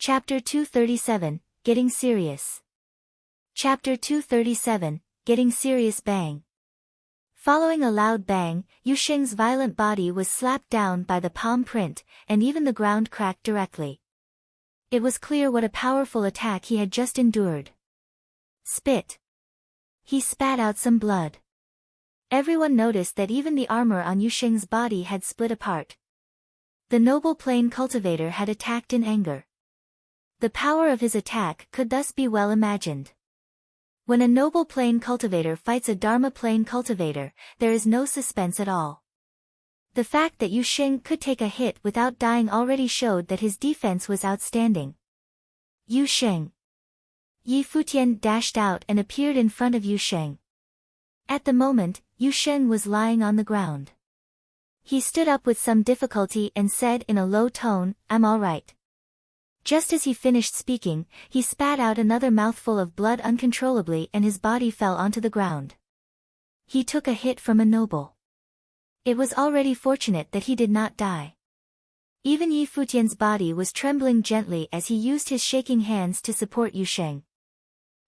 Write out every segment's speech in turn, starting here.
Chapter 237, Getting Serious. Chapter 237, Getting Serious. Bang. Following a loud bang, Yu Sheng's violent body was slapped down by the palm print, and even the ground cracked directly. It was clear what a powerful attack he had just endured. Spit. He spat out some blood. Everyone noticed that even the armor on Yu Sheng's body had split apart. The noble plain cultivator had attacked in anger. The power of his attack could thus be well imagined. When a noble plain cultivator fights a Dharma plain cultivator, there is no suspense at all. The fact that Yu Sheng could take a hit without dying already showed that his defense was outstanding. Yu Sheng. Yi Futian dashed out and appeared in front of Yu Sheng. At the moment, Yu Sheng was lying on the ground. He stood up with some difficulty and said in a low tone, "I'm all right." Just as he finished speaking, he spat out another mouthful of blood uncontrollably and his body fell onto the ground. He took a hit from a noble. It was already fortunate that he did not die. Even Yi Futian's body was trembling gently as he used his shaking hands to support Yu Sheng.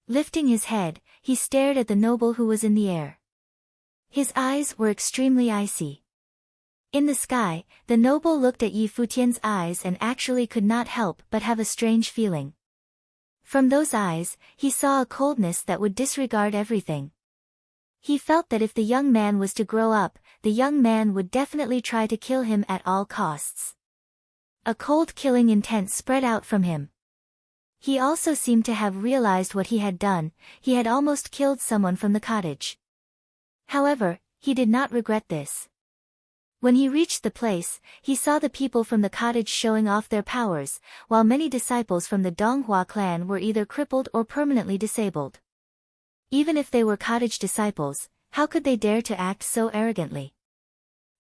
Lifting his head, he stared at the noble who was in the air. His eyes were extremely icy. In the sky, the noble looked at Yi Futian's eyes and actually could not help but have a strange feeling. From those eyes, he saw a coldness that would disregard everything. He felt that if the young man was to grow up, the young man would definitely try to kill him at all costs. A cold killing intent spread out from him. He also seemed to have realized what he had done. He had almost killed someone from the cottage. However, he did not regret this. When he reached the place, he saw the people from the cottage showing off their powers, while many disciples from the Donghua clan were either crippled or permanently disabled. Even if they were cottage disciples, how could they dare to act so arrogantly?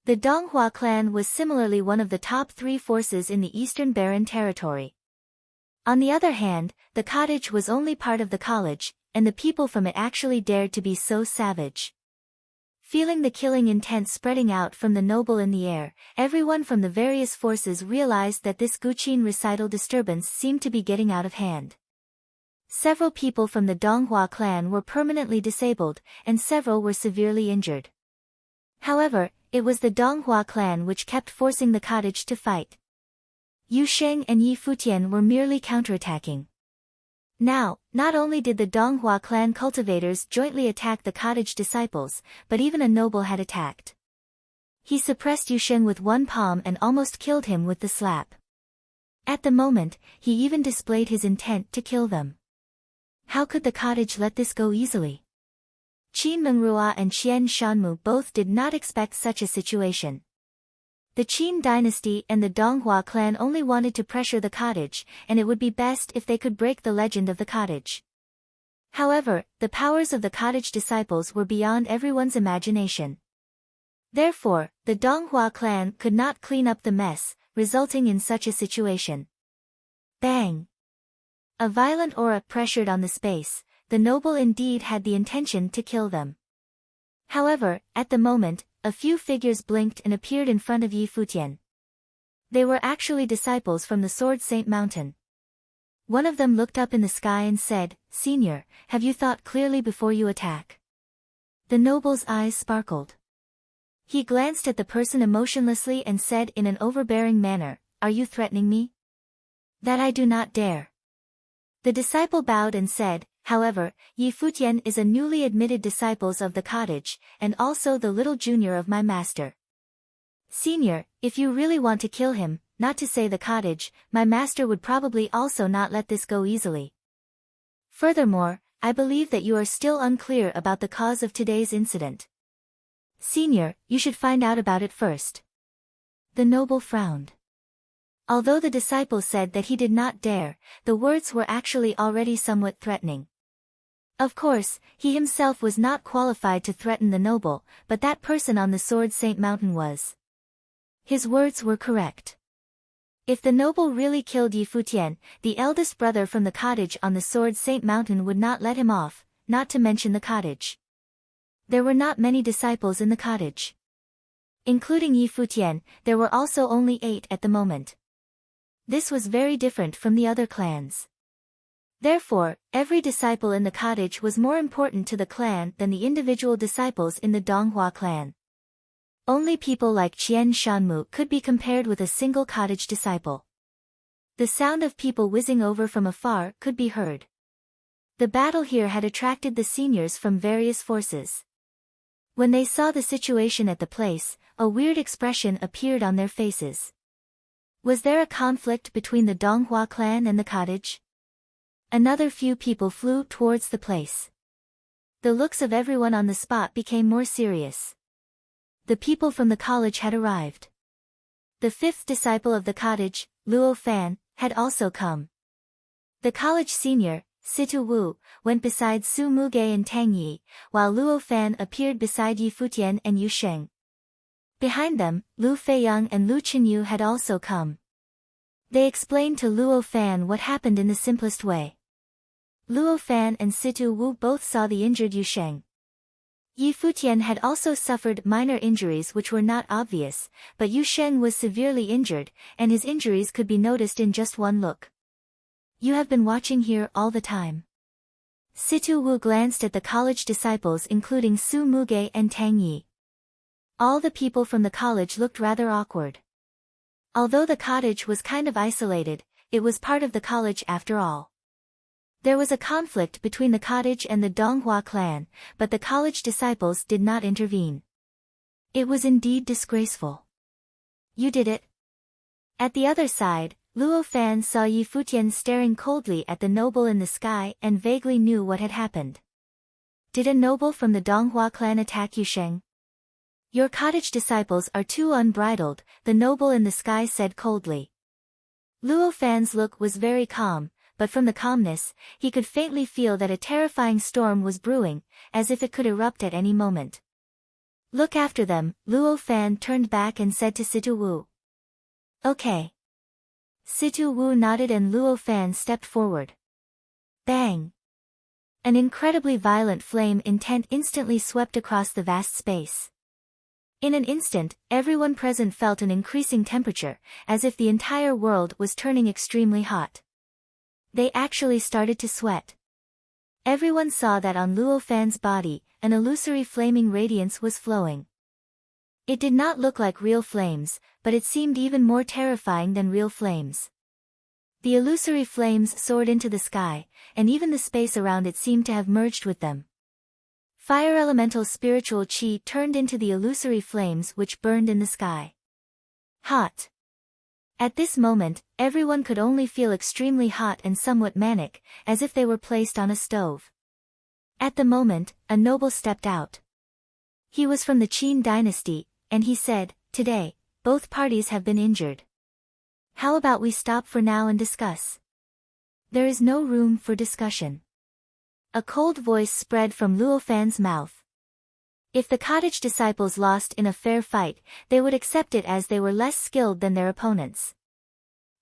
The Donghua clan was similarly one of the top 3 forces in the Eastern Barren Territory. On the other hand, the cottage was only part of the college, and the people from it actually dared to be so savage. Feeling the killing intent spreading out from the noble in the air, everyone from the various forces realized that this Guqin recital disturbance seemed to be getting out of hand. Several people from the Donghua clan were permanently disabled, and several were severely injured. However, it was the Donghua clan which kept forcing the cottage to fight. Yu Sheng and Yi Futian were merely counterattacking. Now, not only did the Donghua clan cultivators jointly attack the cottage disciples, but even a noble had attacked. He suppressed Yu Sheng with one palm and almost killed him with the slap. At the moment, he even displayed his intent to kill them. How could the cottage let this go easily? Qin Mengrua and Qian Shanmu both did not expect such a situation. The Qin dynasty and the Donghua clan only wanted to pressure the cottage, and it would be best if they could break the legend of the cottage. However, the powers of the cottage disciples were beyond everyone's imagination. Therefore, the Donghua clan could not clean up the mess, resulting in such a situation. Bang! A violent aura pressured on the space. The noble indeed had the intention to kill them. However, at the moment, a few figures blinked and appeared in front of Yi Futian. They were actually disciples from the Sword Saint Mountain. One of them looked up in the sky and said, "Senior, have you thought clearly before you attack?" The noble's eyes sparkled. He glanced at the person emotionlessly and said in an overbearing manner, "Are you threatening me?" "That I do not dare." The disciple bowed and said, "However, Yi Futian is a newly admitted disciple of the cottage, and also the little junior of my master. Senior, if you really want to kill him, not to say the cottage, my master would probably also not let this go easily. Furthermore, I believe that you are still unclear about the cause of today's incident. Senior, you should find out about it first." The noble frowned. Although the disciple said that he did not dare, the words were actually already somewhat threatening. Of course, he himself was not qualified to threaten the noble, but that person on the Sword Saint Mountain was. His words were correct. If the noble really killed Yi Futian, the eldest brother from the cottage on the Sword Saint Mountain would not let him off, not to mention the cottage. There were not many disciples in the cottage. Including Yi Futian, there were also only 8 at the moment. This was very different from the other clans. Therefore, every disciple in the cottage was more important to the clan than the individual disciples in the Donghua clan. Only people like Qian Shanmu could be compared with a single cottage disciple. The sound of people whizzing over from afar could be heard. The battle here had attracted the seniors from various forces. When they saw the situation at the place, a weird expression appeared on their faces. Was there a conflict between the Donghua clan and the cottage? Another few people flew towards the place. The looks of everyone on the spot became more serious. The people from the college had arrived. The fifth disciple of the cottage, Luo Fan, had also come. The college senior, Situ Wu, went beside Su Muge and Tang Yi, while Luo Fan appeared beside Yi Futian and Yu Sheng. Behind them, Lu Feiyang and Lu Chenyu had also come. They explained to Luo Fan what happened in the simplest way. Luo Fan and Situ Wu both saw the injured Yu Sheng. Yi Futian had also suffered minor injuries which were not obvious, but Yu Sheng was severely injured, and his injuries could be noticed in just one look. You have been watching here all the time. Situ Wu glanced at the college disciples including Su Muge and Tang Yi. All the people from the college looked rather awkward. Although the cottage was kind of isolated, it was part of the college after all. There was a conflict between the cottage and the Donghua clan, but the college disciples did not intervene. It was indeed disgraceful. You did it. At the other side, Luo Fan saw Yi Futian staring coldly at the noble in the sky and vaguely knew what had happened. Did a noble from the Donghua clan attack Yu Sheng? Your cottage disciples are too unbridled, the noble in the sky said coldly. Luo Fan's look was very calm, but from the calmness, he could faintly feel that a terrifying storm was brewing, as if it could erupt at any moment. Look after them, Luo Fan turned back and said to Situ Wu. Okay. Situ Wu nodded and Luo Fan stepped forward. Bang! An incredibly violent flame intent instantly swept across the vast space. In an instant, everyone present felt an increasing temperature, as if the entire world was turning extremely hot. They actually started to sweat. Everyone saw that on Luo Fan's body, an illusory flaming radiance was flowing. It did not look like real flames, but it seemed even more terrifying than real flames. The illusory flames soared into the sky, and even the space around it seemed to have merged with them. Fire elemental spiritual chi turned into the illusory flames which burned in the sky. Hot. At this moment, everyone could only feel extremely hot and somewhat manic, as if they were placed on a stove. At the moment, a noble stepped out. He was from the Qin dynasty, and he said, "Today, both parties have been injured. How about we stop for now and discuss?" There is no room for discussion. A cold voice spread from Luo Fan's mouth. If the cottage disciples lost in a fair fight, they would accept it as they were less skilled than their opponents.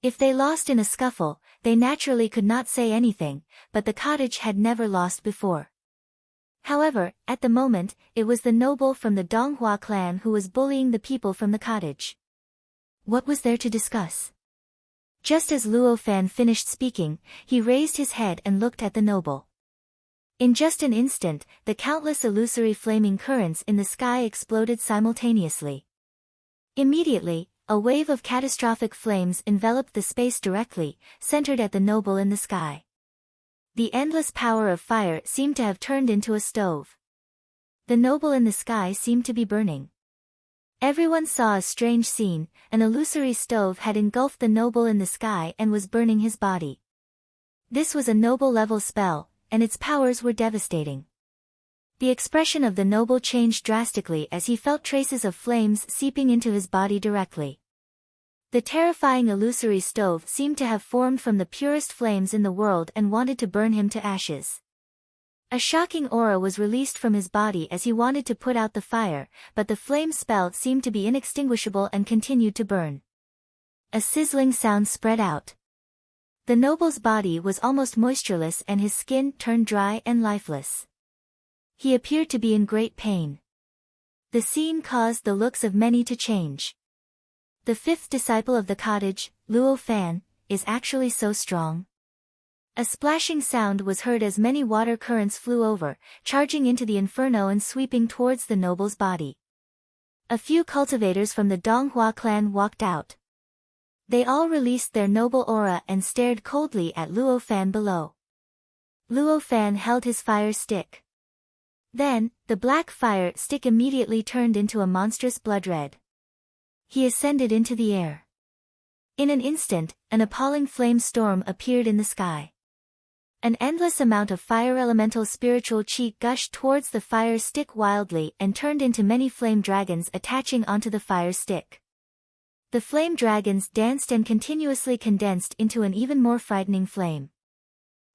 If they lost in a scuffle, they naturally could not say anything, but the cottage had never lost before. However, at the moment, it was the noble from the Donghua clan who was bullying the people from the cottage. What was there to discuss? Just as Luo Fan finished speaking, he raised his head and looked at the noble. In just an instant, the countless illusory flaming currents in the sky exploded simultaneously. Immediately, a wave of catastrophic flames enveloped the space directly, centered at the noble in the sky. The endless power of fire seemed to have turned into a stove. The noble in the sky seemed to be burning. Everyone saw a strange scene. An illusory stove had engulfed the noble in the sky and was burning his body. This was a noble-level spell, and its powers were devastating. The expression of the noble changed drastically as he felt traces of flames seeping into his body directly. The terrifying illusory stove seemed to have formed from the purest flames in the world and wanted to burn him to ashes. A shocking aura was released from his body as he wanted to put out the fire, but the flame spell seemed to be inextinguishable and continued to burn. A sizzling sound spread out. The noble's body was almost moistureless and his skin turned dry and lifeless. He appeared to be in great pain. The scene caused the looks of many to change. The fifth disciple of the cottage, Luo Fan, is actually so strong? A splashing sound was heard as many water currents flew over, charging into the inferno and sweeping towards the noble's body. A few cultivators from the Donghua clan walked out. They all released their noble aura and stared coldly at Luo Fan below. Luo Fan held his fire stick. Then, the black fire stick immediately turned into a monstrous blood red. He ascended into the air. In an instant, an appalling flame storm appeared in the sky. An endless amount of fire elemental spiritual chi gushed towards the fire stick wildly and turned into many flame dragons attaching onto the fire stick. The flame dragons danced and continuously condensed into an even more frightening flame.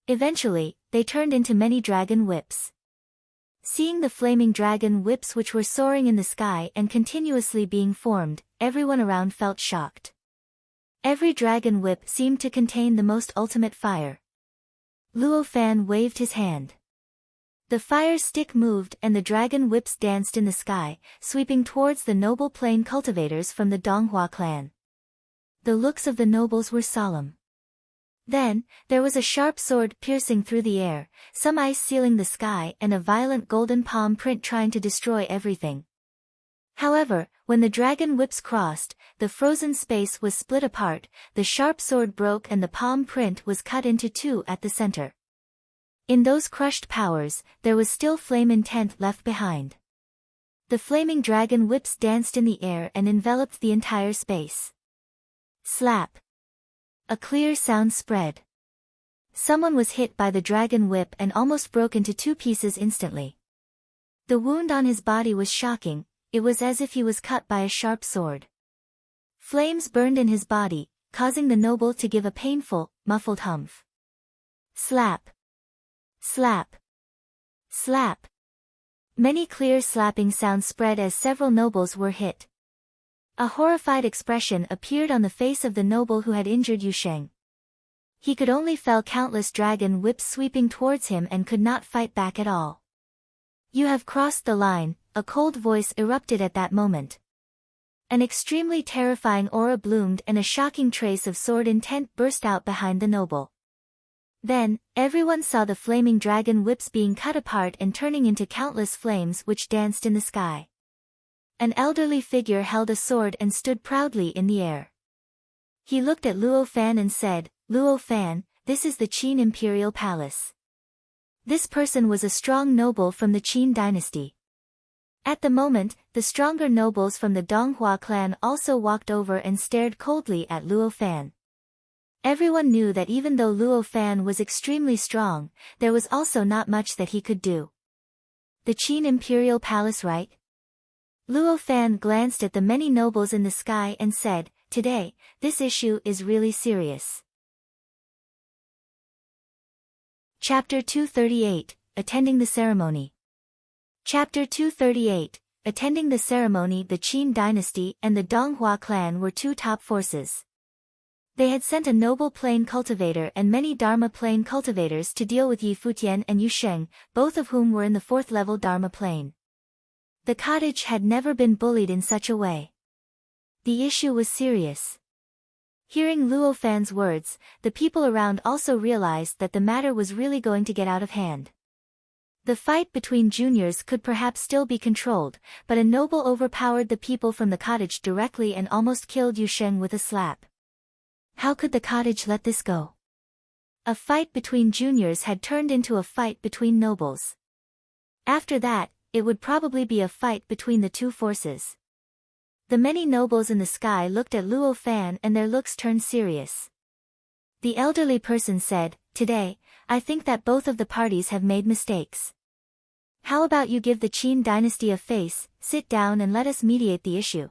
Eventually, they turned into many dragon whips. Seeing the flaming dragon whips which were soaring in the sky and continuously being formed, everyone around felt shocked. Every dragon whip seemed to contain the most ultimate fire. Luo Fan waved his hand. The fire stick moved and the dragon whips danced in the sky, sweeping towards the noble plain cultivators from the Donghua clan. The looks of the nobles were solemn. Then, there was a sharp sword piercing through the air, some ice sealing the sky and a violent golden palm print trying to destroy everything. However, when the dragon whips crossed, the frozen space was split apart, the sharp sword broke and the palm print was cut into two at the center. In those crushed powers, there was still flame intent left behind. The flaming dragon whips danced in the air and enveloped the entire space. Slap! A clear sound spread. Someone was hit by the dragon whip and almost broke into two pieces instantly. The wound on his body was shocking, it was as if he was cut by a sharp sword. Flames burned in his body, causing the noble to give a painful, muffled humph. Slap! Slap! Slap! Many clear slapping sounds spread as several nobles were hit. A horrified expression appeared on the face of the noble who had injured Yusheng. He could only feel countless dragon whips sweeping towards him and could not fight back at all. You have crossed the line, a cold voice erupted at that moment. An extremely terrifying aura bloomed and a shocking trace of sword intent burst out behind the noble. Then, everyone saw the flaming dragon whips being cut apart and turning into countless flames which danced in the sky. An elderly figure held a sword and stood proudly in the air. He looked at Luo Fan and said, "Luo Fan, this is the Qin Imperial Palace." This person was a strong noble from the Qin dynasty. At the moment, the stronger nobles from the Donghua clan also walked over and stared coldly at Luo Fan. Everyone knew that even though Luo Fan was extremely strong, there was also not much that he could do. The Qin Imperial Palace, right? Luo Fan glanced at the many nobles in the sky and said, "Today, this issue is really serious." Chapter 238, Attending the Ceremony. Chapter 238, Attending the Ceremony. The Qin dynasty and the Donghua clan were two top forces. They had sent a noble plain cultivator and many Dharma plain cultivators to deal with Yi Futian and Yusheng, both of whom were in the 4th level Dharma plane. The cottage had never been bullied in such a way. The issue was serious. Hearing Luo Fan's words, the people around also realized that the matter was really going to get out of hand. The fight between juniors could perhaps still be controlled, but a noble overpowered the people from the cottage directly and almost killed Yusheng with a slap. How could the cottage let this go? A fight between juniors had turned into a fight between nobles. After that, it would probably be a fight between the two forces. The many nobles in the sky looked at Luo Fan and their looks turned serious. The elderly person said, "Today, I think that both of the parties have made mistakes. How about you give the Qin dynasty a face, sit down and let us mediate the issue."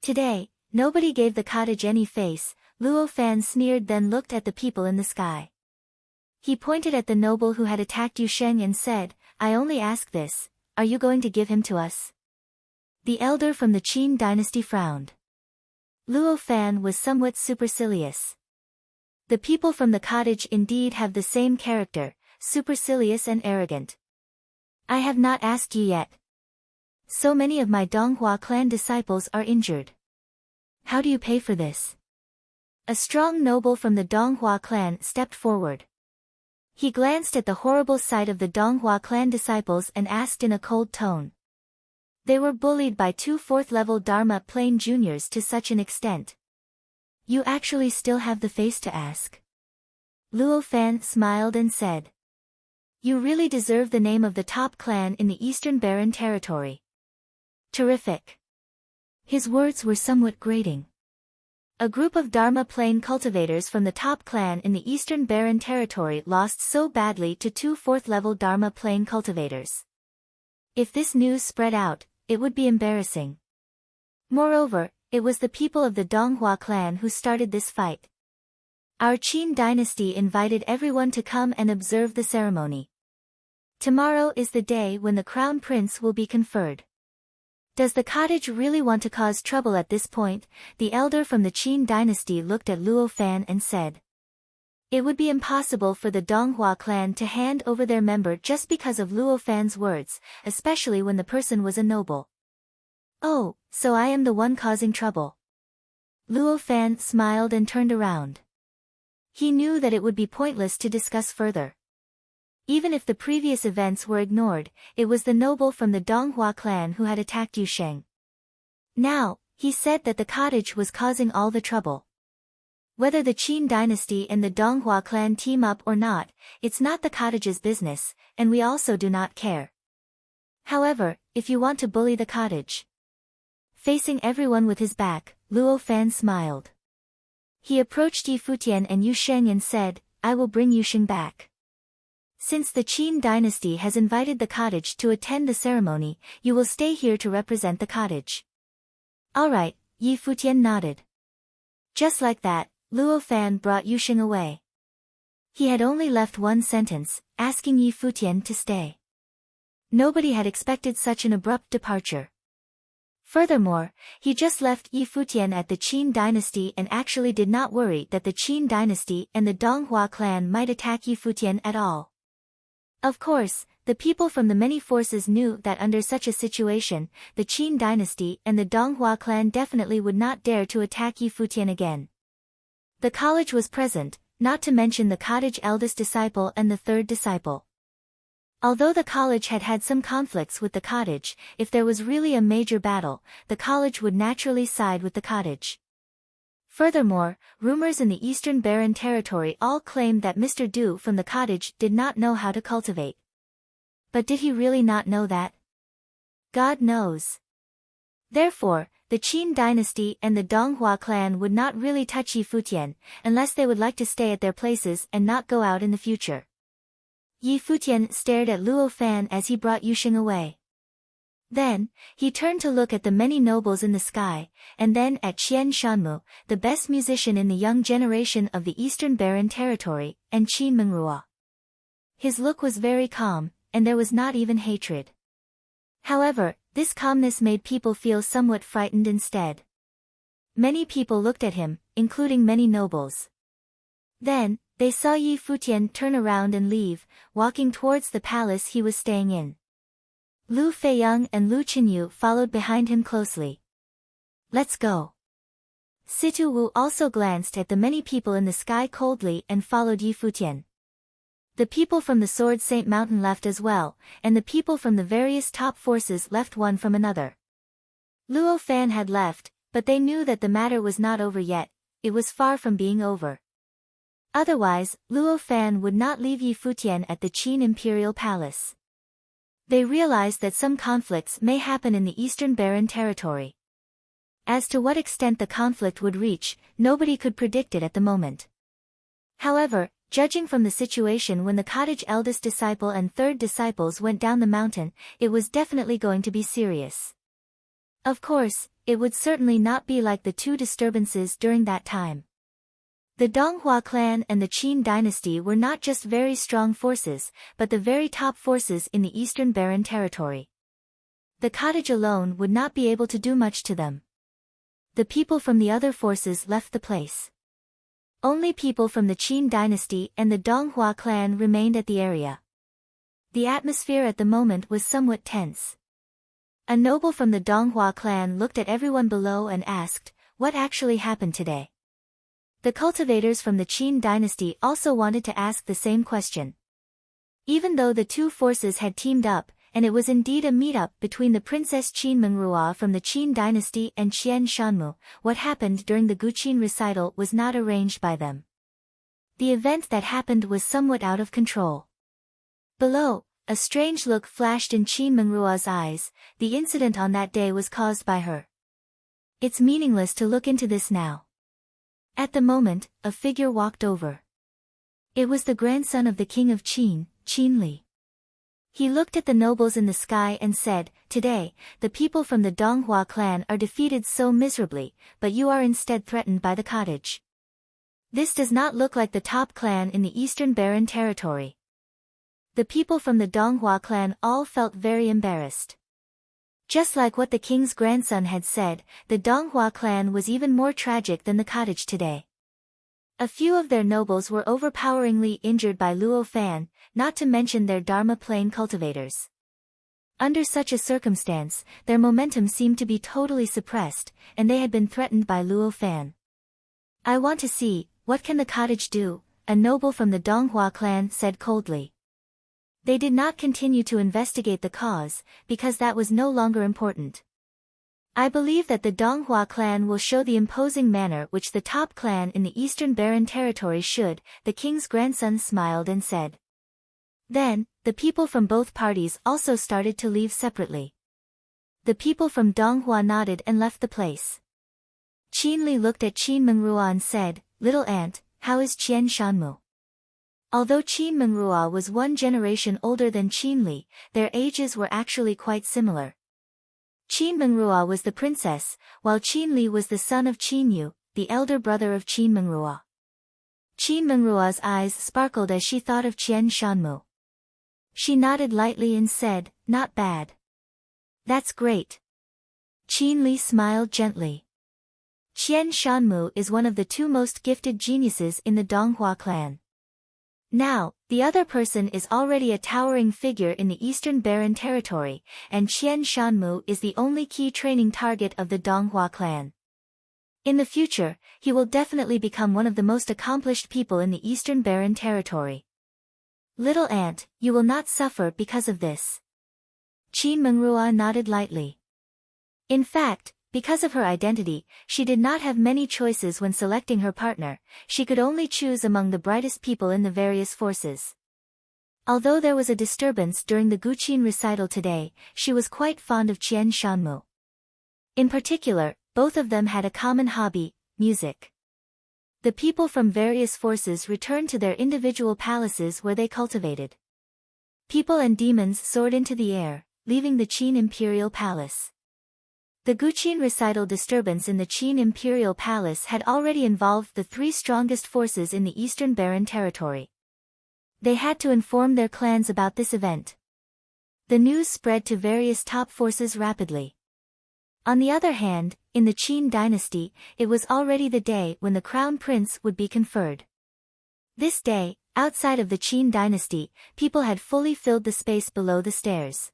Today, nobody gave the cottage any face. Luo Fan sneered, then looked at the people in the sky. He pointed at the noble who had attacked Yusheng and said, "I only ask this, are you going to give him to us?" The elder from the Qin dynasty frowned. Luo Fan was somewhat supercilious. The people from the cottage indeed have the same character, supercilious and arrogant. "I have not asked you yet. So many of my Donghua clan disciples are injured. How do you pay for this?" A strong noble from the Donghua clan stepped forward. He glanced at the horrible sight of the Donghua clan disciples and asked in a cold tone. They were bullied by two fourth-level Dharma Plane juniors to such an extent. You actually still have the face to ask? Luo Fan smiled and said. You really deserve the name of the top clan in the Eastern Barren Territory. Terrific. His words were somewhat grating. A group of Dharma Plane cultivators from the top clan in the Eastern Barren Territory lost so badly to two fourth-level Dharma Plane cultivators. If this news spread out, it would be embarrassing. Moreover, it was the people of the Donghua clan who started this fight. Our Qin dynasty invited everyone to come and observe the ceremony. Tomorrow is the day when the crown prince will be conferred. Does the cottage really want to cause trouble at this point? The elder from the Qin dynasty looked at Luo Fan and said. It would be impossible for the Donghua clan to hand over their member just because of Luo Fan's words, especially when the person was a noble. Oh, so I am the one causing trouble. Luo Fan smiled and turned around. He knew that it would be pointless to discuss further. Even if the previous events were ignored, it was the noble from the Donghua clan who had attacked Yu Sheng. Now, he said that the cottage was causing all the trouble. Whether the Qin dynasty and the Donghua clan team up or not, it's not the cottage's business, and we also do not care. However, if you want to bully the cottage. Facing everyone with his back, Luo Fan smiled. He approached Yi Futian and Yu Sheng and said, I will bring Yu Sheng back. Since the Qin dynasty has invited the cottage to attend the ceremony, you will stay here to represent the cottage. All right, Yi Futian nodded. Just like that, Luo Fan brought Yu Sheng away. He had only left one sentence, asking Yi Futian to stay. Nobody had expected such an abrupt departure. Furthermore, he just left Yi Futian at the Qin dynasty and actually did not worry that the Qin dynasty and the Donghua clan might attack Yi Futian at all. Of course, the people from the many forces knew that under such a situation, the Qin dynasty and the Donghua clan definitely would not dare to attack Yi Futian again. The college was present, not to mention the cottage eldest disciple and the third disciple. Although the college had had some conflicts with the cottage, if there was really a major battle, the college would naturally side with the cottage. Furthermore, rumors in the Eastern Barren Territory all claimed that Mr. Du from the cottage did not know how to cultivate. But did he really not know that? God knows. Therefore, the Qin dynasty and the Donghua clan would not really touch Yi Futian, unless they would like to stay at their places and not go out in the future. Yi Futian stared at Luo Fan as he brought Yu Sheng away. Then, he turned to look at the many nobles in the sky, and then at Qian Shanmu, the best musician in the young generation of the Eastern Barren Territory, and Qin Mengrua. His look was very calm, and there was not even hatred. However, this calmness made people feel somewhat frightened instead. Many people looked at him, including many nobles. Then, they saw Yi Futian turn around and leave, walking towards the palace he was staying in. Lu Feiyang and Lu Qinyu followed behind him closely. Let's go. Situ Wu also glanced at the many people in the sky coldly and followed Yi Futian. The people from the Sword Saint Mountain left as well, and the people from the various top forces left one from another. Luo Fan had left, but they knew that the matter was not over yet, it was far from being over. Otherwise, Luo Fan would not leave Yi Futian at the Qin Imperial Palace. They realized that some conflicts may happen in the Eastern Barren Territory. As to what extent the conflict would reach, nobody could predict it at the moment. However, judging from the situation when the cottage eldest disciple and third disciples went down the mountain, it was definitely going to be serious. Of course, it would certainly not be like the two disturbances during that time. The Donghua clan and the Qin dynasty were not just very strong forces, but the very top forces in the Eastern Barren Territory. The cottage alone would not be able to do much to them. The people from the other forces left the place. Only people from the Qin dynasty and the Donghua clan remained at the area. The atmosphere at the moment was somewhat tense. A noble from the Donghua clan looked at everyone below and asked, "What actually happened today?" The cultivators from the Qin dynasty also wanted to ask the same question. Even though the two forces had teamed up, and it was indeed a meet-up between the Princess Qin Mengrua from the Qin dynasty and Qian Shanmu, what happened during the Guqin recital was not arranged by them. The event that happened was somewhat out of control. Below, a strange look flashed in Qin Mengrua's eyes. The incident on that day was caused by her. It's meaningless to look into this now. At the moment, a figure walked over. It was the grandson of the king of Qin, Qin Li. He looked at the nobles in the sky and said, "Today, the people from the Donghua clan are defeated so miserably, but you are instead threatened by the cottage. This does not look like the top clan in the Eastern Barren territory." The people from the Donghua clan all felt very embarrassed. Just like what the king's grandson had said, the Donghua clan was even more tragic than the cottage today. A few of their nobles were overpoweringly injured by Luo Fan, not to mention their Dharma plane cultivators. Under such a circumstance, their momentum seemed to be totally suppressed, and they had been threatened by Luo Fan. "I want to see, what can the cottage do?" a noble from the Donghua clan said coldly. They did not continue to investigate the cause, because that was no longer important. "I believe that the Donghua clan will show the imposing manner which the top clan in the Eastern Barren territory should," the king's grandson smiled and said. Then, the people from both parties also started to leave separately. The people from Donghua nodded and left the place. Qin Li looked at Qin Mengrua and said, "Little aunt, how is Qian Shanmu?" Although Qin Mengrua was one generation older than Qin Li, their ages were actually quite similar. Qin Mengrua was the princess, while Qin Li was the son of Qin Yu, the elder brother of Qin Mengrua. Qin Mengrua's eyes sparkled as she thought of Qian Shanmu. She nodded lightly and said, "Not bad. That's great." Qin Li smiled gently. Qian Shanmu is one of the two most gifted geniuses in the Donghua clan. Now, the other person is already a towering figure in the Eastern Barren territory, and Qian Shanmu is the only key training target of the Donghua clan. In the future, he will definitely become one of the most accomplished people in the Eastern Barren territory. "Little aunt, you will not suffer because of this." Qin Mengrua nodded lightly. In fact, because of her identity, she did not have many choices when selecting her partner. She could only choose among the brightest people in the various forces. Although there was a disturbance during the Guqin recital today, she was quite fond of Qian Shanmu. In particular, both of them had a common hobby, music. The people from various forces returned to their individual palaces where they cultivated. People and demons soared into the air, leaving the Qin imperial palace. The Guqin recital disturbance in the Qin imperial palace had already involved the three strongest forces in the Eastern Barren territory. They had to inform their clans about this event. The news spread to various top forces rapidly. On the other hand, in the Qin dynasty, it was already the day when the crown prince would be conferred. This day, outside of the Qin dynasty, people had fully filled the space below the stairs.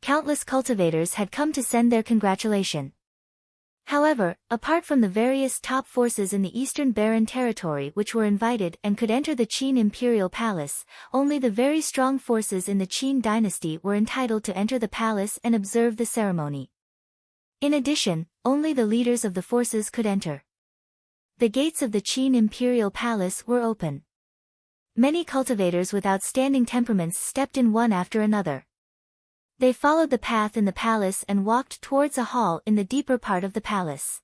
Countless cultivators had come to send their congratulation. However, apart from the various top forces in the Eastern Barren territory which were invited and could enter the Qin imperial palace, only the very strong forces in the Qin dynasty were entitled to enter the palace and observe the ceremony. In addition, only the leaders of the forces could enter. The gates of the Qin imperial palace were open. Many cultivators with outstanding temperaments stepped in one after another. They followed the path in the palace and walked towards a hall in the deeper part of the palace.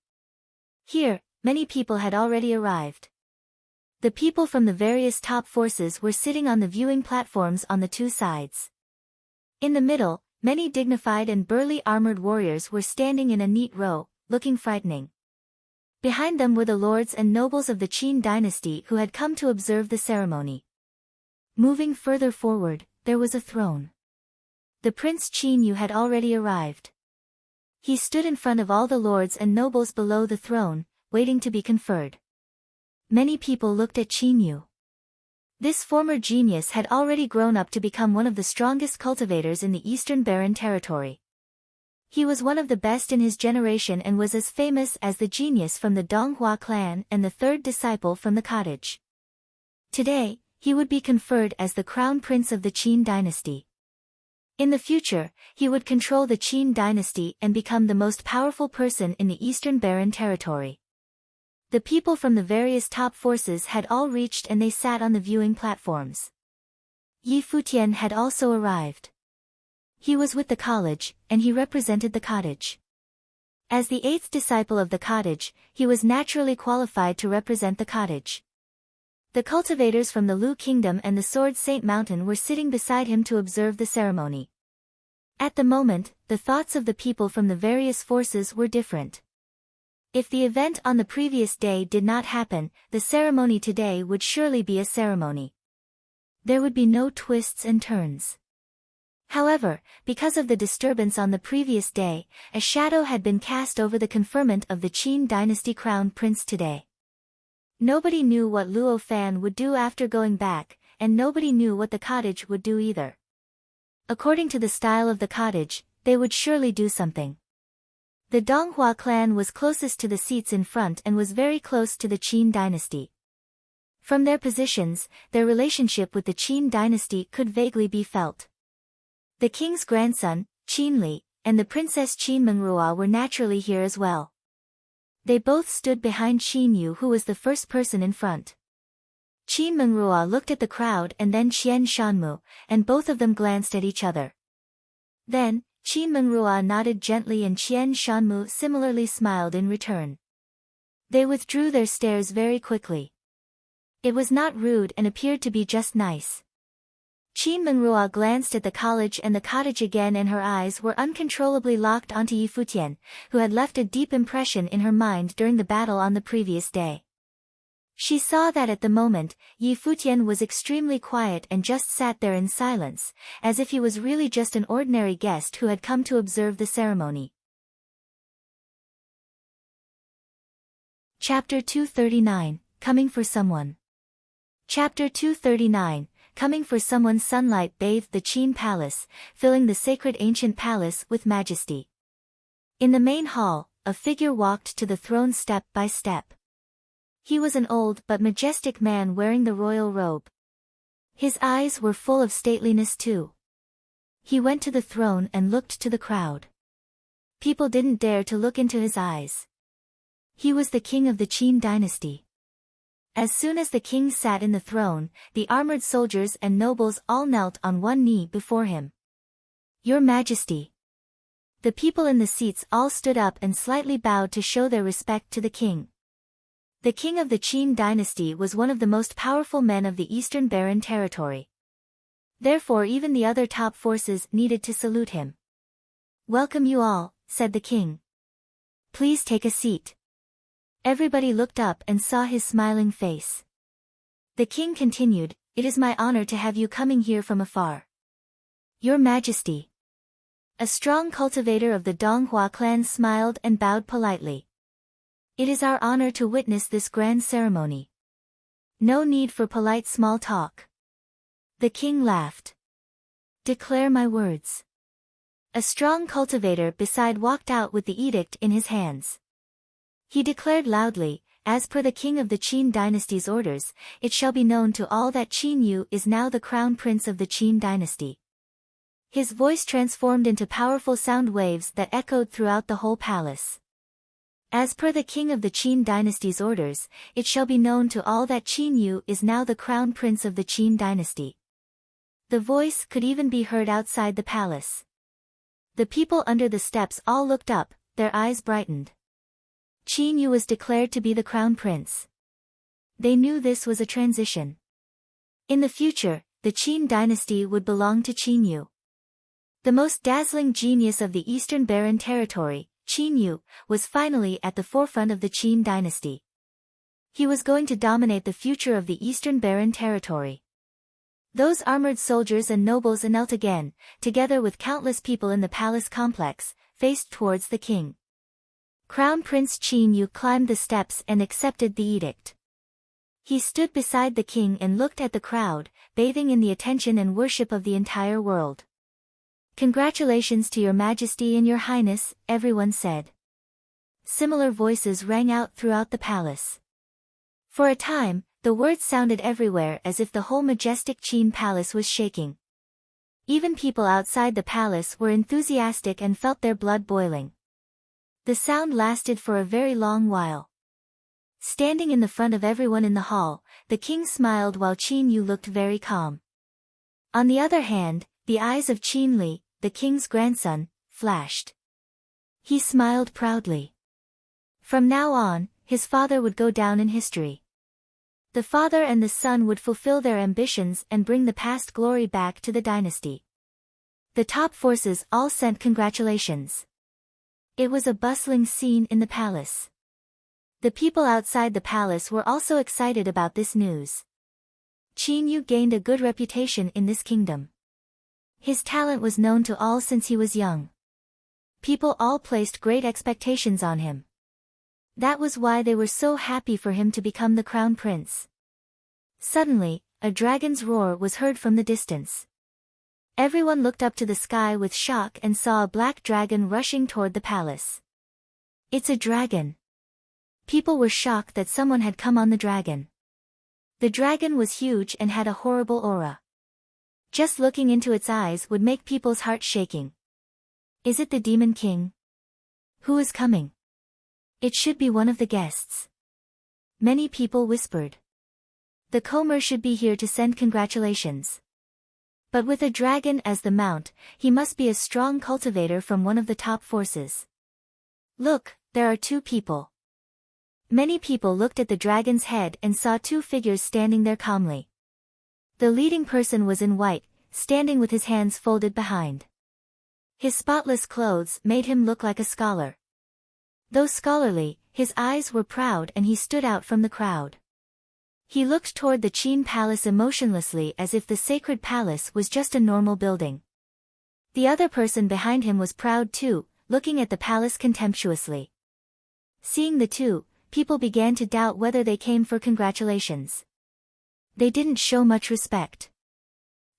Here, many people had already arrived. The people from the various top forces were sitting on the viewing platforms on the two sides. In the middle, many dignified and burly armored warriors were standing in a neat row, looking frightening. Behind them were the lords and nobles of the Qin dynasty who had come to observe the ceremony. Moving further forward, there was a throne. The Prince Qin Yu had already arrived. He stood in front of all the lords and nobles below the throne, waiting to be conferred. Many people looked at Qin Yu. This former genius had already grown up to become one of the strongest cultivators in the Eastern Barren territory. He was one of the best in his generation and was as famous as the genius from the Donghua clan and the third disciple from the cottage. Today, he would be conferred as the crown prince of the Qin dynasty. In the future, he would control the Qin dynasty and become the most powerful person in the Eastern Barren territory. The people from the various top forces had all reached and they sat on the viewing platforms. Yi Futian had also arrived. He was with the college, and he represented the cottage. As the eighth disciple of the cottage, he was naturally qualified to represent the cottage. The cultivators from the Lu Kingdom and the Sword Saint Mountain were sitting beside him to observe the ceremony. At the moment, the thoughts of the people from the various forces were different. If the event on the previous day did not happen, the ceremony today would surely be a ceremony. There would be no twists and turns. However, because of the disturbance on the previous day, a shadow had been cast over the conferment of the Qin dynasty crown prince today. Nobody knew what Luo Fan would do after going back, and nobody knew what the cottage would do either. According to the style of the cottage, they would surely do something. The Donghua clan was closest to the seats in front and was very close to the Qin dynasty. From their positions, their relationship with the Qin dynasty could vaguely be felt. The king's grandson, Qin Li, and the princess Qin Mengrua were naturally here as well. They both stood behind Qin Yu, who was the first person in front. Qin Mengrua looked at the crowd and then Qian Shanmu, and both of them glanced at each other. Then, Qin Mengrua nodded gently and Qian Shanmu similarly smiled in return. They withdrew their stares very quickly. It was not rude and appeared to be just nice. Qin Mengrua glanced at the college and the cottage again and her eyes were uncontrollably locked onto Yi Futian, who had left a deep impression in her mind during the battle on the previous day. She saw that at the moment, Yi Futian was extremely quiet and just sat there in silence, as if he was really just an ordinary guest who had come to observe the ceremony. Chapter 239, Coming for Someone. Chapter 239, Coming for Someone. Sunlight bathed the Qin palace, filling the sacred ancient palace with majesty. In the main hall, a figure walked to the throne step by step. He was an old but majestic man wearing the royal robe. His eyes were full of stateliness too. He went to the throne and looked to the crowd. People didn't dare to look into his eyes. He was the king of the Qin dynasty. As soon as the king sat in the throne, the armored soldiers and nobles all knelt on one knee before him. Your Majesty. The people in the seats all stood up and slightly bowed to show their respect to the king. The king of the Qin dynasty was one of the most powerful men of the Eastern Barren territory. Therefore even the other top forces needed to salute him. Welcome you all, said the king. Please take a seat. Everybody looked up and saw his smiling face. The king continued, It is my honor to have you coming here from afar. Your Majesty. A strong cultivator of the Donghua clan smiled and bowed politely. It is our honor to witness this grand ceremony. No need for polite small talk. The king laughed. Declare my words. A strong cultivator beside walked out with the edict in his hands. He declared loudly, As per the king of the Qin dynasty's orders, it shall be known to all that Qin Yu is now the crown prince of the Qin dynasty. His voice transformed into powerful sound waves that echoed throughout the whole palace. As per the king of the Qin dynasty's orders, it shall be known to all that Qin Yu is now the crown prince of the Qin dynasty. The voice could even be heard outside the palace. The people under the steps all looked up, their eyes brightened. Qin Yu was declared to be the crown prince. They knew this was a transition. In the future, the Qin dynasty would belong to Qin Yu. The most dazzling genius of the Eastern Barren territory, Qin Yu, was finally at the forefront of the Qin dynasty. He was going to dominate the future of the Eastern Barren territory. Those armored soldiers and nobles knelt again, together with countless people in the palace complex, faced towards the king. Crown Prince Qin Yu climbed the steps and accepted the edict. He stood beside the king and looked at the crowd, bathing in the attention and worship of the entire world. "Congratulations to your Majesty and your Highness," everyone said. Similar voices rang out throughout the palace. For a time, the words sounded everywhere as if the whole majestic Qin palace was shaking. Even people outside the palace were enthusiastic and felt their blood boiling. The sound lasted for a very long while. Standing in the front of everyone in the hall, the king smiled while Qin Yu looked very calm. On the other hand, the eyes of Qin Li, the king's grandson, flashed. He smiled proudly. From now on, his father would go down in history. The father and the son would fulfill their ambitions and bring the past glory back to the dynasty. The top forces all sent congratulations. It was a bustling scene in the palace. The people outside the palace were also excited about this news. Qin Yu gained a good reputation in this kingdom. His talent was known to all since he was young. People all placed great expectations on him. That was why they were so happy for him to become the crown prince. Suddenly, a dragon's roar was heard from the distance. Everyone looked up to the sky with shock and saw a black dragon rushing toward the palace. "It's a dragon." People were shocked that someone had come on the dragon. The dragon was huge and had a horrible aura. Just looking into its eyes would make people's hearts shaking. "Is it the Demon King? Who is coming? It should be one of the guests." Many people whispered. "The Comer should be here to send congratulations. But with a dragon as the mount, he must be a strong cultivator from one of the top forces. Look, there are two people." Many people looked at the dragon's head and saw two figures standing there calmly. The leading person was in white, standing with his hands folded behind. His spotless clothes made him look like a scholar. Though scholarly, his eyes were proud and he stood out from the crowd. He looked toward the Qin palace emotionlessly as if the sacred palace was just a normal building. The other person behind him was proud too, looking at the palace contemptuously. Seeing the two, people began to doubt whether they came for congratulations. They didn't show much respect.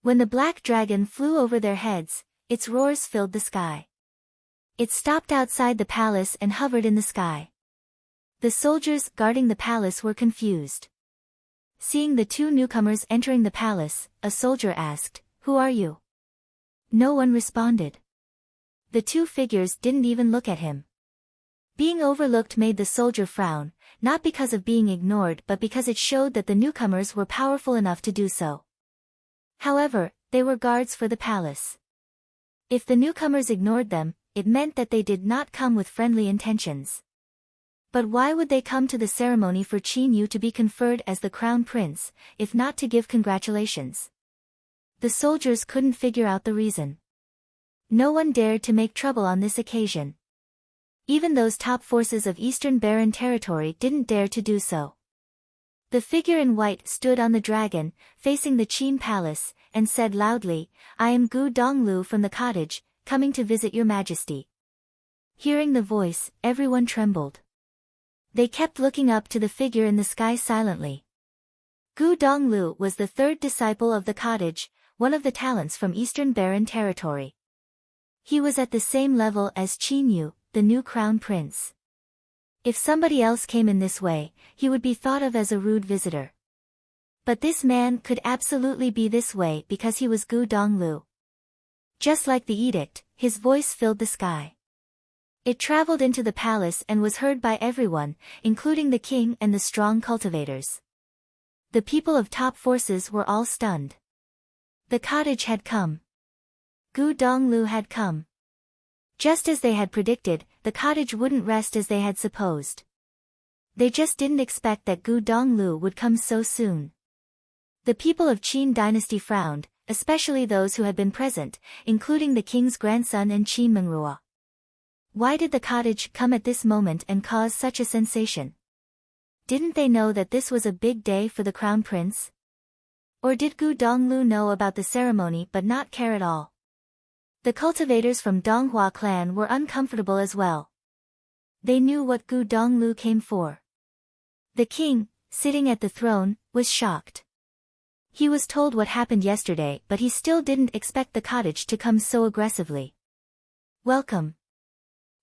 When the black dragon flew over their heads, its roars filled the sky. It stopped outside the palace and hovered in the sky. The soldiers guarding the palace were confused. Seeing the two newcomers entering the palace, a soldier asked, "Who are you?" No one responded. The two figures didn't even look at him. Being overlooked made the soldier frown, not because of being ignored but because it showed that the newcomers were powerful enough to do so. However, they were guards for the palace. If the newcomers ignored them, it meant that they did not come with friendly intentions. But why would they come to the ceremony for Qin Yu to be conferred as the crown prince, if not to give congratulations? The soldiers couldn't figure out the reason. No one dared to make trouble on this occasion. Even those top forces of Eastern Barren territory didn't dare to do so. The figure in white stood on the dragon, facing the Qin palace, and said loudly, "I am Gu Donglu from the cottage, coming to visit your majesty." Hearing the voice, everyone trembled. They kept looking up to the figure in the sky silently. Gu Donglu was the third disciple of the cottage, one of the talents from Eastern Barren territory. He was at the same level as Qin Yu, the new crown prince. If somebody else came in this way, he would be thought of as a rude visitor. But this man could absolutely be this way because he was Gu Donglu. Just like the edict, his voice filled the sky. It traveled into the palace and was heard by everyone, including the king and the strong cultivators. The people of top forces were all stunned. The cottage had come. Gu Donglu had come. Just as they had predicted, the cottage wouldn't rest as they had supposed. They just didn't expect that Gu Donglu would come so soon. The people of Qin dynasty frowned, especially those who had been present, including the king's grandson and Qin Mengrua. Why did the cottage come at this moment and cause such a sensation? Didn't they know that this was a big day for the crown prince? Or did Gu Donglu know about the ceremony but not care at all? The cultivators from Donghua clan were uncomfortable as well. They knew what Gu Donglu came for. The king, sitting at the throne, was shocked. He was told what happened yesterday, but he still didn't expect the cottage to come so aggressively. Welcome.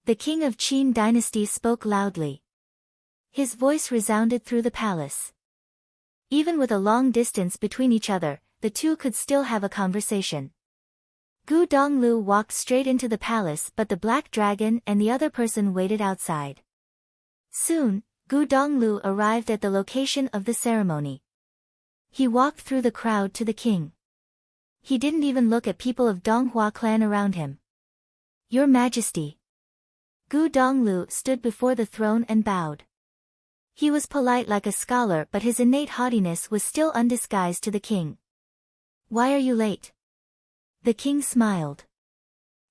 The king of Qin dynasty spoke loudly. His voice resounded through the palace. Even with a long distance between each other, the two could still have a conversation. Gu Donglu walked straight into the palace, but the black dragon and the other person waited outside. Soon, Gu Donglu arrived at the location of the ceremony. He walked through the crowd to the king. He didn't even look at people of Donghua clan around him. Your Majesty. Gu Donglu stood before the throne and bowed. He was polite like a scholar, but his innate haughtiness was still undisguised to the king. Why are you late? The king smiled.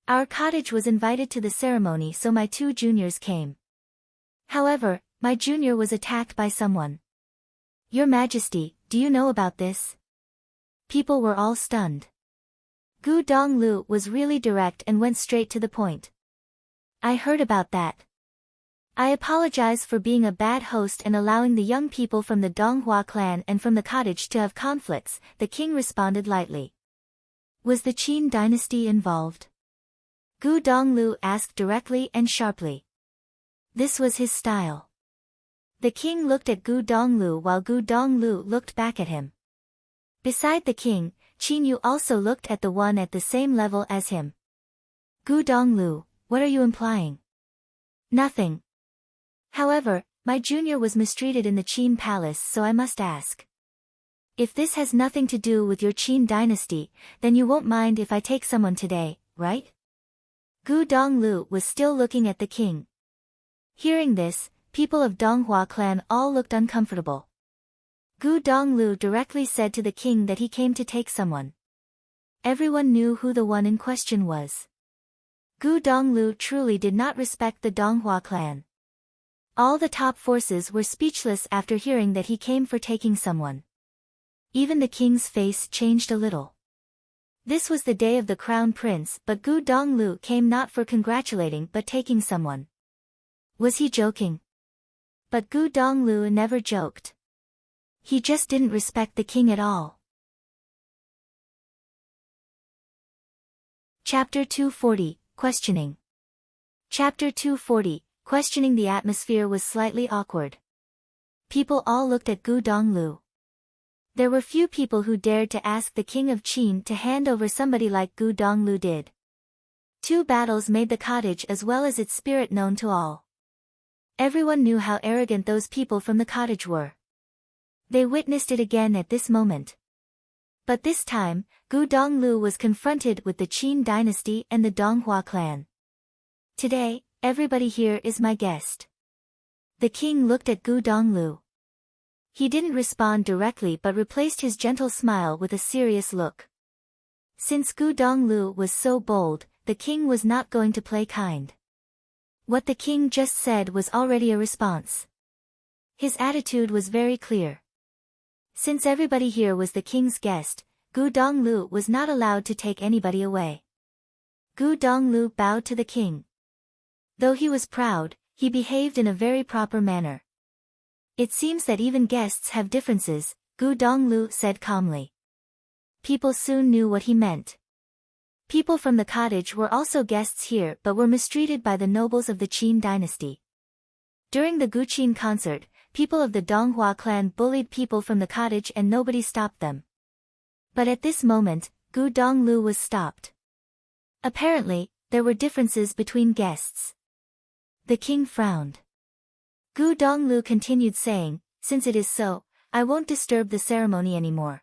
Our cottage was invited to the ceremony, so my two juniors came. However, my junior was attacked by someone. Your Majesty, do you know about this? People were all stunned. Gu Donglu was really direct and went straight to the point. I heard about that. I apologize for being a bad host and allowing the young people from the Donghua clan and from the cottage to have conflicts, the king responded lightly. Was the Qin dynasty involved? Gu Donglu asked directly and sharply. This was his style. The king looked at Gu Donglu while Gu Donglu looked back at him. Beside the king, Qin Yu also looked at the one at the same level as him. Gu Donglu, what are you implying? Nothing. However, my junior was mistreated in the Qin palace, so I must ask. If this has nothing to do with your Qin dynasty, then you won't mind if I take someone today, right? Gu Donglu was still looking at the king. Hearing this, people of Donghua clan all looked uncomfortable. Gu Donglu directly said to the king that he came to take someone. Everyone knew who the one in question was. Gu Donglu truly did not respect the Donghua clan. All the top forces were speechless after hearing that he came for taking someone. Even the king's face changed a little. This was the day of the crown prince, but Gu Donglu came not for congratulating but taking someone. Was he joking? But Gu Donglu never joked. He just didn't respect the king at all. Chapter 240, Questioning. Chapter 240, Questioning. The atmosphere was slightly awkward. People all looked at Gu Donglu. There were few people who dared to ask the king of Qin to hand over somebody like Gu Donglu did. 2 battles made the cottage as well as its spirit known to all. Everyone knew how arrogant those people from the cottage were. They witnessed it again at this moment. But this time, Gu Donglu was confronted with the Qin dynasty and the Donghua clan. Today, everybody here is my guest. The king looked at Gu Donglu. He didn't respond directly but replaced his gentle smile with a serious look. Since Gu Donglu was so bold, the king was not going to play kind. What the king just said was already a response. His attitude was very clear. Since everybody here was the king's guest, Gu Donglu was not allowed to take anybody away. Gu Donglu bowed to the king. Though he was proud, he behaved in a very proper manner. It seems that even guests have differences, Gu Donglu said calmly. People soon knew what he meant. People from the cottage were also guests here but were mistreated by the nobles of the Qin dynasty. During the Guqin concert, people of the Donghua clan bullied people from the cottage and nobody stopped them. But at this moment, Gu Donglu was stopped. Apparently, there were differences between guests. The king frowned. Gu Donglu continued saying, since it is so, I won't disturb the ceremony anymore.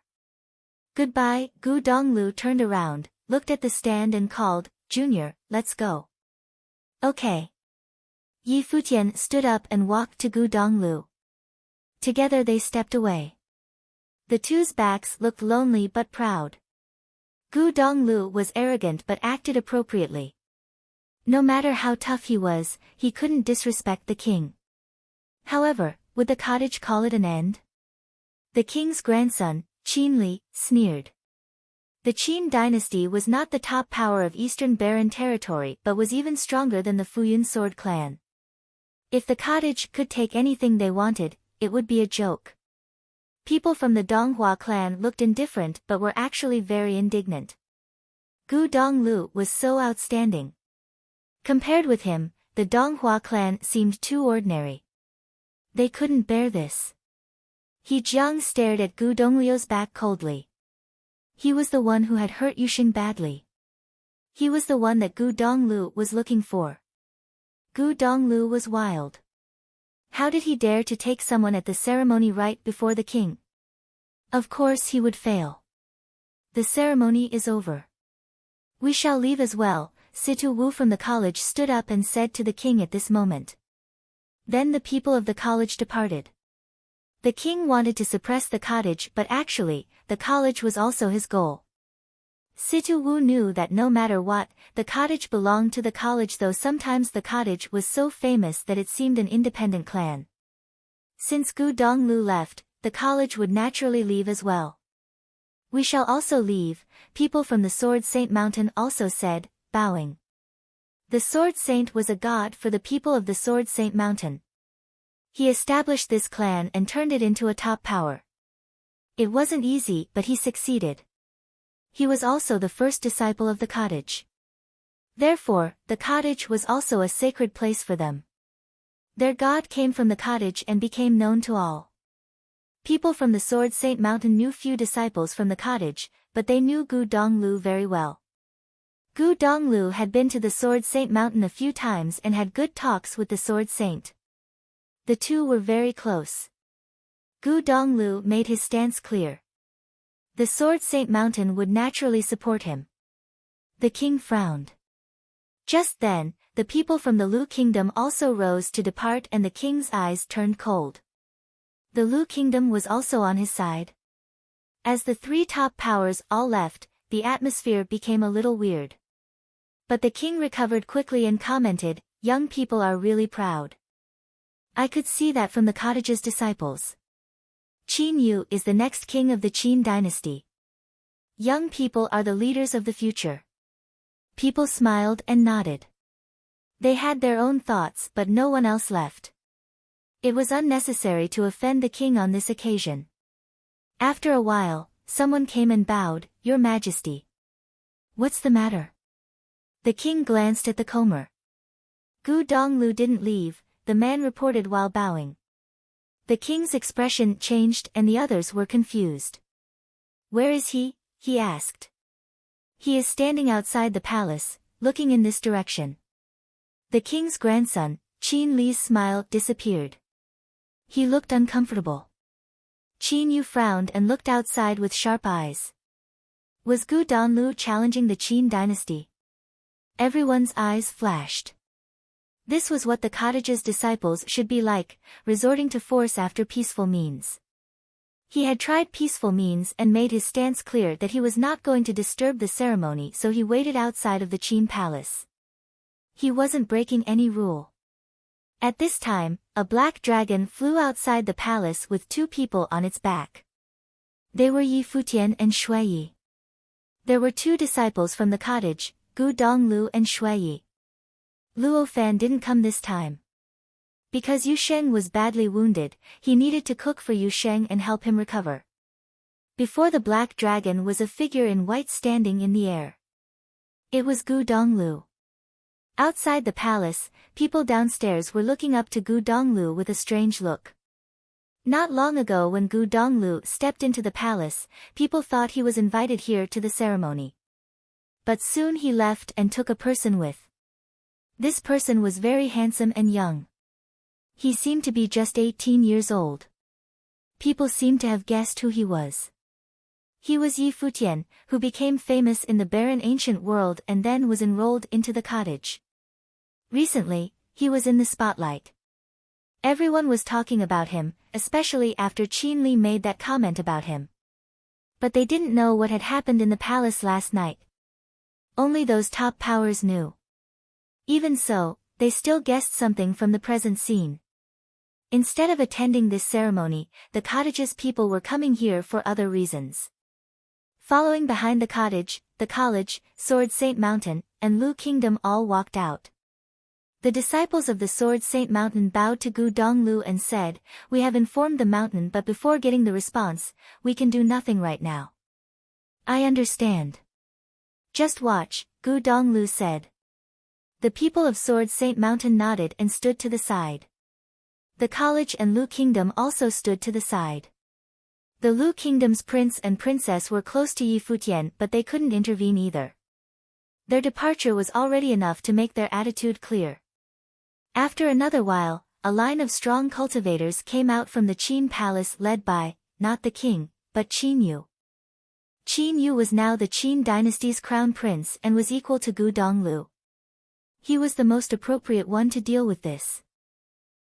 Goodbye. Gu Donglu turned around, looked at the stand and called, Junior, let's go. Okay. Yi Futian stood up and walked to Gu Donglu. Together they stepped away. The two's backs looked lonely but proud. Gu Donglu was arrogant but acted appropriately. No matter how tough he was, he couldn't disrespect the king. However, would the cottage call it an end? The king's grandson, Qin Li, sneered. The Qin dynasty was not the top power of Eastern Barren territory but was even stronger than the Futian sword clan. If the cottage could take anything they wanted, it would be a joke. People from the Donghua clan looked indifferent but were actually very indignant. Gu Donglu was so outstanding. Compared with him, the Donghua clan seemed too ordinary. They couldn't bear this. He Jiang stared at Gu Dongliu's back coldly. He was the one who had hurt Yuxing badly. He was the one that Gu Donglu was looking for. Gu Donglu was wild. How did he dare to take someone at the ceremony right before the king? Of course he would fail. The ceremony is over. We shall leave as well. Situ Wu from the college stood up and said to the king at this moment. Then the people of the college departed. The king wanted to suppress the cottage, but actually, the college was also his goal. Situ Wu knew that no matter what, the cottage belonged to the college, though sometimes the cottage was so famous that it seemed an independent clan. Since Gu Donglu left, the college would naturally leave as well. We shall also leave, people from the Sword Saint Mountain also said, bowing. The Sword Saint was a god for the people of the Sword Saint Mountain. He established this clan and turned it into a top power. It wasn't easy, but he succeeded. He was also the first disciple of the cottage. Therefore, the cottage was also a sacred place for them. Their god came from the cottage and became known to all. People from the Sword Saint Mountain knew few disciples from the cottage, but they knew Gu Donglu very well. Gu Donglu had been to the Sword Saint Mountain a few times and had good talks with the Sword Saint. The two were very close. Gu Donglu made his stance clear. The Sword Saint Mountain would naturally support him. The king frowned. Just then, the people from the Lu Kingdom also rose to depart and the king's eyes turned cold. The Lu Kingdom was also on his side. As the three top powers all left, the atmosphere became a little weird. But the king recovered quickly and commented, "Young people are really proud. I could see that from the cottage's disciples. Qin Yu is the next king of the Qin dynasty. Young people are the leaders of the future." People smiled and nodded. They had their own thoughts, but no one else left. It was unnecessary to offend the king on this occasion. After a while, someone came and bowed, "Your Majesty." "What's the matter?" The king glanced at the comer. Gu Donglu didn't leave, the man reported while bowing. The king's expression changed and the others were confused. "Where is he?" he asked. "He is standing outside the palace, looking in this direction." The king's grandson, Qin Li's smile disappeared. He looked uncomfortable. Qin Yu frowned and looked outside with sharp eyes. Was Gu Donglu challenging the Qin dynasty? Everyone's eyes flashed. This was what the cottage's disciples should be like, resorting to force after peaceful means. He had tried peaceful means and made his stance clear that he was not going to disturb the ceremony, so he waited outside of the Qin palace. He wasn't breaking any rule. At this time, a black dragon flew outside the palace with two people on its back. They were Yi Futian and Shui Yi. There were two disciples from the cottage, Gu Donglu and Shui Yi. Luo Fan didn't come this time. Because Yu Sheng was badly wounded, he needed to cook for Yu Sheng and help him recover. Before the black dragon was a figure in white standing in the air. It was Gu Donglu. Outside the palace, people downstairs were looking up to Gu Donglu with a strange look. Not long ago when Gu Donglu stepped into the palace, people thought he was invited here to the ceremony. But soon he left and took a person with. This person was very handsome and young. He seemed to be just 18 years old. People seemed to have guessed who he was. He was Yi Futian, who became famous in the barren ancient world and then was enrolled into the cottage. Recently, he was in the spotlight. Everyone was talking about him, especially after Qin Li made that comment about him. But they didn't know what had happened in the palace last night. Only those top powers knew. Even so, they still guessed something from the present scene. Instead of attending this ceremony, the cottage's people were coming here for other reasons. Following behind the cottage, Sword Saint Mountain, and Lu Kingdom all walked out. The disciples of the Sword Saint Mountain bowed to Gu Donglu and said, "We have informed the mountain, but before getting the response, we can do nothing right now." "I understand. Just watch," Gu Donglu said. The people of Sword Saint Mountain nodded and stood to the side. The college and Lu Kingdom also stood to the side. The Lu Kingdom's prince and princess were close to Yi Futian, but they couldn't intervene either. Their departure was already enough to make their attitude clear. After another while, a line of strong cultivators came out from the Qin palace led by, not the king, but Qin Yu. Qin Yu was now the Qin dynasty's crown prince and was equal to Gu Donglu. He was the most appropriate one to deal with this.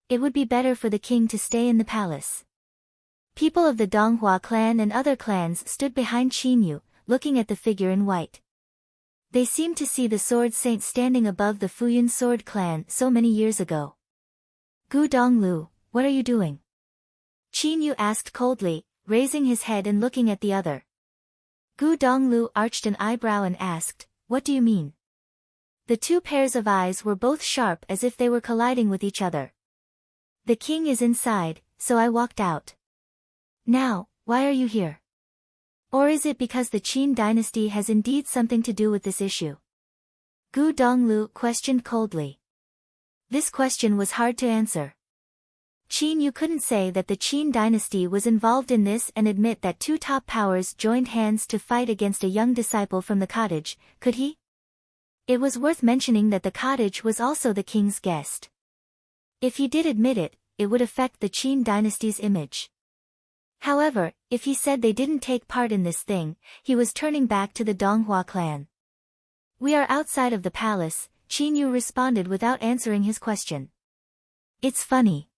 It would be better for the king to stay in the palace. People of the Donghua clan and other clans stood behind Qin Yu, looking at the figure in white. They seemed to see the sword saint standing above the Futian sword clan so many years ago. "Gu Donglu, what are you doing?" Qin Yu asked coldly, raising his head and looking at the other. Gu Donglu arched an eyebrow and asked, "What do you mean?" The two pairs of eyes were both sharp as if they were colliding with each other. "The king is inside, so I walked out. Now, why are you here? Or is it because the Qin dynasty has indeed something to do with this issue?" Gu Donglu questioned coldly. This question was hard to answer. Qin Yu couldn't say that the Qin dynasty was involved in this and admit that two top powers joined hands to fight against a young disciple from the cottage, could he? It was worth mentioning that the cottage was also the king's guest. If he did admit it, it would affect the Qin dynasty's image. However, if he said they didn't take part in this thing, he was turning back to the Donghua clan. "We are outside of the palace," Qin Yu responded without answering his question. "It's funny.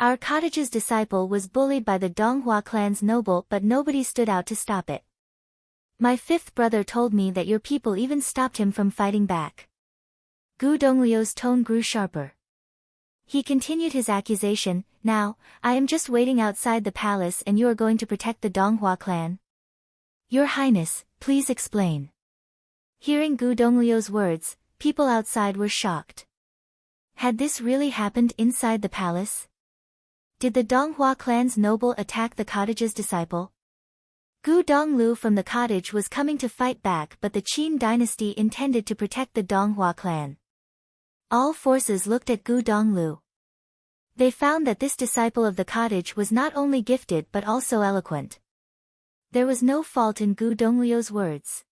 Our cottage's disciple was bullied by the Donghua clan's noble, but nobody stood out to stop it. My fifth brother told me that your people even stopped him from fighting back." Gu Donglio's tone grew sharper. He continued his accusation, "Now, I am just waiting outside the palace and you are going to protect the Donghua clan? Your Highness, please explain." Hearing Gu Donglio's words, people outside were shocked. Had this really happened inside the palace? Did the Donghua clan's noble attack the cottage's disciple? Gu Donglu from the cottage was coming to fight back, but the Qin dynasty intended to protect the Donghua clan. All forces looked at Gu Donglu. They found that this disciple of the cottage was not only gifted but also eloquent. There was no fault in Gu Donglio's words.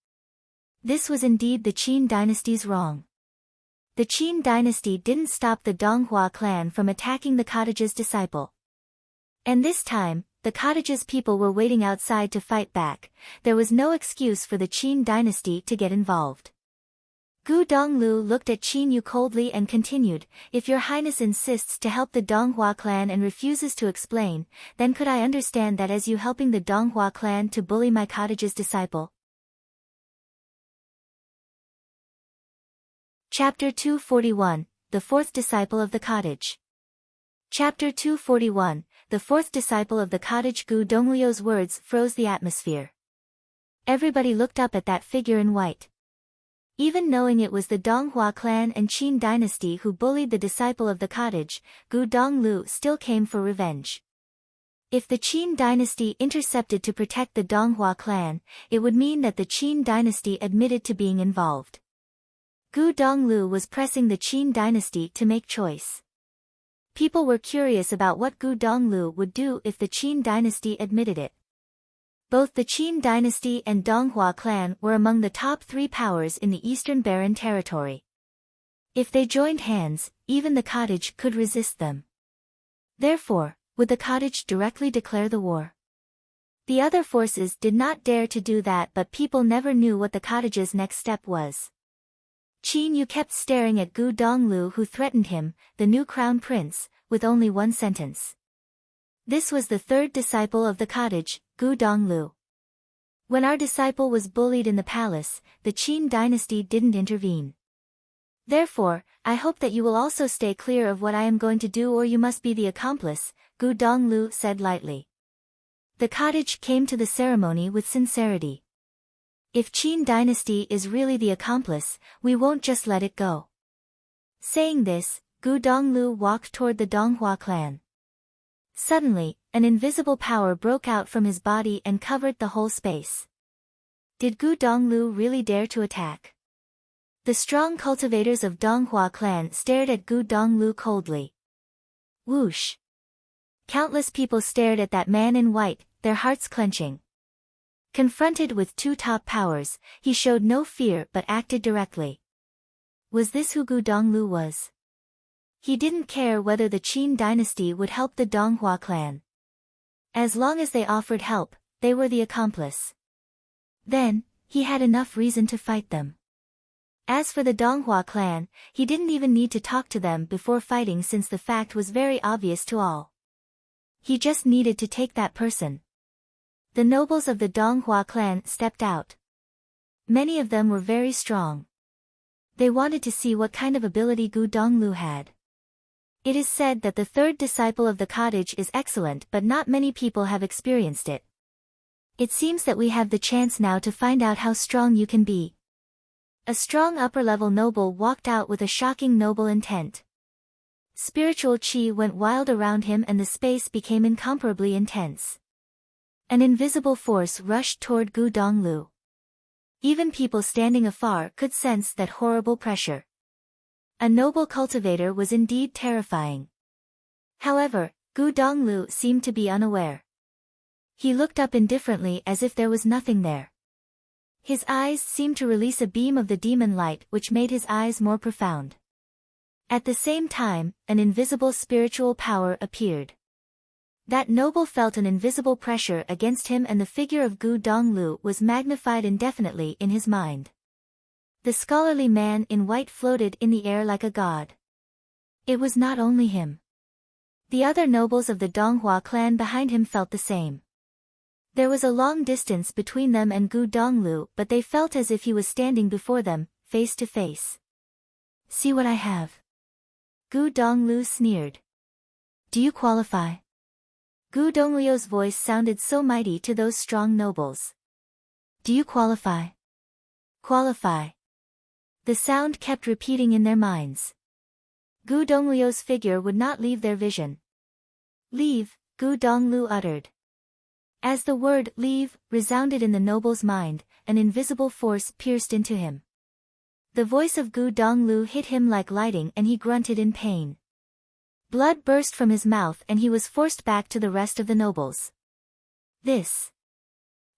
This was indeed the Qin dynasty's wrong. The Qin dynasty didn't stop the Donghua clan from attacking the cottage's disciple. And this time, the cottage's people were waiting outside to fight back. There was no excuse for the Qin dynasty to get involved. Gu Donglu looked at Qin Yu coldly and continued, "If your highness insists to help the Donghua clan and refuses to explain, then could I understand that as you helping the Donghua clan to bully my cottage's disciple?" Chapter 241, The Fourth Disciple of the Cottage. Chapter 241, The Fourth Disciple of the Cottage. Gu Donglio's words froze the atmosphere. Everybody looked up at that figure in white. Even knowing it was the Donghua clan and Qin dynasty who bullied the disciple of the cottage, Gu Donglu still came for revenge. If the Qin dynasty intercepted to protect the Donghua clan, it would mean that the Qin dynasty admitted to being involved. Gu Donglu was pressing the Qin dynasty to make choice. People were curious about what Gu Donglu would do if the Qin dynasty admitted it. Both the Qin dynasty and Donghua clan were among the top 3 powers in the Eastern Barren territory. If they joined hands, even the cottage could resist them. Therefore, would the cottage directly declare the war? The other forces did not dare to do that, but people never knew what the cottage's next step was. Qin Yu kept staring at Gu Donglu, who threatened him, the new crown prince, with only one sentence. This was the third disciple of the cottage, Gu Donglu. When our disciple was bullied in the palace, the Qin dynasty didn't intervene. Therefore, I hope that you will also stay clear of what I am going to do, or you must be the accomplice, Gu Donglu said lightly. The cottage came to the ceremony with sincerity. If Qin dynasty is really the accomplice, we won't just let it go. Saying this, Gu Donglu walked toward the Donghua clan. Suddenly, an invisible power broke out from his body and covered the whole space. Did Gu Donglu really dare to attack? The strong cultivators of Donghua clan stared at Gu Donglu coldly. Whoosh! Countless people stared at that man in white, their hearts clenching. Confronted with two top powers, he showed no fear but acted directly. Was this who Gu Donglu was? He didn't care whether the Qin dynasty would help the Donghua clan. As long as they offered help, they were the accomplice. Then, he had enough reason to fight them. As for the Donghua clan, he didn't even need to talk to them before fighting since the fact was very obvious to all. He just needed to take that person. The nobles of the Donghua clan stepped out. Many of them were very strong. They wanted to see what kind of ability Gu Donglu had. It is said that the third disciple of the cottage is excellent, but not many people have experienced it. It seems that we have the chance now to find out how strong you can be. A strong upper-level noble walked out with a shocking noble intent. Spiritual chi went wild around him and the space became incomparably intense. An invisible force rushed toward Gu Donglu. Even people standing afar could sense that horrible pressure. A noble cultivator was indeed terrifying. However, Gu Donglu seemed to be unaware. He looked up indifferently as if there was nothing there. His eyes seemed to release a beam of the demon light which made his eyes more profound. At the same time, an invisible spiritual power appeared. That noble felt an invisible pressure against him and the figure of Gu Donglu was magnified indefinitely in his mind. The scholarly man in white floated in the air like a god. It was not only him. The other nobles of the Donghua clan behind him felt the same. There was a long distance between them and Gu Donglu, but they felt as if he was standing before them, face to face. See what I have. Gu Donglu sneered. Do you qualify? Gu Donglio's voice sounded so mighty to those strong nobles. Do you qualify? Qualify. The sound kept repeating in their minds. Gu Donglio's figure would not leave their vision. Leave, Gu Donglu uttered. As the word leave resounded in the noble's mind, an invisible force pierced into him. The voice of Gu Donglu hit him like lightning and he grunted in pain. Blood burst from his mouth and he was forced back to the rest of the nobles. This.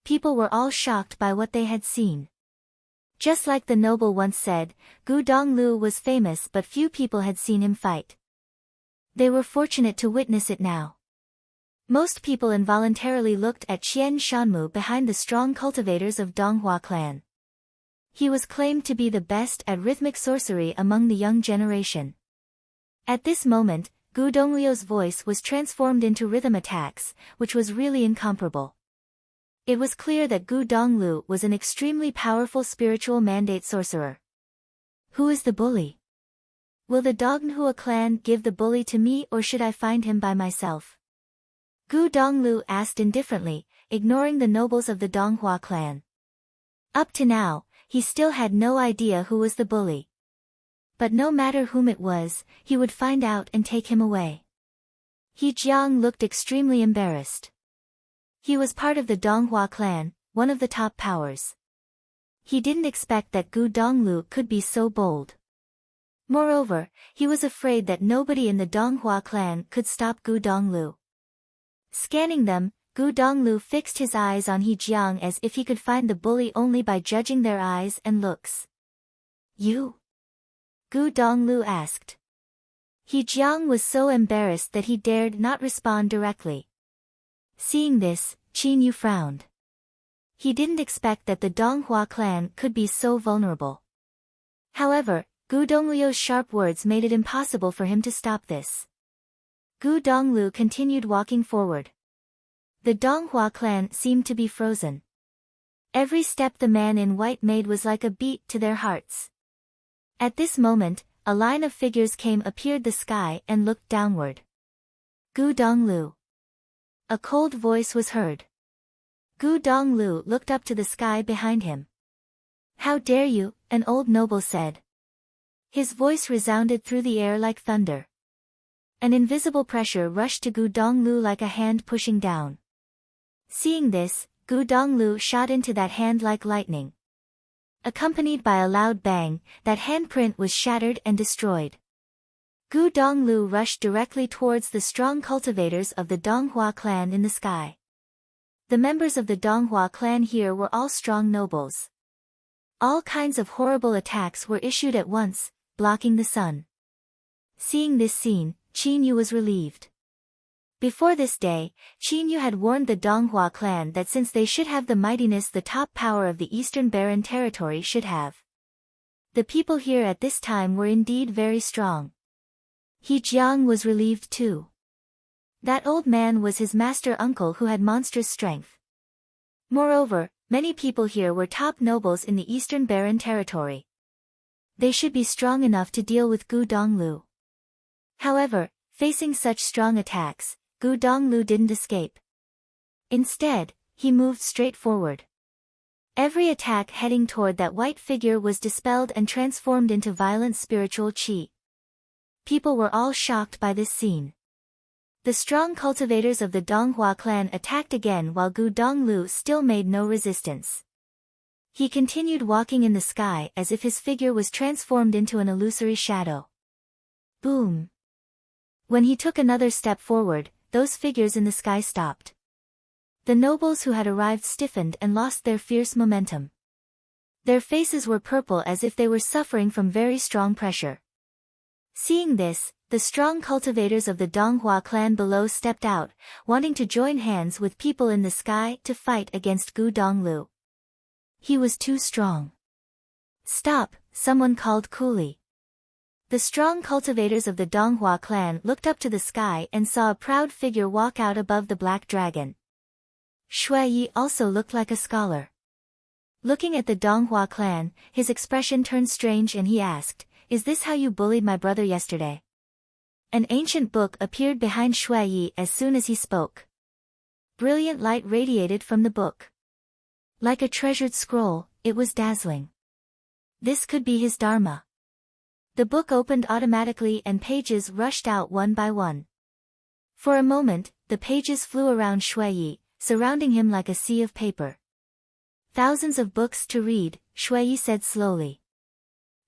People were all shocked by what they had seen. Just like the noble once said, Gu Donglu was famous but few people had seen him fight. They were fortunate to witness it now. Most people involuntarily looked at Qian Shanmu behind the strong cultivators of Donghua clan. He was claimed to be the best at rhythmic sorcery among the young generation. At this moment, Gu Donglio's voice was transformed into rhythm attacks, which was really incomparable. It was clear that Gu Donglu was an extremely powerful spiritual mandate sorcerer. Who is the bully? Will the Donghua clan give the bully to me or should I find him by myself? Gu Donglu asked indifferently, ignoring the nobles of the Donghua clan. Up to now, he still had no idea who was the bully. But no matter whom it was, he would find out and take him away. He Jiang looked extremely embarrassed. He was part of the Donghua clan, one of the top powers. He didn't expect that Gu Donglu could be so bold. Moreover, he was afraid that nobody in the Donghua clan could stop Gu Donglu. Scanning them, Gu Donglu fixed his eyes on He Jiang as if he could find the bully only by judging their eyes and looks. You? Gu Donglu asked. He Jiang was so embarrassed that he dared not respond directly. Seeing this, Qin Yu frowned. He didn't expect that the Donghua clan could be so vulnerable. However, Gu Donglio's sharp words made it impossible for him to stop this. Gu Donglu continued walking forward. The Donghua clan seemed to be frozen. Every step the man in white made was like a beat to their hearts. At this moment, a line of figures appeared the sky and looked downward. Gu Donglu. A cold voice was heard. Gu Donglu looked up to the sky behind him. How dare you, an old noble said. His voice resounded through the air like thunder. An invisible pressure rushed to Gu Donglu like a hand pushing down. Seeing this, Gu Donglu shot into that hand like lightning. Accompanied by a loud bang, that handprint was shattered and destroyed. Gu Donglu rushed directly towards the strong cultivators of the Donghua clan in the sky. The members of the Donghua clan here were all strong nobles. All kinds of horrible attacks were issued at once, blocking the sun. Seeing this scene, Qin Yu was relieved. Before this day, Qin Yu had warned the Donghua clan that since they should have the mightiness the top power of the Eastern Barren territory should have. The people here at this time were indeed very strong. He Jiang was relieved too. That old man was his master uncle who had monstrous strength. Moreover, many people here were top nobles in the Eastern Barren territory. They should be strong enough to deal with Gu Donglu. However, facing such strong attacks, Gu Donglu didn't escape. Instead, he moved straight forward. Every attack heading toward that white figure was dispelled and transformed into violent spiritual qi. People were all shocked by this scene. The strong cultivators of the Donghua clan attacked again while Gu Donglu still made no resistance. He continued walking in the sky as if his figure was transformed into an illusory shadow. Boom! When he took another step forward, those figures in the sky stopped. The nobles who had arrived stiffened and lost their fierce momentum. Their faces were purple as if they were suffering from very strong pressure. Seeing this, the strong cultivators of the Donghua clan below stepped out, wanting to join hands with people in the sky to fight against Gu Donglu. He was too strong. Stop, someone called coolly. The strong cultivators of the Donghua clan looked up to the sky and saw a proud figure walk out above the black dragon. Shui Yi also looked like a scholar. Looking at the Donghua clan, his expression turned strange and he asked, "Is this how you bullied my brother yesterday?" An ancient book appeared behind Shui Yi as soon as he spoke. Brilliant light radiated from the book. Like a treasured scroll, it was dazzling. This could be his dharma. The book opened automatically and pages rushed out one by one. For a moment, the pages flew around Shui Yi, surrounding him like a sea of paper. Thousands of books to read, Shui Yi said slowly.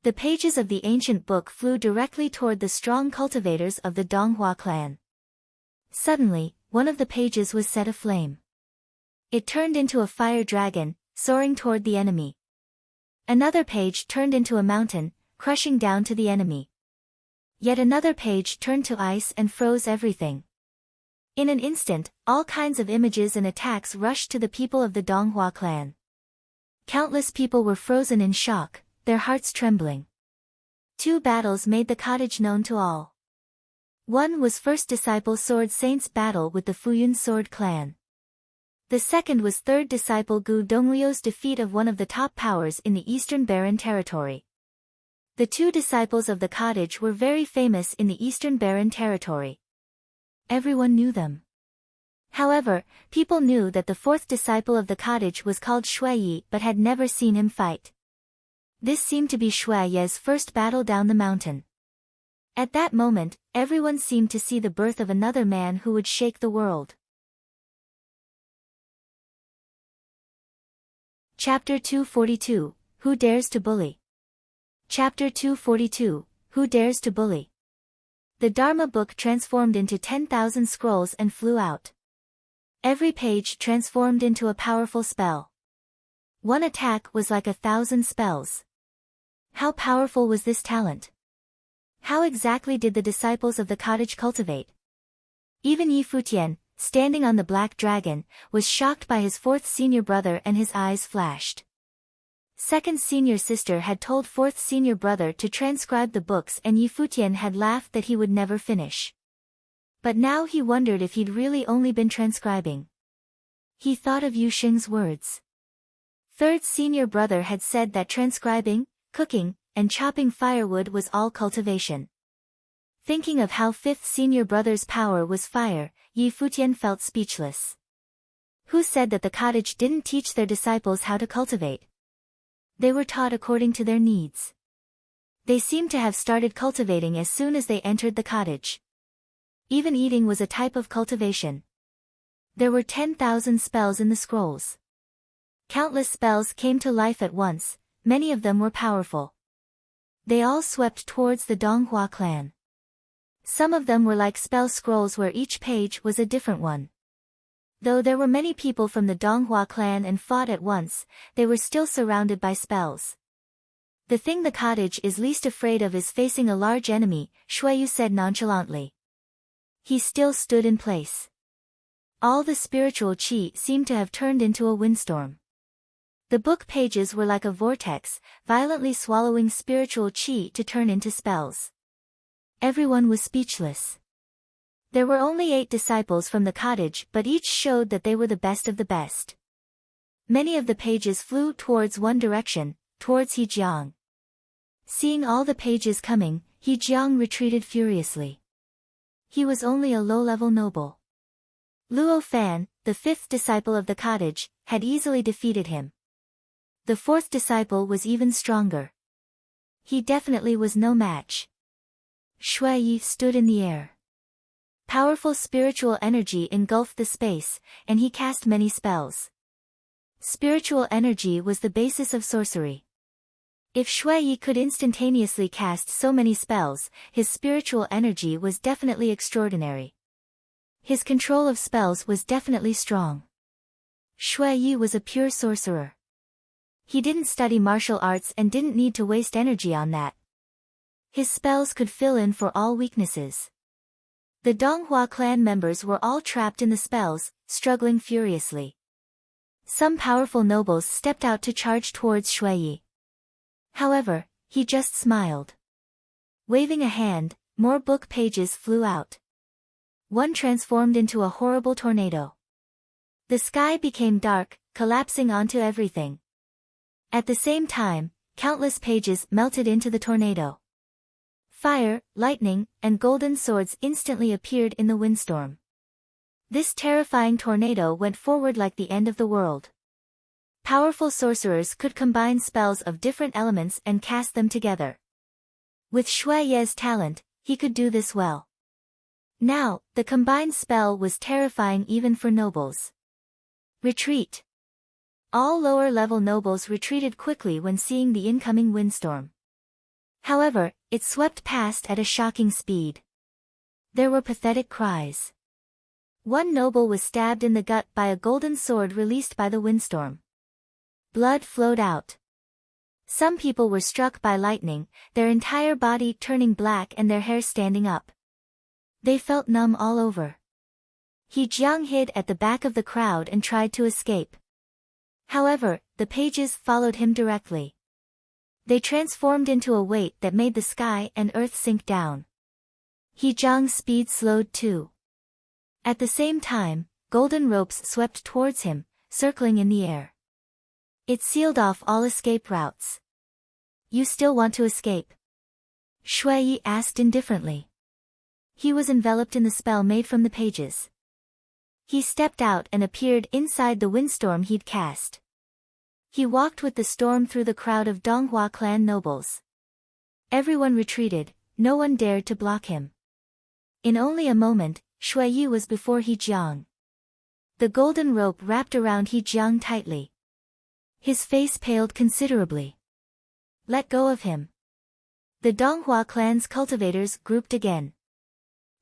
The pages of the ancient book flew directly toward the strong cultivators of the Donghua clan. Suddenly, one of the pages was set aflame. It turned into a fire dragon, soaring toward the enemy. Another page turned into a mountain, crushing down to the enemy. Yet another page turned to ice and froze everything. In an instant, all kinds of images and attacks rushed to the people of the Donghua clan. Countless people were frozen in shock, their hearts trembling. 2 battles made the cottage known to all. One was First Disciple Sword Saint's battle with the Futian Sword clan. The second was Third Disciple Gu Dongrio's defeat of one of the top powers in the Eastern Barren territory. The 2 disciples of the cottage were very famous in the Eastern Barren territory. Everyone knew them. However, people knew that the 4th disciple of the cottage was called Shui Yi but had never seen him fight. This seemed to be Shui Yi's first battle down the mountain. At that moment, everyone seemed to see the birth of another man who would shake the world. Chapter 242, Who Dares to Bully? Chapter 242, Who Dares to Bully? The Dharma book transformed into 10,000 scrolls and flew out. Every page transformed into a powerful spell. One attack was like 1,000 spells. How powerful was this talent? How exactly did the disciples of the cottage cultivate? Even Yi Futian, standing on the black dragon, was shocked by his 4th senior brother and his eyes flashed. 2nd senior sister had told 4th senior brother to transcribe the books and Yi Futian had laughed that he would never finish. But now he wondered if he'd really only been transcribing. He thought of Yu Xing's words. 3rd senior brother had said that transcribing, cooking, and chopping firewood was all cultivation. Thinking of how 5th senior brother's power was fire, Yi Futian felt speechless. Who said that the cottage didn't teach their disciples how to cultivate? They were taught according to their needs. They seemed to have started cultivating as soon as they entered the cottage. Even eating was a type of cultivation. There were 10,000 spells in the scrolls. Countless spells came to life at once, many of them were powerful. They all swept towards the Donghua clan. Some of them were like spell scrolls where each page was a different one. Though there were many people from the Donghua clan and fought at once, they were still surrounded by spells. The thing the cottage is least afraid of is facing a large enemy, Shuiyu said nonchalantly. He still stood in place. All the spiritual qi seemed to have turned into a windstorm. The book pages were like a vortex, violently swallowing spiritual qi to turn into spells. Everyone was speechless. There were only 8 disciples from the cottage, but each showed that they were the best of the best. Many of the pages flew towards one direction, towards Hejiang. Seeing all the pages coming, Hejiang retreated furiously. He was only a low-level noble. Luo Fan, the 5th disciple of the cottage, had easily defeated him. The 4th disciple was even stronger. He definitely was no match. Shuiyi stood in the air. Powerful spiritual energy engulfed the space, and he cast many spells. Spiritual energy was the basis of sorcery. If Shuiyi could instantaneously cast so many spells, his spiritual energy was definitely extraordinary. His control of spells was definitely strong. Shuiyi was a pure sorcerer. He didn't study martial arts and didn't need to waste energy on that. His spells could fill in for all weaknesses. The Donghua clan members were all trapped in the spells, struggling furiously. Some powerful nobles stepped out to charge towards Shuiyi. However, he just smiled. Waving a hand, more book pages flew out. One transformed into a horrible tornado. The sky became dark, collapsing onto everything. At the same time, countless pages melted into the tornado. Fire, lightning, and golden swords instantly appeared in the windstorm. This terrifying tornado went forward like the end of the world. Powerful sorcerers could combine spells of different elements and cast them together. With Shuiyi's talent, he could do this well. Now, the combined spell was terrifying even for nobles. Retreat. All lower-level nobles retreated quickly when seeing the incoming windstorm. However, it swept past at a shocking speed. There were pathetic cries. One noble was stabbed in the gut by a golden sword released by the windstorm. Blood flowed out. Some people were struck by lightning, their entire body turning black and their hair standing up. They felt numb all over. Hejiang hid at the back of the crowd and tried to escape. However, the pages followed him directly. They transformed into a weight that made the sky and earth sink down. Hejiang's speed slowed too. At the same time, golden ropes swept towards him, circling in the air. It sealed off all escape routes. You still want to escape? Shuiyi asked indifferently. He was enveloped in the spell made from the pages. He stepped out and appeared inside the windstorm he'd cast. He walked with the storm through the crowd of Donghua clan nobles. Everyone retreated, no one dared to block him. In only a moment, Shuiyi was before Hejiang. The golden rope wrapped around Hejiang tightly. His face paled considerably. Let go of him. The Donghua clan's cultivators grouped again.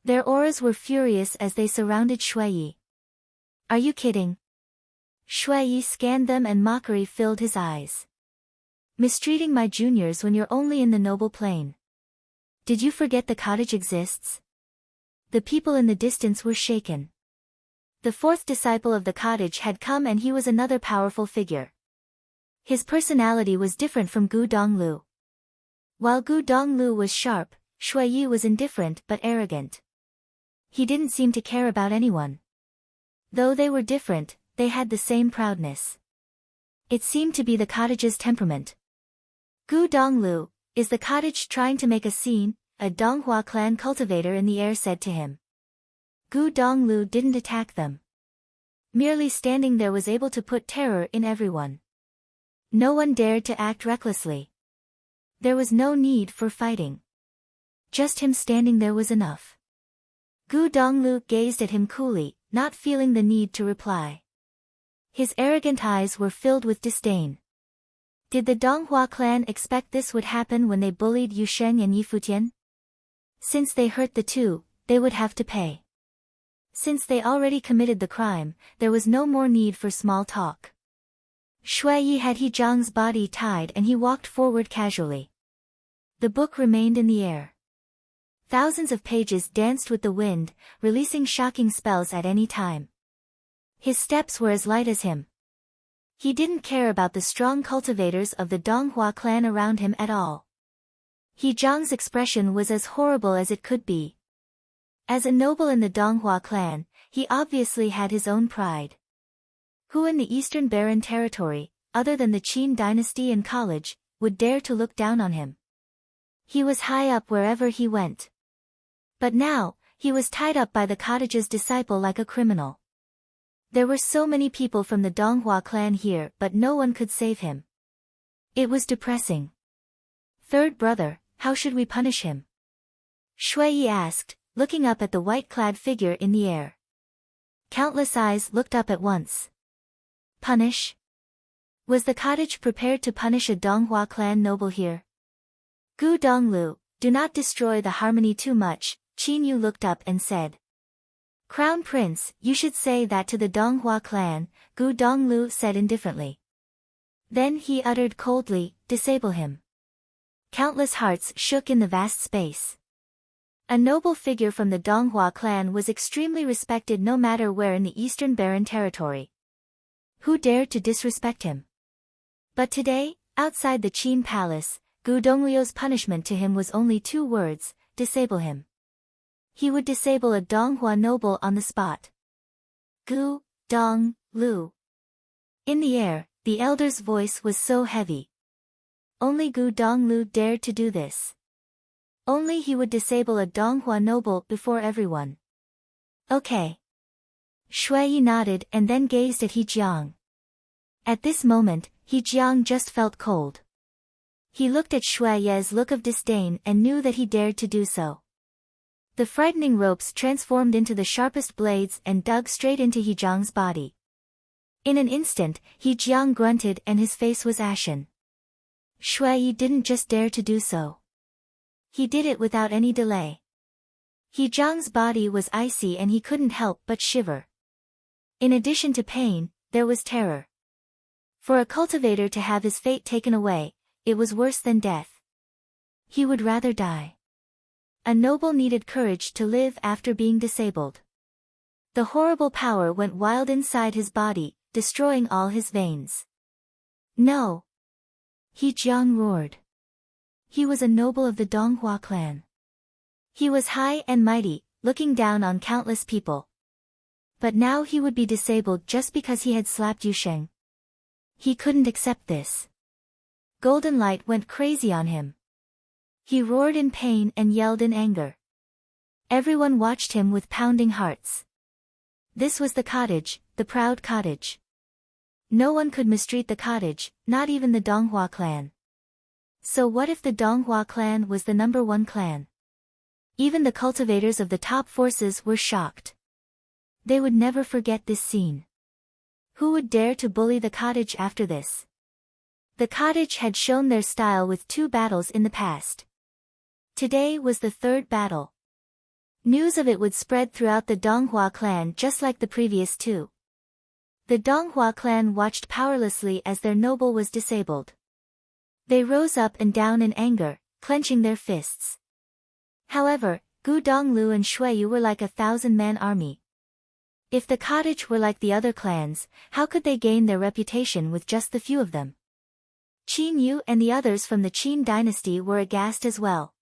Their auras were furious as they surrounded Shuiyi. Are you kidding? Shuiyi scanned them and mockery filled his eyes. Mistreating my juniors when you're only in the noble plane. Did you forget the cottage exists? The people in the distance were shaken. The 4th disciple of the cottage had come and he was another powerful figure. His personality was different from Gu Donglu. While Gu Donglu was sharp, Shuiyi was indifferent but arrogant. He didn't seem to care about anyone. Though they were different, they had the same proudness. It seemed to be the cottage's temperament. Gu Donglu, is the cottage trying to make a scene? A Donghua clan cultivator in the air said to him. Gu Donglu didn't attack them. Merely standing there was able to put terror in everyone. No one dared to act recklessly. There was no need for fighting. Just him standing there was enough. Gu Donglu gazed at him coolly, not feeling the need to reply. His arrogant eyes were filled with disdain. Did the Donghua clan expect this would happen when they bullied Yu Sheng and Yi Futian? Since they hurt the two, they would have to pay. Since they already committed the crime, there was no more need for small talk. Shui Yi had He Jiang's body tied and he walked forward casually. The book remained in the air. Thousands of pages danced with the wind, releasing shocking spells at any time. His steps were as light as him. He didn't care about the strong cultivators of the Donghua clan around him at all. He Jiang's expression was as horrible as it could be. As a noble in the Donghua clan, he obviously had his own pride. Who in the Eastern Barren territory, other than the Qin dynasty and college, would dare to look down on him? He was high up wherever he went. But now, he was tied up by the cottage's disciple like a criminal. There were so many people from the Donghua clan here but no one could save him. It was depressing. Third brother, how should we punish him? Shui Yi asked, looking up at the white-clad figure in the air. Countless eyes looked up at once. Punish? Was the cottage prepared to punish a Donghua clan noble here? Gu Donglu, do not destroy the harmony too much, Qin Yu looked up and said. Crown Prince, you should say that to the Donghua clan, Gu Donglu said indifferently. Then he uttered coldly, disable him. Countless hearts shook in the vast space. A noble figure from the Donghua clan was extremely respected no matter where in the Eastern Barren territory. Who dared to disrespect him? But today, outside the Qin palace, Gu Dongliu's punishment to him was only 2 words, disable him. He would disable a Donghua noble on the spot. Gu Donglu. In the air, the elder's voice was so heavy. Only Gu Donglu dared to do this. Only he would disable a Donghua noble before everyone. Okay. Shui Yi nodded and then gazed at He Jiang. At this moment, He Jiang just felt cold. He looked at Shui Yi's look of disdain and knew that he dared to do so. The frightening ropes transformed into the sharpest blades and dug straight into He Jiang's body. In an instant, He Jiang grunted and his face was ashen. Shui Yi didn't just dare to do so. He did it without any delay. He Jiang's body was icy and he couldn't help but shiver. In addition to pain, there was terror. For a cultivator to have his fate taken away, it was worse than death. He would rather die. A noble needed courage to live after being disabled. The horrible power went wild inside his body, destroying all his veins. No! He Jiang roared. He was a noble of the Donghua clan. He was high and mighty, looking down on countless people. But now he would be disabled just because he had slapped Yu Sheng. He couldn't accept this. Golden light went crazy on him. He roared in pain and yelled in anger. Everyone watched him with pounding hearts. This was the cottage, the proud cottage. No one could mistreat the cottage, not even the Donghua clan. So what if the Donghua clan was the #1 clan? Even the cultivators of the top forces were shocked. They would never forget this scene. Who would dare to bully the cottage after this? The cottage had shown their style with 2 battles in the past. Today was the 3rd battle. News of it would spread throughout the Donghua clan just like the previous 2. The Donghua clan watched powerlessly as their noble was disabled. They rose up and down in anger, clenching their fists. However, Gu Donglu and Shui Yu were like a 1,000-man army. If the cottage were like the other clans, how could they gain their reputation with just the few of them? Qin Yu and the others from the Qin dynasty were aghast as well.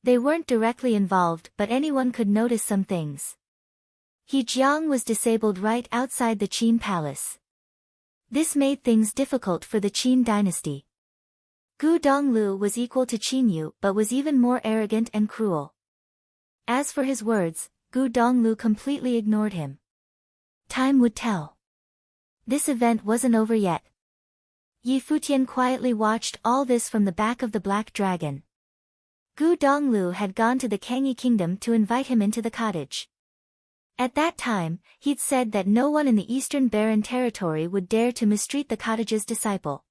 They weren't directly involved but anyone could notice some things. He Jiang was disabled right outside the Qin palace. This made things difficult for the Qin dynasty. Gu Donglu was equal to Qin Yu but was even more arrogant and cruel. As for his words, Gu Donglu completely ignored him. Time would tell. This event wasn't over yet. Yi Futian quietly watched all this from the back of the black dragon. Gu Donglu had gone to the Kangyi kingdom to invite him into the cottage. At that time, he'd said that no one in the Eastern Barren territory would dare to mistreat the cottage's disciple.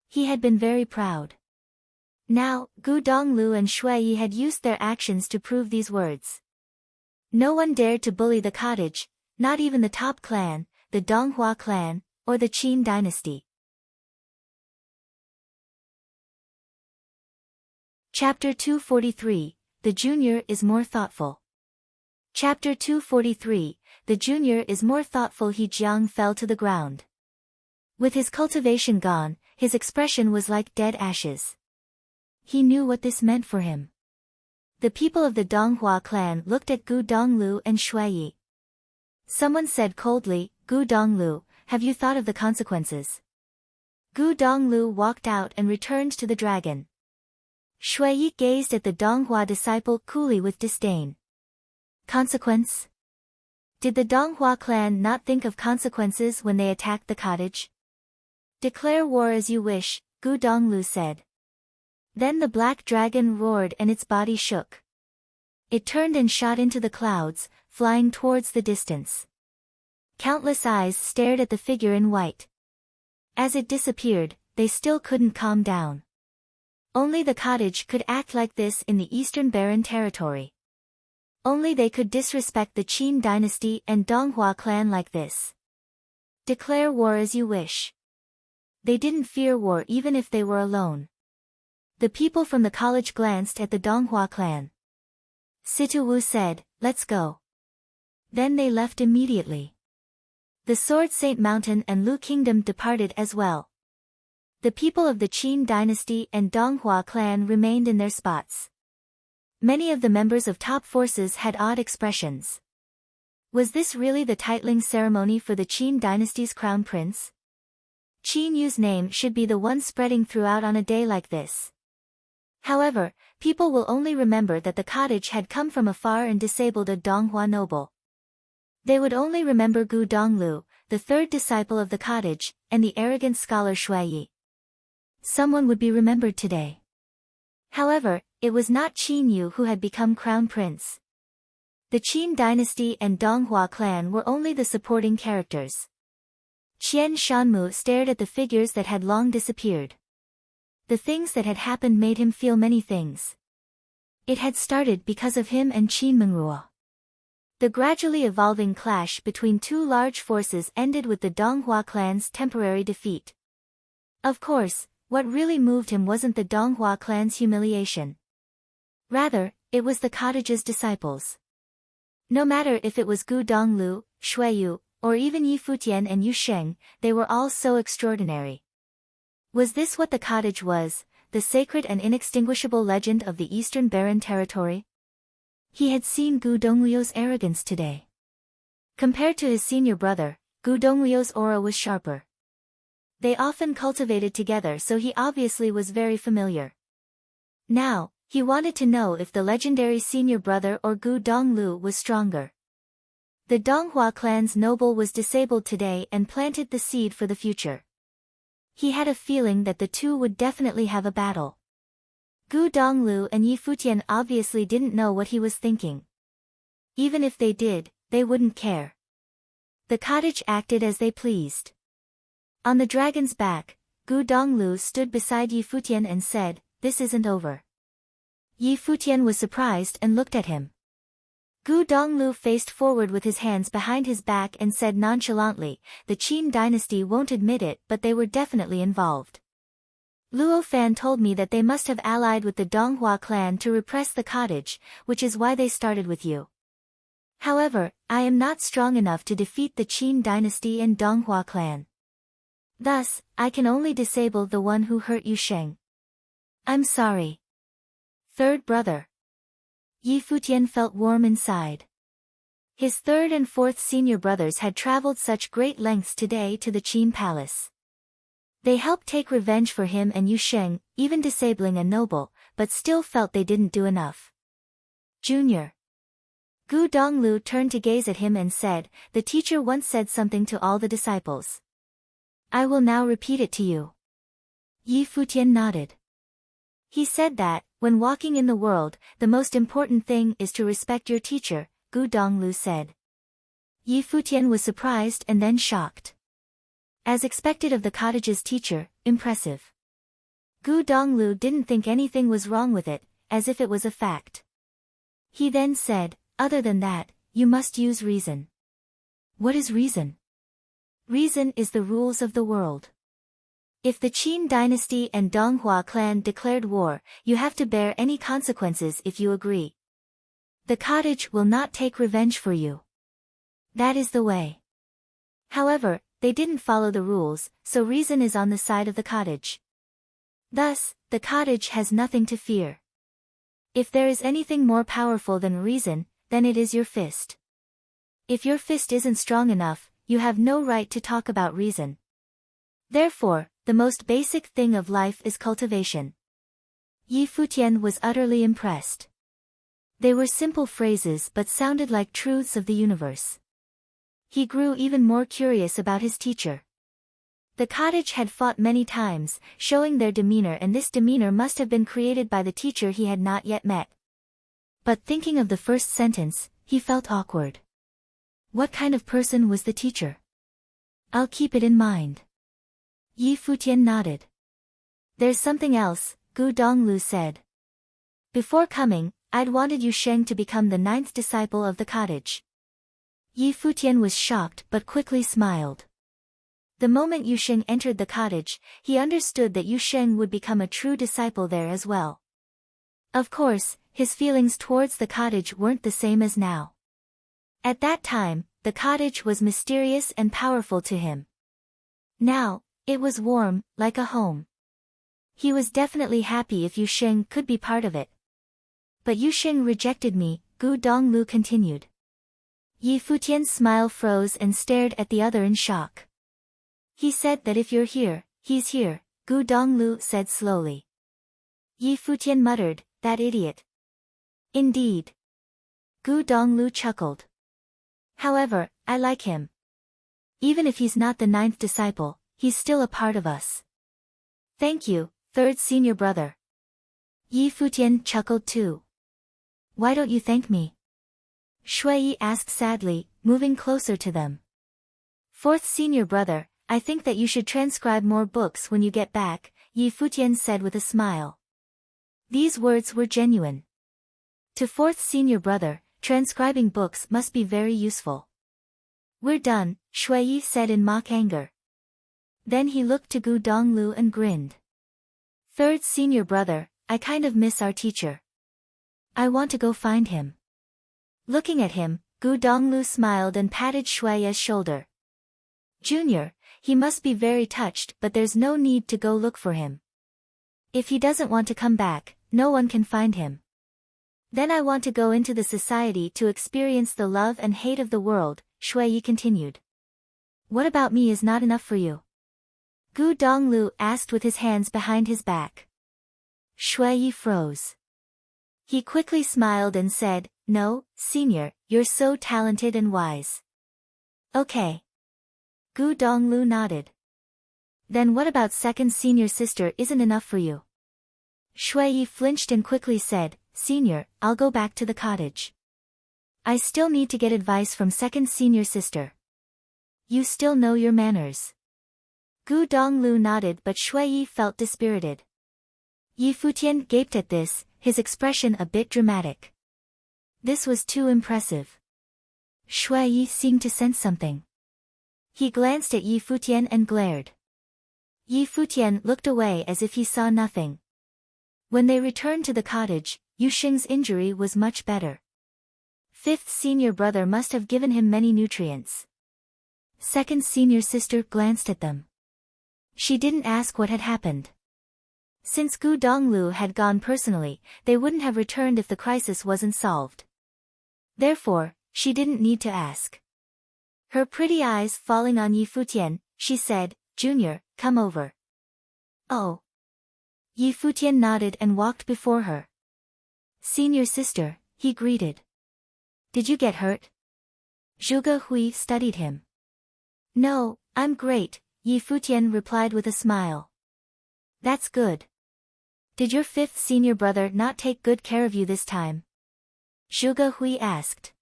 He had been very proud. Now, Gu Donglu and Shui Yi had used their actions to prove these words. No one dared to bully the cottage, not even the top clan, the Donghua clan, or the Qin dynasty. Chapter 243, The Junior is More Thoughtful. Chapter 243, The Junior is More Thoughtful. He Jiang fell to the ground. With his cultivation gone, his expression was like dead ashes. He knew what this meant for him. The people of the Donghua clan looked at Gu Donglu and Shui Yi. Someone said coldly, Gu Donglu, have you thought of the consequences? Gu Donglu walked out and returned to the dragon. Shui Yi gazed at the Donghua disciple coolly with disdain. Consequence? Did the Donghua clan not think of consequences when they attacked the cottage? Declare war as you wish, Gu Donglu said. Then the black dragon roared and its body shook. It turned and shot into the clouds, flying towards the distance. Countless eyes stared at the figure in white. As it disappeared, they still couldn't calm down. Only the cottage could act like this in the Eastern Barren territory. Only they could disrespect the Qin dynasty and Donghua clan like this. Declare war as you wish. They didn't fear war even if they were alone. The people from the college glanced at the Donghua clan. Situ Wu said, let's go. Then they left immediately. The Sword Saint Mountain and Lu Kingdom departed as well. The people of the Qin dynasty and Donghua clan remained in their spots. Many of the members of top forces had odd expressions. Was this really the titling ceremony for the Qin dynasty's crown prince? Qin Yu's name should be the one spreading throughout on a day like this. However, people will only remember that the cottage had come from afar and disabled a Donghua noble. They would only remember Gu Donglu, the third disciple of the cottage, and the arrogant scholar Shui Yi. Someone would be remembered today. However, it was not Qin Yu who had become crown prince. The Qin dynasty and Donghua clan were only the supporting characters. Qian Shanmu stared at the figures that had long disappeared. The things that had happened made him feel many things. It had started because of him and Qin Mengruo. The gradually evolving clash between two large forces ended with the Donghua clan's temporary defeat. Of course, what really moved him wasn't the Donghua clan's humiliation. Rather, it was the cottage's disciples. No matter if it was Gu Donglu, Shui Yu, or even Yi Futian and Yu Sheng, they were all so extraordinary. Was this what the cottage was, the sacred and inextinguishable legend of the Eastern Barren territory? He had seen Gu Donglio's arrogance today. Compared to his senior brother, Gu Donglio's aura was sharper. They often cultivated together, so he obviously was very familiar. Now, he wanted to know if the legendary senior brother or Gu Donglu was stronger. The Donghua clan's noble was disabled today and planted the seed for the future. He had a feeling that the two would definitely have a battle. Gu Donglu and Yi Futian obviously didn't know what he was thinking. Even if they did, they wouldn't care. The cottage acted as they pleased. On the dragon's back, Gu Donglu stood beside Yi Futian and said, "This isn't over." Yi Futian was surprised and looked at him. Gu Donglu faced forward with his hands behind his back and said nonchalantly, "The Qin dynasty won't admit it, but they were definitely involved. Luo Fan told me that they must have allied with the Donghua clan to repress the cottage, which is why they started with you. However, I am not strong enough to defeat the Qin dynasty and Donghua clan. Thus, I can only disable the one who hurt Yu Sheng. I'm sorry. Third brother." Yi Futian felt warm inside. His third and fourth senior brothers had traveled such great lengths today to the Qin palace. They helped take revenge for him and Yu Sheng, even disabling a noble, but still felt they didn't do enough. "Junior." Gu Donglu turned to gaze at him and said, "The teacher once said something to all the disciples. I will now repeat it to you. Yi Futian nodded. He said that, when walking in the world, the most important thing is to respect your teacher, Gu Donglu said. Yi Futian was surprised and then shocked. As expected of the cottage's teacher, impressive. Gu Donglu didn't think anything was wrong with it, as if it was a fact. He then said, other than that, you must use reason. What is reason? Reason is the rules of the world. If the Qin dynasty and Donghua clan declared war, you have to bear any consequences if you agree. The cottage will not take revenge for you. That is the way. However, they didn't follow the rules, so reason is on the side of the cottage. Thus, the cottage has nothing to fear. If there is anything more powerful than reason, then it is your fist. If your fist isn't strong enough, you have no right to talk about reason. Therefore, the most basic thing of life is cultivation. Yi Futian was utterly impressed. They were simple phrases but sounded like truths of the universe. He grew even more curious about his teacher. The cottage had fought many times, showing their demeanor, and this demeanor must have been created by the teacher he had not yet met. But thinking of the first sentence, he felt awkward. What kind of person was the teacher? I'll keep it in mind. Yi Futian nodded. There's something else, Gu Donglu said. Before coming, I'd wanted Yu Sheng to become the 9th disciple of the cottage. Yi Futian was shocked but quickly smiled. The moment Yu Sheng entered the cottage, he understood that Yu Sheng would become a true disciple there as well. Of course, his feelings towards the cottage weren't the same as now. At that time, the cottage was mysterious and powerful to him. Now, it was warm, like a home. He was definitely happy if Yu Sheng could be part of it. But Yu Sheng rejected me, Gu Donglu continued. Yi Futian's smile froze and stared at the other in shock. He said that if you're here, he's here, Gu Donglu said slowly. Yi Futian muttered, that idiot. Indeed. Gu Donglu chuckled. However, I like him. Even if he's not the 9th disciple, he's still a part of us. Thank you, 3rd senior brother. Yi Futian chuckled too. Why don't you thank me? Shui asked sadly, moving closer to them. 4th senior brother, I think that you should transcribe more books when you get back, Yi Futian said with a smile. These words were genuine. To 4th senior brother, transcribing books must be very useful. We're done, Shui said in mock anger. Then he looked to Gu Donglu and grinned. 3rd senior brother, I kind of miss our teacher. I want to go find him. Looking at him, Gu Donglu smiled and patted Shui's shoulder. Junior, he must be very touched, but there's no need to go look for him. If he doesn't want to come back, no one can find him. Then I want to go into the society to experience the love and hate of the world, Shui continued. What about me is not enough for you? Gu Donglu asked with his hands behind his back. Shui froze. He quickly smiled and said, no, senior, you're so talented and wise. Okay. Gu Donglu nodded. Then what about 2nd senior sister isn't enough for you? Shui flinched and quickly said, Senior, I'll go back to the cottage. I still need to get advice from 2nd senior sister. You still know your manners. Gu Donglu nodded but Shui felt dispirited. Yi Futian gaped at this, his expression a bit dramatic. This was too impressive. Shui seemed to sense something. He glanced at Yi Futian and glared. Yi Futian looked away as if he saw nothing. When they returned to the cottage, Yu Sheng's injury was much better. 5th senior brother must have given him many nutrients. 2nd senior sister glanced at them. She didn't ask what had happened. Since Gu Donglu had gone personally, they wouldn't have returned if the crisis wasn't solved. Therefore, she didn't need to ask. Her pretty eyes falling on Yi Futian, she said, Junior, come over. Oh. Yi Futian nodded and walked before her. Senior sister, he greeted. Did you get hurt? Zhuge Hui studied him. No, I'm great, Yi Futian replied with a smile. That's good. Did your fifth senior brother not take good care of you this time? Zhuge Hui asked.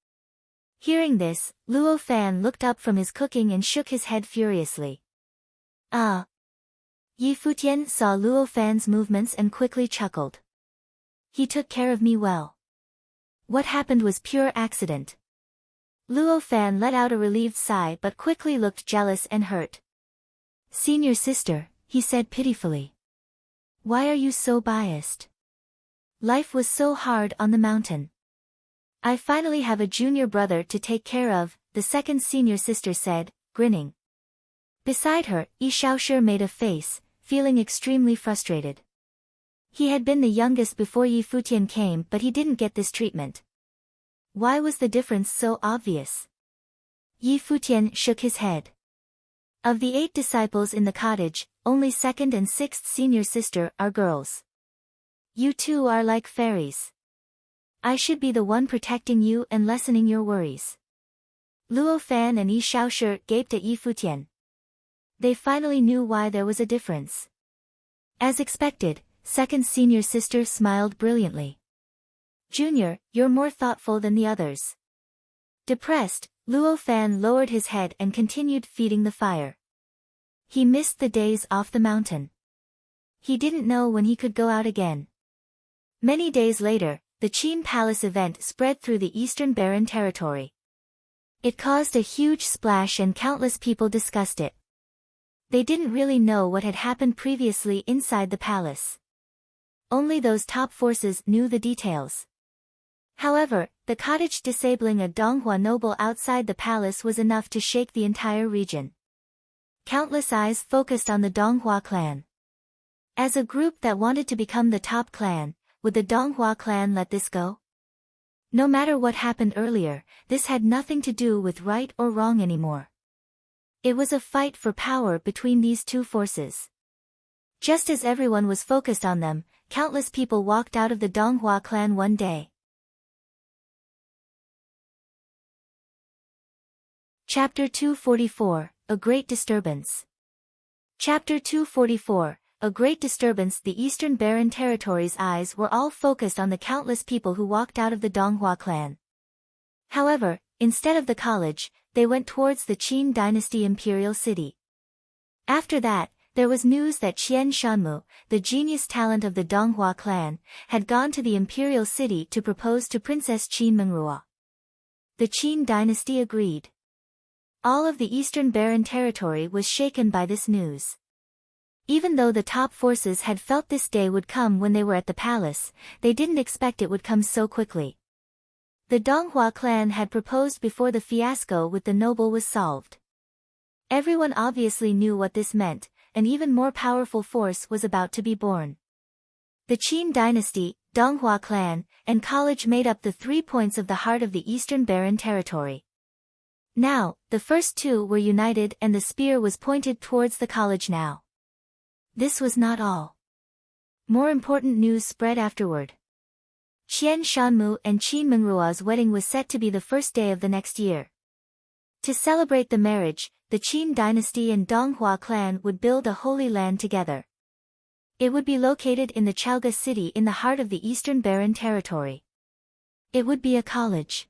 Hearing this, Luo Fan looked up from his cooking and shook his head furiously. Ah. Yi Futian saw Luo Fan's movements and quickly chuckled. He took care of me well. What happened was pure accident. Luo Fan let out a relieved sigh but quickly looked jealous and hurt. Senior sister, he said pitifully. Why are you so biased? Life was so hard on the mountain. I finally have a junior brother to take care of, the second senior sister said, grinning. Beside her, Yi Shaoshi made a face, feeling extremely frustrated. He had been the youngest before Yi Futian came but he didn't get this treatment. Why was the difference so obvious? Yi Futian shook his head. Of the 8 disciples in the cottage, only second and sixth senior sister are girls. You two are like fairies. I should be the one protecting you and lessening your worries. Luo Fan and Yi Shaoshi gaped at Yi Futian. They finally knew why there was a difference. As expected, second senior sister smiled brilliantly. Junior, you're more thoughtful than the others. Depressed, Luo Fan lowered his head and continued feeding the fire. He missed the days off the mountain. He didn't know when he could go out again. Many days later, the Qin Palace event spread through the Eastern Barren territory. It caused a huge splash and countless people discussed it. They didn't really know what had happened previously inside the palace. Only those top forces knew the details. However, the cottage disabling a Donghua noble outside the palace was enough to shake the entire region. Countless eyes focused on the Donghua clan. As a group that wanted to become the top clan, would the Donghua clan let this go? No matter what happened earlier, this had nothing to do with right or wrong anymore. It was a fight for power between these two forces. Just as everyone was focused on them, countless people walked out of the Donghua clan one day. Chapter 244, A Great Disturbance. Chapter 244, A Great Disturbance. The Eastern Barren Territory's eyes were all focused on the countless people who walked out of the Donghua clan. However, instead of the college, they went towards the Qin dynasty imperial city. After that, there was news that Qian Shanmu, the genius talent of the Donghua clan, had gone to the imperial city to propose to Princess Qin Mengrua. The Qin dynasty agreed. All of the Eastern Barren territory was shaken by this news. Even though the top forces had felt this day would come when they were at the palace, they didn't expect it would come so quickly. The Donghua clan had proposed before the fiasco with the noble was solved. Everyone obviously knew what this meant. An even more powerful force was about to be born. The Qin dynasty, Donghua clan, and college made up the 3 points of the heart of the Eastern Barren territory. Now, the first two were united and the spear was pointed towards the college now. This was not all. More important news spread afterward. Qian Shanmu and Qin Mengrua's wedding was set to be the first day of the next year. To celebrate the marriage, the Qin dynasty and Donghua clan would build a holy land together. It would be located in the Chaoga city in the heart of the Eastern Barren territory. It would be a college.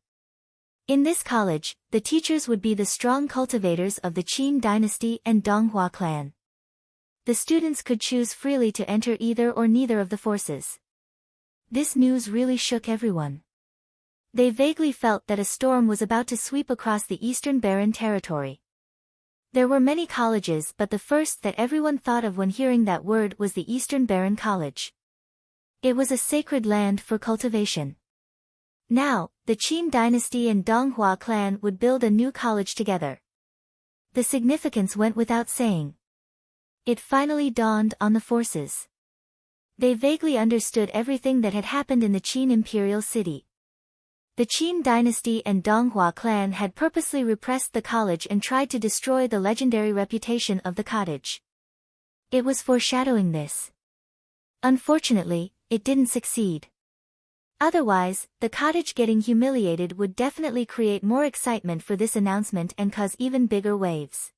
In this college, the teachers would be the strong cultivators of the Qin dynasty and Donghua clan. The students could choose freely to enter either or neither of the forces. This news really shook everyone. They vaguely felt that a storm was about to sweep across the Eastern Barren territory. There were many colleges, but the first that everyone thought of when hearing that word was the Eastern Barren College. It was a sacred land for cultivation. Now, the Qin dynasty and Donghua clan would build a new college together. The significance went without saying. It finally dawned on the forces. They vaguely understood everything that had happened in the Qin imperial city. The Qin dynasty and Donghua clan had purposely repressed the college and tried to destroy the legendary reputation of the cottage. It was foreshadowing this. Unfortunately, it didn't succeed. Otherwise, the cottage getting humiliated would definitely create more excitement for this announcement and cause even bigger waves.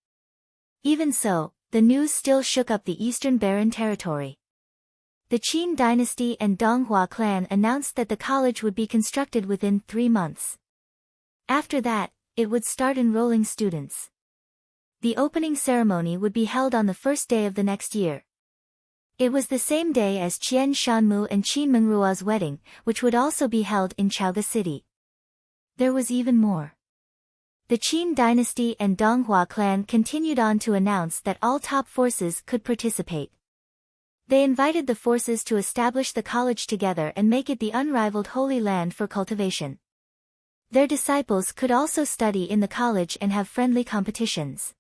Even so, the news still shook up the Eastern Barren territory. The Qin dynasty and Donghua clan announced that the college would be constructed within 3 months. After that, it would start enrolling students. The opening ceremony would be held on the first day of the next year. It was the same day as Qian Shanmu and Qin Mengrua's wedding, which would also be held in Chaoga City. There was even more. The Qin dynasty and Donghua clan continued on to announce that all top forces could participate. They invited the forces to establish the college together and make it the unrivaled holy land for cultivation. Their disciples could also study in the college and have friendly competitions.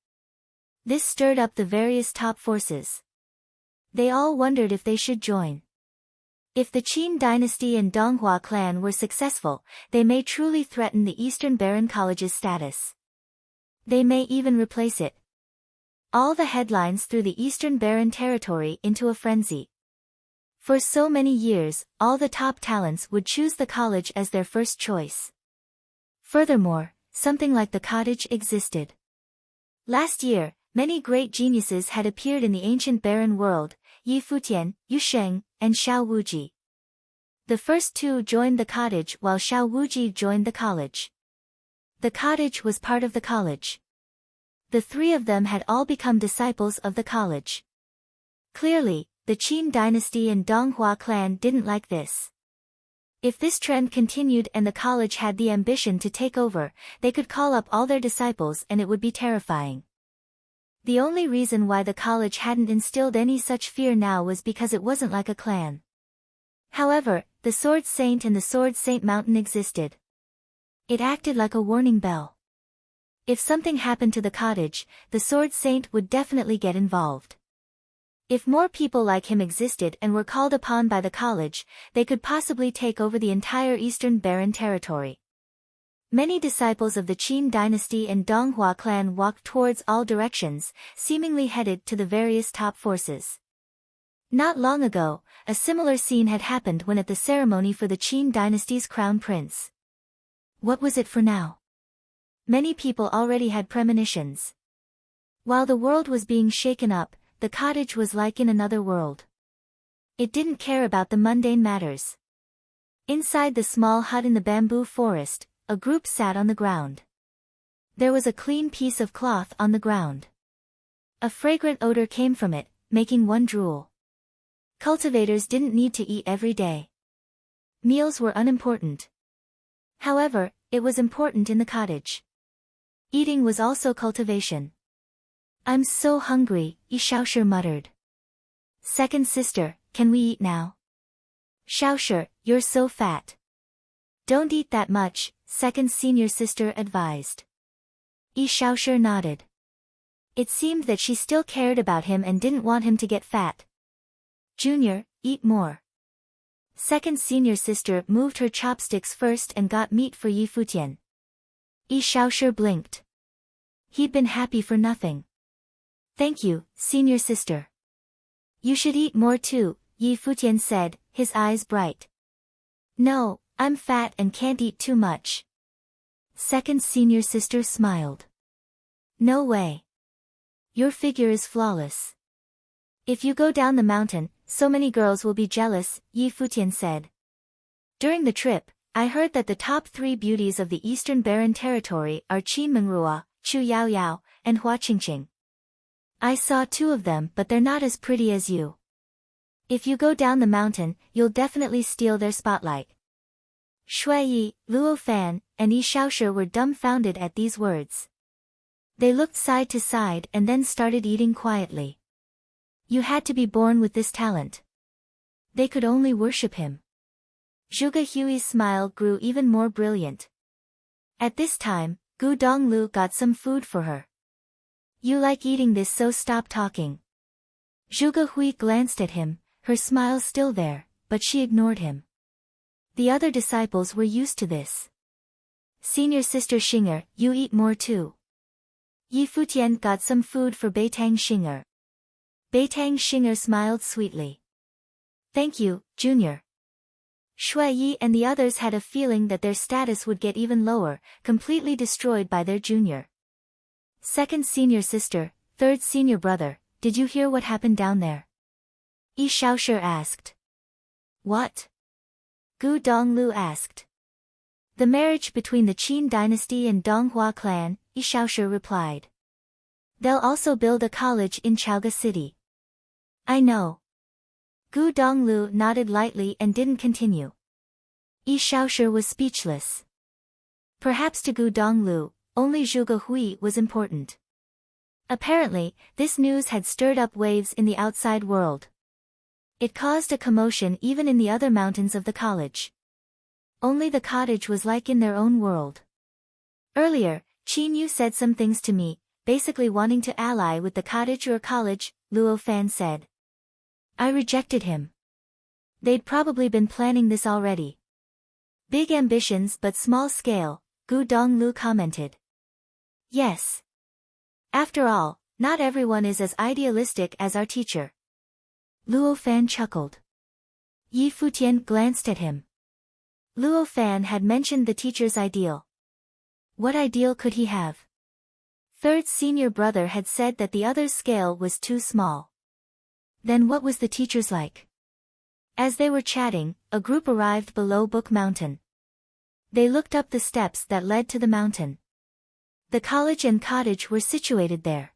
This stirred up the various top forces. They all wondered if they should join. If the Qin dynasty and Donghua clan were successful, they may truly threaten the Eastern Baron College's status. They may even replace it. All the headlines threw the Eastern Baron territory into a frenzy. For so many years, all the top talents would choose the college as their first choice. Furthermore, something like the cottage existed. Last year, many great geniuses had appeared in the ancient Baron world, Yi Futian, Yu Sheng, and Xiao Wuji. The first two joined the cottage while Xiao Wuji joined the college. The cottage was part of the college. The three of them had all become disciples of the college. Clearly, the Qin dynasty and Donghua clan didn't like this. If this trend continued and the college had the ambition to take over, they could call up all their disciples and it would be terrifying. The only reason why the college hadn't instilled any such fear now was because it wasn't like a clan. However, the Sword Saint and the Sword Saint Mountain existed. It acted like a warning bell. If something happened to the cottage, the Sword Saint would definitely get involved. If more people like him existed and were called upon by the college, they could possibly take over the entire Eastern Baron territory. Many disciples of the Qin dynasty and Donghua clan walked towards all directions, seemingly headed to the various top forces. Not long ago, a similar scene had happened when at the ceremony for the Qin dynasty's crown prince. What was it for now? Many people already had premonitions. While the world was being shaken up, the cottage was like in another world. It didn't care about the mundane matters. Inside the small hut in the bamboo forest, a group sat on the ground. There was a clean piece of cloth on the ground. A fragrant odor came from it, making one drool. Cultivators didn't need to eat every day. Meals were unimportant. However, it was important in the cottage. Eating was also cultivation. "I'm so hungry," Xiaoshi muttered. "Second sister, can we eat now?" "Xiaoshi, you're so fat." "Don't eat that much," second senior sister advised. Xiaoshi nodded. It seemed that she still cared about him and didn't want him to get fat. "Junior, eat more." Second senior sister moved her chopsticks first and got meat for Yi Futian. Xiaoshi blinked. He'd been happy for nothing. "Thank you, senior sister." "You should eat more too," Yi Futian said, his eyes bright. "No, I'm fat and can't eat too much." Second senior sister smiled. "No way. Your figure is flawless. If you go down the mountain, so many girls will be jealous," Yi Futian said. "During the trip, I heard that the top 3 beauties of the Eastern Baron territory are Qin Mengrua, Chu Yaoyao, and Hua Qingqing. I saw 2 of them but they're not as pretty as you. If you go down the mountain, you'll definitely steal their spotlight." Shui Yi, Luo Fan, and Yi Shaoshi were dumbfounded at these words. They looked side to side and then started eating quietly. You had to be born with this talent. They could only worship him. Zhuge Hui's smile grew even more brilliant. At this time, Gu Donglu got some food for her. "You like eating this, so stop talking." Zhuge Hui glanced at him, her smile still there, but she ignored him. The other disciples were used to this. "Senior sister Xinger, you eat more too." Yi Futian got some food for Beitang Xinger. Beitang Xinger smiled sweetly. "Thank you, Junior." Shui Yi and the others had a feeling that their status would get even lower, completely destroyed by their junior. "Second senior sister, third senior brother, did you hear what happened down there?" Yi Shaoshi asked. What? Gu Donglu asked. The marriage between the Qin dynasty and Donghua clan, Yi Shaoshi replied. They'll also build a college in Chaoga City. I know. Gu Donglu nodded lightly and didn't continue. Yi Shaoshi was speechless. Perhaps to Gu Donglu, only Zhuge Hui was important. Apparently, this news had stirred up waves in the outside world. It caused a commotion even in the other mountains of the college. Only the cottage was like in their own world. Earlier, Qin Yu said some things to me, basically wanting to ally with the cottage or college, Luo Fan said. I rejected him. They'd probably been planning this already. Big ambitions but small scale, Gu Donglu commented. Yes. After all, not everyone is as idealistic as our teacher. Luo Fan chuckled. Yi Futian glanced at him. Luo Fan had mentioned the teacher's ideal. What ideal could he have? Third senior brother had said that the other's scale was too small. Then what was the teacher's like? As they were chatting, a group arrived below Book Mountain. They looked up the steps that led to the mountain. The college and cottage were situated there.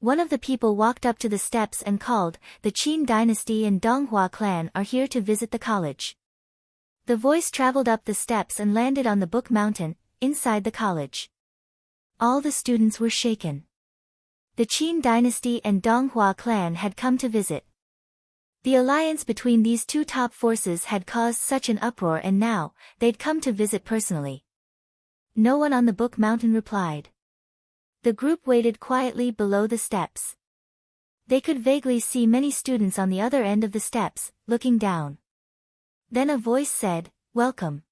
One of the people walked up to the steps and called, the Qin dynasty and Donghua clan are here to visit the college. The voice traveled up the steps and landed on the Book Mountain, inside the college. All the students were shaken. The Qin dynasty and Donghua clan had come to visit. The alliance between these two top forces had caused such an uproar and now, they'd come to visit personally. No one on the Book Mountain replied. The group waited quietly below the steps. They could vaguely see many students on the other end of the steps, looking down. Then a voice said, Welcome.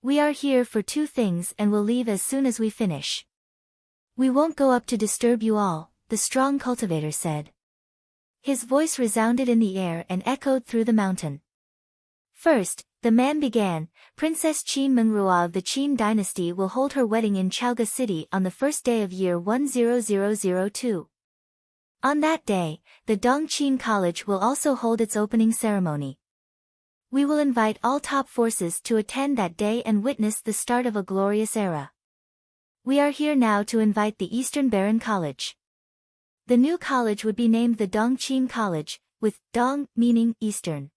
We are here for 2 things and will leave as soon as we finish. We won't go up to disturb you all, the strong cultivator said. His voice resounded in the air and echoed through the mountain. First, the man began, Princess Qin Mengrua of the Qin dynasty will hold her wedding in Chaoga City on the first day of year 10002. On that day, the Dongqin College will also hold its opening ceremony. We will invite all top forces to attend that day and witness the start of a glorious era. We are here now to invite the Eastern Baron College. The new college would be named the Dongqin College, with Dong meaning Eastern.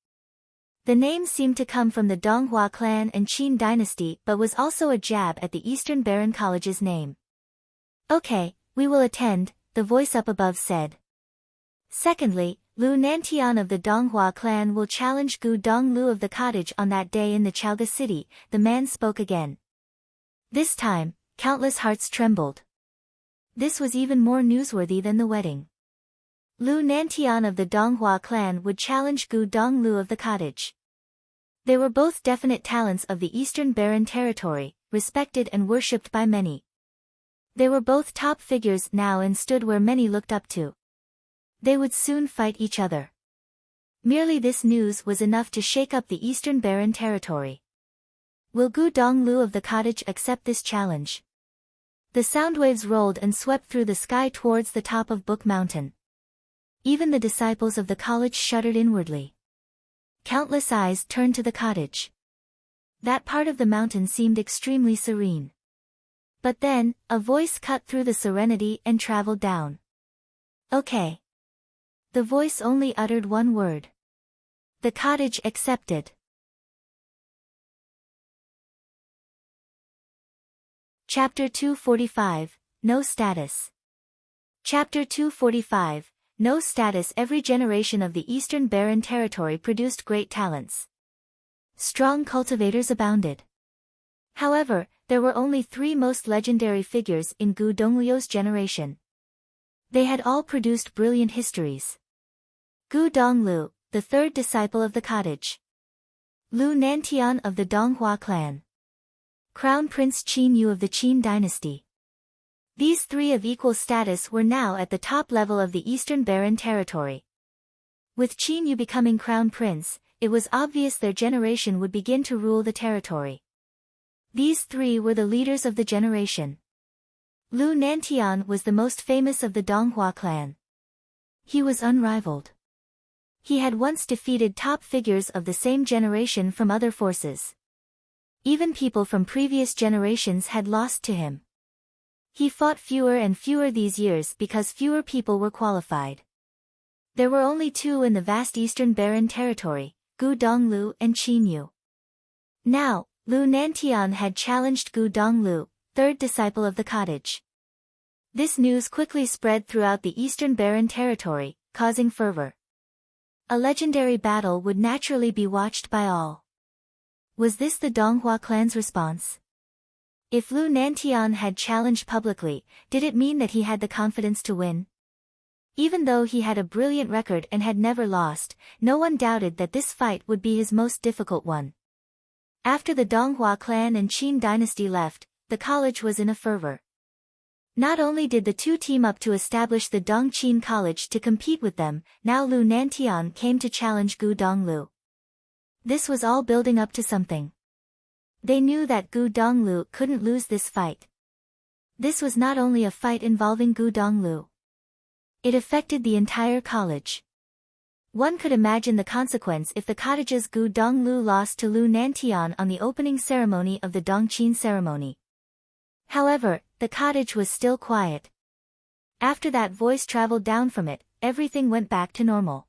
The name seemed to come from the Donghua clan and Qin dynasty but was also a jab at the Eastern Baron College's name. Okay, we will attend, the voice up above said. Secondly, Lu Nantian of the Donghua clan will challenge Gu Donglu of the cottage on that day in the Chaoga City, the man spoke again. This time, countless hearts trembled. This was even more newsworthy than the wedding. Lu Nantian of the Donghua clan would challenge Gu Donglu of the cottage. They were both definite talents of the Eastern Baron territory, respected and worshipped by many. They were both top figures now and stood where many looked up to. They would soon fight each other. Merely this news was enough to shake up the Eastern Baron territory. Will Gu Donglu of the cottage accept this challenge? The sound waves rolled and swept through the sky towards the top of Book Mountain. Even the disciples of the college shuddered inwardly. Countless eyes turned to the cottage. That part of the mountain seemed extremely serene. But then, a voice cut through the serenity and traveled down. Okay. The voice only uttered one word. The cottage accepted. Chapter 245, No Status. Chapter 245, No Status. Every generation of the Eastern Baron territory produced great talents. Strong cultivators abounded. However, there were only 3 most legendary figures in Gu Dongluo's generation. They had all produced brilliant histories. Gu Donglu, the 3rd disciple of the cottage. Lu Nantian of the Donghua clan. Crown Prince Qin Yu of the Qin dynasty. These 3 of equal status were now at the top level of the Eastern Baron territory. With Qin Yu becoming crown prince, it was obvious their generation would begin to rule the territory. These 3 were the leaders of the generation. Lu Nantian was the most famous of the Donghua clan. He was unrivaled. He had once defeated top figures of the same generation from other forces. Even people from previous generations had lost to him. He fought fewer and fewer these years because fewer people were qualified. There were only two in the vast eastern barren territory, Gu Donglu and Qin Yu. Now, Lu Nantian had challenged Gu Donglu, third disciple of the cottage. This news quickly spread throughout the eastern barren territory, causing fervor. A legendary battle would naturally be watched by all. Was this the Donghua clan's response? If Lu Nantian had challenged publicly, did it mean that he had the confidence to win? Even though he had a brilliant record and had never lost, no one doubted that this fight would be his most difficult one. After the Donghua clan and Qin dynasty left, the college was in a fervor. Not only did the two team up to establish the Dongqin College to compete with them, now Lu Nantian came to challenge Gu Donglu. This was all building up to something. They knew that Gu Donglu couldn't lose this fight. This was not only a fight involving Gu Donglu. It affected the entire college. One could imagine the consequence if the cottage's Gu Donglu lost to Lu Nantian on the opening ceremony of the Dongqin ceremony. However, the cottage was still quiet. After that voice traveled down from it, everything went back to normal.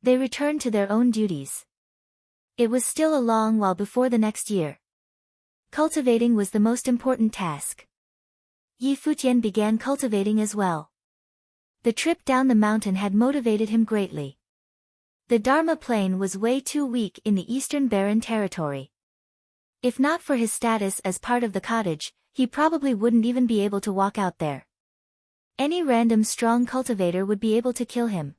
They returned to their own duties. It was still a long while before the next year. Cultivating was the most important task. Yi Futian began cultivating as well. The trip down the mountain had motivated him greatly. The Dharma plain was way too weak in the eastern barren territory. If not for his status as part of the cottage, he probably wouldn't even be able to walk out there. Any random strong cultivator would be able to kill him.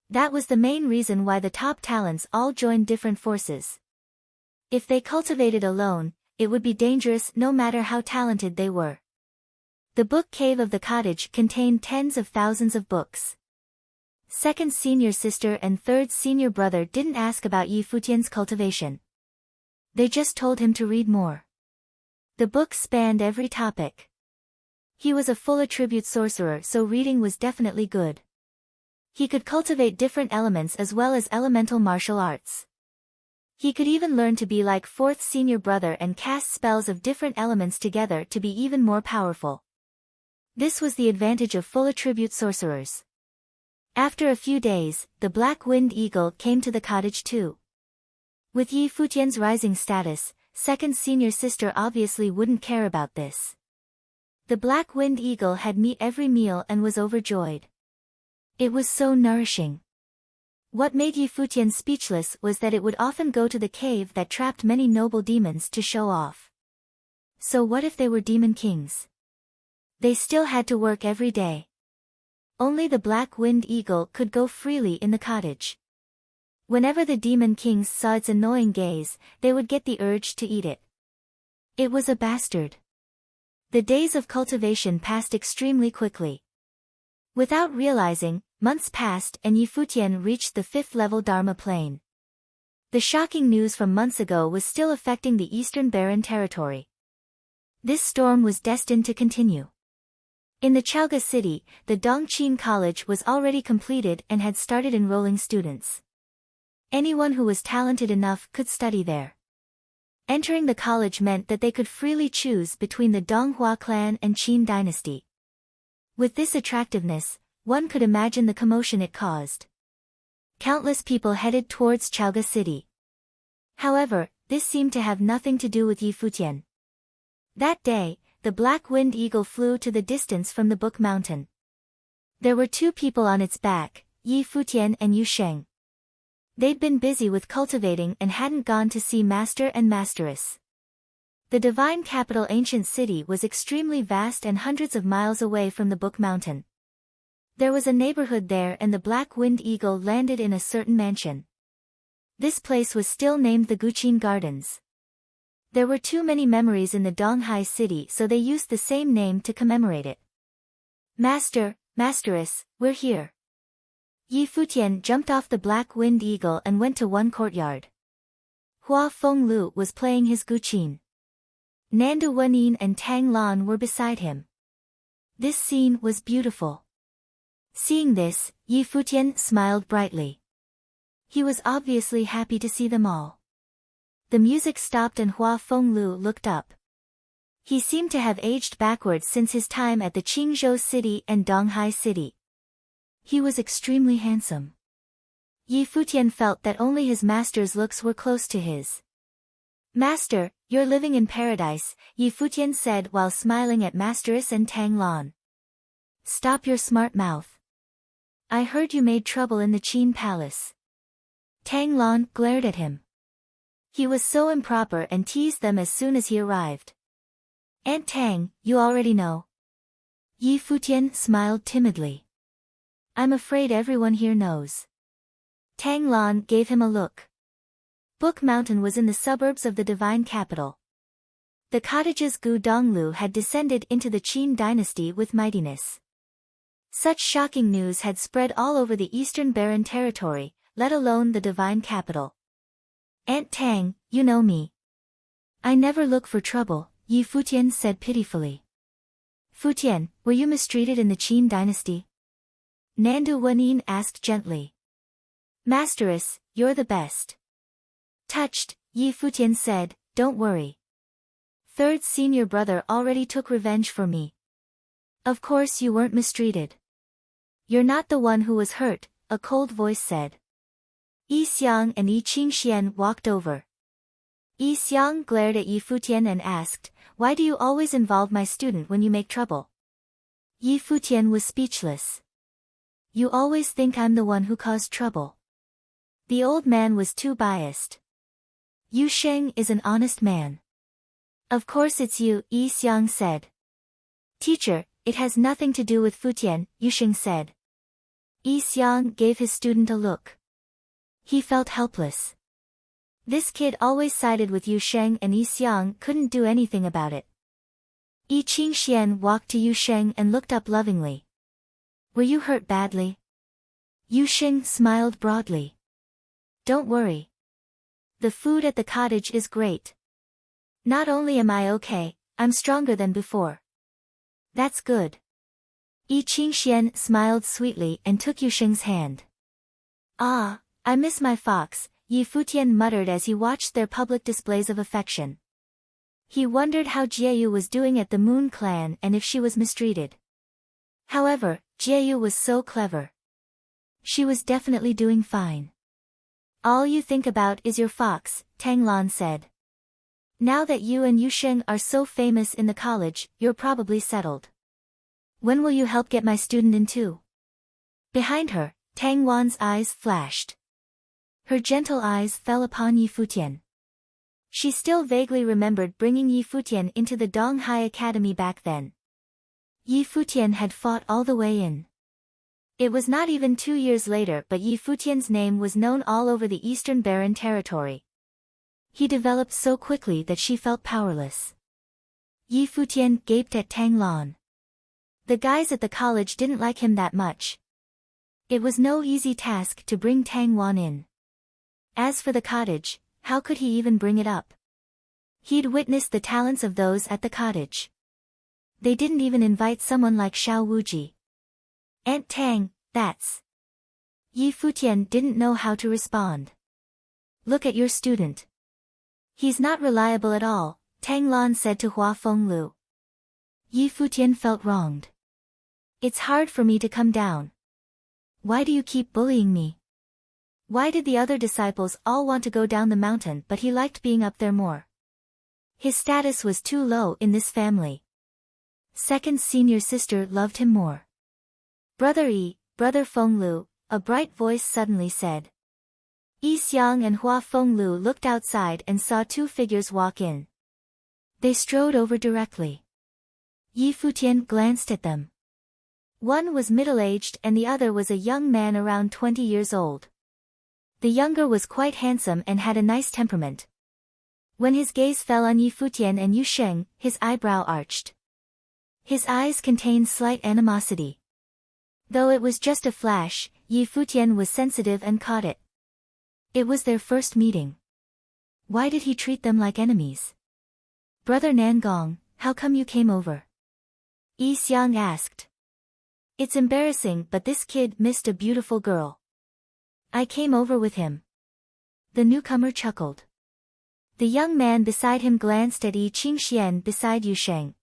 That was the main reason why the top talents all joined different forces. If they cultivated alone, it would be dangerous no matter how talented they were. The book cave of the cottage contained tens of thousands of books. Second senior sister and third senior brother didn't ask about Yi Futian's cultivation. They just told him to read more. The book spanned every topic. He was a full attribute sorcerer, so reading was definitely good. He could cultivate different elements as well as elemental martial arts. He could even learn to be like fourth senior brother and cast spells of different elements together to be even more powerful. This was the advantage of full attribute sorcerers. After a few days, the Black Wind Eagle came to the cottage too. With Yi Futian's rising status, second senior sister obviously wouldn't care about this. The Black Wind Eagle had meat every meal and was overjoyed. It was so nourishing. What made Yi Futian speechless was that it would often go to the cave that trapped many noble demons to show off. So what if they were demon kings? They still had to work every day. Only the Black Wind Eagle could go freely in the cottage. Whenever the demon kings saw its annoying gaze, they would get the urge to eat it. It was a bastard. The days of cultivation passed extremely quickly. Without realizing, months passed and Yi Futian reached the 5th level Dharma plane. The shocking news from months ago was still affecting the eastern barren territory. This storm was destined to continue. In the Chaoga city, the Dongqin College was already completed and had started enrolling students. Anyone who was talented enough could study there. Entering the college meant that they could freely choose between the Donghua clan and Qin dynasty. With this attractiveness, one could imagine the commotion it caused. Countless people headed towards Chaoga city. However, this seemed to have nothing to do with Yi Futian. That day, the Black Wind Eagle flew to the distance from the Book Mountain. There were two people on its back, Yi Futian and Yu Sheng. They'd been busy with cultivating and hadn't gone to see Master and Masteress. The divine capital ancient city was extremely vast and hundreds of miles away from the Book Mountain. There was a neighborhood there and the Black Wind Eagle landed in a certain mansion. This place was still named the Guqin Gardens. There were too many memories in the Donghai city, so they used the same name to commemorate it. Master, Masteress, we're here. Yi Futian jumped off the Black Wind Eagle and went to one courtyard. Hua Fenglu was playing his Guqin. Nandu Wenin and Tang Lan were beside him. This scene was beautiful. Seeing this, Yi Futian smiled brightly. He was obviously happy to see them all. The music stopped and Hua Fenglu looked up. He seemed to have aged backwards since his time at the Qingzhou city and Donghai city. He was extremely handsome. Yi Futian felt that only his master's looks were close to his. "Master, you're living in paradise," Yi Futian said while smiling at Masteress and Tang Lan. "Stop your smart mouth. I heard you made trouble in the Qin palace." Tang Lan glared at him. He was so improper and teased them as soon as he arrived. "Aunt Tang, you already know." Yi Futian smiled timidly. "I'm afraid everyone here knows." Tang Lan gave him a look. Book Mountain was in the suburbs of the divine capital. The cottages Gu Donglu had descended into the Qin dynasty with mightiness. Such shocking news had spread all over the eastern barren territory, let alone the divine capital. "Aunt Tang, you know me. I never look for trouble," Yi Futian said pitifully. "Futian, were you mistreated in the Qin dynasty?" Nandu Wenin asked gently. "Masteress, you're the best." Touched, Yi Futian said, "Don't worry. Third senior brother already took revenge for me. Of course you weren't mistreated. You're not the one who was hurt," a cold voice said. Yi Xiang and Yi Qingxian walked over. Yi Xiang glared at Yi Futian and asked, "Why do you always involve my student when you make trouble?" Yi Futian was speechless. "You always think I'm the one who caused trouble." The old man was too biased. "Yu Sheng is an honest man." "Of course it's you," Yi Xiang said. "Teacher, it has nothing to do with Futian," Yu Sheng said. Yi Xiang gave his student a look. He felt helpless. This kid always sided with Yu Sheng and Yi Xiang couldn't do anything about it. Yi Qingxian walked to Yu Sheng and looked up lovingly. "Were you hurt badly?" Yu Sheng smiled broadly. "Don't worry. The food at the cottage is great. Not only am I okay, I'm stronger than before." "That's good." Yi Qingxian smiled sweetly and took Yu Sheng's hand. "Ah, I miss my fox," Yi Futian muttered as he watched their public displays of affection. He wondered how Jieyu was doing at the Moon Clan and if she was mistreated. However, Jieyu was so clever. She was definitely doing fine. "All you think about is your fox," Tang Lan said. "Now that you and Yu Sheng are so famous in the college, you're probably settled. When will you help get my student in too?" Behind her, Tang Wan's eyes flashed. Her gentle eyes fell upon Yi Futian. She still vaguely remembered bringing Yi Futian into the Donghai Academy back then. Yi Futian had fought all the way in. It was not even 2 years later but Yi Futian's name was known all over the eastern barren territory. He developed so quickly that she felt powerless. Yi Futian gaped at Tang Lan. The guys at the college didn't like him that much. It was no easy task to bring Tang Wan in. As for the cottage, how could he even bring it up? He'd witnessed the talents of those at the cottage. They didn't even invite someone like Xiao Wuji. "Aunt Tang, that's..." Yi Futian didn't know how to respond. "Look at your student. He's not reliable at all," Tang Lan said to Hua Fenglu. Yi Futian felt wronged. "It's hard for me to come down. Why do you keep bullying me? Why did the other disciples all want to go down the mountain but he liked being up there more? His status was too low in this family. Second senior sister loved him more." "Brother Yi, Brother Fenglu," a bright voice suddenly said. Yi Xiang and Hua Fenglu looked outside and saw 2 figures walk in. They strode over directly. Yi Futian glanced at them. One was middle-aged and the other was a young man around 20 years old. The younger was quite handsome and had a nice temperament. When his gaze fell on Yi Futian and Yu Sheng, his eyebrow arched. His eyes contained slight animosity. Though it was just a flash, Yi Futian was sensitive and caught it. It was their first meeting. Why did he treat them like enemies? "Brother Nangong, how come you came over?" Yi Xiang asked. "It's embarrassing but this kid missed a beautiful girl." I came over with him. The newcomer chuckled. The young man beside him glanced at Yi Qingxian beside Yu Sheng.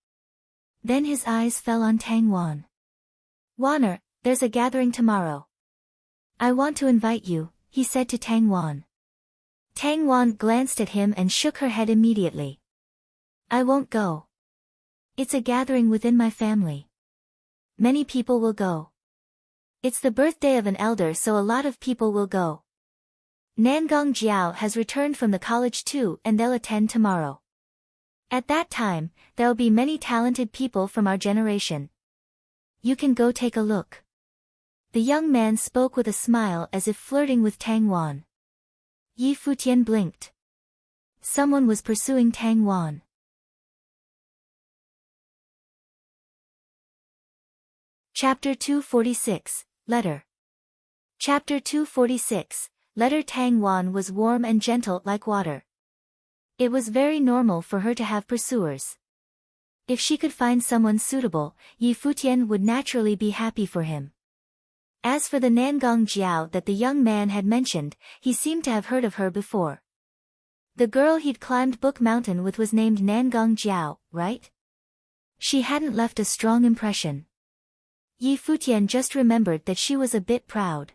Then his eyes fell on Tang Wan. Waner, there's a gathering tomorrow. I want to invite you, he said to Tang Wan. Tang Wan glanced at him and shook her head immediately. I won't go. It's a gathering within my family. Many people will go. It's the birthday of an elder, so a lot of people will go. Nangong Jiao has returned from the college too, and they'll attend tomorrow. At that time, there'll be many talented people from our generation. You can go take a look. The young man spoke with a smile as if flirting with Tang Wan. Yi Futian blinked. Someone was pursuing Tang Wan. Chapter 246, Letter. Chapter 246, Letter. Tang Wan was warm and gentle like water. It was very normal for her to have pursuers. If she could find someone suitable, Yi Futian would naturally be happy for him. As for the Nangong Jiao that the young man had mentioned, he seemed to have heard of her before. The girl he'd climbed Book Mountain with was named Nangong Jiao, right? She hadn't left a strong impression. Yi Futian just remembered that she was a bit proud.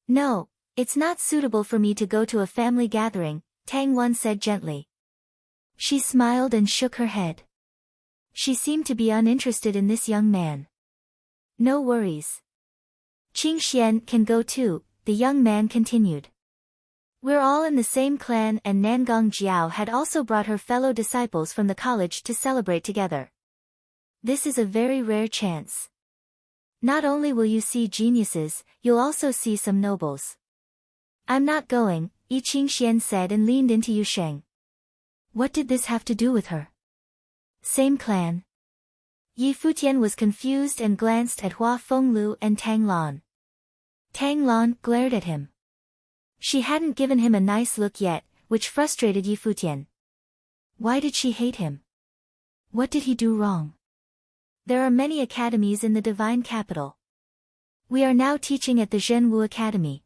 No, it's not suitable for me to go to a family gathering, Tang Wan said gently. She smiled and shook her head. She seemed to be uninterested in this young man. No worries. Qingxian can go too, the young man continued. We're all in the same clan, and Nangong Jiao had also brought her fellow disciples from the college to celebrate together. This is a very rare chance. Not only will you see geniuses, you'll also see some nobles. I'm not going, Yi Qingxian said and leaned into Yu Sheng. What did this have to do with her? Same clan. Yi Futian was confused and glanced at Hua Fenglu and Tang Lan. Tang Lan glared at him. She hadn't given him a nice look yet, which frustrated Yi Futian. Why did she hate him? What did he do wrong? There are many academies in the divine capital. We are now teaching at the Zhenwu Academy.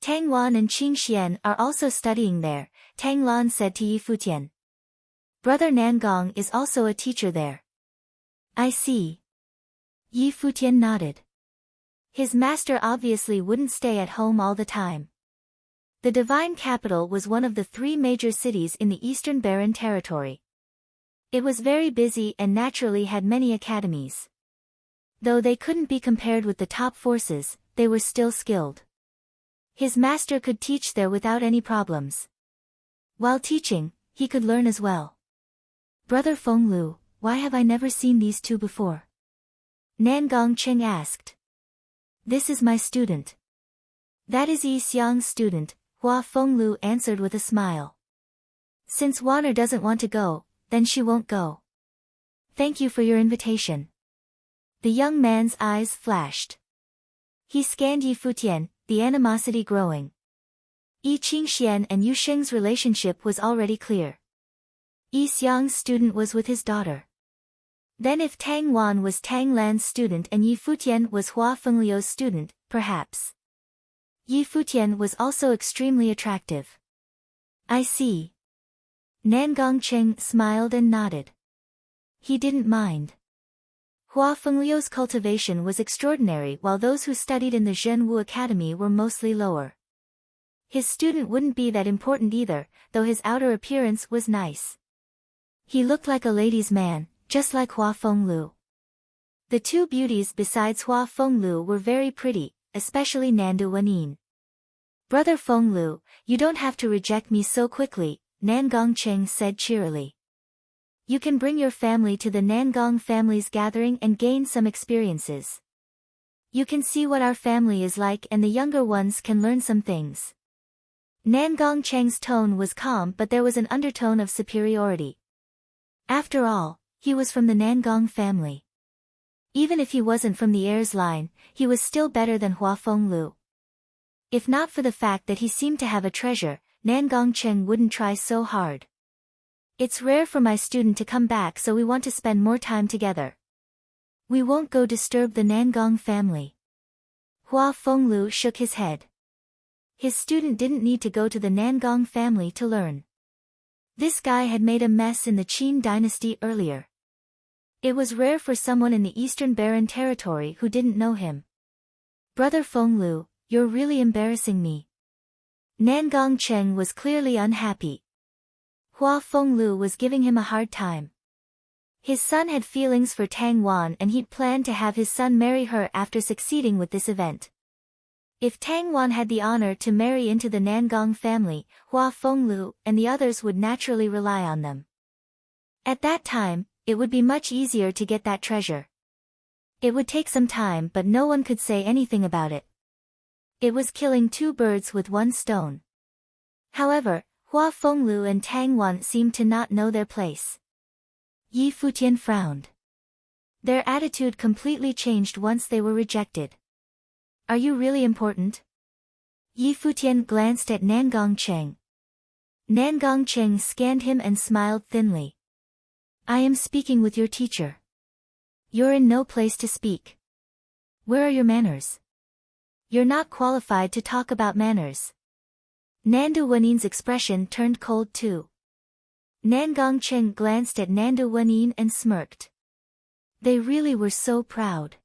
Tang Wan and Qingxian are also studying there, Tang Lan said to Yi Futian. Brother Nangong is also a teacher there. I see. Yi Futian nodded. His master obviously wouldn't stay at home all the time. The divine capital was one of the 3 major cities in the Eastern Barren Territory. It was very busy and naturally had many academies. Though they couldn't be compared with the top forces, they were still skilled. His master could teach there without any problems. While teaching, he could learn as well. Brother Fenglu, why have I never seen these two before? Nangong Cheng asked. This is my student. That is Yi Xiang's student, Hua Fenglu answered with a smile. Since Waner doesn't want to go, then she won't go. Thank you for your invitation. The young man's eyes flashed. He scanned Yi Futian, the animosity growing. Yi Qingxian and Yu Sheng's relationship was already clear. Yi Xiang's student was with his daughter. Then if Tang Wan was Tang Lan's student and Yi Futian was Hua Fengliu's student, perhaps. Yi Futian was also extremely attractive. I see. Nangong Cheng smiled and nodded. He didn't mind. Hua Fengliu's cultivation was extraordinary while those who studied in the Zhenwu Academy were mostly lower. His student wouldn't be that important either, though his outer appearance was nice. He looked like a ladies' man, just like Hua Fenglu. The 2 beauties besides Hua Fenglu were very pretty, especially Nandu Wanin. Brother Fenglu, you don't have to reject me so quickly, Nangong Cheng said cheerily. You can bring your family to the Nangong family's gathering and gain some experiences. You can see what our family is like and the younger ones can learn some things. Nangong Cheng's tone was calm, but there was an undertone of superiority. After all, he was from the Nangong family. Even if he wasn't from the heir's line, he was still better than Hua Fenglu. If not for the fact that he seemed to have a treasure, Nangong Cheng wouldn't try so hard. It's rare for my student to come back, so we want to spend more time together. We won't go disturb the Nangong family. Hua Fenglu shook his head. His student didn't need to go to the Nangong family to learn. This guy had made a mess in the Qin dynasty earlier. It was rare for someone in the Eastern Barren territory who didn't know him. Brother Fenglu, you're really embarrassing me. Nangong Cheng was clearly unhappy. Hua Fenglu was giving him a hard time. His son had feelings for Tang Wan and he'd planned to have his son marry her after succeeding with this event. If Tang Wan had the honor to marry into the Nangong family, Hua Fenglu and the others would naturally rely on them. At that time, it would be much easier to get that treasure. It would take some time, but no one could say anything about it. It was killing two birds with one stone. However, Hua Fenglu and Tang Wan seemed to not know their place. Yi Futian frowned. Their attitude completely changed once they were rejected. Are you really important? Yi Futian glanced at Nangong Cheng. Nangong Cheng scanned him and smiled thinly. I am speaking with your teacher. You're in no place to speak. Where are your manners? You're not qualified to talk about manners. Nandu Wenin's expression turned cold too. Nangong Cheng glanced at Nandu Wenin and smirked. They really were so proud.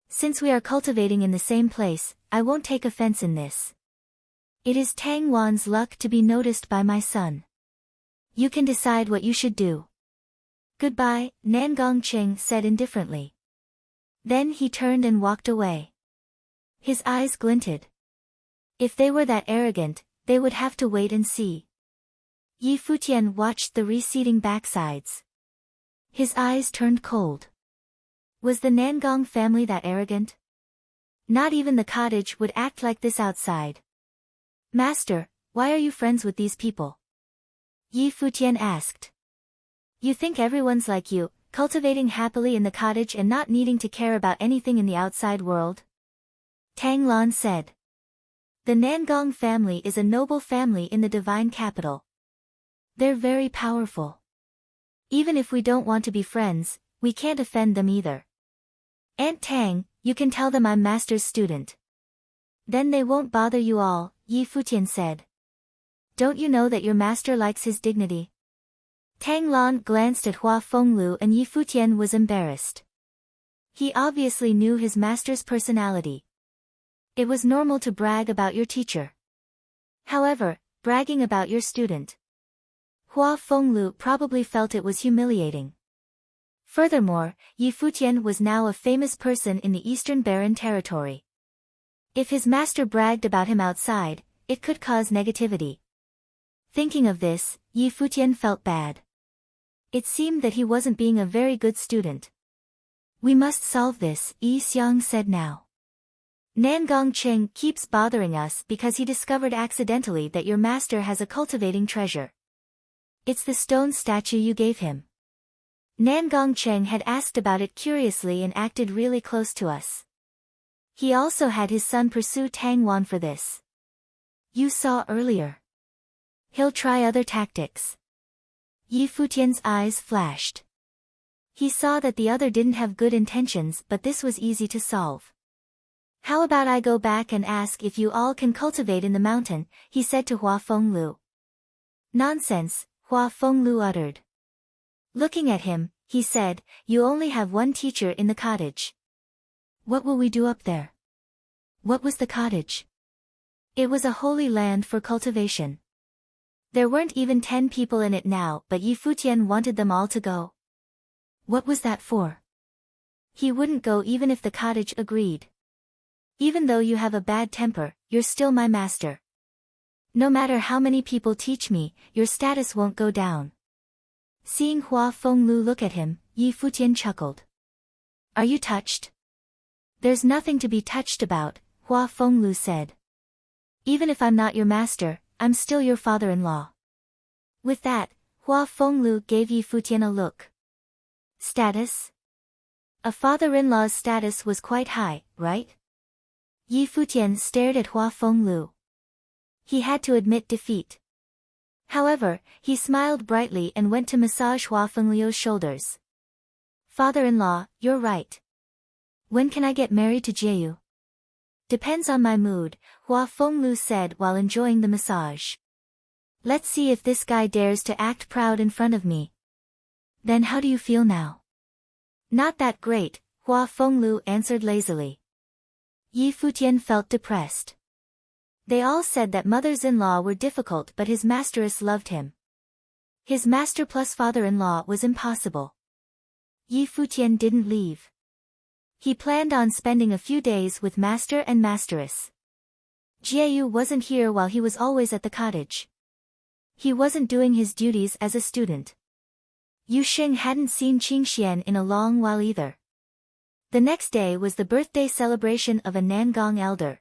Since we are cultivating in the same place, I won't take offense in this. It is Tang Wan's luck to be noticed by my son. You can decide what you should do. Goodbye, Nangong Cheng said indifferently. Then he turned and walked away. His eyes glinted. If they were that arrogant, they would have to wait and see. Yi Futian watched the receding backsides. His eyes turned cold. Was the Nangong family that arrogant? Not even the cottage would act like this outside. Master, why are you friends with these people? Yi Futian asked. You think everyone's like you, cultivating happily in the cottage and not needing to care about anything in the outside world? Tang Lan said. The Nangong family is a noble family in the divine capital. They're very powerful. Even if we don't want to be friends, we can't offend them either. Aunt Tang, you can tell them I'm Master's student. Then they won't bother you all, Yi Futian said. Don't you know that your master likes his dignity? Tang Lan glanced at Hua Fenglu and Yi Futian was embarrassed. He obviously knew his master's personality. It was normal to brag about your teacher. However, bragging about your student. Hua Fenglu probably felt it was humiliating. Furthermore, Yi Futian was now a famous person in the Eastern Barren territory. If his master bragged about him outside, it could cause negativity. Thinking of this, Yi Futian felt bad. It seemed that he wasn't being a very good student. We must solve this, Yi Xiang said now. Nangong Cheng keeps bothering us because he discovered accidentally that your master has a cultivating treasure. It's the stone statue you gave him. Nangong Cheng had asked about it curiously and acted really close to us. He also had his son pursue Tang Wan for this. You saw earlier. He'll try other tactics. Yi Futian's eyes flashed. He saw that the other didn't have good intentions, but this was easy to solve. How about I go back and ask if you all can cultivate in the mountain, he said to Hua Fenglu. Nonsense, Hua Fenglu uttered. Looking at him, he said, you only have one teacher in the cottage. What will we do up there? What was the cottage? It was a holy land for cultivation. There weren't even 10 people in it now, but Yi Futian wanted them all to go. What was that for? He wouldn't go even if the cottage agreed. Even though you have a bad temper, you're still my master. No matter how many people teach me, your status won't go down. Seeing Hua Fenglu look at him, Yi Futian chuckled. Are you touched? There's nothing to be touched about, Hua Fenglu said. Even if I'm not your master, I'm still your father-in-law. With that, Hua Fenglu gave Yi Futian a look. Status? A father-in-law's status was quite high, right? Yi Futian stared at Hua Fenglu. He had to admit defeat. However, he smiled brightly and went to massage Hua Fenglu's shoulders. Father-in-law, you're right. When can I get married to Jieyu? Depends on my mood, Hua Fenglu said while enjoying the massage. Let's see if this guy dares to act proud in front of me. Then how do you feel now? Not that great, Hua Fenglu answered lazily. Yi Futian felt depressed. They all said that mothers-in-law were difficult but his masteress loved him. His master plus father-in-law was impossible. Yi Futian didn't leave. He planned on spending a few days with master and masteress. Jiayu wasn't here while he was always at the cottage. He wasn't doing his duties as a student. Yu Xing hadn't seen Qingxian in a long while either. The next day was the birthday celebration of a Nangong elder.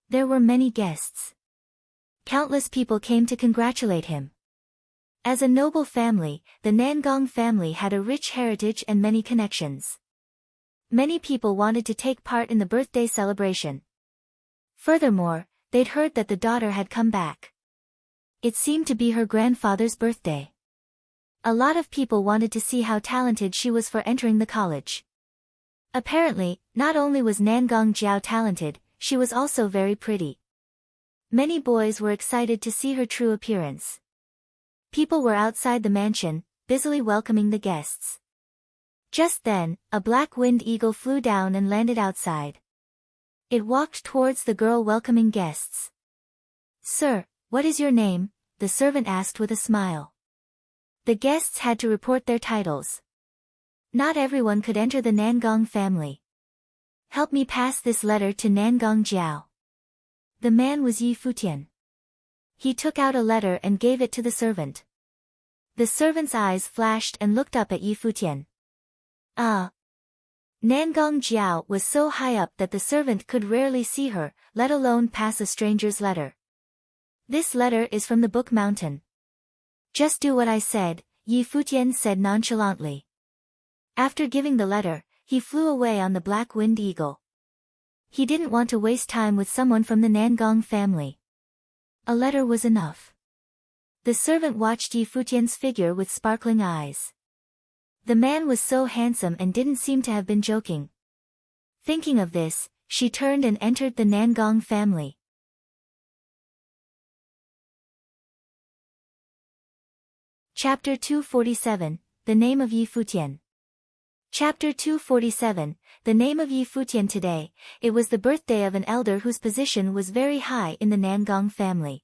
There were many guests. Countless people came to congratulate him. As a noble family, the Nangong family had a rich heritage and many connections. Many people wanted to take part in the birthday celebration. Furthermore, they'd heard that the daughter had come back. It seemed to be her grandfather's birthday. A lot of people wanted to see how talented she was for entering the college. Apparently, not only was Nangong Jiao talented, she was also very pretty. Many boys were excited to see her true appearance. People were outside the mansion, busily welcoming the guests. Just then, a black winged eagle flew down and landed outside. It walked towards the girl welcoming guests. "Sir, what is your name?" the servant asked with a smile. The guests had to report their titles. Not everyone could enter the Nangong family. "Help me pass this letter to Nangong Jiao." The man was Yi Futian. He took out a letter and gave it to the servant. The servant's eyes flashed and looked up at Yi Futian. Ah! Nangong Jiao was so high up that the servant could rarely see her, let alone pass a stranger's letter. "This letter is from the Book Mountain." "Just do what I said," Yi Futian said nonchalantly. After giving the letter, he flew away on the black-winged eagle. He didn't want to waste time with someone from the Nangong family. A letter was enough. The servant watched Yi Futian's figure with sparkling eyes. The man was so handsome and didn't seem to have been joking. Thinking of this, she turned and entered the Nangong family. Chapter 247, The Name of Yi Futian. Chapter 247, The Name of Yi Futian. Today, it was the birthday of an elder whose position was very high in the Nangong family.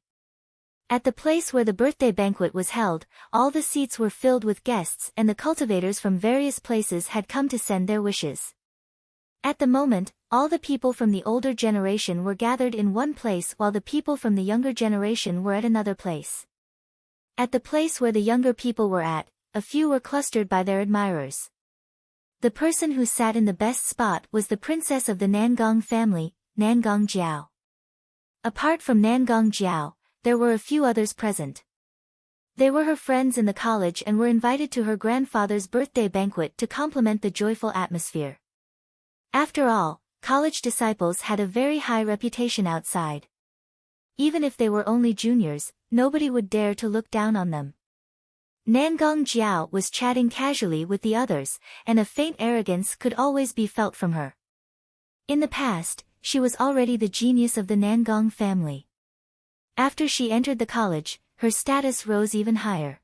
At the place where the birthday banquet was held, all the seats were filled with guests and the cultivators from various places had come to send their wishes. At the moment, all the people from the older generation were gathered in one place while the people from the younger generation were at another place. At the place where the younger people were at, a few were clustered by their admirers. The person who sat in the best spot was the princess of the Nangong family, Nangong Jiao. Apart from Nangong Jiao, there were a few others present. They were her friends in the college and were invited to her grandfather's birthday banquet to complement the joyful atmosphere. After all, college disciples had a very high reputation outside. Even if they were only juniors, nobody would dare to look down on them. Nangong Jiao was chatting casually with the others, and a faint arrogance could always be felt from her. In the past, she was already the genius of the Nangong family. After she entered the college, her status rose even higher.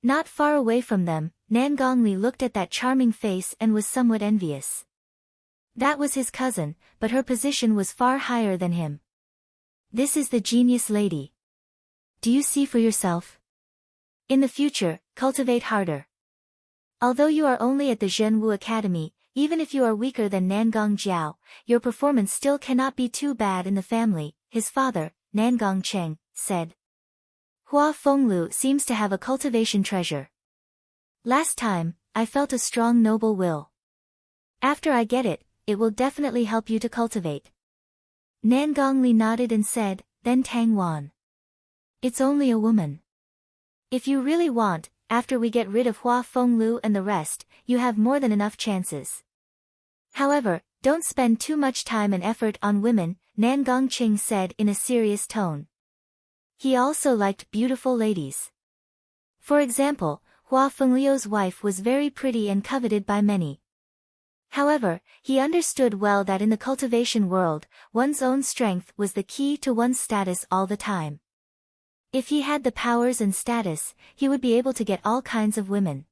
Not far away from them, Nangong Li looked at that charming face and was somewhat envious. That was his cousin, but her position was far higher than him. This is the genius lady. Do you see for yourself? In the future, cultivate harder. Although you are only at the Zhenwu Academy, even if you are weaker than Nangong Jiao, your performance still cannot be too bad in the family, his father, Nangong Cheng, said. Hua Fenglu seems to have a cultivation treasure. Last time, I felt a strong noble will. After I get it, it will definitely help you to cultivate. Nangong Li nodded and said, then Tang Wan. It's only a woman. If you really want, after we get rid of Hua Fenglu and the rest, you have more than enough chances. However, don't spend too much time and effort on women, Nangong Cheng said in a serious tone. He also liked beautiful ladies. For example, Hua Fenglu's wife was very pretty and coveted by many. However, he understood well that in the cultivation world, one's own strength was the key to one's status all the time. If he had the powers and status, he would be able to get all kinds of women.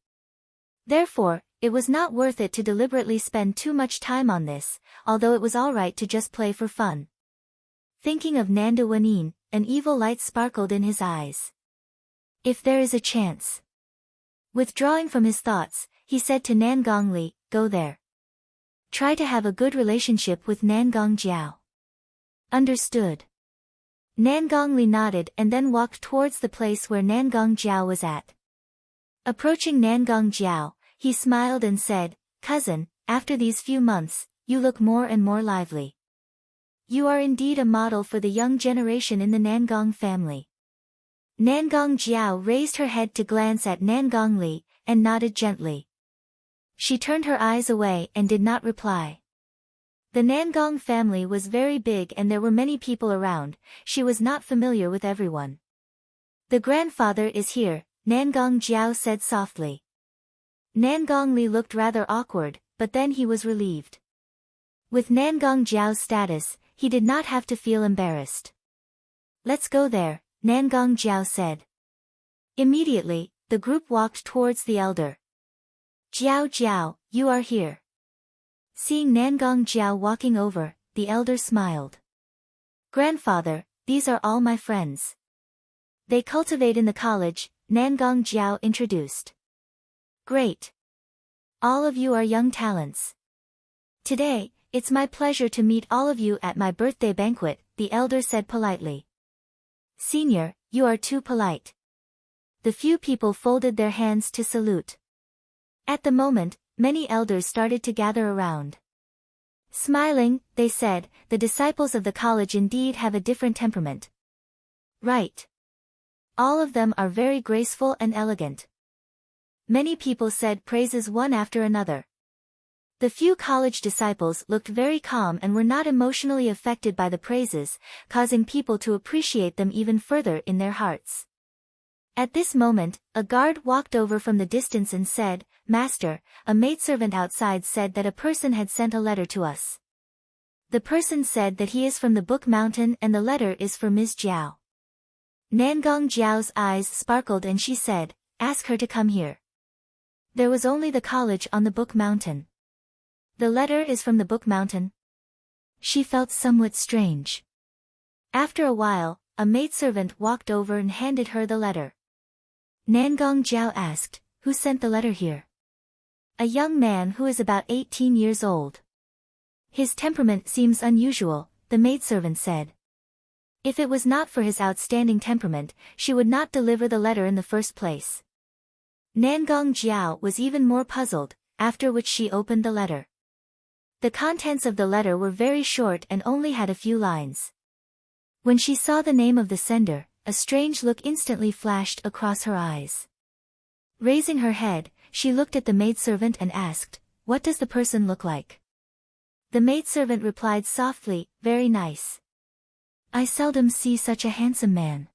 Therefore, it was not worth it to deliberately spend too much time on this, although it was alright to just play for fun. Thinking of Nanda Wanin, an evil light sparkled in his eyes. If there is a chance. Withdrawing from his thoughts, he said to Nan Gongli, go there. Try to have a good relationship with Nan Gong Jiao. Understood. Nan Gongli nodded and then walked towards the place where Nan Gong Jiao was at. Approaching Nan Gong Jiao, he smiled and said, cousin, after these few months, you look more and more lively. You are indeed a model for the young generation in the Nan Gong family. Nan Gong Jiao raised her head to glance at Nan Gongli, and nodded gently. She turned her eyes away and did not reply. The Nan Gong family was very big and there were many people around, she was not familiar with everyone. The grandfather is here, Nan Gong Jiao said softly. Nan Gongli looked rather awkward, but then he was relieved. With Nan Gong Jiao's status, he did not have to feel embarrassed. Let's go there, Nan Gong Jiao said. Immediately, the group walked towards the elder. Jiao Jiao, you are here. Seeing Nan Gong Jiao walking over, the elder smiled. Grandfather, these are all my friends. They cultivate in the college, Nan Gong Jiao introduced. Great. All of you are young talents. Today, it's my pleasure to meet all of you at my birthday banquet, the elder said politely. Senior, you are too polite. The few people folded their hands to salute. At the moment, many elders started to gather around. Smiling, they said, the disciples of the college indeed have a different temperament. Right. All of them are very graceful and elegant. Many people said praises one after another. The few college disciples looked very calm and were not emotionally affected by the praises, causing people to appreciate them even further in their hearts. At this moment, a guard walked over from the distance and said, Master, a maidservant outside said that a person had sent a letter to us. The person said that he is from the Book Mountain and the letter is for Ms. Jiao. Nan Gong Jiao's eyes sparkled and she said, ask her to come here. There was only the college on the Book Mountain. The letter is from the Book Mountain. She felt somewhat strange. After a while, a maidservant walked over and handed her the letter. Nan Gong Jiao asked, who sent the letter here? A young man who is about 18 years old. His temperament seems unusual, the maidservant said. If it was not for his outstanding temperament, she would not deliver the letter in the first place. Nan Gong Jiao was even more puzzled, after which she opened the letter. The contents of the letter were very short and only had a few lines. When she saw the name of the sender, a strange look instantly flashed across her eyes. Raising her head, she looked at the maidservant and asked, what does the person look like? The maidservant replied softly, very nice. I seldom see such a handsome man.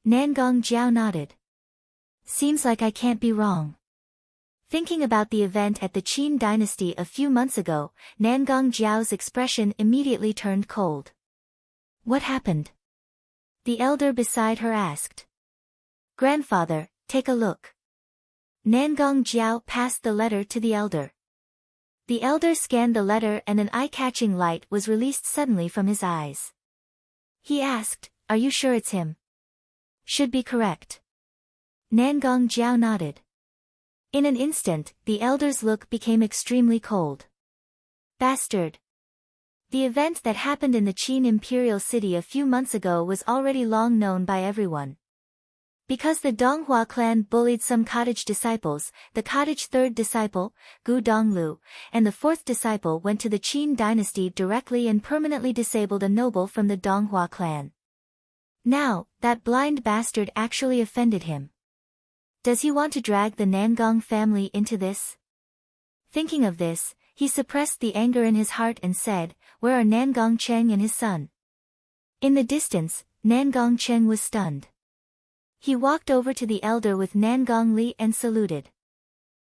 Nan Gong Jiao nodded. Seems like I can't be wrong. Thinking about the event at the Qin dynasty a few months ago, Nan Gong Jiao's expression immediately turned cold. What happened? The elder beside her asked. Grandfather, take a look. Nan Gong Jiao passed the letter to the elder. The elder scanned the letter and an eye-catching light was released suddenly from his eyes. He asked, are you sure it's him? Should be correct. Nan Gong Jiao nodded. In an instant, the elder's look became extremely cold. Bastard. The event that happened in the Qin imperial city a few months ago was already long known by everyone. Because the Donghua clan bullied some cottage disciples, the cottage third disciple, Gu Donglu, and the fourth disciple went to the Qin dynasty directly and permanently disabled a noble from the Donghua clan. Now, that blind bastard actually offended him. Does he want to drag the Nangong family into this? Thinking of this, he suppressed the anger in his heart and said, where are Nangong Cheng and his son? In the distance, Nangong Cheng was stunned. He walked over to the elder with Nangong Li and saluted.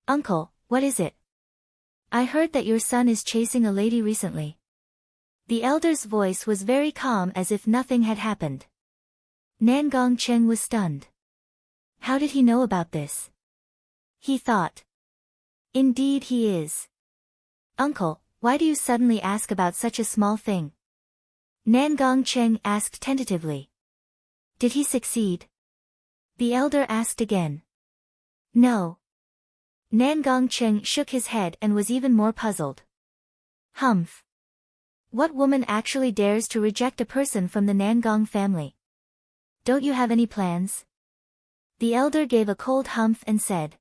Uncle, what is it? I heard that your son is chasing a lady recently. The elder's voice was very calm as if nothing had happened. Nangong Cheng was stunned. How did he know about this? He thought. Indeed he is. Uncle, why do you suddenly ask about such a small thing? Nangong Cheng asked tentatively. Did he succeed? The elder asked again. No. Nangong Cheng shook his head and was even more puzzled. Humph. What woman actually dares to reject a person from the Nangong family? Don't you have any plans? The elder gave a cold humph and said.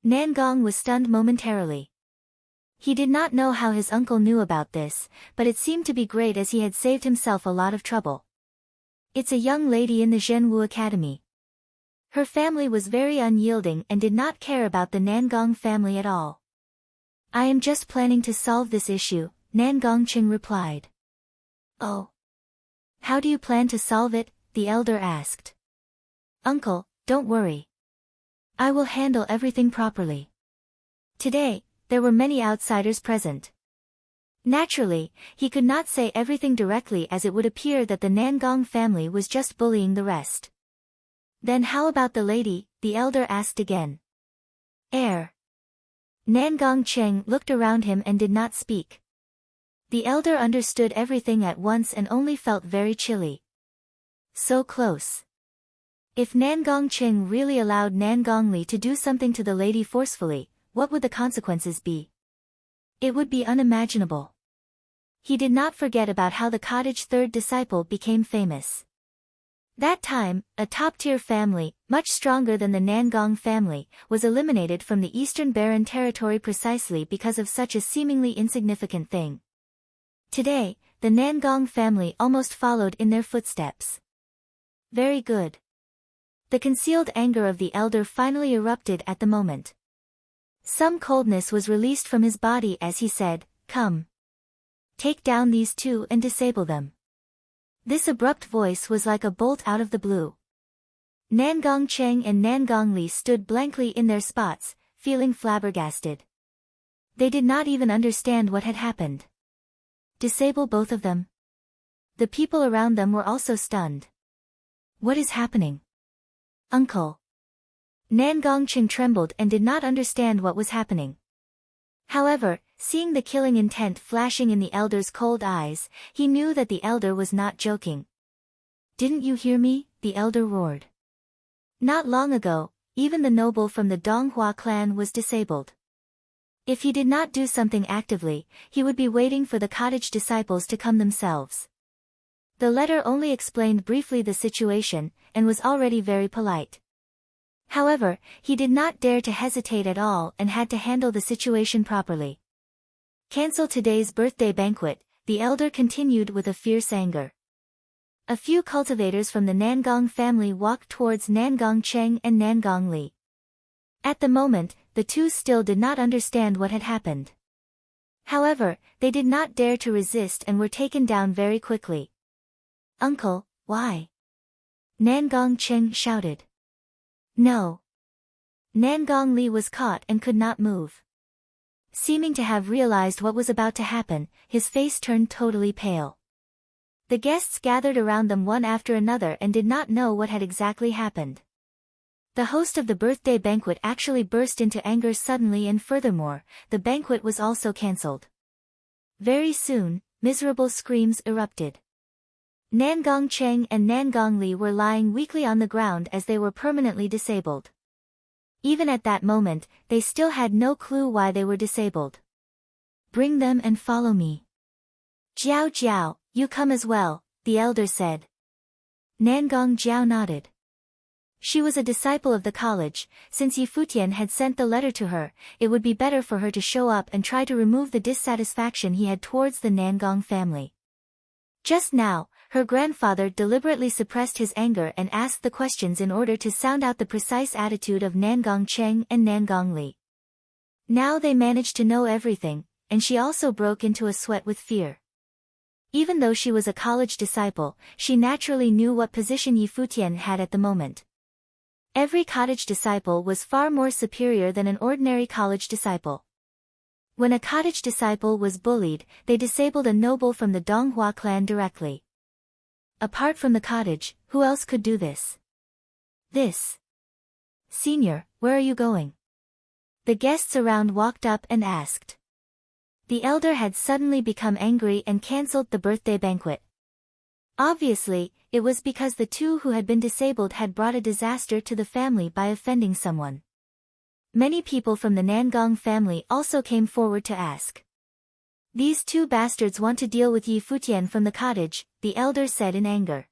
Nangong was stunned momentarily. He did not know how his uncle knew about this, but it seemed to be great as he had saved himself a lot of trouble. It's a young lady in the Zhenwu Academy. Her family was very unyielding and did not care about the Nangong family at all. I am just planning to solve this issue, Nangong Cheng replied. Oh. How do you plan to solve it? The elder asked. Uncle, don't worry. I will handle everything properly. Today, there were many outsiders present. Naturally, he could not say everything directly as it would appear that the Nangong family was just bullying the rest. Then how about the lady? The elder asked again. Nangong Cheng looked around him and did not speak. The elder understood everything at once and only felt very chilly. So close. If Nangong Cheng really allowed Nangong Li to do something to the lady forcefully, what would the consequences be? It would be unimaginable. He did not forget about how the cottage third disciple became famous. That time, a top-tier family, much stronger than the Nangong family, was eliminated from the Eastern Barren territory precisely because of such a seemingly insignificant thing. Today, the Nangong family almost followed in their footsteps. Very good. The concealed anger of the elder finally erupted at the moment. Some coldness was released from his body as he said, Come. Take down these two and disable them. This abrupt voice was like a bolt out of the blue. Nangong Cheng and Nangong Li stood blankly in their spots, feeling flabbergasted. They did not even understand what had happened. Disable both of them? The people around them were also stunned. What is happening? Uncle. Nangong Cheng trembled and did not understand what was happening. However, seeing the killing intent flashing in the elder's cold eyes, he knew that the elder was not joking. Didn't you hear me? The elder roared. Not long ago, even the noble from the Donghua clan was disabled. If he did not do something actively, he would be waiting for the cottage disciples to come themselves. The letter only explained briefly the situation, and was already very polite. However, he did not dare to hesitate at all and had to handle the situation properly. Cancel today's birthday banquet, the elder continued with a fierce anger. A few cultivators from the Nangong family walked towards Nangong Cheng and Nangong Li. At the moment, the two still did not understand what had happened. However, they did not dare to resist and were taken down very quickly. Uncle, why? Nangong Cheng shouted. No. Nangong Li was caught and could not move. Seeming to have realized what was about to happen, his face turned totally pale. The guests gathered around them one after another and did not know what had exactly happened. The host of the birthday banquet actually burst into anger suddenly, and furthermore, the banquet was also cancelled. Very soon, miserable screams erupted. Nangong Cheng and Nangong Li were lying weakly on the ground as they were permanently disabled. Even at that moment, they still had no clue why they were disabled. Bring them and follow me. Jiao Jiao, you come as well, the elder said. Nangong Jiao nodded. She was a disciple of the college. Since Futian had sent the letter to her, it would be better for her to show up and try to remove the dissatisfaction he had towards the Nangong family. Just now, her grandfather deliberately suppressed his anger and asked the questions in order to sound out the precise attitude of Nangong Cheng and Nangong Li. Now they managed to know everything, and she also broke into a sweat with fear. Even though she was a college disciple, she naturally knew what position Futian had at the moment. Every cottage disciple was far more superior than an ordinary college disciple. When a cottage disciple was bullied, they disabled a noble from the Donghua clan directly. Apart from the cottage, who else could do this? This. Senior, where are you going? The guests around walked up and asked. The elder had suddenly become angry and cancelled the birthday banquet. Obviously, it was because the two who had been disabled had brought a disaster to the family by offending someone. Many people from the Nangong family also came forward to ask. These two bastards want to deal with Yi Futian from the cottage, the elder said in anger.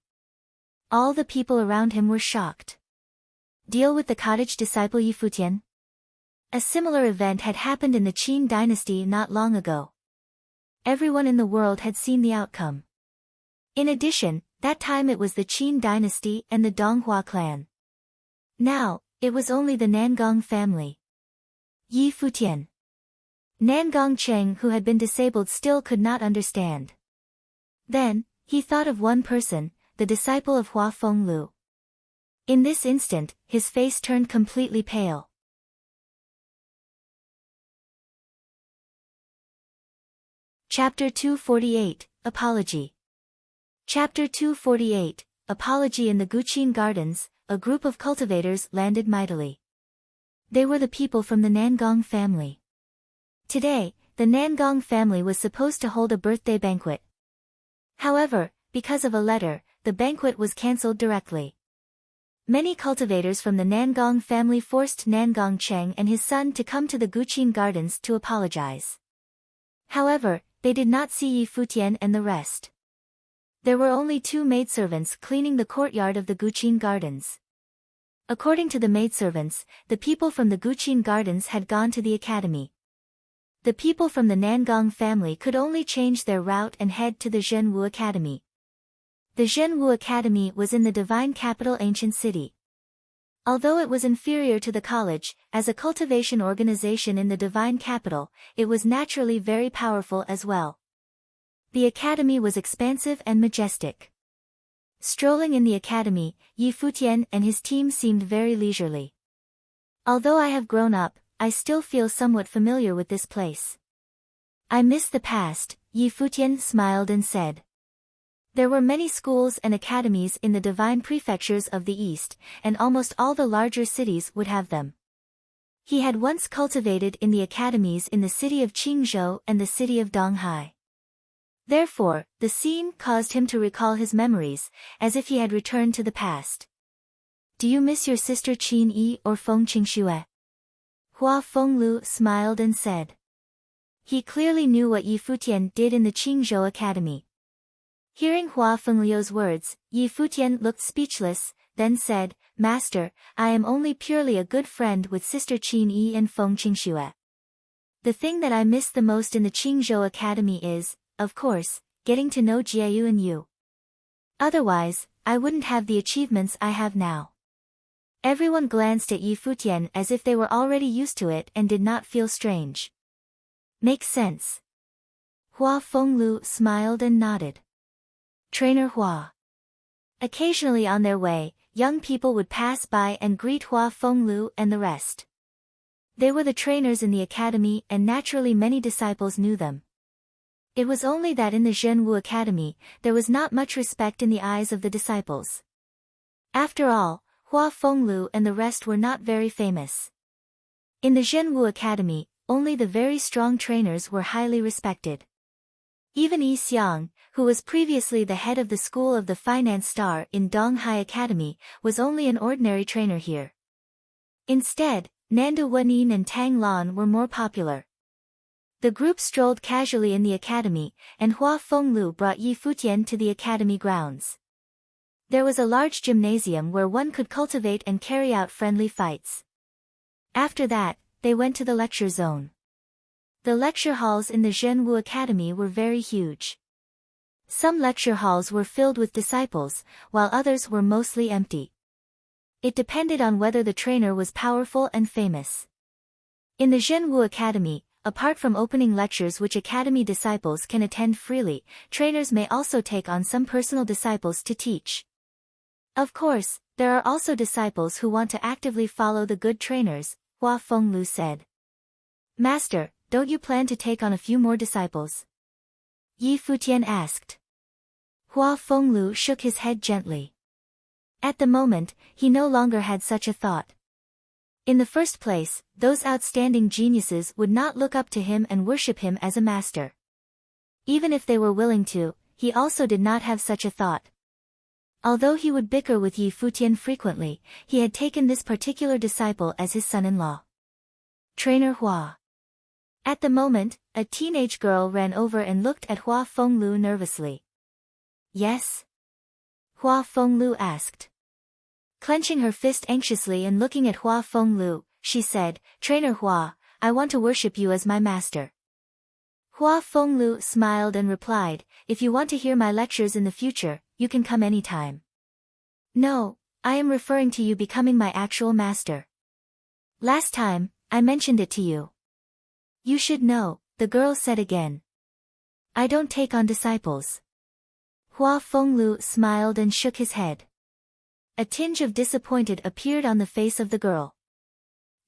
All the people around him were shocked. Deal with the cottage disciple Yi Futian? A similar event had happened in the Qin dynasty not long ago. Everyone in the world had seen the outcome. In addition, that time it was the Qin dynasty and the Donghua clan. Now, it was only the Nangong family. Yi Futian. Nangong Cheng, who had been disabled, still could not understand. Then, he thought of one person, the disciple of Hua Fenglu. In this instant, his face turned completely pale. Chapter 248, Apology. Chapter 248, Apology. In the Guqin Gardens, a group of cultivators landed mightily. They were the people from the Nangong family. Today, the Nangong family was supposed to hold a birthday banquet. However, because of a letter, the banquet was cancelled directly. Many cultivators from the Nangong family forced Nangong Cheng and his son to come to the Guqin Gardens to apologize. However, they did not see Yi Futian and the rest. There were only two maidservants cleaning the courtyard of the Guqin Gardens. According to the maidservants, the people from the Guqin Gardens had gone to the academy. The people from the Nangong family could only change their route and head to the Zhenwu Academy. The Zhenwu Academy was in the divine capital ancient city. Although it was inferior to the college, as a cultivation organization in the divine capital, it was naturally very powerful as well. The academy was expansive and majestic. Strolling in the academy, Yi Futian and his team seemed very leisurely. Although I have grown up, I still feel somewhat familiar with this place. I miss the past, Yi Futian smiled and said. There were many schools and academies in the divine prefectures of the east, and almost all the larger cities would have them. He had once cultivated in the academies in the city of Qingzhou and the city of Donghai. Therefore, the scene caused him to recall his memories, as if he had returned to the past. Do you miss your sister Qin Yi or Feng Qingxue? Hua Fenglu smiled and said. He clearly knew what Yi Futian did in the Qingzhou Academy. Hearing Hua Fenglu's words, Yi Futian looked speechless, then said, Master, I am only purely a good friend with sister Qin Yi and Feng Qingxue. The thing that I miss the most in the Qingzhou Academy is, of course, getting to know Jiayu and you. Otherwise, I wouldn't have the achievements I have now. Everyone glanced at Yi Futian as if they were already used to it and did not feel strange. Makes sense. Hua Fenglu smiled and nodded. Trainer Hua. Occasionally on their way, young people would pass by and greet Hua Fenglu and the rest. They were the trainers in the academy and naturally many disciples knew them. It was only that in the Zhenwu Academy, there was not much respect in the eyes of the disciples. After all, Hua Fenglu and the rest were not very famous. In the Zhenwu Academy, only the very strong trainers were highly respected. Even Yi Xiang, who was previously the head of the School of the Finance Star in Donghai Academy, was only an ordinary trainer here. Instead, Nandu Wenin and Tang Lan were more popular. The group strolled casually in the academy, and Hua Fenglu brought Yi Futian to the academy grounds. There was a large gymnasium where one could cultivate and carry out friendly fights. After that, they went to the lecture zone. The lecture halls in the Zhenwu Academy were very huge. Some lecture halls were filled with disciples, while others were mostly empty. It depended on whether the trainer was powerful and famous. In the Zhenwu Academy, apart from opening lectures which academy disciples can attend freely, trainers may also take on some personal disciples to teach. Of course, there are also disciples who want to actively follow the good trainers, Hua Fenglu said. Master, don't you plan to take on a few more disciples? Yi Futian asked. Hua Fenglu shook his head gently. At the moment, he no longer had such a thought. In the first place, those outstanding geniuses would not look up to him and worship him as a master. Even if they were willing to, he also did not have such a thought. Although he would bicker with Yi Futian frequently, he had taken this particular disciple as his son-in-law. Trainer Hua. At the moment, a teenage girl ran over and looked at Hua Fenglu nervously. Yes? Hua Fenglu asked. Clenching her fist anxiously and looking at Hua Fenglu, she said, Trainer Hua, I want to worship you as my master. Hua Fenglu smiled and replied, if you want to hear my lectures in the future, you can come anytime. No, I am referring to you becoming my actual master. Last time, I mentioned it to you. You should know, the girl said again. I don't take on disciples. Hua Fenglu smiled and shook his head. A tinge of disappointment appeared on the face of the girl.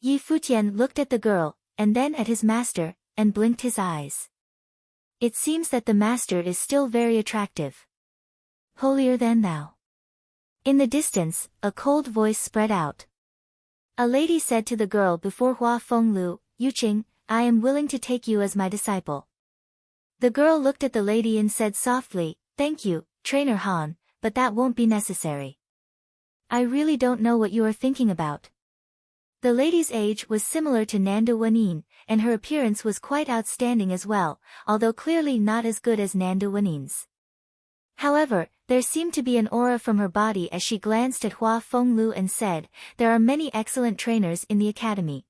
Yi Futian looked at the girl, and then at his master, and blinked his eyes. It seems that the master is still very attractive. Holier than thou. In the distance, a cold voice spread out. A lady said to the girl before Hua Fenglu, Yuqing, I am willing to take you as my disciple. The girl looked at the lady and said softly, Thank you, Trainer Han, but that won't be necessary. I really don't know what you are thinking about. The lady's age was similar to Nanda Wenin, and her appearance was quite outstanding as well, although clearly not as good as Nanda Wenin's. However, there seemed to be an aura from her body as she glanced at Hua Fenglu and said, There are many excellent trainers in the academy.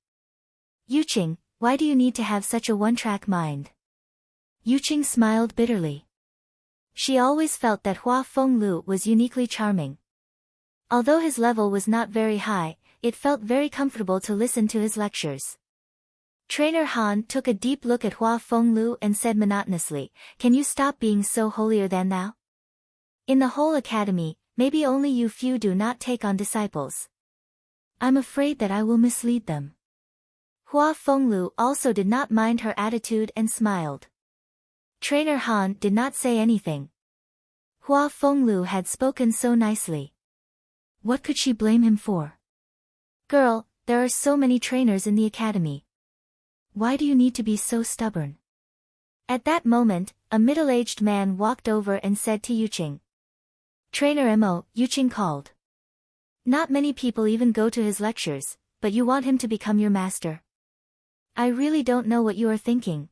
Yuqing, why do you need to have such a one-track mind? Yuqing smiled bitterly. She always felt that Hua Fenglu was uniquely charming. Although his level was not very high, it felt very comfortable to listen to his lectures. Trainer Han took a deep look at Hua Fenglu and said monotonously, Can you stop being so holier than thou? In the whole academy, maybe only you few do not take on disciples. I'm afraid that I will mislead them. Hua Fenglu also did not mind her attitude and smiled. Trainer Han did not say anything. Hua Fenglu had spoken so nicely. What could she blame him for? Girl, there are so many trainers in the academy. Why do you need to be so stubborn? At that moment, a middle-aged man walked over and said to Yuqing. Trainer Mo, Yuqing called. Not many people even go to his lectures, but you want him to become your master. I really don't know what you are thinking.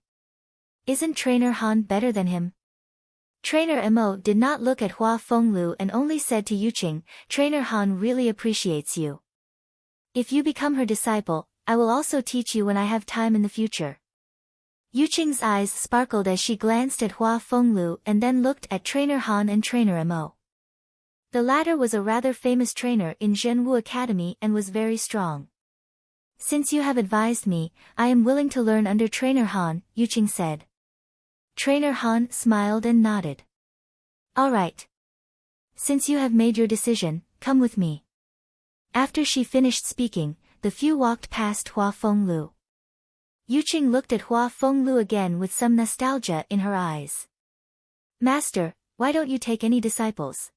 Isn't Trainer Han better than him? Trainer Mo did not look at Hua Fenglu and only said to Yuqing, Trainer Han really appreciates you. If you become her disciple, I will also teach you when I have time in the future. Yuqing's eyes sparkled as she glanced at Hua Fenglu and then looked at Trainer Han and Trainer Mo. The latter was a rather famous trainer in Zhenwu Academy and was very strong. Since you have advised me, I am willing to learn under Trainer Han, Yuqing said. Trainer Han smiled and nodded. All right. Since you have made your decision, come with me. After she finished speaking, the few walked past Hua Fenglu. Yuqing looked at Hua Fenglu again with some nostalgia in her eyes. Master, why don't you take any disciples?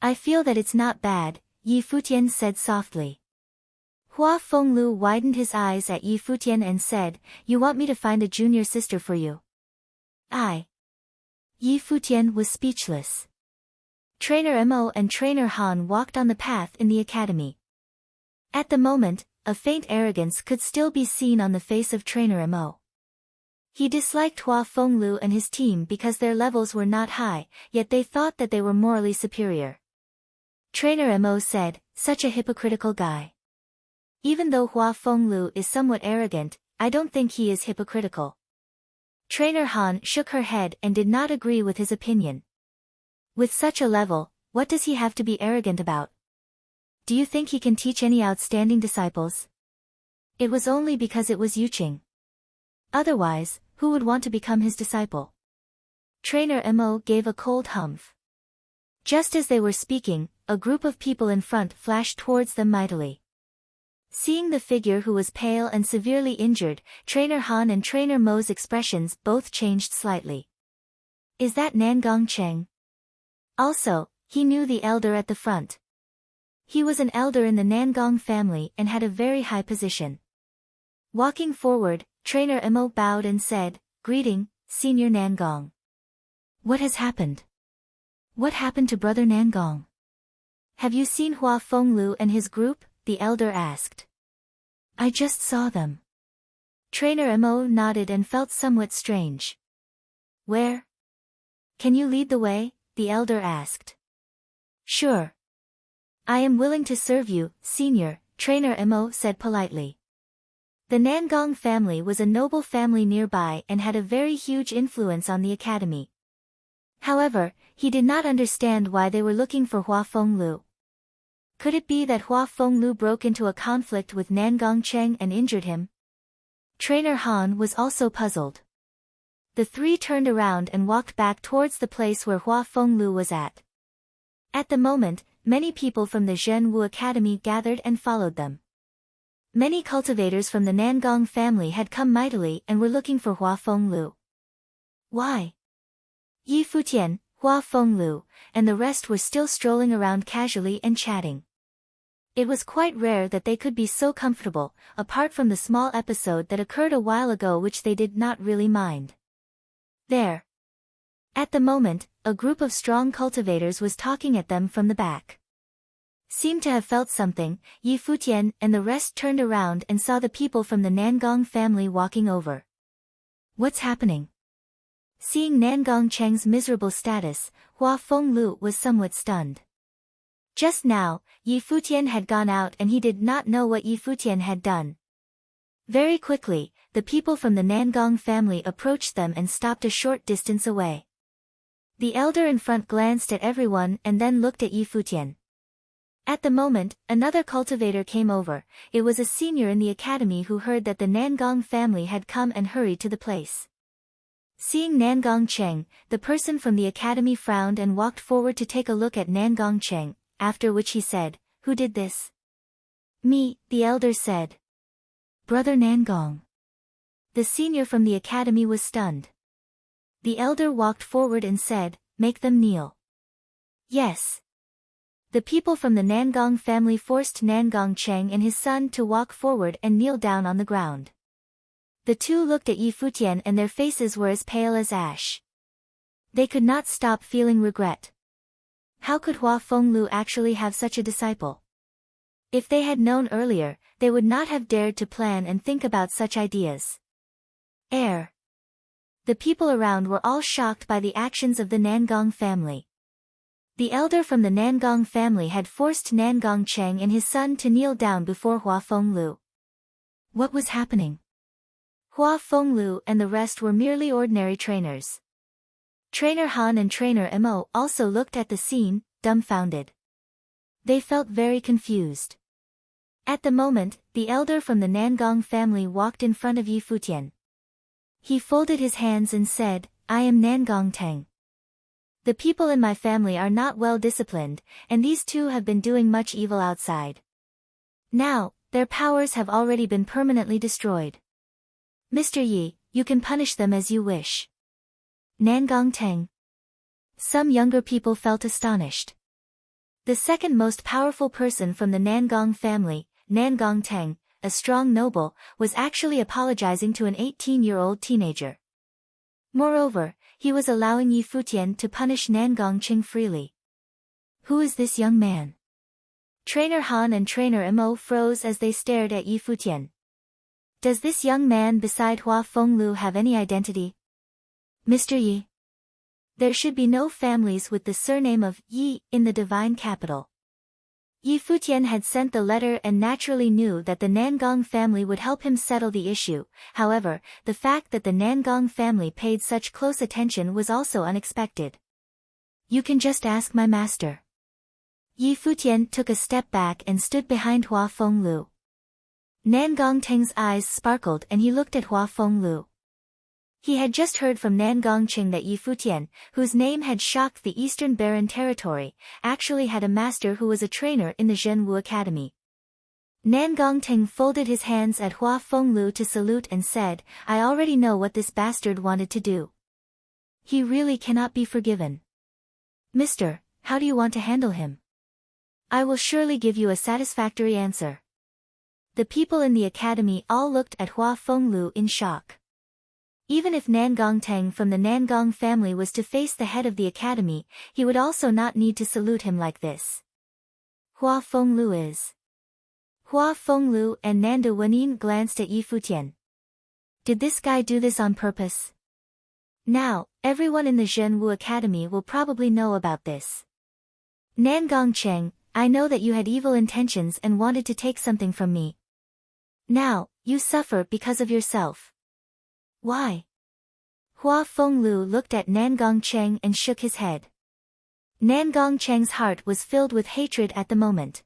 I feel that it's not bad, Yi Futian said softly. Hua Fenglu widened his eyes at Yi Futian and said, You want me to find a junior sister for you? Yi Futian was speechless. Trainer Mo and Trainer Han walked on the path in the academy. At the moment, a faint arrogance could still be seen on the face of Trainer Mo. He disliked Hua Fenglu and his team because their levels were not high, yet they thought that they were morally superior. Trainer Mo said, Such a hypocritical guy. Even though Hua Fenglu is somewhat arrogant, I don't think he is hypocritical. Trainer Han shook her head and did not agree with his opinion. With such a level, what does he have to be arrogant about? Do you think he can teach any outstanding disciples? It was only because it was Yuqing. Otherwise, who would want to become his disciple? Trainer Mo gave a cold humph. Just as they were speaking, a group of people in front flashed towards them mightily. Seeing the figure who was pale and severely injured, Trainer Han and Trainer Mo's expressions both changed slightly. Is that Nangong Cheng? Also, he knew the elder at the front. He was an elder in the Nangong family and had a very high position. Walking forward, Trainer Mo bowed and said, "Greeting, Senior Nangong." "What has happened? What happened to Brother Nangong?" "Have you seen Hua Fenglu and his group?" the elder asked. "I just saw them." Trainer Mo nodded and felt somewhat strange. "Where? Can you lead the way?" the elder asked. "Sure. I am willing to serve you, Senior," Trainer Mo said politely. The Nangong family was a noble family nearby and had a very huge influence on the academy. However, he did not understand why they were looking for Hua Fenglu. Could it be that Hua Fenglu broke into a conflict with Nangong Cheng and injured him? Trainer Han was also puzzled. The three turned around and walked back towards the place where Hua Fenglu was at. At the moment, many people from the Zhenwu Academy gathered and followed them. Many cultivators from the Nangong family had come mightily and were looking for Hua Fenglu. Why? Yi Futian, Hua Fenglu, and the rest were still strolling around casually and chatting. It was quite rare that they could be so comfortable, apart from the small episode that occurred a while ago which they did not really mind. There. At the moment, a group of strong cultivators was talking at them from the back. Seemed to have felt something, Yi Futian and the rest turned around and saw the people from the Nangong family walking over. What's happening? Seeing Nangong Cheng's miserable status, Hua Fenglu was somewhat stunned. Just now, Yi Futian had gone out and he did not know what Yi Futian had done. Very quickly, the people from the Nangong family approached them and stopped a short distance away. The elder in front glanced at everyone and then looked at Yi Futian. At the moment, another cultivator came over. It was a senior in the academy who heard that the Nangong family had come and hurried to the place. Seeing Nangong Cheng, the person from the academy frowned and walked forward to take a look at Nangong Cheng, after which he said, "Who did this?" "Me," the elder said. "Brother Nangong." The senior from the academy was stunned. The elder walked forward and said, "Make them kneel." Yes. The people from the Nangong family forced Nangong Cheng and his son to walk forward and kneel down on the ground. The two looked at Yi Futian and their faces were as pale as ash. They could not stop feeling regret. How could Hua Fenglu actually have such a disciple? If they had known earlier, they would not have dared to plan and think about such ideas. The people around were all shocked by the actions of the Nangong family. The elder from the Nangong family had forced Nangong Cheng and his son to kneel down before Hua Fenglu. What was happening? Hua Fenglu and the rest were merely ordinary trainers. Trainer Han and Trainer Mo also looked at the scene, dumbfounded. They felt very confused. At the moment, the elder from the Nangong family walked in front of Yi Futian. He folded his hands and said, "I am Nangong Teng. The people in my family are not well disciplined, and these two have been doing much evil outside. Now, their powers have already been permanently destroyed. Mr. Yi, you can punish them as you wish." Nangong Teng. Some younger people felt astonished. The second most powerful person from the Nangong family, Nangong Teng, a strong noble, was actually apologizing to an 18-year-old teenager. Moreover, he was allowing Yi Futian to punish Nangong Cheng freely. Who is this young man? Trainer Han and Trainer Mo froze as they stared at Yi Futian. Does this young man beside Hua Fenglu have any identity? Mr. Yi. There should be no families with the surname of Yi in the divine capital. Yi Futian had sent the letter and naturally knew that the Nangong family would help him settle the issue. However, the fact that the Nangong family paid such close attention was also unexpected. You can just ask my master. Yi Futian took a step back and stood behind Hua Fenglu. Nangong Teng's eyes sparkled and he looked at Hua Fenglu. He had just heard from Nangong Cheng that Yi Futian, whose name had shocked the Eastern Baron territory, actually had a master who was a trainer in the Zhenwu Academy. Nangongteng folded his hands at Hua Fenglu to salute and said, I already know what this bastard wanted to do. He really cannot be forgiven. Mister, how do you want to handle him? I will surely give you a satisfactory answer. The people in the academy all looked at Hua Fenglu in shock. Even if Nangongteng from the Nangong family was to face the head of the academy, he would also not need to salute him like this. Hua Fenglu is. Hua Fenglu and Nanda Wenin glanced at Yi Futian. Did this guy do this on purpose? Now, everyone in the Zhenwu Academy will probably know about this. Nangongcheng, I know that you had evil intentions and wanted to take something from me. Now, you suffer because of yourself. Why? Hua Fenglu looked at Nangongcheng and shook his head. Nangongcheng's heart was filled with hatred at the moment.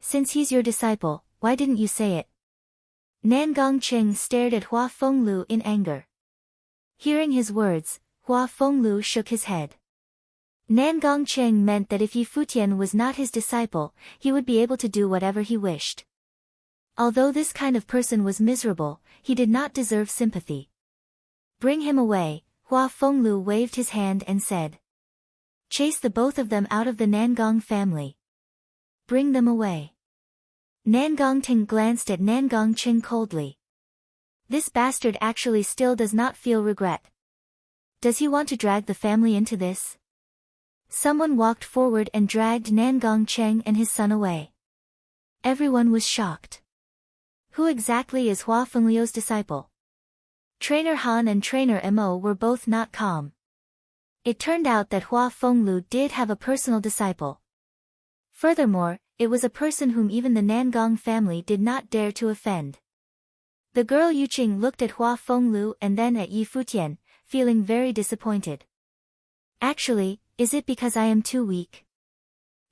Since he's your disciple, why didn't you say it? Nangongcheng stared at Hua Fenglu in anger. Hearing his words, Hua Fenglu shook his head. Nangongcheng meant that if Yi Futian was not his disciple, he would be able to do whatever he wished. Although this kind of person was miserable, he did not deserve sympathy. Bring him away, Hua Fenglu waved his hand and said. Chase the both of them out of the Nangong family. Bring them away. Nangongteng glanced at Nangongcheng coldly. This bastard actually still does not feel regret. Does he want to drag the family into this? Someone walked forward and dragged Nangongcheng and his son away. Everyone was shocked. Who exactly is Hua Fenglu's disciple? Trainer Han and Trainer Mo were both not calm. It turned out that Hua Fenglu did have a personal disciple. Furthermore, it was a person whom even the Nangong family did not dare to offend. The girl Yuqing looked at Hua Fenglu and then at Yi Futian, feeling very disappointed. Actually, is it because I am too weak?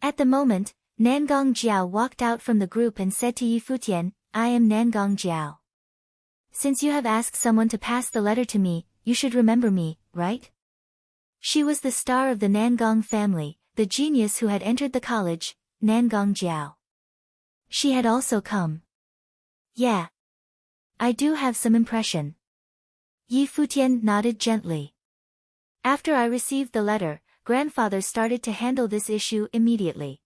At the moment, Nangong Jiao walked out from the group and said to Yi Futian, I am Nangong Jiao. Since you have asked someone to pass the letter to me, you should remember me, right? She was the star of the Nangong family, the genius who had entered the college, Nangong Jiao. She had also come. Yeah. I do have some impression. Yi Futian nodded gently. After I received the letter, grandfather started to handle this issue immediately.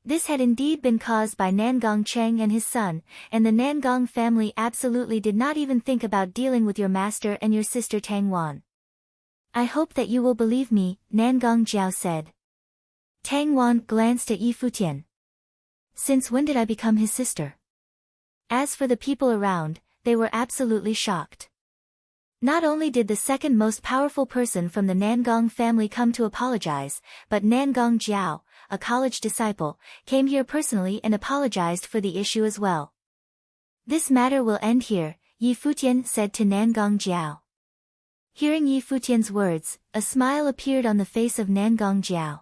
This had indeed been caused by Nangongcheng and his son, and the Nangong family absolutely did not even think about dealing with your master and your sister Tang Wan. I hope that you will believe me, Nangong Jiao said. Tang Wan glanced at Yi Futian. Since when did I become his sister? As for the people around, they were absolutely shocked. Not only did the second most powerful person from the Nangong family come to apologize, but Nangong Jiao, a college disciple, came here personally and apologized for the issue as well. This matter will end here, Yi Futian said to Nangong Jiao. Hearing Yi Futian's words, a smile appeared on the face of Nangong Jiao.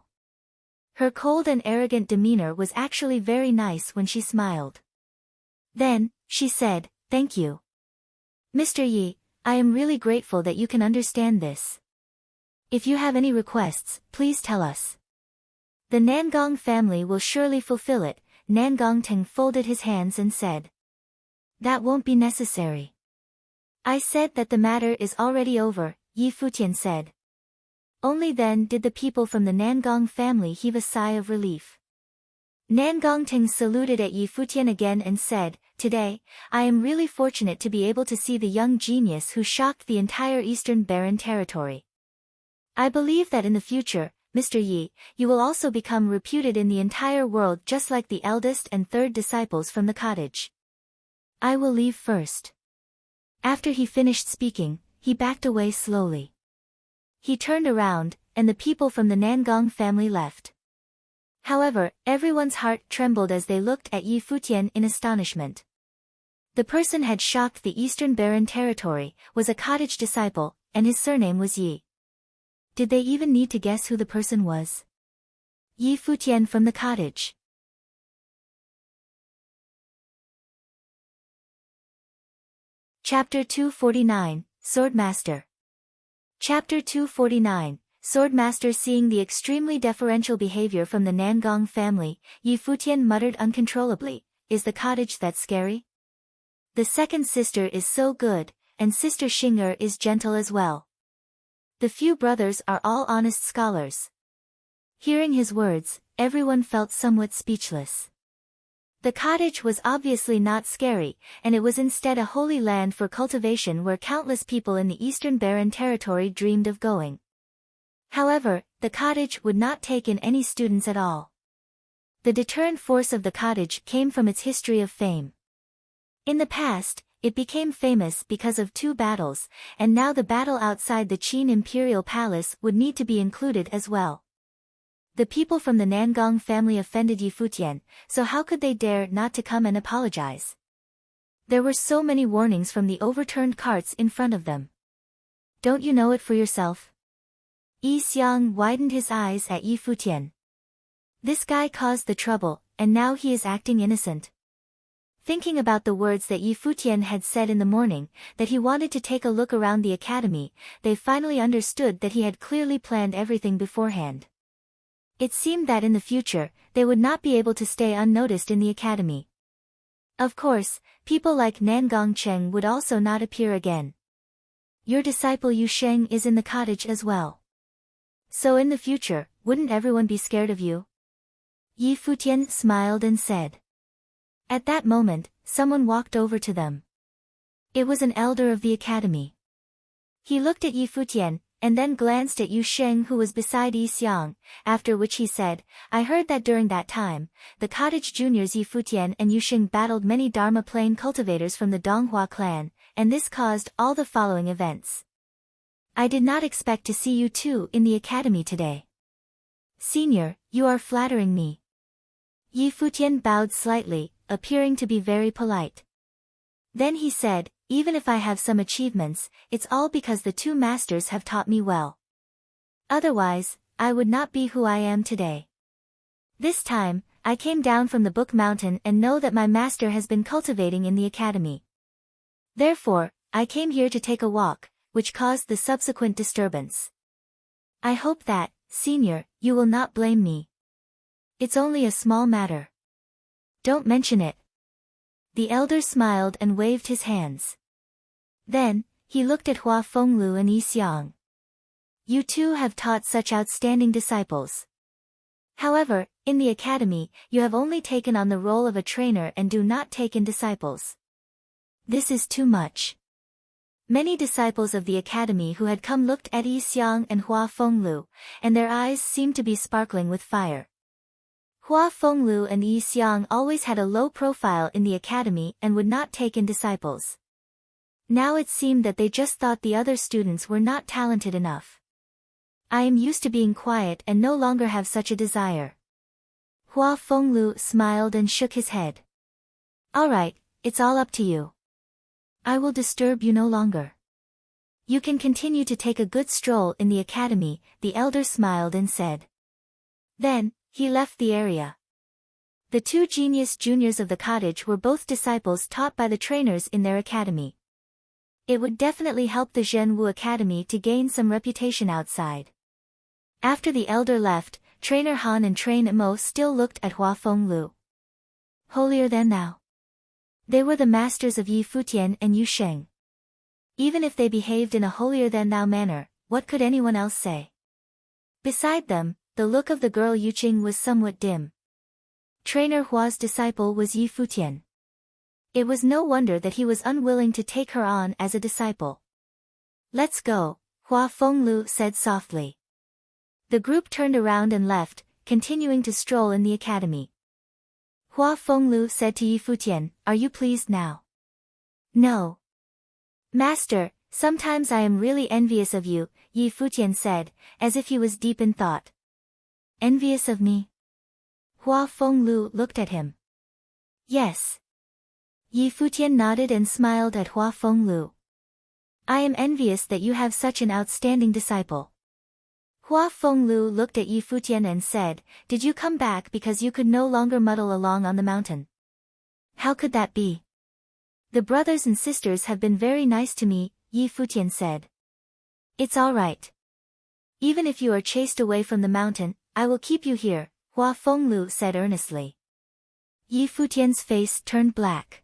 Her cold and arrogant demeanor was actually very nice when she smiled. Then, she said, Thank you. Mr. Yi, I am really grateful that you can understand this. If you have any requests, please tell us. The Nangong family will surely fulfill it, Nangongteng folded his hands and said. That won't be necessary. I said that the matter is already over, Yi Futian said. Only then did the people from the Nangong family heave a sigh of relief. Nangongteng saluted at Yi Futian again and said, Today, I am really fortunate to be able to see the young genius who shocked the entire Eastern Barren territory. I believe that in the future, Mr. Yi, you will also become reputed in the entire world just like the eldest and third disciples from the cottage. I will leave first. After he finished speaking, he backed away slowly. He turned around, and the people from the Nangong family left. However, everyone's heart trembled as they looked at Yi Futian in astonishment. The person had shocked the Eastern Barren territory, was a cottage disciple, and his surname was Yi. Did they even need to guess who the person was? Yi Futian from the cottage. Chapter 249, Swordmaster. Chapter 249, Swordmaster. Seeing the extremely deferential behavior from the Nangong family, Yi Futian muttered uncontrollably, is the cottage that scary? The second sister is so good, and Sister Xing'er is gentle as well. The few brothers are all honest scholars. Hearing his words, everyone felt somewhat speechless. The cottage was obviously not scary, and it was instead a holy land for cultivation where countless people in the Eastern Barren Territory dreamed of going. However, the cottage would not take in any students at all. The deterrent force of the cottage came from its history of fame. In the past, it became famous because of 2 battles, and now the battle outside the Qin Imperial Palace would need to be included as well. The people from the Nangong family offended Yi Futian, so how could they dare not to come and apologize? There were so many warnings from the overturned carts in front of them. Don't you know it for yourself? Yi Xiang widened his eyes at Yi Futian. This guy caused the trouble, and now he is acting innocent. Thinking about the words that Yi Futian had said in the morning, that he wanted to take a look around the academy, they finally understood that he had clearly planned everything beforehand. It seemed that in the future, they would not be able to stay unnoticed in the academy. Of course, people like Nangong Cheng would also not appear again. Your disciple Yu Sheng is in the cottage as well. So in the future, wouldn't everyone be scared of you? Yi Futian smiled and said. At that moment, someone walked over to them. It was an elder of the academy. He looked at Yi Futian, and then glanced at Yu Sheng who was beside Yi Xiang, after which he said, I heard that during that time, the cottage juniors Yi Futian and Yu Sheng battled many Dharma plain cultivators from the Donghua clan, and this caused all the following events. I did not expect to see you two in the academy today. Senior, you are flattering me. Yi Futian bowed slightly, appearing to be very polite. Then he said, even if I have some achievements, it's all because the 2 masters have taught me well. Otherwise, I would not be who I am today. This time, I came down from the Book Mountain and know that my master has been cultivating in the academy. Therefore, I came here to take a walk, which caused the subsequent disturbance. I hope that, Senior, you will not blame me. It's only a small matter. Don't mention it. The elder smiled and waved his hands. Then, he looked at Hua Fenglu and Yi Xiang. You two have taught such outstanding disciples. However, in the academy, you have only taken on the role of a trainer and do not take in disciples. This is too much. Many disciples of the academy who had come looked at Yi Xiang and Hua Fenglu, and their eyes seemed to be sparkling with fire. Hua Fenglu and Yi Xiang always had a low profile in the academy and would not take in disciples. Now it seemed that they just thought the other students were not talented enough. I am used to being quiet and no longer have such a desire. Hua Fenglu smiled and shook his head. Alright, it's all up to you. I will disturb you no longer. You can continue to take a good stroll in the academy, the elder smiled and said. Then, he left the area. The 2 genius juniors of the cottage were both disciples taught by the trainers in their academy. It would definitely help the Zhenwu Academy to gain some reputation outside. After the elder left, Trainer Han and Trainer Mo still looked at Hua Fenglu. Holier than thou. They were the masters of Yi Futian and Yu Sheng. Even if they behaved in a holier-than-thou manner, what could anyone else say? Beside them, the look of the girl Yu Qing was somewhat dim. Trainer Hua's disciple was Yi Futian. It was no wonder that he was unwilling to take her on as a disciple. Let's go, Hua Fenglu said softly. The group turned around and left, continuing to stroll in the academy. Hua Fenglu said to Yi Futian, are you pleased now? No. Master, sometimes I am really envious of you, Yi Futian said, as if he was deep in thought. Envious of me? Hua Fenglu looked at him. Yes. Yi Futian nodded and smiled at Hua Fenglu. I am envious that you have such an outstanding disciple. Hua Fenglu looked at Yi Futian and said, did you come back because you could no longer muddle along on the mountain? How could that be? The brothers and sisters have been very nice to me, Yi Futian said. It's all right. Even if you are chased away from the mountain, I will keep you here, Hua Fenglu said earnestly. Yi Futian's face turned black.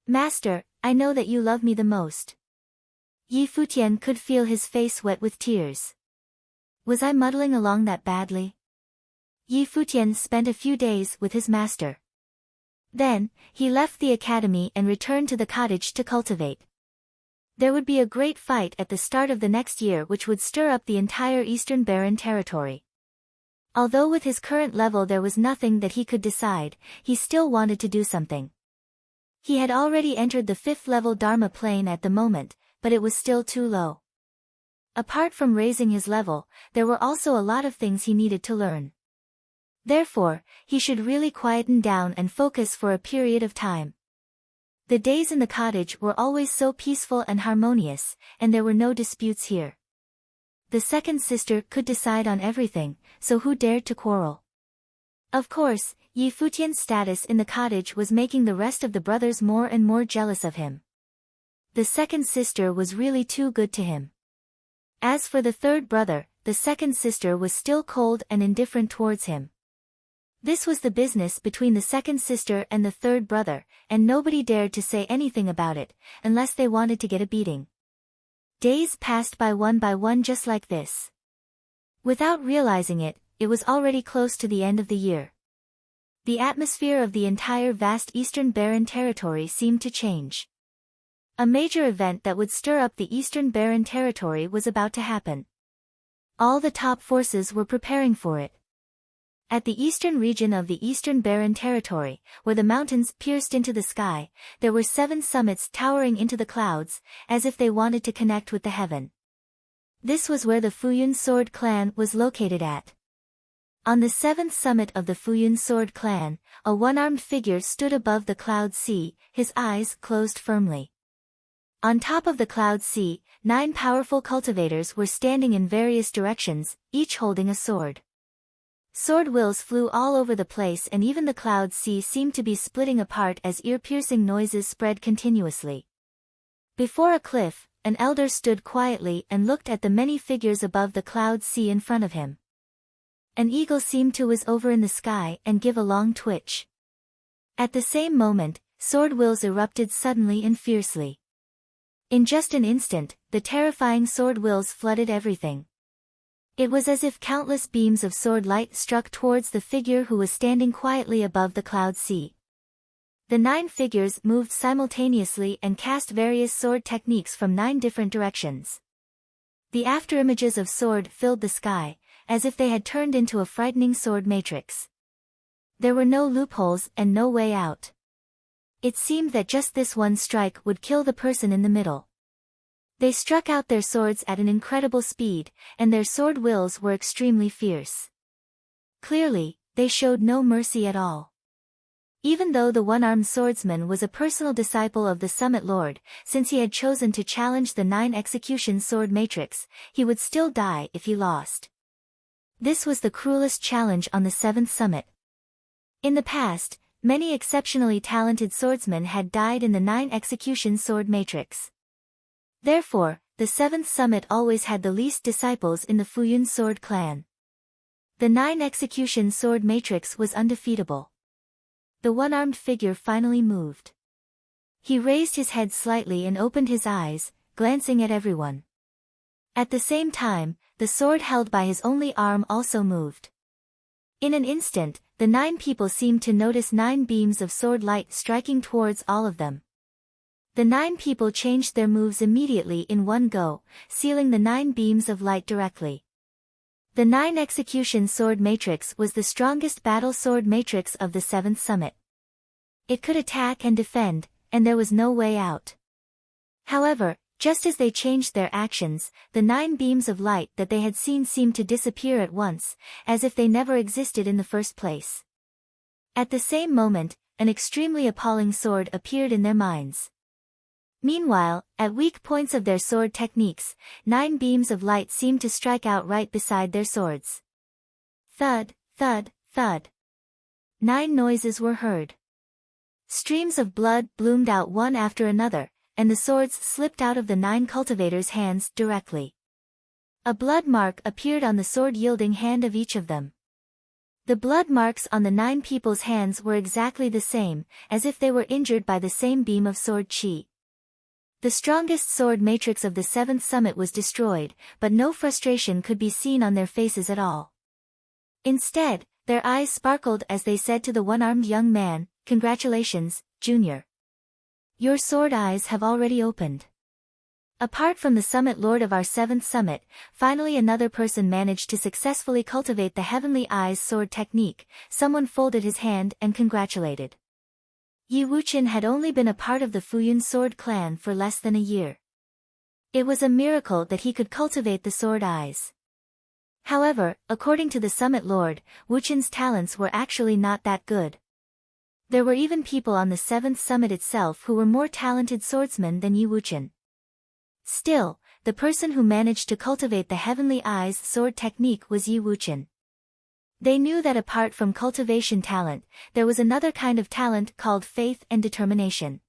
Master, I know that you love me the most. Yi Futian could feel his face wet with tears. Was I muddling along that badly? Yi Futian spent a few days with his master. Then, he left the academy and returned to the cottage to cultivate. There would be a great fight at the start of the next year which would stir up the entire Eastern Barren territory. Although with his current level there was nothing that he could decide, he still wanted to do something. He had already entered the 5th level Dharma plane at the moment, but it was still too low. Apart from raising his level, there were also a lot of things he needed to learn. Therefore, he should really quieten down and focus for a period of time. The days in the cottage were always so peaceful and harmonious, and there were no disputes here. The second sister could decide on everything, so who dared to quarrel? Of course, Yi Futian's status in the cottage was making the rest of the brothers more and more jealous of him. The second sister was really too good to him. As for the third brother, the second sister was still cold and indifferent towards him. This was the business between the second sister and the third brother, and nobody dared to say anything about it, unless they wanted to get a beating. Days passed by one just like this. Without realizing it, it was already close to the end of the year. The atmosphere of the entire vast Eastern Barren territory seemed to change. A major event that would stir up the Eastern Barren territory was about to happen. All the top forces were preparing for it. At the eastern region of the Eastern Barren territory, where the mountains pierced into the sky, there were 7 summits towering into the clouds, as if they wanted to connect with the heaven. This was where the Futian Sword clan was located at. On the 7th summit of the Futian Sword clan, a one-armed figure stood above the cloud sea, his eyes closed firmly. On top of the cloud sea, 9 powerful cultivators were standing in various directions, each holding a sword. Sword wheels flew all over the place and even the cloud sea seemed to be splitting apart as ear-piercing noises spread continuously. Before a cliff, an elder stood quietly and looked at the many figures above the cloud sea in front of him. An eagle seemed to whiz over in the sky and give a long twitch. At the same moment, sword wheels erupted suddenly and fiercely. In just an instant, the terrifying sword wheels flooded everything. It was as if countless beams of sword light struck towards the figure who was standing quietly above the cloud sea. The 9 figures moved simultaneously and cast various sword techniques from 9 different directions. The afterimages of sword filled the sky, as if they had turned into a frightening sword matrix. There were no loopholes and no way out. It seemed that just this one strike would kill the person in the middle. They struck out their swords at an incredible speed, and their sword wills were extremely fierce. Clearly, they showed no mercy at all. Even though the one-armed swordsman was a personal disciple of the Summit Lord, since he had chosen to challenge the 9 execution sword matrix, he would still die if he lost. This was the cruelest challenge on the 7th summit. In the past, many exceptionally talented swordsmen had died in the 9 execution sword matrix. Therefore, the 7th summit always had the least disciples in the Futian Sword clan. The 9 execution sword matrix was undefeatable. The one-armed figure finally moved. He raised his head slightly and opened his eyes, glancing at everyone. At the same time, the sword held by his only arm also moved. In an instant, the 9 people seemed to notice 9 beams of sword light striking towards all of them. The 9 people changed their moves immediately in one go, sealing the 9 beams of light directly. The 9 execution sword matrix was the strongest battle sword matrix of the 7th summit. It could attack and defend, and there was no way out. However, just as they changed their actions, the 9 beams of light that they had seen seemed to disappear at once, as if they never existed in the first place. At the same moment, an extremely appalling sword appeared in their minds. Meanwhile, at weak points of their sword techniques, 9 beams of light seemed to strike out right beside their swords. Thud, thud, thud. 9 noises were heard. Streams of blood bloomed out one after another, and the swords slipped out of the 9 cultivators' hands directly. A blood mark appeared on the sword-yielding hand of each of them. The blood marks on the 9 people's hands were exactly the same, as if they were injured by the same beam of sword chi. The strongest sword matrix of the 7th summit was destroyed, but no frustration could be seen on their faces at all. Instead, their eyes sparkled as they said to the one-armed young man, "Congratulations, Junior. Your sword eyes have already opened." Apart from the summit lord of our 7th summit, finally another person managed to successfully cultivate the Heavenly Eyes sword technique. Someone folded his hand and congratulated. Yi Wuchen had only been a part of the Futian sword clan for less than a year. It was a miracle that he could cultivate the sword eyes. However, according to the summit lord, Wuchen's talents were actually not that good. There were even people on the 7th summit itself who were more talented swordsmen than Yi Wuchen. Still, the person who managed to cultivate the Heavenly Eyes sword technique was Yi Wuchen. They knew that apart from cultivation talent, there was another kind of talent called faith and determination.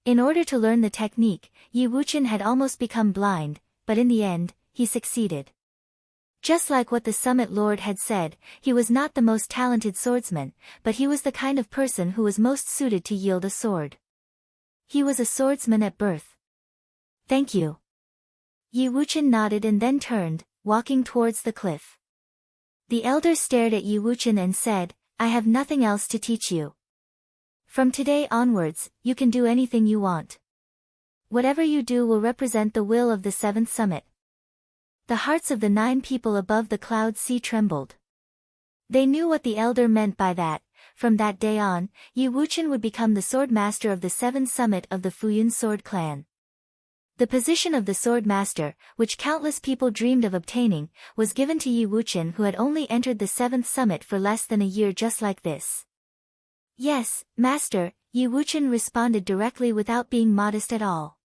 In order to learn the technique, Yi Wuchen had almost become blind, but in the end, he succeeded. Just like what the summit lord had said, he was not the most talented swordsman, but he was the kind of person who was most suited to yield a sword. He was a swordsman at birth. "Thank you." Yi Wuchen nodded and then turned, walking towards the cliff. The elder stared at Yi Wuchen and said, "I have nothing else to teach you. From today onwards, you can do anything you want. Whatever you do will represent the will of the 7th summit." The hearts of the 9 people above the cloud sea trembled. They knew what the elder meant by that. From that day on, Yi Wuchen would become the sword master of the 7th summit of the Futian sword clan. The position of the sword master, which countless people dreamed of obtaining, was given to Yi Wuchen, who had only entered the 7th summit for less than a year, just like this. "Yes, master," Yi Wuchen responded directly without being modest at all.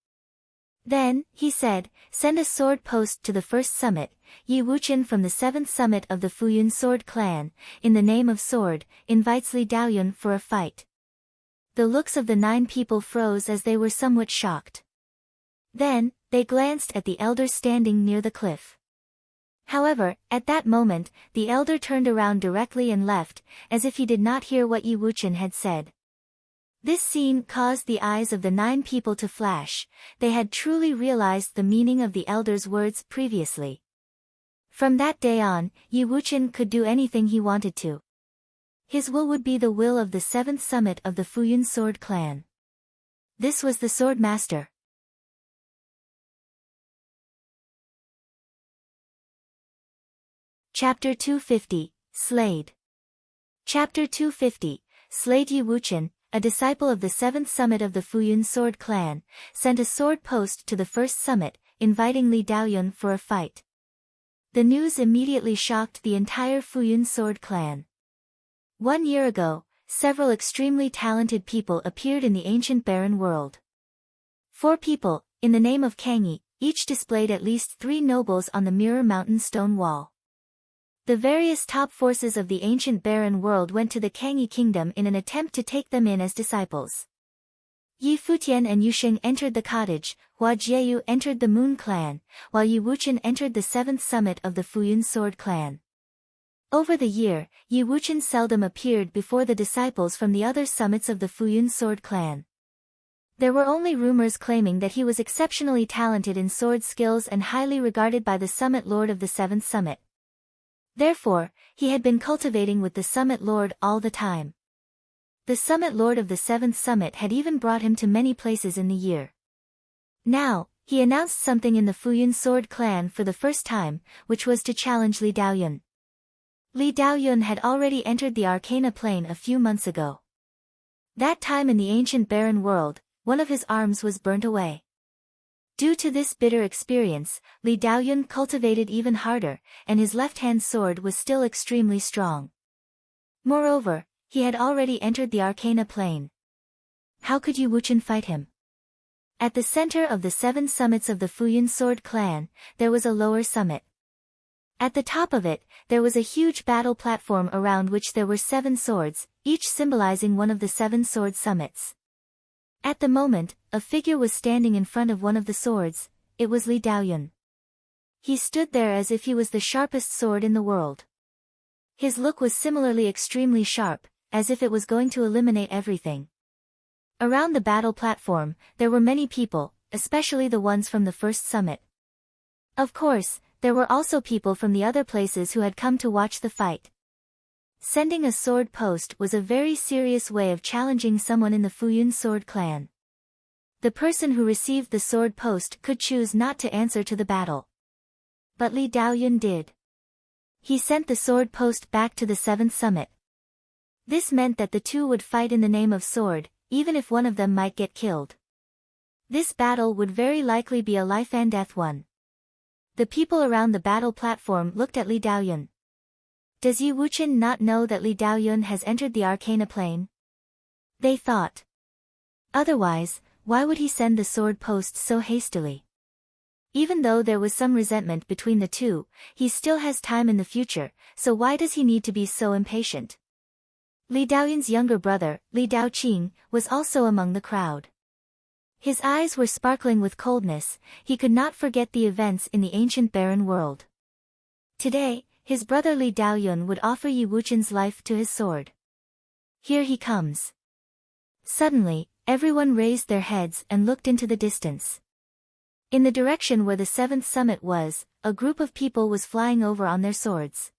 Then, he said, "Send a sword post to the 1st summit." Yi Wuchen from the 7th summit of the Futian sword clan, in the name of sword, invites Li Daoyun for a fight. The looks of the 9 people froze as they were somewhat shocked. Then, they glanced at the elder standing near the cliff. However, at that moment, the elder turned around directly and left, as if he did not hear what Yi Wuchen had said. This scene caused the eyes of the 9 people to flash. They had truly realized the meaning of the elder's words previously. From that day on, Yi Wuchen could do anything he wanted to. His will would be the will of the 7th summit of the Futian sword clan. This was the sword master. Chapter 250, Slayed. Chapter 250, Slayed. Yi Wuchen, a disciple of the 7th summit of the Futian sword clan, sent a sword post to the 1st summit, inviting Li Daoyun for a fight. The news immediately shocked the entire Futian sword clan. 1 year ago, several extremely talented people appeared in the ancient barren world. 4 people, in the name of Kangyi, each displayed at least 3 nobles on the Mirror Mountain stone wall. The various top forces of the ancient barren world went to the Kangyi kingdom in an attempt to take them in as disciples. Yi Futian and Yusheng entered the cottage, Hua Jieyu entered the Moon clan, while Yi Wuchen entered the 7th summit of the Futian sword clan. Over the year, Yi Wuchen seldom appeared before the disciples from the other summits of the Futian sword clan. There were only rumors claiming that he was exceptionally talented in sword skills and highly regarded by the summit lord of the 7th summit. Therefore, he had been cultivating with the summit lord all the time. The summit lord of the 7th summit had even brought him to many places in the year. Now, he announced something in the Futian sword clan for the first time, which was to challenge Li Daoyun. Li Daoyun had already entered the Arcana plane a few months ago. That time in the ancient barren world, one of his arms was burnt away. Due to this bitter experience, Li Daoyun cultivated even harder, and his left-hand sword was still extremely strong. Moreover, he had already entered the Arcana plane. How could Yi Wuchen fight him? At the center of the 7 summits of the Futian sword clan, there was a lower summit. At the top of it, there was a huge battle platform around which there were 7 swords, each symbolizing one of the 7 sword summits. At the moment, a figure was standing in front of one of the swords. It was Li Daoyun. He stood there as if he was the sharpest sword in the world. His look was similarly extremely sharp, as if it was going to eliminate everything. Around the battle platform, there were many people, especially the ones from the first summit. Of course, there were also people from the other places who had come to watch the fight. Sending a sword post was a very serious way of challenging someone in the Futian sword clan. The person who received the sword post could choose not to answer to the battle. But Li Daoyun did. He sent the sword post back to the 7th summit. This meant that the two would fight in the name of sword, even if one of them might get killed. This battle would very likely be a life and death one. The people around the battle platform looked at Li Daoyun. Does Yi Wuchen not know that Li Daoyun has entered the Arcana plane? They thought. Otherwise, why would he send the sword post so hastily? Even though there was some resentment between the two, he still has time in the future, so why does he need to be so impatient? Li Daoyun's younger brother, Li Daoqing, was also among the crowd. His eyes were sparkling with coldness, he could not forget the events in the ancient barren world. Today, his brother Li Daoyun would offer Yi Wuchen's life to his sword. Here he comes. Suddenly, everyone raised their heads and looked into the distance. In the direction where the 7th summit was, a group of people was flying over on their swords.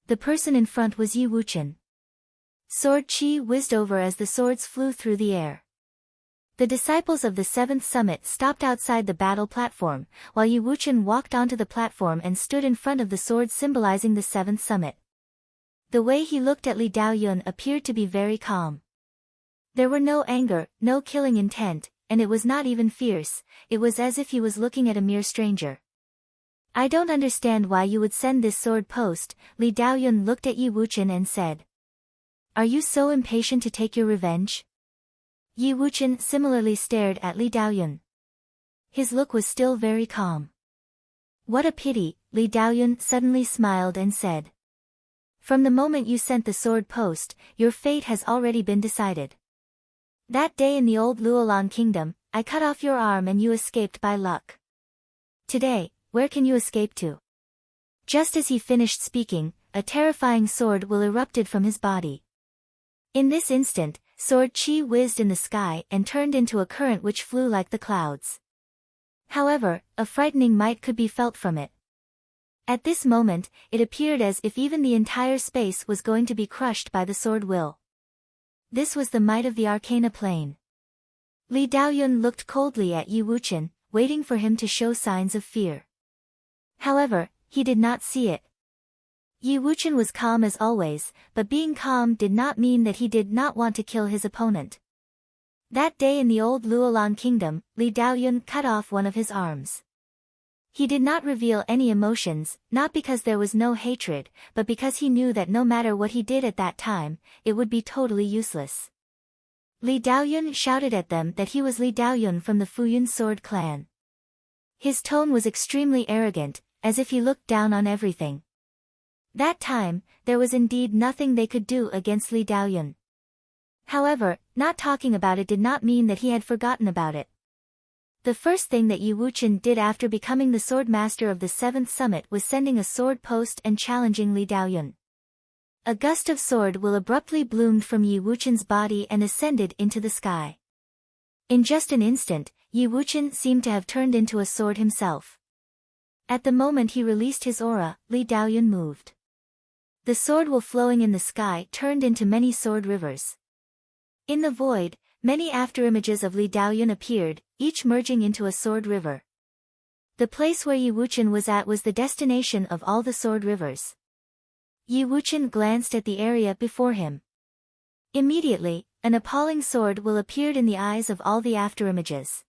The person in front was Yi Wuchen. Sword chi whizzed over as the swords flew through the air. The disciples of the 7th summit stopped outside the battle platform, while Yi Wuchen walked onto the platform and stood in front of the sword symbolizing the 7th summit. The way he looked at Li Daoyun appeared to be very calm. There were no anger, no killing intent, and it was not even fierce, it was as if he was looking at a mere stranger. I don't understand why you would send this sword post, Li Daoyun looked at Yi Wuchen and said. Are you so impatient to take your revenge? Yi Wuchen similarly stared at Li Daoyun. His look was still very calm. What a pity, Li Daoyun suddenly smiled and said. From the moment you sent the sword post, your fate has already been decided. That day in the old Luolan kingdom, I cut off your arm and you escaped by luck. Today, where can you escape to? Just as he finished speaking, a terrifying sword will erupted from his body. In this instant, sword chi whizzed in the sky and turned into a current which flew like the clouds. However, a frightening might could be felt from it. At this moment, it appeared as if even the entire space was going to be crushed by the sword will. This was the might of the Arcana plane. Li Daoyun looked coldly at Yi Wuchen, waiting for him to show signs of fear. However, he did not see it. Yi Wuchen was calm as always, but being calm did not mean that he did not want to kill his opponent. That day in the old Luolan kingdom, Li Daoyun cut off one of his arms. He did not reveal any emotions, not because there was no hatred, but because he knew that no matter what he did at that time, it would be totally useless. Li Daoyun shouted at them that he was Li Daoyun from the Futian sword clan. His tone was extremely arrogant, as if he looked down on everything. That time, there was indeed nothing they could do against Li Daoyun. However, not talking about it did not mean that he had forgotten about it. The first thing that Yi Wuchen did after becoming the sword master of the 7th summit was sending a sword post and challenging Li Daoyun. A gust of sword will abruptly bloomed from Yi Wuchen's body and ascended into the sky. In just an instant, Yi Wuchen seemed to have turned into a sword himself. At the moment he released his aura, Li Daoyun moved. The sword will flowing in the sky turned into many sword rivers. In the void, many afterimages of Li Daoyun appeared, each merging into a sword river. The place where Yi Wuchen was at was the destination of all the sword rivers. Yi Wuchen glanced at the area before him. Immediately, an appalling sword will appeared in the eyes of all the afterimages.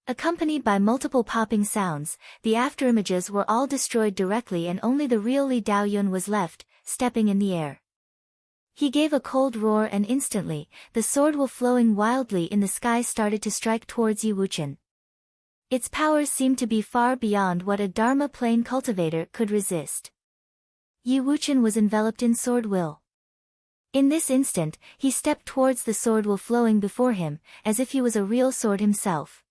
Accompanied by multiple popping sounds, the afterimages were all destroyed directly and only the real Li Daoyun was left, stepping in the air. He gave a cold roar and instantly, the sword will flowing wildly in the sky started to strike towards Yi Wuchen. Its powers seemed to be far beyond what a Dharma plane cultivator could resist. Yi Wuchen was enveloped in sword will. In this instant, he stepped towards the sword will flowing before him, as if he was a real sword himself.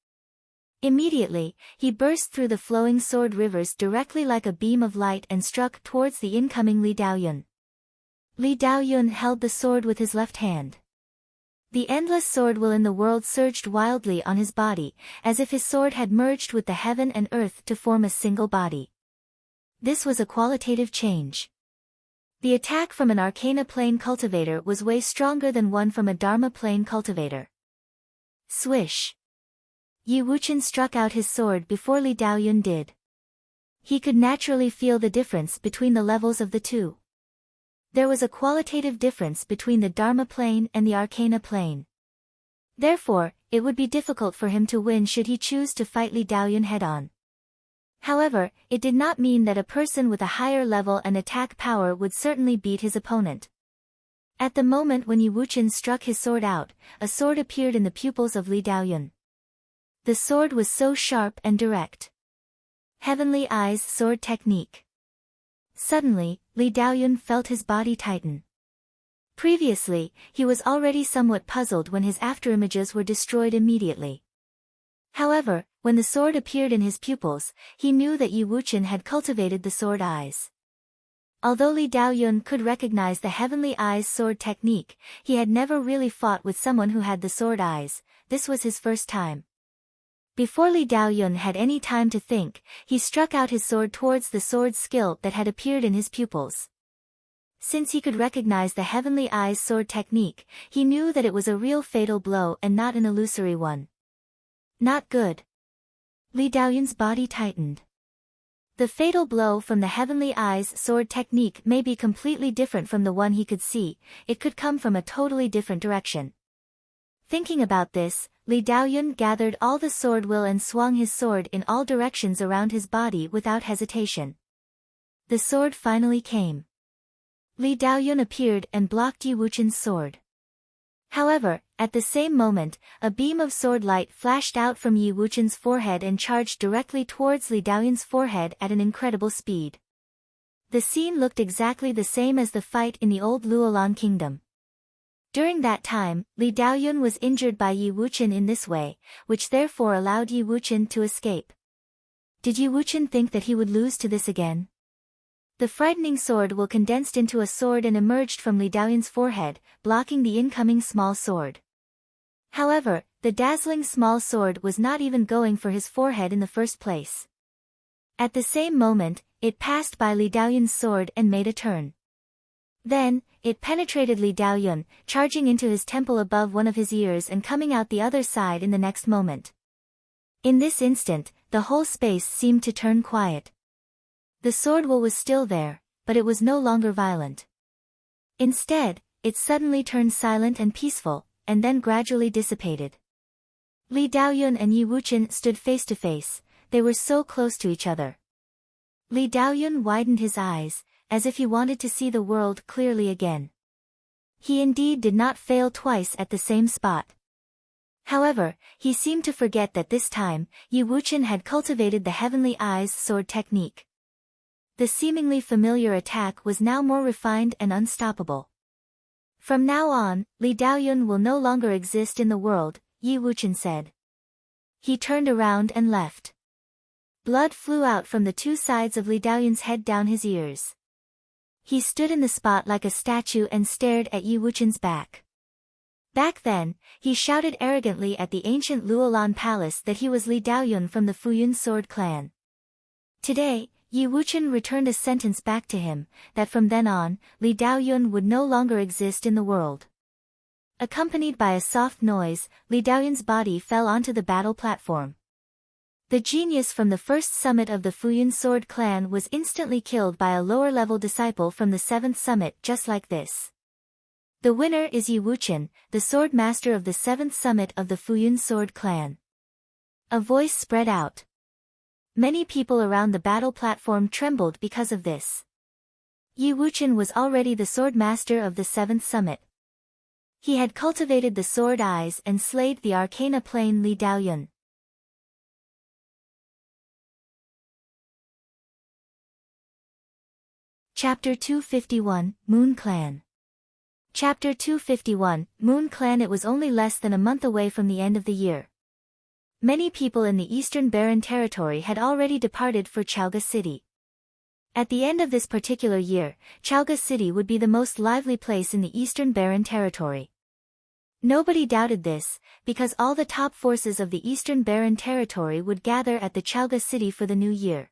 Immediately, he burst through the flowing sword rivers directly like a beam of light and struck towards the incoming Li Daoyun. Li Daoyun held the sword with his left hand. The endless sword will in the world surged wildly on his body, as if his sword had merged with the heaven and earth to form a single body. This was a qualitative change. The attack from an Arcana Plane cultivator was way stronger than one from a Dharma Plane cultivator. Swish! Yi Wuchen struck out his sword before Li Daoyun did. He could naturally feel the difference between the levels of the two. There was a qualitative difference between the Dharma Plane and the Arcana Plane. Therefore, it would be difficult for him to win should he choose to fight Li Daoyun head-on. However, it did not mean that a person with a higher level and attack power would certainly beat his opponent. At the moment when Yi Wuchen struck his sword out, a sword appeared in the pupils of Li Daoyun. The sword was so sharp and direct. Heavenly Eyes Sword Technique. Suddenly, Li Daoyun felt his body tighten. Previously, he was already somewhat puzzled when his afterimages were destroyed immediately. However, when the sword appeared in his pupils, he knew that Yi Wuchen had cultivated the sword eyes. Although Li Daoyun could recognize the Heavenly Eyes Sword Technique, he had never really fought with someone who had the sword eyes. This was his first time. Before Li Daoyun had any time to think, he struck out his sword towards the sword skill that had appeared in his pupils. Since he could recognize the Heavenly Eyes Sword Technique, he knew that it was a real fatal blow and not an illusory one. Not good. Li Daoyun's body tightened. The fatal blow from the Heavenly Eyes Sword Technique may be completely different from the one he could see, it could come from a totally different direction. Thinking about this, Li Daoyun gathered all the sword will and swung his sword in all directions around his body without hesitation. The sword finally came. Li Daoyun appeared and blocked Yi Wuchen's sword. However, at the same moment, a beam of sword light flashed out from Yi Wuchen's forehead and charged directly towards Li Daoyun's forehead at an incredible speed. The scene looked exactly the same as the fight in the old Luolan kingdom. During that time, Li Daoyun was injured by Yi Wuchen in this way, which therefore allowed Yi Wuchen to escape. Did Yi Wuchen think that he would lose to this again? The frightening sword will condensed into a sword and emerged from Li Daoyun's forehead, blocking the incoming small sword. However, the dazzling small sword was not even going for his forehead in the first place. At the same moment, it passed by Li Daoyun's sword and made a turn. Then, it penetrated Li Daoyun, charging into his temple above one of his ears and coming out the other side in the next moment. In this instant, the whole space seemed to turn quiet. The sword will was still there, but it was no longer violent. Instead, it suddenly turned silent and peaceful, and then gradually dissipated. Li Daoyun and Yi Wuchen stood face to face, they were so close to each other. Li Daoyun widened his eyes, as if he wanted to see the world clearly again. He indeed did not fail twice at the same spot. However, he seemed to forget that this time, Yi Wuchen had cultivated the Heavenly Eyes Sword Technique. The seemingly familiar attack was now more refined and unstoppable. From now on, Li Daoyun will no longer exist in the world, Yi Wuchen said. He turned around and left. Blood flew out from the two sides of Li Daoyun's head down his ears. He stood in the spot like a statue and stared at Yi Wuchen's back. Back then, he shouted arrogantly at the ancient Luolan palace that he was Li Daoyun from the Futian sword clan. Today, Yi Wuchen returned a sentence back to him, that from then on, Li Daoyun would no longer exist in the world. Accompanied by a soft noise, Li Daoyun's body fell onto the battle platform. The genius from the first summit of the Futian sword clan was instantly killed by a lower-level disciple from the 7th summit just like this. The winner is Yi Wuchen, the sword master of the 7th summit of the Futian sword clan. A voice spread out. Many people around the battle platform trembled because of this. Yi Wuchen was already the sword master of the 7th summit. He had cultivated the sword eyes and slayed the Arcana Plane Li Daoyun. Chapter 251, Moon Clan. Chapter 251, Moon Clan. It was only less than a month away from the end of the year. Many people in the Eastern Barren Territory had already departed for Chaoga City. At the end of this particular year, Chaoga City would be the most lively place in the Eastern Barren Territory. Nobody doubted this, because all the top forces of the Eastern Barren Territory would gather at the Chaoga City for the new year.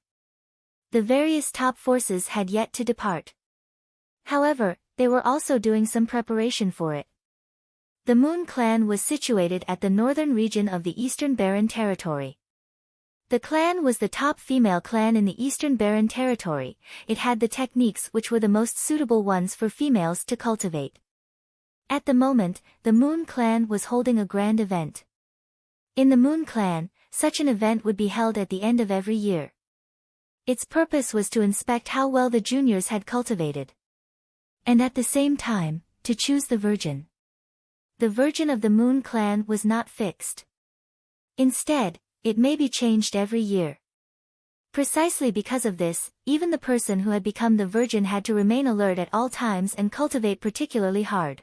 The various top forces had yet to depart. However, they were also doing some preparation for it. The Moon Clan was situated at the northern region of the Eastern Barren Territory. The clan was the top female clan in the Eastern Barren Territory. It had the techniques which were the most suitable ones for females to cultivate. At the moment, the Moon Clan was holding a grand event. In the Moon Clan, such an event would be held at the end of every year. Its purpose was to inspect how well the juniors had cultivated. And at the same time, to choose the virgin. The virgin of the Moon Clan was not fixed. Instead, it may be changed every year. Precisely because of this, even the person who had become the virgin had to remain alert at all times and cultivate particularly hard.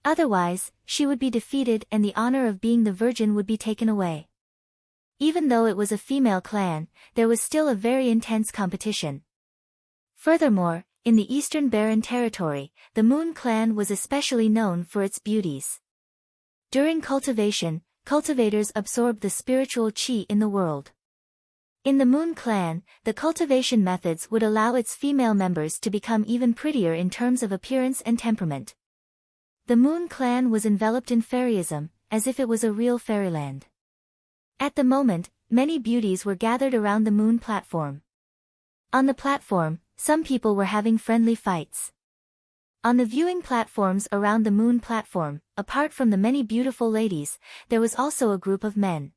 Otherwise, she would be defeated and the honor of being the virgin would be taken away. Even though it was a female clan, there was still a very intense competition. Furthermore, in the Eastern Barren Territory, the Moon Clan was especially known for its beauties. During cultivation, cultivators absorbed the spiritual qi in the world. In the Moon Clan, the cultivation methods would allow its female members to become even prettier in terms of appearance and temperament. The Moon Clan was enveloped in fairyism, as if it was a real fairyland. At the moment, many beauties were gathered around the Moon platform. On the platform, some people were having friendly fights. On the viewing platforms around the Moon platform, apart from the many beautiful ladies, there was also a group of men.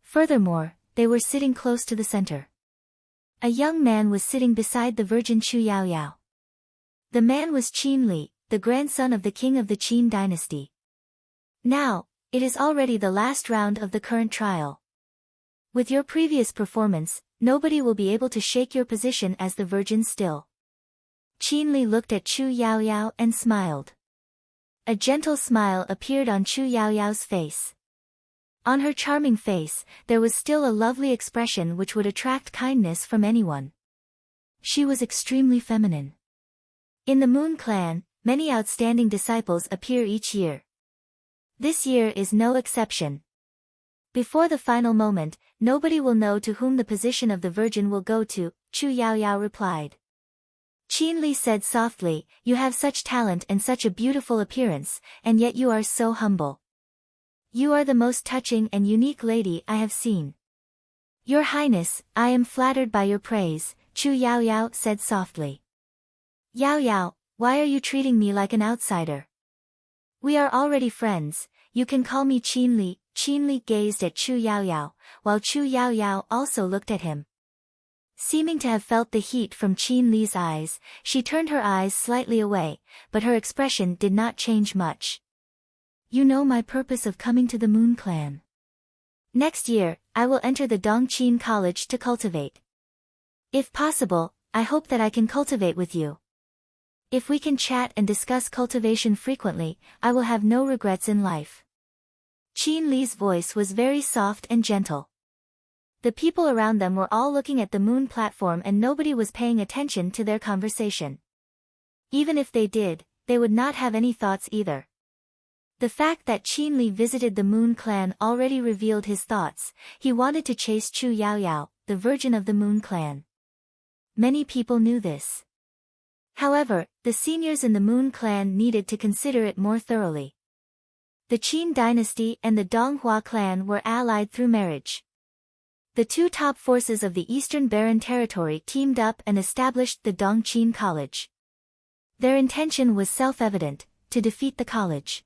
Furthermore, they were sitting close to the center. A young man was sitting beside the virgin Chu Yaoyao. The man was Qin Li, the grandson of the king of the Qin dynasty. Now, it is already the last round of the current trial. With your previous performance, nobody will be able to shake your position as the virgin still. Qin Li looked at Chu Yaoyao and smiled. A gentle smile appeared on Chu Yaoyao's face. On her charming face, there was still a lovely expression which would attract kindness from anyone. She was extremely feminine. In the Moon Clan, many outstanding disciples appear each year. This year is no exception. Before the final moment, nobody will know to whom the position of the virgin will go to, Chu Yaoyao replied. Qin Li said softly, "You have such talent and such a beautiful appearance, and yet you are so humble. You are the most touching and unique lady I have seen." "Your Highness, I am flattered by your praise," Chu Yaoyao said softly. "Yaoyao, why are you treating me like an outsider? We are already friends, you can call me Qin Li." Qin Li gazed at Chu Yaoyao, while Chu Yaoyao also looked at him. Seeming to have felt the heat from Qin Li's eyes, she turned her eyes slightly away, but her expression did not change much. "You know my purpose of coming to the Moon Clan. Next year, I will enter the Dongqin College to cultivate. If possible, I hope that I can cultivate with you. If we can chat and discuss cultivation frequently, I will have no regrets in life." Qin Li's voice was very soft and gentle. The people around them were all looking at the Moon platform and nobody was paying attention to their conversation. Even if they did, they would not have any thoughts either. The fact that Qin Li visited the Moon Clan already revealed his thoughts. He wanted to chase Chu Yaoyao, the virgin of the Moon Clan. Many people knew this. However, the seniors in the Moon Clan needed to consider it more thoroughly. The Qin dynasty and the Donghua clan were allied through marriage. The two top forces of the Eastern Barren Territory teamed up and established the Dongqin College. Their intention was self-evident, to defeat the college.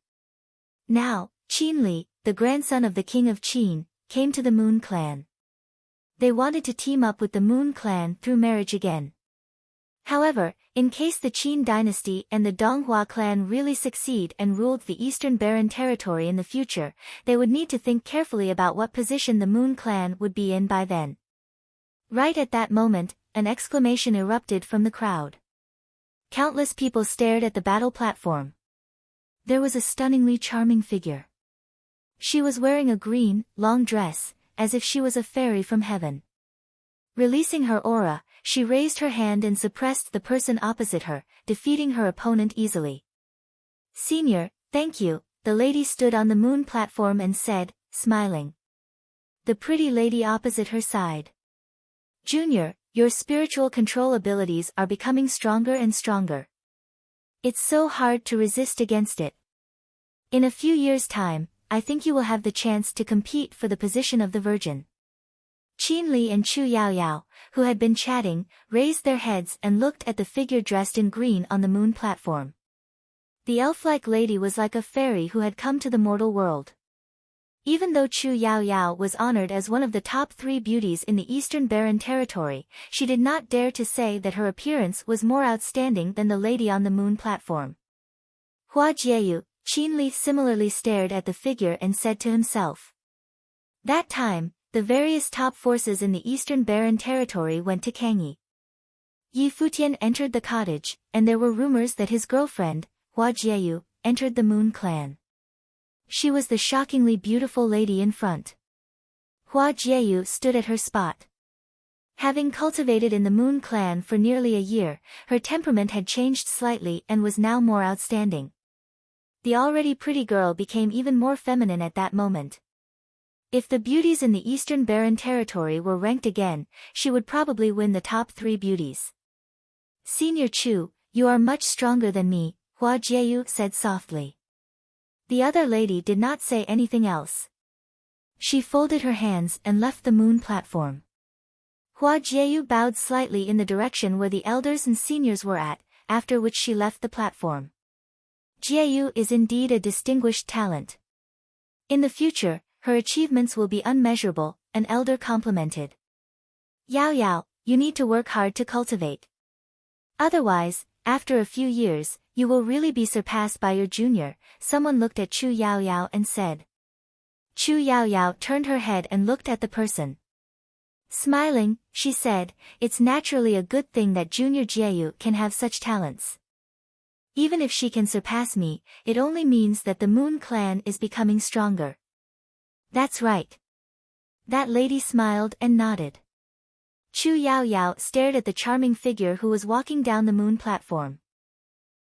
Now, Qin Li, the grandson of the king of Qin, came to the Moon Clan. They wanted to team up with the Moon Clan through marriage again. However, in case the Qin dynasty and the Donghua clan really succeed and ruled the Eastern Barren Territory in the future, they would need to think carefully about what position the Moon Clan would be in by then. Right at that moment, an exclamation erupted from the crowd. Countless people stared at the battle platform. There was a stunningly charming figure. She was wearing a green, long dress, as if she was a fairy from heaven. Releasing her aura, she raised her hand and suppressed the person opposite her, defeating her opponent easily. Senior, thank you, the lady stood on the moon platform and said, smiling. The pretty lady opposite her sighed. Junior, your spiritual control abilities are becoming stronger and stronger. It's so hard to resist against it. In a few years' time, I think you will have the chance to compete for the position of the Virgin. Qin Li and Chu Yaoyao, who had been chatting, raised their heads and looked at the figure dressed in green on the moon platform. The elf-like lady was like a fairy who had come to the mortal world. Even though Chu Yaoyao was honored as one of the top 3 beauties in the Eastern Barren Territory, she did not dare to say that her appearance was more outstanding than the lady on the moon platform. Hua Jieyu, Qin Li similarly stared at the figure and said to himself. That time, the various top forces in the Eastern Barren Territory went to Kangyi. Yi Futian entered the cottage, and there were rumors that his girlfriend, Hua Jieyu, entered the Moon Clan. She was the shockingly beautiful lady in front. Hua Jieyu stood at her spot. Having cultivated in the Moon Clan for nearly a year, her temperament had changed slightly and was now more outstanding. The already pretty girl became even more feminine at that moment. If the beauties in the Eastern Barren Territory were ranked again, she would probably win the top 3 beauties. Senior Chu, you are much stronger than me, Hua Jieyu said softly. The other lady did not say anything else. She folded her hands and left the moon platform. Hua Jieyu bowed slightly in the direction where the elders and seniors were at, after which she left the platform. Jieyu is indeed a distinguished talent. In the future, her achievements will be unmeasurable, an elder complimented. Yao Yao, you need to work hard to cultivate. Otherwise, after a few years, you will really be surpassed by your junior, someone looked at Chu Yaoyao and said. Chu Yaoyao turned her head and looked at the person. Smiling, she said, it's naturally a good thing that Junior Jieyu can have such talents. Even if she can surpass me, it only means that the Moon Clan is becoming stronger. That's right. That lady smiled and nodded. Chu Yaoyao stared at the charming figure who was walking down the moon platform.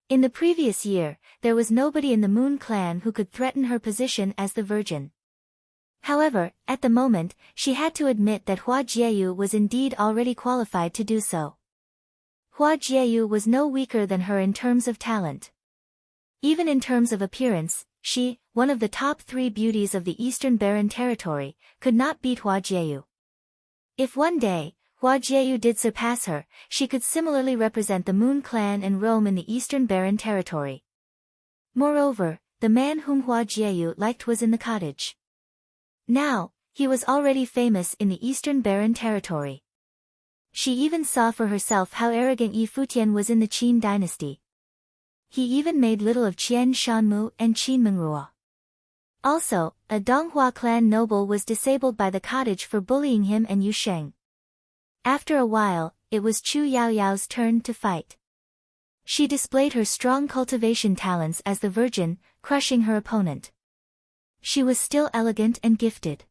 In the previous year, there was nobody in the Moon Clan who could threaten her position as the Virgin. However, at the moment, she had to admit that Hua Jieyu was indeed already qualified to do so. Hua Jieyu was no weaker than her in terms of talent. Even in terms of appearance, she, one of the top 3 beauties of the Eastern Barren Territory, could not beat Hua Jieyu. If one day, Hua Jieyu did surpass her, she could similarly represent the Moon Clan and roam in the Eastern Barren Territory. Moreover, the man whom Hua Jieyu liked was in the cottage. Now, he was already famous in the Eastern Barren Territory. She even saw for herself how arrogant Yi Futian was in the Qin dynasty. He even made little of Qian Shanmu and Qin Mengrua. Also, a Donghua clan noble was disabled by the cottage for bullying him and Yu Sheng. After a while, it was Chu Yaoyao's turn to fight. She displayed her strong cultivation talents as the Virgin, crushing her opponent. She was still elegant and gifted.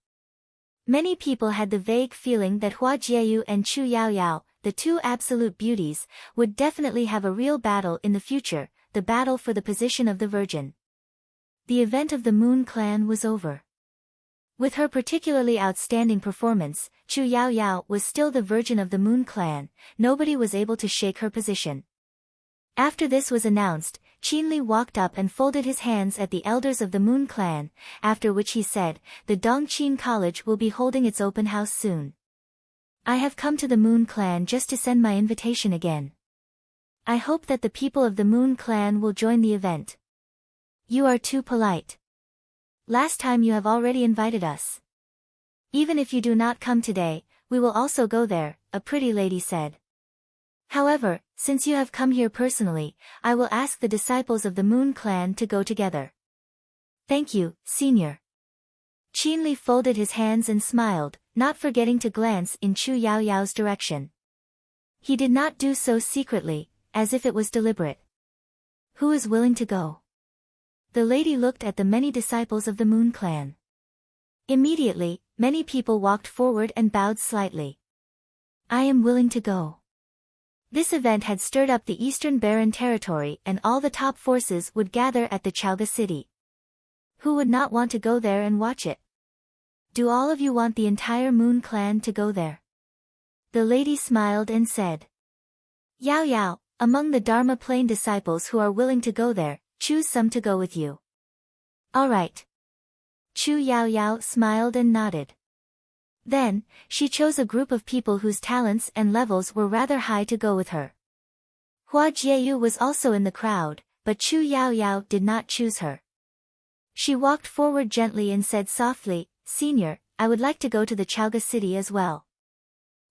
Many people had the vague feeling that Hua Jieyu and Chu Yaoyao, the 2 absolute beauties, would definitely have a real battle in the future, the battle for the position of the Virgin. The event of the Moon Clan was over. With her particularly outstanding performance, Chu Yaoyao was still the Virgin of the Moon Clan, nobody was able to shake her position. After this was announced, Qin Li walked up and folded his hands at the elders of the Moon Clan, after which he said, the Dongqing College will be holding its open house soon. I have come to the Moon Clan just to send my invitation again. I hope that the people of the Moon Clan will join the event. You are too polite. Last time you have already invited us. Even if you do not come today, we will also go there, a pretty lady said. However, since you have come here personally, I will ask the disciples of the Moon Clan to go together. Thank you, Senior. Qin Li folded his hands and smiled, not forgetting to glance in Chu Yaoyao's direction. He did not do so secretly, as if it was deliberate. Who is willing to go? The lady looked at the many disciples of the Moon Clan. Immediately, many people walked forward and bowed slightly. I am willing to go. This event had stirred up the Eastern Barren territory and all the top forces would gather at the Chalga city. Who would not want to go there and watch it? Do all of you want the entire Moon clan to go there? The lady smiled and said. Yao Yao, among the Dharma Plane disciples who are willing to go there, choose some to go with you. All right. Chu Yao Yao smiled and nodded. Then, she chose a group of people whose talents and levels were rather high to go with her. Hua Jieyu was also in the crowd, but Chu Yao Yao did not choose her. She walked forward gently and said softly, Senior, I would like to go to the Chalga city as well.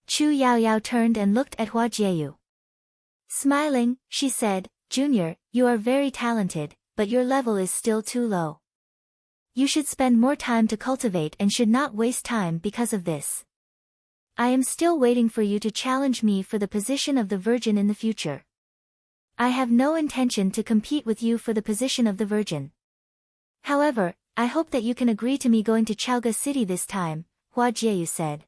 Chu Yao Yao turned and looked at Hua Jieyu. Smiling, she said, Junior, you are very talented, but your level is still too low. You should spend more time to cultivate and should not waste time because of this. I am still waiting for you to challenge me for the position of the Virgin in the future. I have no intention to compete with you for the position of the Virgin. However, I hope that you can agree to me going to Chalga city this time, Hua Jieyu said.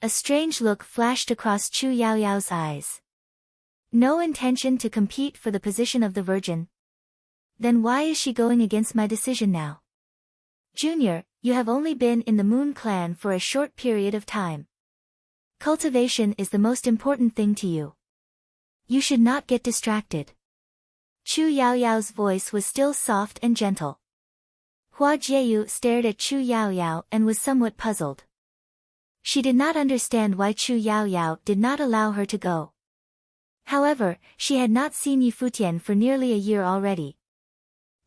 A strange look flashed across Chu Yao Yao's eyes. No intention to compete for the position of the Virgin? Then why is she going against my decision now? Junior, you have only been in the Moon clan for a short period of time. Cultivation is the most important thing to you. You should not get distracted. Chu Yao Yao's voice was still soft and gentle. Hua Jieyu stared at Chu Yao Yao and was somewhat puzzled. She did not understand why Chu Yao Yao did not allow her to go. However, she had not seen Yi Futian for nearly a year already.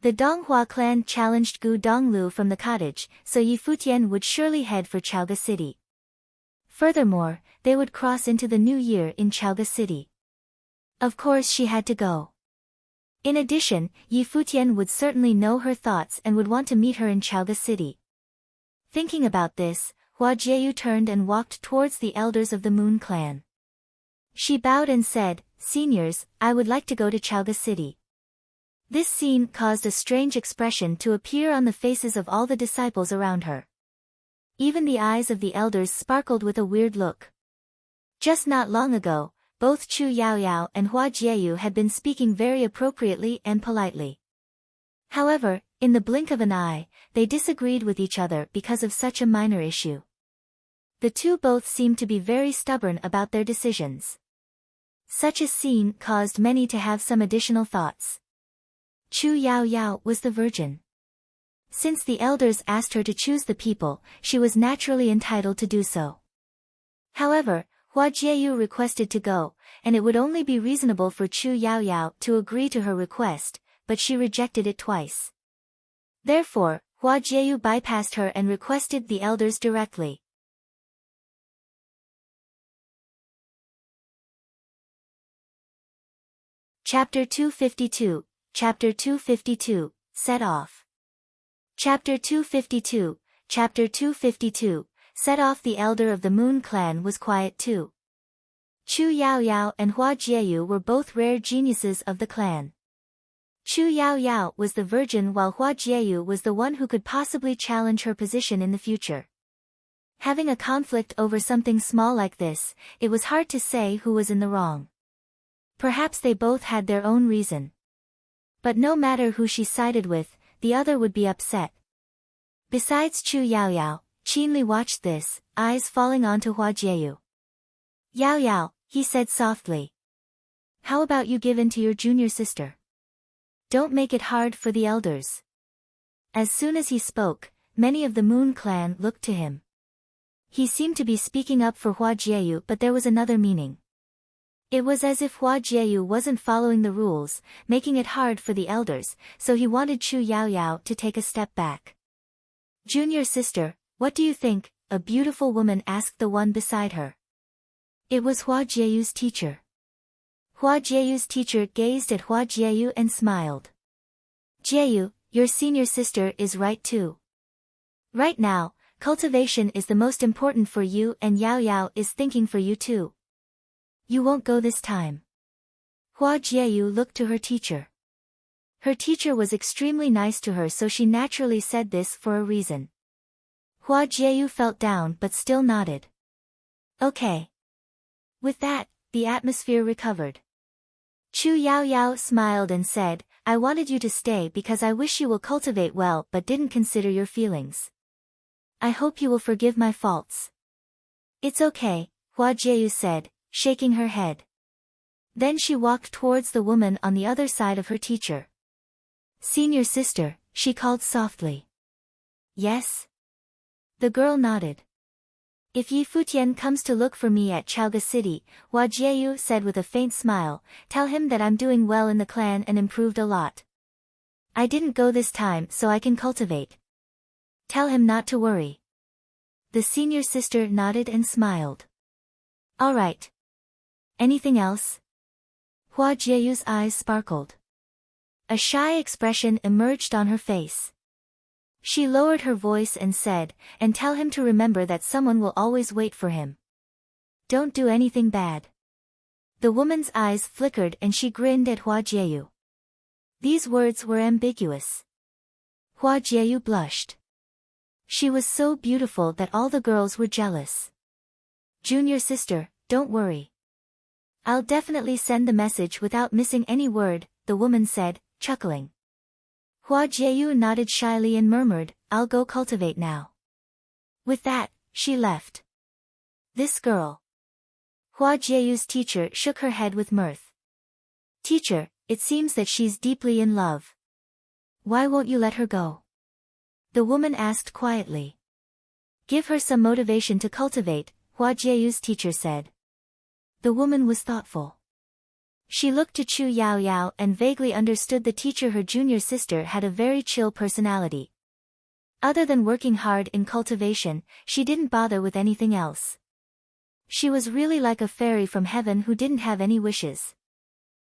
The Donghua clan challenged Gu Donglu from the cottage, so Yi Futian would surely head for Chalga city. Furthermore, they would cross into the new year in Chalga city. Of course she had to go. In addition, Yi Futian would certainly know her thoughts and would want to meet her in Chalga city. Thinking about this, Hua Jieyu turned and walked towards the elders of the Moon clan. She bowed and said, Seniors, I would like to go to Chalga city. This scene caused a strange expression to appear on the faces of all the disciples around her. Even the eyes of the elders sparkled with a weird look. Just not long ago, both Chu Yao Yao and Hua Jieyu had been speaking very appropriately and politely. However, in the blink of an eye, they disagreed with each other because of such a minor issue. The two both seemed to be very stubborn about their decisions. Such a scene caused many to have some additional thoughts. Chu Yao Yao was the Virgin. Since the elders asked her to choose the people, she was naturally entitled to do so. However, Hua Jieyu requested to go, and it would only be reasonable for Chu Yao Yao to agree to her request, but she rejected it twice. Therefore, Hua Jieyu bypassed her and requested the elders directly. Chapter 252, Chapter 252, Set Off. Chapter 252, Chapter 252, Set Off. The elder of the Moon clan was quiet too. Chu Yao Yao and Hua Jieyu were both rare geniuses of the clan. Chu Yao Yao was the Virgin while Hua Jieyu was the one who could possibly challenge her position in the future. Having a conflict over something small like this, it was hard to say who was in the wrong. Perhaps they both had their own reason. But no matter who she sided with, the other would be upset. Besides Chu Yao Yao, Qinli watched this, eyes falling onto Hua Jieyu. Yao Yao, he said softly. How about you give in to your junior sister? Don't make it hard for the elders. As soon as he spoke, many of the Moon clan looked to him. He seemed to be speaking up for Hua Jieyu, but there was another meaning. It was as if Hua Jieyu wasn't following the rules, making it hard for the elders, so he wanted Chu Yao Yao to take a step back. Junior sister, what do you think? A beautiful woman asked the one beside her. It was Hua Jieyu's teacher. Hua Jieyu's teacher gazed at Hua Jieyu and smiled. Jieyu, your senior sister is right too. Right now, cultivation is the most important for you and Yao Yao is thinking for you too. You won't go this time. Hua Jieyu looked to her teacher. Her teacher was extremely nice to her, so she naturally said this for a reason. Hua Jieyu felt down but still nodded. Okay. With that, the atmosphere recovered. Chu Yaoyao smiled and said, I wanted you to stay because I wish you will cultivate well but didn't consider your feelings. I hope you will forgive my faults. It's okay, Hua Jieyu said, shaking her head. Then she walked towards the woman on the other side of her teacher. Senior sister, she called softly. Yes? The girl nodded. If Yi Futian comes to look for me at Chaoga City, Hua Jieyu said with a faint smile, tell him that I'm doing well in the clan and improved a lot. I didn't go this time so I can cultivate. Tell him not to worry. The senior sister nodded and smiled. All right. Anything else? Hua Jieyu's eyes sparkled. A shy expression emerged on her face. She lowered her voice and said, and tell him to remember that someone will always wait for him. Don't do anything bad. The woman's eyes flickered and she grinned at Hua Jieyu. These words were ambiguous. Hua Jieyu blushed. She was so beautiful that all the girls were jealous. Junior sister, don't worry. I'll definitely send the message without missing any word, the woman said, chuckling. Hua Jieyu nodded shyly and murmured, I'll go cultivate now. With that, she left. This girl. Hua Jieyu's teacher shook her head with mirth. Teacher, it seems that she's deeply in love. Why won't you let her go? The woman asked quietly. Give her some motivation to cultivate, Hua Jieyu's teacher said. The woman was thoughtful. She looked to Chu Yaoyao and vaguely understood the teacher. Her junior sister had a very chill personality. Other than working hard in cultivation, she didn't bother with anything else. She was really like a fairy from heaven who didn't have any wishes.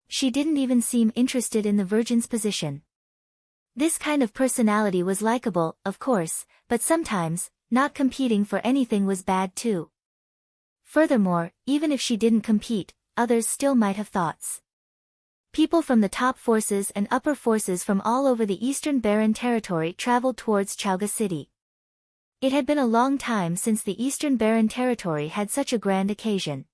She didn't even seem interested in the virgin's position. This kind of personality was likable, of course, but sometimes, not competing for anything was bad too. Furthermore, even if she didn't compete, others still might have thoughts. People from the top forces and upper forces from all over the Eastern Barren Territory traveled towards Chaoga City. It had been a long time since the Eastern Barren Territory had such a grand occasion.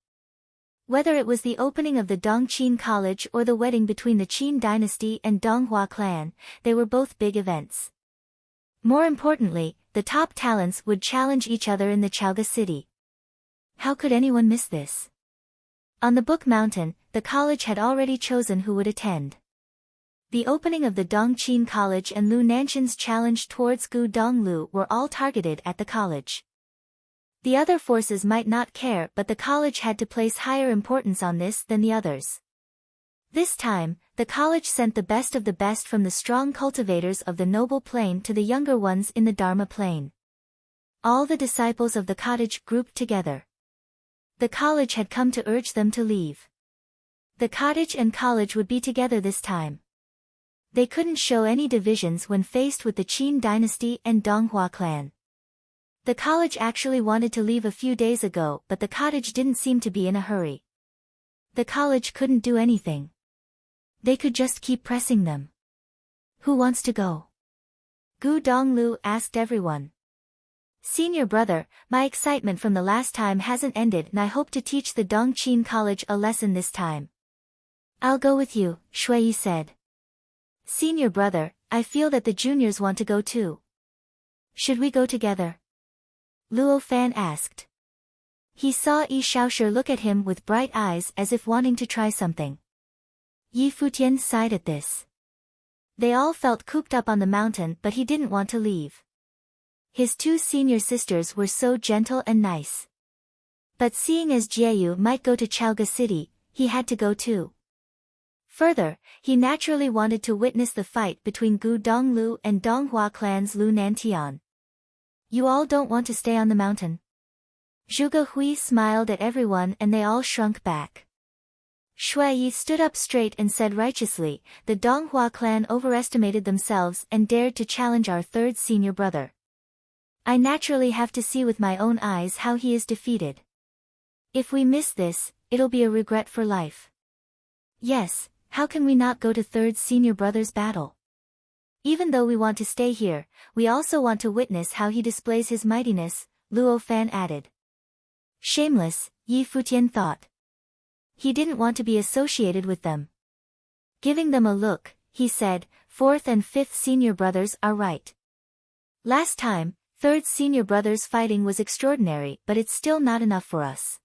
Whether it was the opening of the Dongqin College or the wedding between the Qin dynasty and Donghua clan, they were both big events. More importantly, the top talents would challenge each other in the Chaoga City. How could anyone miss this? On the Book Mountain, the college had already chosen who would attend. The opening of the Dongqin College and Lu Nanshan's challenge towards Gu Donglu were all targeted at the college. The other forces might not care, but the college had to place higher importance on this than the others. This time, the college sent the best of the best from the strong cultivators of the noble plane to the younger ones in the Dharma plane. All the disciples of the cottage grouped together. The college had come to urge them to leave. The cottage and college would be together this time. They couldn't show any divisions when faced with the Qin dynasty and Donghua clan. The college actually wanted to leave a few days ago, but the cottage didn't seem to be in a hurry. The college couldn't do anything. They could just keep pressing them. Who wants to go? Gu Donglu asked everyone. Senior brother, my excitement from the last time hasn't ended and I hope to teach the Dongqin College a lesson this time. I'll go with you, Shui said. Senior brother, I feel that the juniors want to go too. Should we go together? Luo Fan asked. He saw Yi Shaoshi look at him with bright eyes as if wanting to try something. Yi Futian sighed at this. They all felt cooped up on the mountain, but he didn't want to leave. His two senior sisters were so gentle and nice. But seeing as Jieyu might go to Chaoga City, he had to go too. Further, he naturally wanted to witness the fight between Gu Donglu and Donghua clan's Lu Nantian. You all don't want to stay on the mountain? Zhuge Hui smiled at everyone and they all shrunk back. Shui Yi stood up straight and said righteously, the Donghua clan overestimated themselves and dared to challenge our third senior brother. I naturally have to see with my own eyes how he is defeated. If we miss this, it'll be a regret for life. Yes, how can we not go to third senior brother's battle? Even though we want to stay here, we also want to witness how he displays his mightiness, Luo Fan added. Shameless, Yi Futian thought. He didn't want to be associated with them. Giving them a look, he said, "Fourth and fifth senior brothers are right. Last time, third senior brothers fighting was extraordinary, but it's still not enough for us.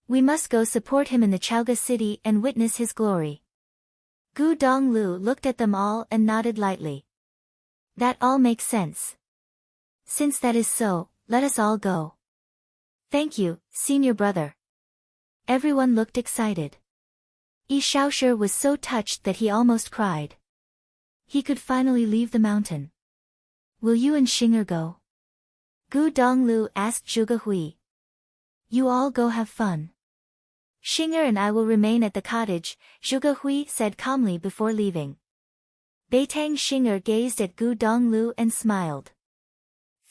We must go support him in the Chaoga city and witness his glory." Gu Donglu looked at them all and nodded lightly. "That all makes sense. Since that is so, let us all go." "Thank you, senior brother." Everyone looked excited. Yi Shaoshi was so touched that he almost cried. He could finally leave the mountain. "Will you and Xing'er go?" Gu Donglu asked Zhuge Hui. "You all go have fun. Xing'er and I will remain at the cottage," Zhuge Hui said calmly before leaving. Beitang Xing'er gazed at Gu Donglu and smiled.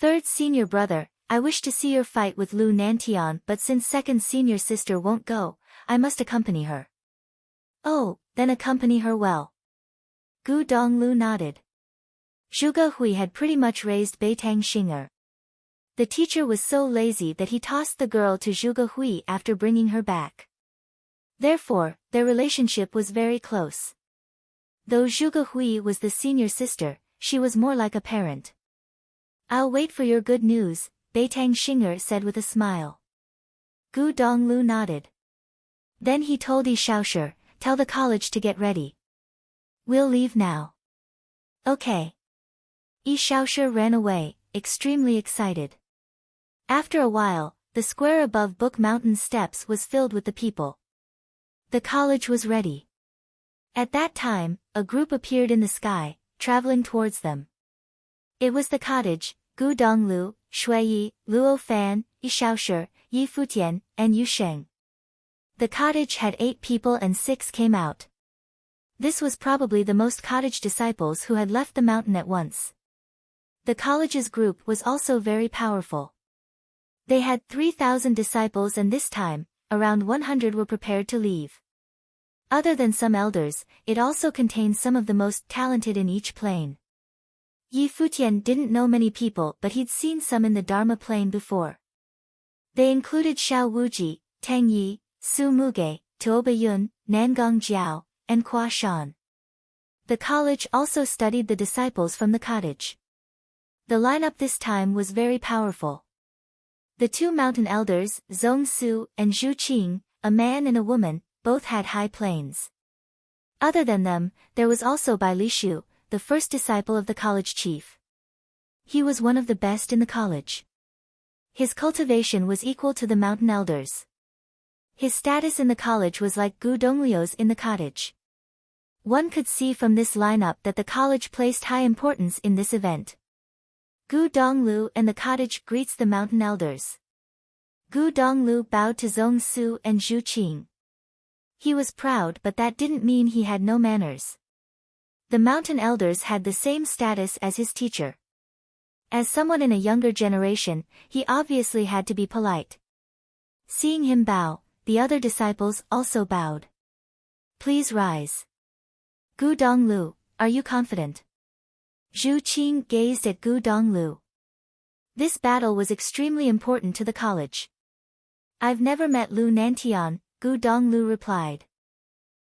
"Third senior brother, I wish to see your fight with Lu Nantian, but since second senior sister won't go, I must accompany her." "Oh, then accompany her well." Gu Donglu nodded. Zhuge Hui had pretty much raised Beitang Xing'er. The teacher was so lazy that he tossed the girl to Zhuge Hui after bringing her back. Therefore, their relationship was very close. Though Zhuge Hui was the senior sister, she was more like a parent. "I'll wait for your good news," Beitang Xing'er said with a smile. Gu Donglu nodded. Then he told Yi Shaoshi, "Tell the college to get ready. We'll leave now." "Okay." Yi Shaoshi ran away, extremely excited. After a while, the square above Book Mountain steps was filled with the people. The college was ready. At that time, a group appeared in the sky, traveling towards them. It was the cottage, Gu Donglu, Shui Yi, Luo Fan, Yi Shaoshi, Yi Futian, and Yu Sheng. The cottage had 8 people and 6 came out. This was probably the most cottage disciples who had left the mountain at once. The college's group was also very powerful. They had 3,000 disciples and this time, around 100 were prepared to leave. Other than some elders, it also contained some of the most talented in each plane. Yi Futian didn't know many people but he'd seen some in the Dharma plane before. They included Xiao Wuji, Tang Yi, Su Muge, Tuoba Yun, Nangong Jiao, and Qua Shan. The college also studied the disciples from the cottage. The lineup this time was very powerful. The 2 mountain elders, Zong Su and Zhu Qing, a man and a woman, both had high planes. Other than them, there was also Bai Lishu, the first disciple of the college chief. He was one of the best in the college. His cultivation was equal to the mountain elders. His status in the college was like Gu Donglio's in the cottage. One could see from this lineup that the college placed high importance in this event. Gu Donglu and the cottage greets the mountain elders. Gu Donglu bowed to Zong Su and Zhu Qing. He was proud but that didn't mean he had no manners. The mountain elders had the same status as his teacher. As someone in a younger generation, he obviously had to be polite. Seeing him bow, the other disciples also bowed. "Please rise." "Gu Donglu, are you confident?" Zhu Qing gazed at Gu Donglu. This battle was extremely important to the college. "I've never met Lu Nantian," Gu Donglu replied.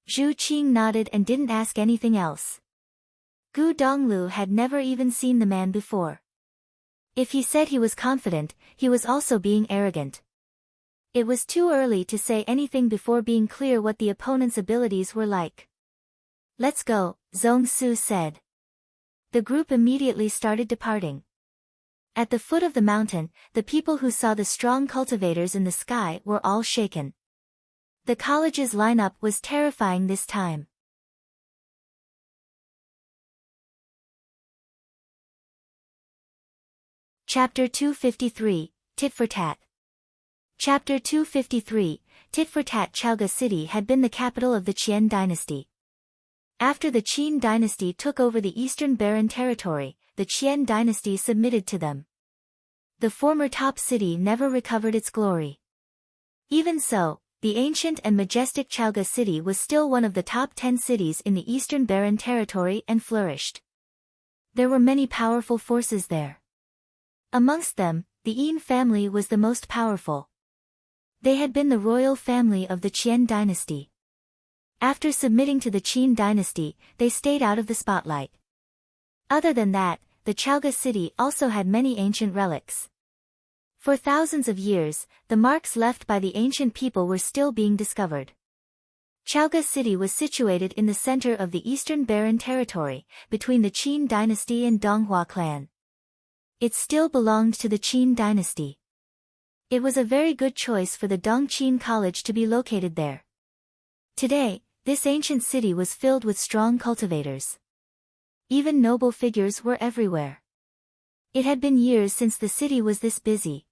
Zhu Qing nodded and didn't ask anything else. Gu Donglu had never even seen the man before. If he said he was confident, he was also being arrogant. It was too early to say anything before being clear what the opponent's abilities were like. "Let's go," Zong Su said. The group immediately started departing. At the foot of the mountain, the people who saw the strong cultivators in the sky were all shaken. The college's lineup was terrifying this time. Chapter 253, Tit for Tat. Chapter 253, Tit for Tat. Chaoga City had been the capital of the Qian dynasty. After the Qin dynasty took over the eastern barren territory, the Qian dynasty submitted to them. The former top city never recovered its glory. Even so, the ancient and majestic Chaoga City was still one of the top 10 cities in the eastern barren territory and flourished. There were many powerful forces there. Amongst them, the Yin family was the most powerful. They had been the royal family of the Qian dynasty. After submitting to the Qin dynasty, they stayed out of the spotlight. Other than that, the Chaoga city also had many ancient relics. For thousands of years, the marks left by the ancient people were still being discovered. Chaoga city was situated in the center of the eastern barren territory, between the Qin dynasty and Donghua clan. It still belonged to the Qin dynasty. It was a very good choice for the Dongqin College to be located there. Today, this ancient city was filled with strong cultivators. Even noble figures were everywhere. It had been years since the city was this busy.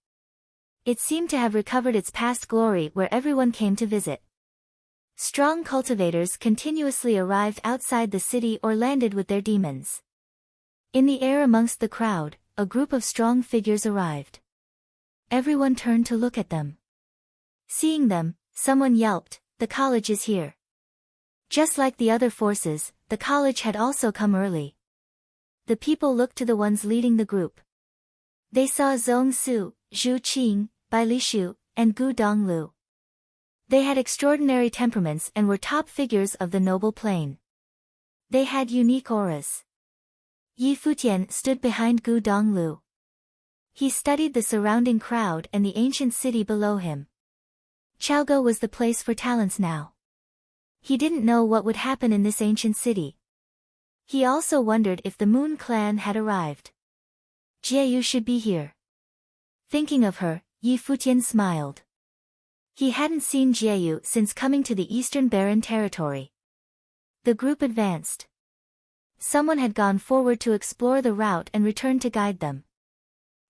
It seemed to have recovered its past glory where everyone came to visit. Strong cultivators continuously arrived outside the city or landed with their demons. In the air amongst the crowd, a group of strong figures arrived. Everyone turned to look at them. Seeing them, someone yelped, "The college is here." Just like the other forces, the college had also come early. The people looked to the ones leading the group. They saw Zhong Su, Zhu Qing, Bai Lishu, and Gu Donglu. They had extraordinary temperaments and were top figures of the noble plane. They had unique auras. Yi Futian stood behind Gu Donglu. He studied the surrounding crowd and the ancient city below him. Chaoga was the place for talents now. He didn't know what would happen in this ancient city. He also wondered if the Moon clan had arrived. Jieyu should be here. Thinking of her, Yi Futian smiled. He hadn't seen Jieyu since coming to the eastern barren territory. The group advanced. Someone had gone forward to explore the route and returned to guide them.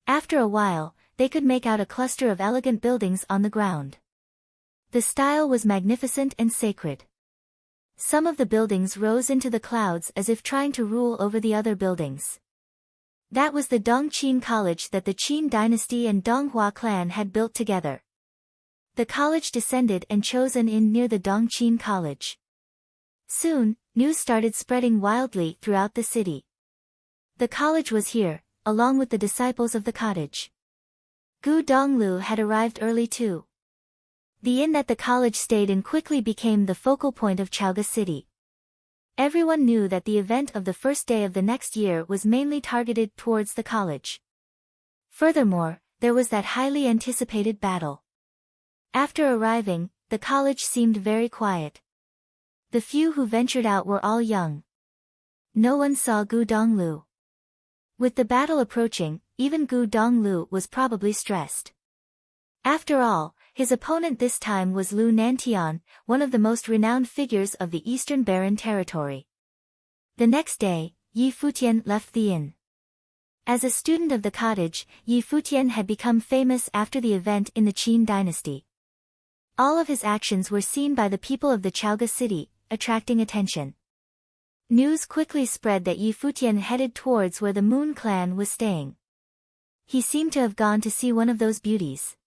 After a while, they could make out a cluster of elegant buildings on the ground. The style was magnificent and sacred. Some of the buildings rose into the clouds as if trying to rule over the other buildings. That was the Dongqin College that the Qin dynasty and Donghua clan had built together. The college descended and chose an inn near the Dongqin College. Soon, news started spreading wildly throughout the city. The college was here, along with the disciples of the cottage. Gu Donglu had arrived early too. The inn that the college stayed in quickly became the focal point of Chaoga city. Everyone knew that the event of the first day of the next year was mainly targeted towards the college. Furthermore, there was that highly anticipated battle. After arriving, the college seemed very quiet. The few who ventured out were all young. No one saw Gu Donglu. With the battle approaching, even Gu Donglu was probably stressed. After all, his opponent this time was Lu Nantian, one of the most renowned figures of the Eastern Barren Territory. The next day, Yi Futian left the inn. As a student of the cottage, Yi Futian had become famous after the event in the Qin dynasty. All of his actions were seen by the people of the Chaoga city, attracting attention. News quickly spread that Yi Futian headed towards where the Moon clan was staying. He seemed to have gone to see one of those beauties.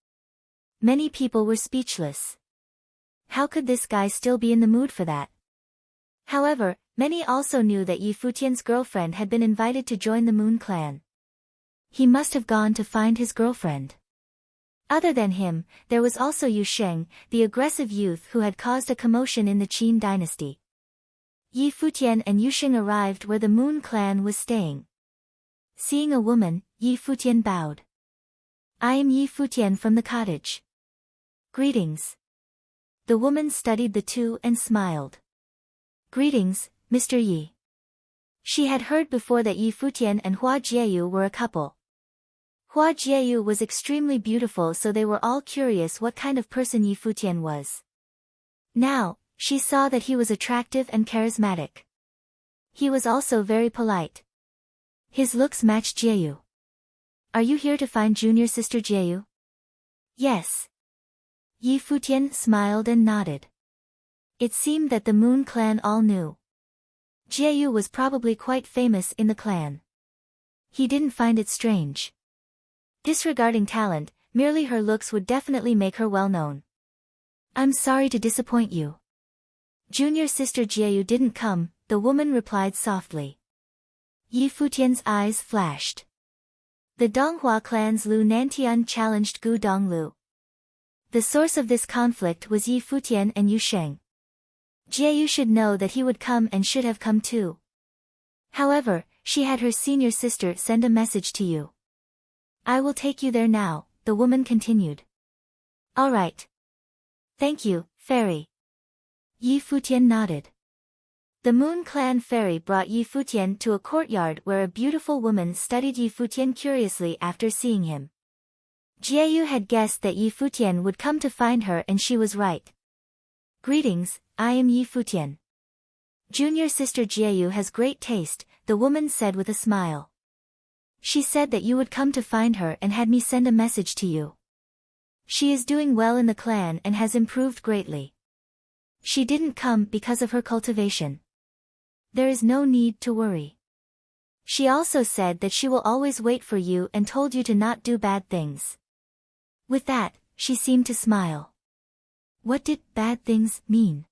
Many people were speechless. How could this guy still be in the mood for that? However, many also knew that Yi Futian's girlfriend had been invited to join the Moon clan. He must have gone to find his girlfriend. Other than him, there was also Yu Sheng, the aggressive youth who had caused a commotion in the Qin dynasty. Yi Futian and Yu Sheng arrived where the Moon clan was staying. Seeing a woman, Yi Futian bowed. "I am Yi Futian from the cottage." "Greetings." The woman studied the two and smiled. "Greetings, Mr. Yi." She had heard before that Yi Futian and Hua Jieyu were a couple. Hua Jieyu was extremely beautiful, so they were all curious what kind of person Yi Futian was. Now, she saw that he was attractive and charismatic. He was also very polite. His looks matched Jieyu. "Are you here to find junior sister Jieyu?" "Yes." Yi Futian smiled and nodded. It seemed that the Moon clan all knew. Jieyu was probably quite famous in the clan. He didn't find it strange. Disregarding talent, merely her looks would definitely make her well known. "I'm sorry to disappoint you." "Junior sister Jieyu didn't come," the woman replied softly. Yi Futian's eyes flashed. The Donghua clan's Lu Nantian challenged Gu Donglu. The source of this conflict was Yi Futian and Yu Sheng. Jieyu should know that he would come and should have come too. However, she had her senior sister send a message to you. I will take you there now, the woman continued. All right. Thank you, fairy. Yi Futian nodded. The Moon Clan fairy brought Yi Futian to a courtyard where a beautiful woman studied Yi Futian curiously after seeing him. Jieyu had guessed that Yi Futian would come to find her and she was right. Greetings, I am Yi Futian. Junior sister Jieyu has great taste, the woman said with a smile. She said that you would come to find her and had me send a message to you. She is doing well in the clan and has improved greatly. She didn't come because of her cultivation. There is no need to worry. She also said that she will always wait for you and told you to not do bad things. With that, she seemed to smile. What did bad things mean?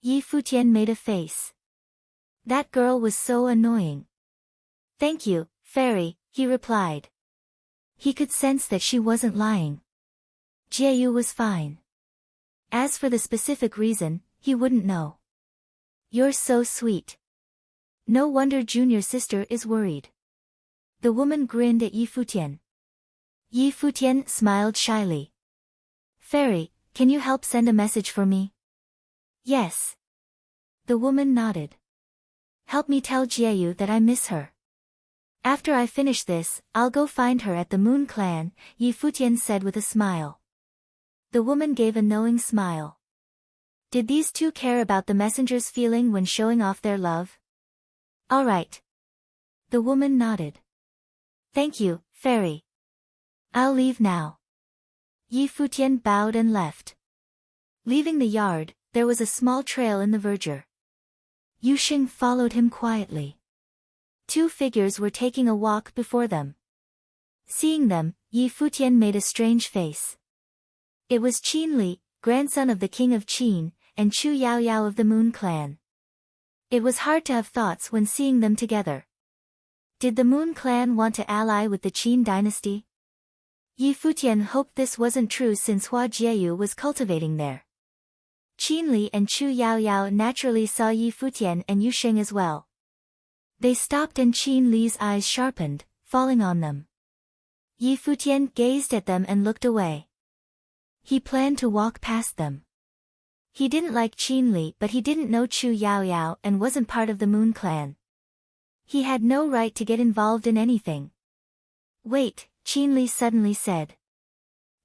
Yi Futian made a face. That girl was so annoying. Thank you, fairy, he replied. He could sense that she wasn't lying. Jieyu was fine. As for the specific reason, he wouldn't know. You're so sweet. No wonder junior sister is worried. The woman grinned at Yi Futian. Yi Futian smiled shyly. Fairy, can you help send a message for me? Yes. The woman nodded. Help me tell Jieyu that I miss her. After I finish this, I'll go find her at the Moon Clan, Yi Futian said with a smile. The woman gave a knowing smile. Did these two care about the messenger's feeling when showing off their love? All right. The woman nodded. Thank you, fairy. I'll leave now. Yi Futian bowed and left. Leaving the yard, there was a small trail in the verdure. Yu Sheng followed him quietly. Two figures were taking a walk before them. Seeing them, Yi Futian made a strange face. It was Qin Li, grandson of the king of Qin, and Chu Yao Yao of the Moon Clan. It was hard to have thoughts when seeing them together. Did the Moon Clan want to ally with the Qin dynasty? Yi Futian hoped this wasn't true since Hua Jieyu was cultivating there. Qin Li and Chu Yao Yao naturally saw Yi Futian and Yu Sheng as well. They stopped and Qin Li's eyes sharpened, falling on them. Yi Futian gazed at them and looked away. He planned to walk past them. He didn't like Qin Li but he didn't know Chu Yao Yao and wasn't part of the Moon Clan. He had no right to get involved in anything. Wait, Qin Li suddenly said.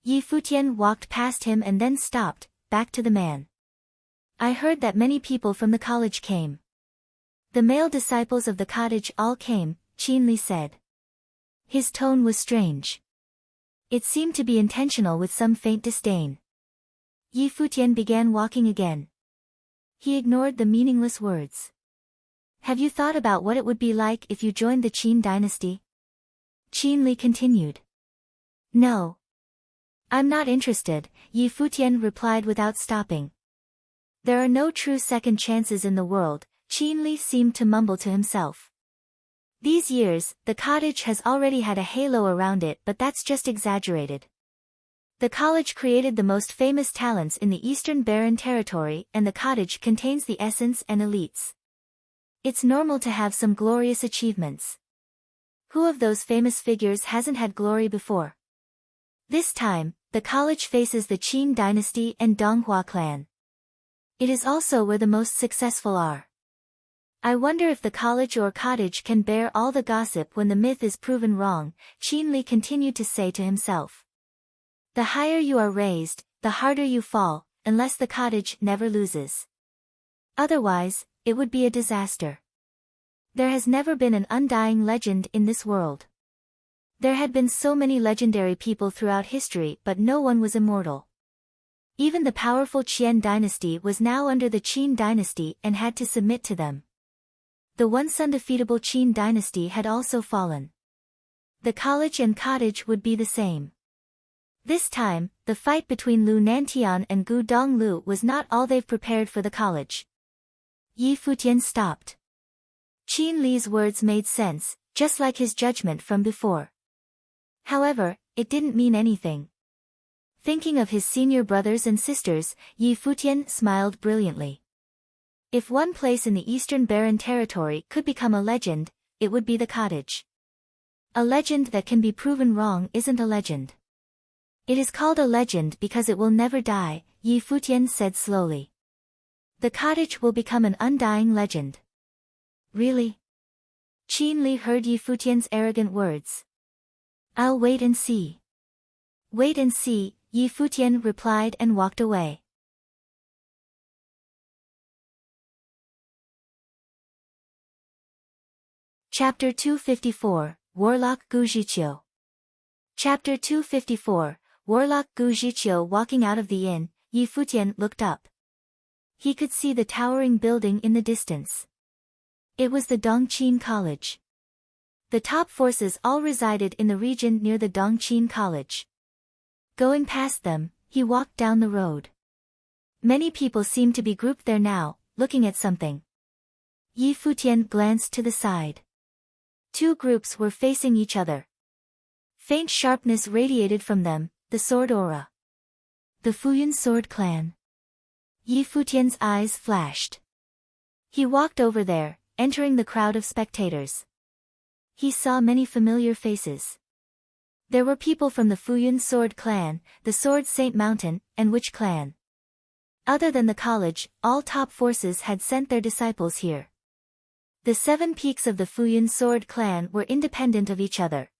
Yi Futian walked past him and then stopped, back to the man. I heard that many people from the college came. The male disciples of the cottage all came, Qin Li said. His tone was strange. It seemed to be intentional with some faint disdain. Yi Futian began walking again. He ignored the meaningless words. Have you thought about what it would be like if you joined the Qin dynasty? Qin Li continued. No. I'm not interested, Yi Futian replied without stopping. There are no true second chances in the world, Qin Li seemed to mumble to himself. These years, the cottage has already had a halo around it but that's just exaggerated. The college created the most famous talents in the Eastern Barren Territory and the cottage contains the essence and elites. It's normal to have some glorious achievements. Who of those famous figures hasn't had glory before? This time, the college faces the Qin dynasty and Donghua clan. It is also where the most successful are. I wonder if the college or cottage can bear all the gossip when the myth is proven wrong, Qin Li continued to say to himself. The higher you are raised, the harder you fall, unless the cottage never loses. Otherwise, it would be a disaster. There has never been an undying legend in this world. There had been so many legendary people throughout history but no one was immortal. Even the powerful Qian dynasty was now under the Qin dynasty and had to submit to them. The once undefeatable Qin dynasty had also fallen. The college and cottage would be the same. This time, the fight between Lu Nantian and Gu Donglu was not all they've prepared for the college. Yi Futian stopped. Qin Li's words made sense, just like his judgment from before. However, it didn't mean anything. Thinking of his senior brothers and sisters, Yi Futian smiled brilliantly. If one place in the Eastern Barren Territory could become a legend, it would be the cottage. A legend that can be proven wrong isn't a legend. It is called a legend because it will never die, Yi Futian said slowly. The cottage will become an undying legend. Really? Qin Li heard Yi Futian's arrogant words. I'll wait and see. Wait and see, Yi Futian replied and walked away. Chapter 254, Warlock Gu Zhiqiu. Chapter 254, Warlock Gu Zhiqiu. Walking out of the inn, Yi Futian looked up. He could see the towering building in the distance. It was the Dongqing College. The top forces all resided in the region near the Dongqing College. Going past them, he walked down the road. Many people seemed to be grouped there now, looking at something. Yi Futian glanced to the side. Two groups were facing each other. Faint sharpness radiated from them, the sword aura. The Futian sword clan. Yi Futian's eyes flashed. He walked over there, entering the crowd of spectators. He saw many familiar faces. There were people from the Futian sword clan, the Sword Saint Mountain, and Witch clan. Other than the college, all top forces had sent their disciples here. The 7 peaks of the Futian sword clan were independent of each other.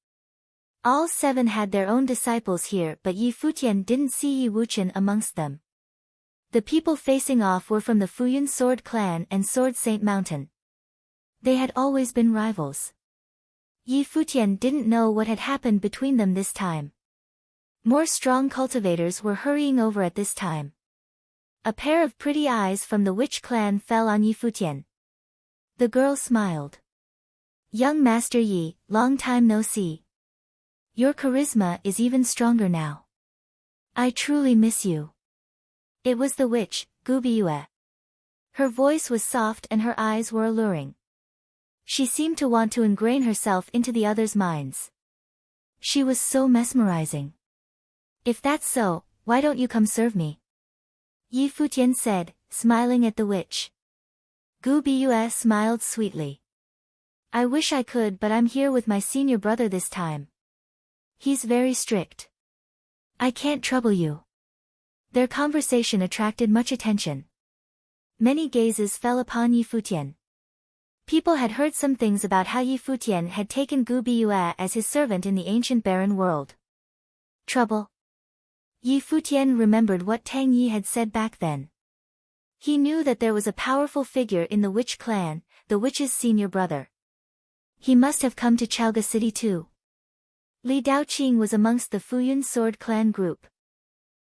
All 7 had their own disciples here, but Yi Futian didn't see Yi Wuchen amongst them. The people facing off were from the Futian sword clan and Sword Saint Mountain. They had always been rivals. Yi Futian didn't know what had happened between them this time. More strong cultivators were hurrying over at this time. A pair of pretty eyes from the Witch clan fell on Yi Futian. The girl smiled. Young Master Yi, long time no see. Your charisma is even stronger now. I truly miss you. It was the witch, Gu Biyue. Her voice was soft and her eyes were alluring. She seemed to want to ingrain herself into the others' minds. She was so mesmerizing. If that's so, why don't you come serve me? Yi Futian said, smiling at the witch. Gu Biyue smiled sweetly. I wish I could, but I'm here with my senior brother this time. He's very strict. I can't trouble you. Their conversation attracted much attention. Many gazes fell upon Yi Futian. People had heard some things about how Yi Futian had taken Gu Biyue as his servant in the ancient barren world. Trouble? Yi Futian remembered what Tang Yi had said back then. He knew that there was a powerful figure in the Witch clan, the witch's senior brother. He must have come to Chaoga City too. Li Daoqing was amongst the Futian sword clan group.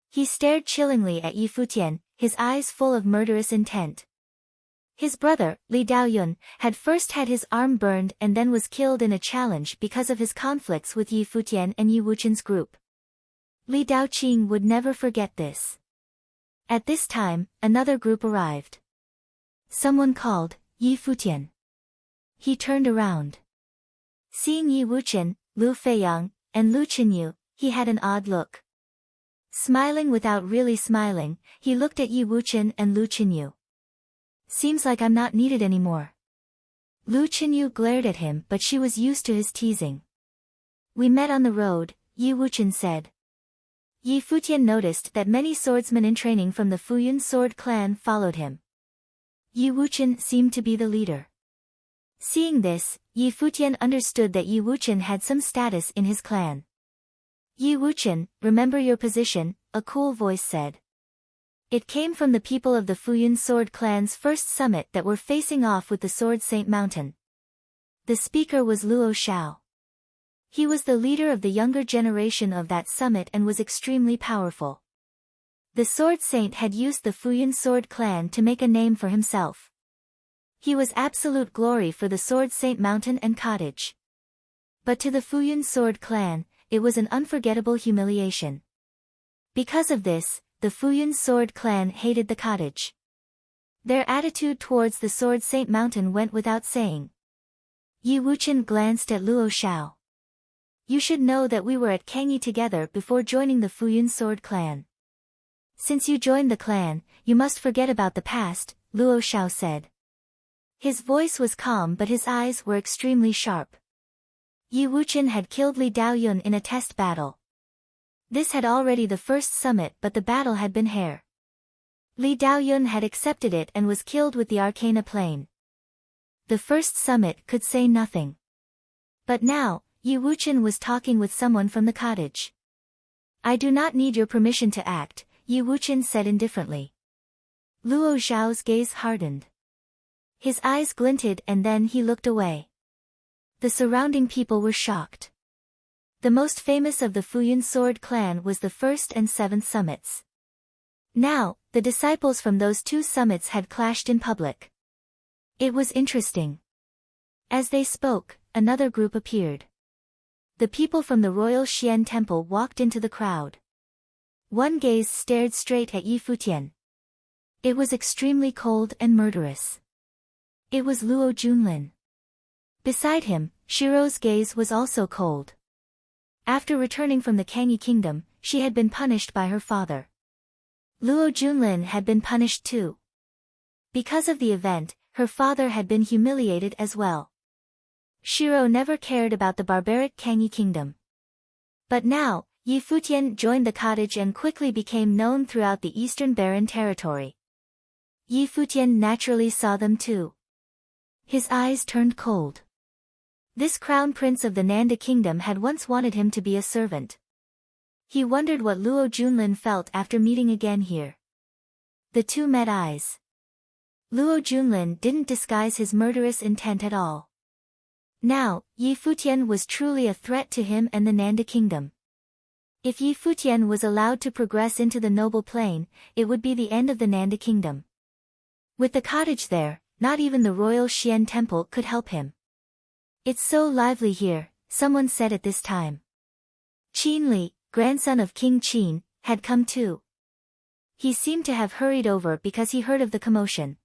He stared chillingly at Yi Futian, his eyes full of murderous intent. His brother, Li Daoyun, had first had his arm burned and then was killed in a challenge because of his conflicts with Yi Futian and Yi Wuchen's group. Li Daoqing would never forget this. At this time, another group arrived. Someone called, Yi Futian. He turned around. Seeing Yi Wuchen, Lu Feiyang, and Lu Chenyu, he had an odd look. Smiling without really smiling, he looked at Yi Wuchen and Lu Chenyu. Seems like I'm not needed anymore. Lu Chenyu glared at him, but she was used to his teasing. We met on the road, Yi Wuchen said. Yi Futian noticed that many swordsmen in training from the Futian sword clan followed him. Yi Wuchen seemed to be the leader. Seeing this, Yi Futian understood that Yi Wuchen had some status in his clan. Yi Wuchen, remember your position, a cool voice said. It came from the people of the Futian sword clan's first summit that were facing off with the Sword Saint Mountain. The speaker was Luo Shao. He was the leader of the younger generation of that summit and was extremely powerful. The Sword Saint had used the Futian sword clan to make a name for himself. He was absolute glory for the Sword Saint Mountain and cottage. But to the Futian sword clan, it was an unforgettable humiliation. Because of this, the Futian sword clan hated the cottage. Their attitude towards the Sword Saint Mountain went without saying. Yi Wuchen glanced at Luo Shao. You should know that we were at Kangyi together before joining the Futian sword clan. Since you joined the clan, you must forget about the past, Luo Xiao said. His voice was calm but his eyes were extremely sharp. Yi Wuqian had killed Li Daoyun in a test battle. This had already the first summit but the battle had been hair. Li Daoyun had accepted it and was killed with the Arcana Plane. The first summit could say nothing. But now, Yi Wuqian was talking with someone from the cottage. I do not need your permission to act, Yi Wuqian said indifferently. Luo Xiao's gaze hardened. His eyes glinted and then he looked away. The surrounding people were shocked. The most famous of the Futian sword clan was the first and seventh summits. Now, the disciples from those two summits had clashed in public. It was interesting. As they spoke, another group appeared. The people from the royal Xian temple walked into the crowd. One gaze stared straight at Yi Futian. It was extremely cold and murderous. It was Luo Junlin. Beside him, Shiro's gaze was also cold. After returning from the Kangyi kingdom, she had been punished by her father. Luo Junlin had been punished too. Because of the event, her father had been humiliated as well. Shiro never cared about the barbaric Kangyi kingdom. But now, Yi Futian joined the cottage and quickly became known throughout the Eastern Barren territory. Yi Futian naturally saw them too. His eyes turned cold. This crown prince of the Nanda kingdom had once wanted him to be a servant. He wondered what Luo Junlin felt after meeting again here. The two met eyes. Luo Junlin didn't disguise his murderous intent at all. Now, Yi Futian was truly a threat to him and the Nanda kingdom. If Yi Futian was allowed to progress into the noble plane, it would be the end of the Nanda kingdom. With the cottage there, not even the royal Xian temple could help him. It's so lively here, someone said at this time. Qin Li, grandson of King Qin, had come too. He seemed to have hurried over because he heard of the commotion.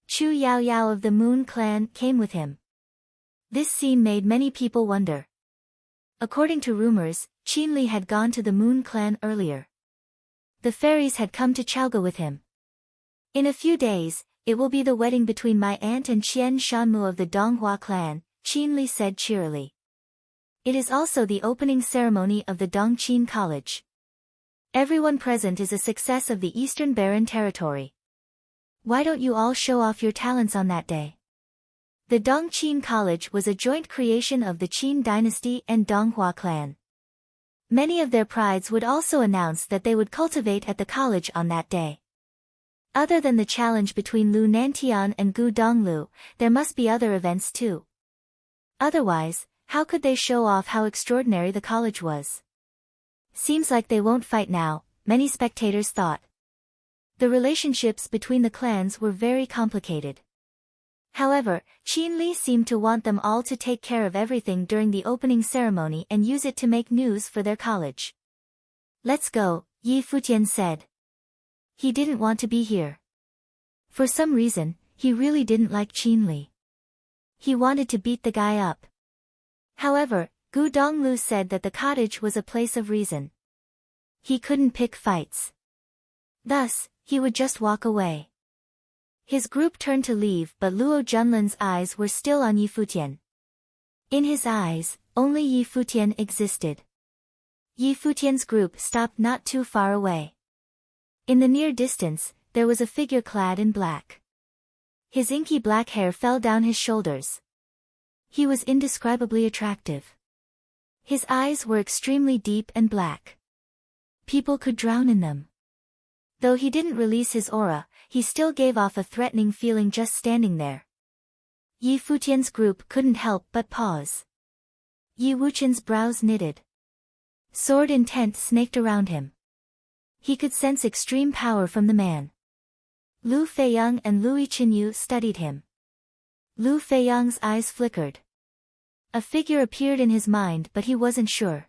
Chu Yao Yao of the Moon clan came with him. This scene made many people wonder. According to rumors, Qin Li had gone to the Moon clan earlier. The fairies had come to Chaoga with him. In a few days, it will be the wedding between my aunt and Qian Shanmu of the Donghua clan, Qin Li said cheerily. It is also the opening ceremony of the Dongqin College. Everyone present is a success of the Eastern Barren territory. Why don't you all show off your talents on that day? The Dongqin College was a joint creation of the Qin dynasty and Donghua clan. Many of their prides would also announce that they would cultivate at the college on that day. Other than the challenge between Lu Nantian and Gu Donglu, there must be other events too. Otherwise, how could they show off how extraordinary the college was? Seems like they won't fight now, many spectators thought. The relationships between the clans were very complicated. However, Qin Li seemed to want them all to take care of everything during the opening ceremony and use it to make news for their college. Let's go, Yi Futian said. He didn't want to be here. For some reason, he really didn't like Qin Li. He wanted to beat the guy up. However, Gu Donglu said that the cottage was a place of reason. He couldn't pick fights. Thus, he would just walk away. His group turned to leave but Luo Junlin's eyes were still on Yi Futian. In his eyes, only Yi Futian existed. Yi Futian's group stopped not too far away. In the near distance, there was a figure clad in black. His inky black hair fell down his shoulders. He was indescribably attractive. His eyes were extremely deep and black. People could drown in them. Though he didn't release his aura, he still gave off a threatening feeling just standing there. Yi Futian's group couldn't help but pause. Yi Wuqian's brows knitted. Sword intent snaked around him. He could sense extreme power from the man. Lu Feiyang and Lui Qinyu studied him. Lu Feiyang's eyes flickered. A figure appeared in his mind but he wasn't sure.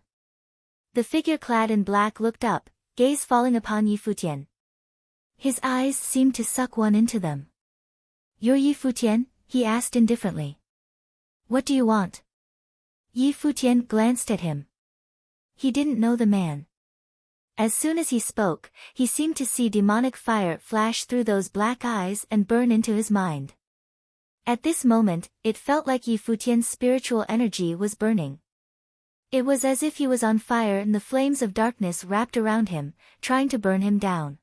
The figure clad in black looked up, gaze falling upon Yi Futian. His eyes seemed to suck one into them. You're Yi Futian? He asked indifferently. What do you want? Yi Futian glanced at him. He didn't know the man. As soon as he spoke, he seemed to see demonic fire flash through those black eyes and burn into his mind. At this moment, it felt like Yi Futian's spiritual energy was burning. It was as if he was on fire and the flames of darkness wrapped around him, trying to burn him down.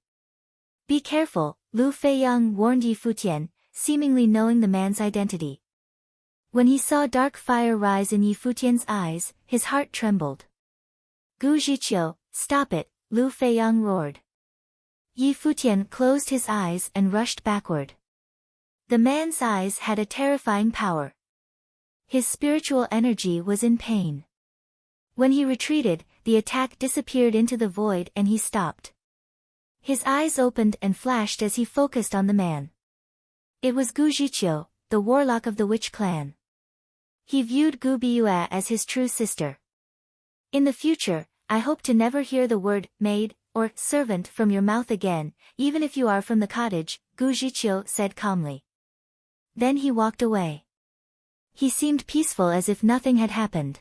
Be careful, Lu Feiyang warned Yi Futian, seemingly knowing the man's identity. When he saw dark fire rise in Yi Futian's eyes, his heart trembled. Gu Zhiqiu, stop it, Lu Feiyang roared. Yi Futian closed his eyes and rushed backward. The man's eyes had a terrifying power. His spiritual energy was in pain. When he retreated, the attack disappeared into the void and he stopped. His eyes opened and flashed as he focused on the man. It was Gu Zhiqiu, the warlock of the witch clan. He viewed Gu Biyue as his true sister. In the future, I hope to never hear the word maid or servant from your mouth again, even if you are from the cottage, Gu Zhiqiu said calmly. Then he walked away. He seemed peaceful as if nothing had happened.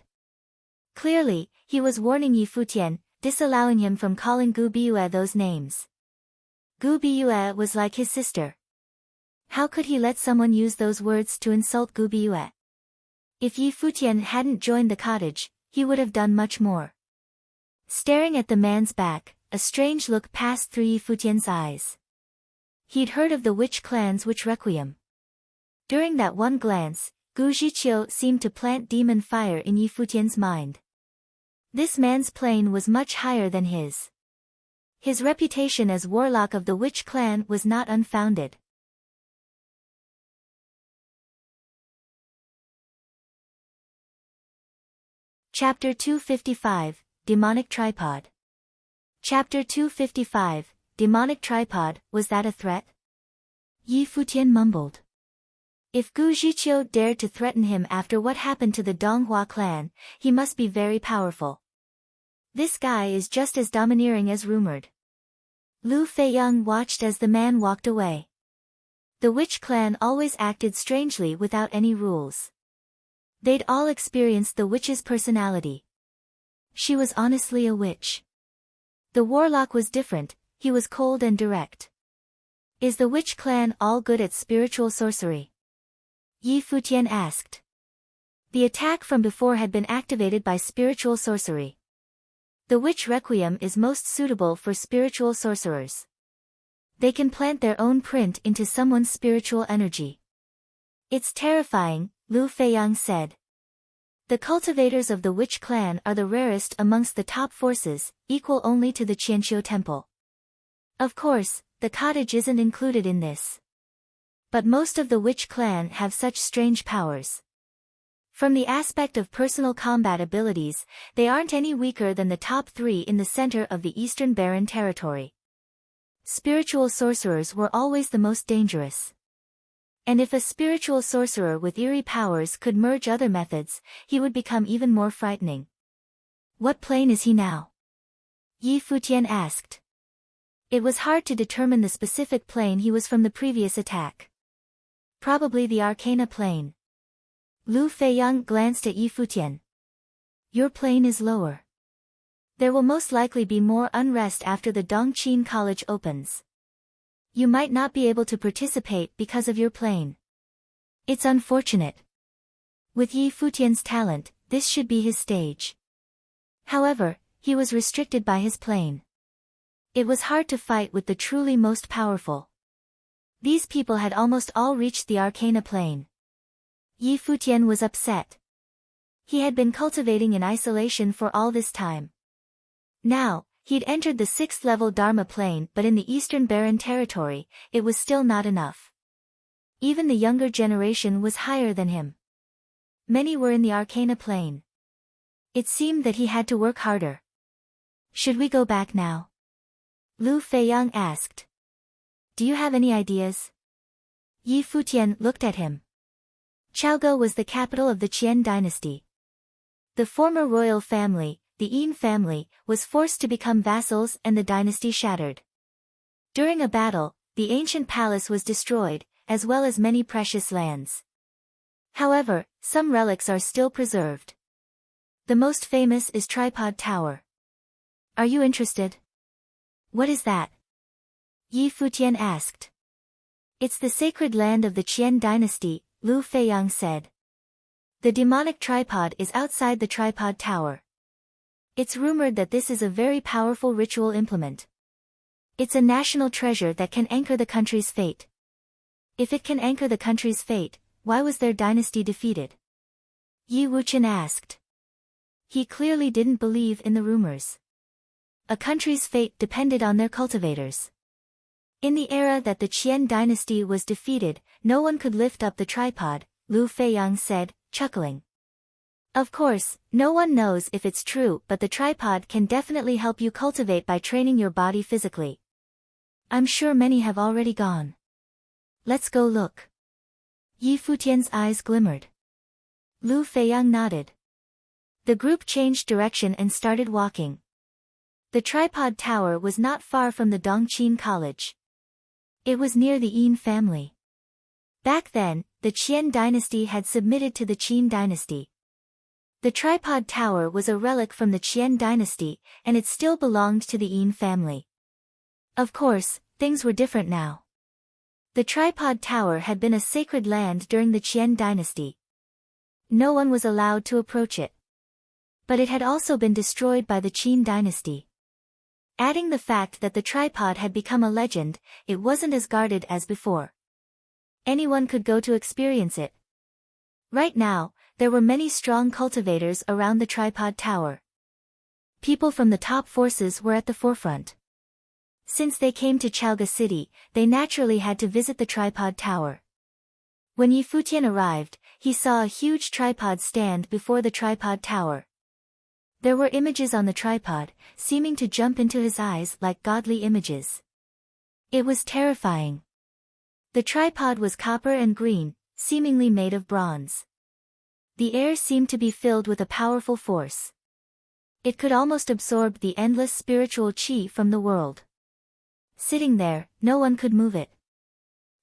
Clearly, he was warning Yi Futian, disallowing him from calling Gu Biyue those names. Gu Biyue was like his sister. How could he let someone use those words to insult Gu Biyue? If Yi Futian hadn't joined the cottage, he would have done much more. Staring at the man's back, a strange look passed through Yi Futian's eyes. He'd heard of the witch clan's witch requiem. During that one glance, Gu Zhiqiu seemed to plant demon fire in Yi Futian's mind. This man's plane was much higher than his. His reputation as warlock of the witch clan was not unfounded. Chapter 255, Demonic Tripod. Chapter 255, Demonic Tripod, was that a threat? Yi Futian mumbled. If Gu Zhiqiu dared to threaten him after what happened to the Donghua clan, he must be very powerful. This guy is just as domineering as rumored. Lu Feiyang watched as the man walked away. The witch clan always acted strangely without any rules. They'd all experienced the witch's personality. She was honestly a witch. The warlock was different, he was cold and direct. Is the witch clan all good at spiritual sorcery? Yi Futian asked. The attack from before had been activated by spiritual sorcery. The witch requiem is most suitable for spiritual sorcerers. They can plant their own print into someone's spiritual energy. It's terrifying, Lu Feiyang said. The cultivators of the witch clan are the rarest amongst the top forces, equal only to the Qianqiu temple. Of course, the cottage isn't included in this. But most of the witch clan have such strange powers. From the aspect of personal combat abilities, they aren't any weaker than the top 3 in the center of the Eastern Barren territory. Spiritual sorcerers were always the most dangerous. And if a spiritual sorcerer with eerie powers could merge other methods, he would become even more frightening. What plane is he now? Yi Futian asked. It was hard to determine the specific plane he was from the previous attack. Probably the Arcana plane. Lu Feiyang glanced at Yi Futian. Your plane is lower. There will most likely be more unrest after the Dongqing College opens. You might not be able to participate because of your plane. It's unfortunate. With Yi Futian's talent, this should be his stage. However, he was restricted by his plane. It was hard to fight with the truly most powerful. These people had almost all reached the Arcana plane. Yi Futian was upset. He had been cultivating in isolation for all this time. Now, he'd entered the 6th level Dharma plane, but in the Eastern Barren territory, it was still not enough. Even the younger generation was higher than him. Many were in the Arcana plane. It seemed that he had to work harder. Should we go back now? Lu Feiyang asked. Do you have any ideas? Yi Futian looked at him. Chaogao was the capital of the Qian dynasty. The former royal family, the Yin family, was forced to become vassals and the dynasty shattered. During a battle, the ancient palace was destroyed, as well as many precious lands. However, some relics are still preserved. The most famous is Tripod Tower. Are you interested? What is that? Yi Futian asked. It's the sacred land of the Qian dynasty, Lu Feiyang said. The demonic tripod is outside the Tripod Tower. It's rumored that this is a very powerful ritual implement. It's a national treasure that can anchor the country's fate. If it can anchor the country's fate, why was their dynasty defeated? Yi Wuqian asked. He clearly didn't believe in the rumors. A country's fate depended on their cultivators. In the era that the Qian dynasty was defeated, no one could lift up the tripod, Lu Feiyang said, chuckling. Of course, no one knows if it's true, but the tripod can definitely help you cultivate by training your body physically. I'm sure many have already gone. Let's go look. Yi Futian's eyes glimmered. Lu Feiyang nodded. The group changed direction and started walking. The Tripod Tower was not far from the Dongqing College. It was near the Yin family. Back then, the Qian dynasty had submitted to the Qin dynasty. The Tripod Tower was a relic from the Qian dynasty, and it still belonged to the Yin family. Of course, things were different now. The Tripod Tower had been a sacred land during the Qian dynasty. No one was allowed to approach it. But it had also been destroyed by the Qin dynasty. Adding the fact that the tripod had become a legend, it wasn't as guarded as before. Anyone could go to experience it. Right now, there were many strong cultivators around the Tripod Tower. People from the top forces were at the forefront. Since they came to Chaoga City, they naturally had to visit the Tripod Tower. When Yi Futian arrived, he saw a huge tripod stand before the Tripod Tower. There were images on the tripod, seeming to jump into his eyes like godly images. It was terrifying. The tripod was copper and green, seemingly made of bronze. The air seemed to be filled with a powerful force. It could almost absorb the endless spiritual qi from the world. Sitting there, no one could move it.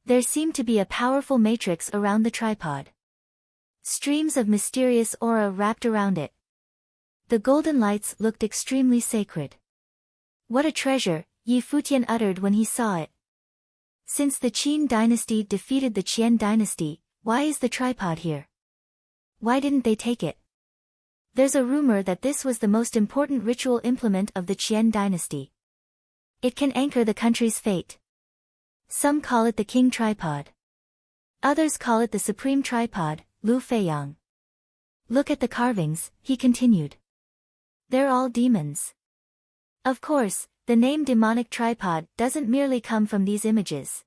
There seemed to be a powerful matrix around the tripod. Streams of mysterious aura wrapped around it. The golden lights looked extremely sacred. What a treasure, Yi Futian uttered when he saw it. Since the Qin dynasty defeated the Qian dynasty, why is the tripod here? Why didn't they take it? There's a rumor that this was the most important ritual implement of the Qian dynasty. It can anchor the country's fate. Some call it the king tripod. Others call it the supreme tripod, Lu Feiyang. Look at the carvings, he continued. They're all demons. Of course, the name demonic tripod doesn't merely come from these images.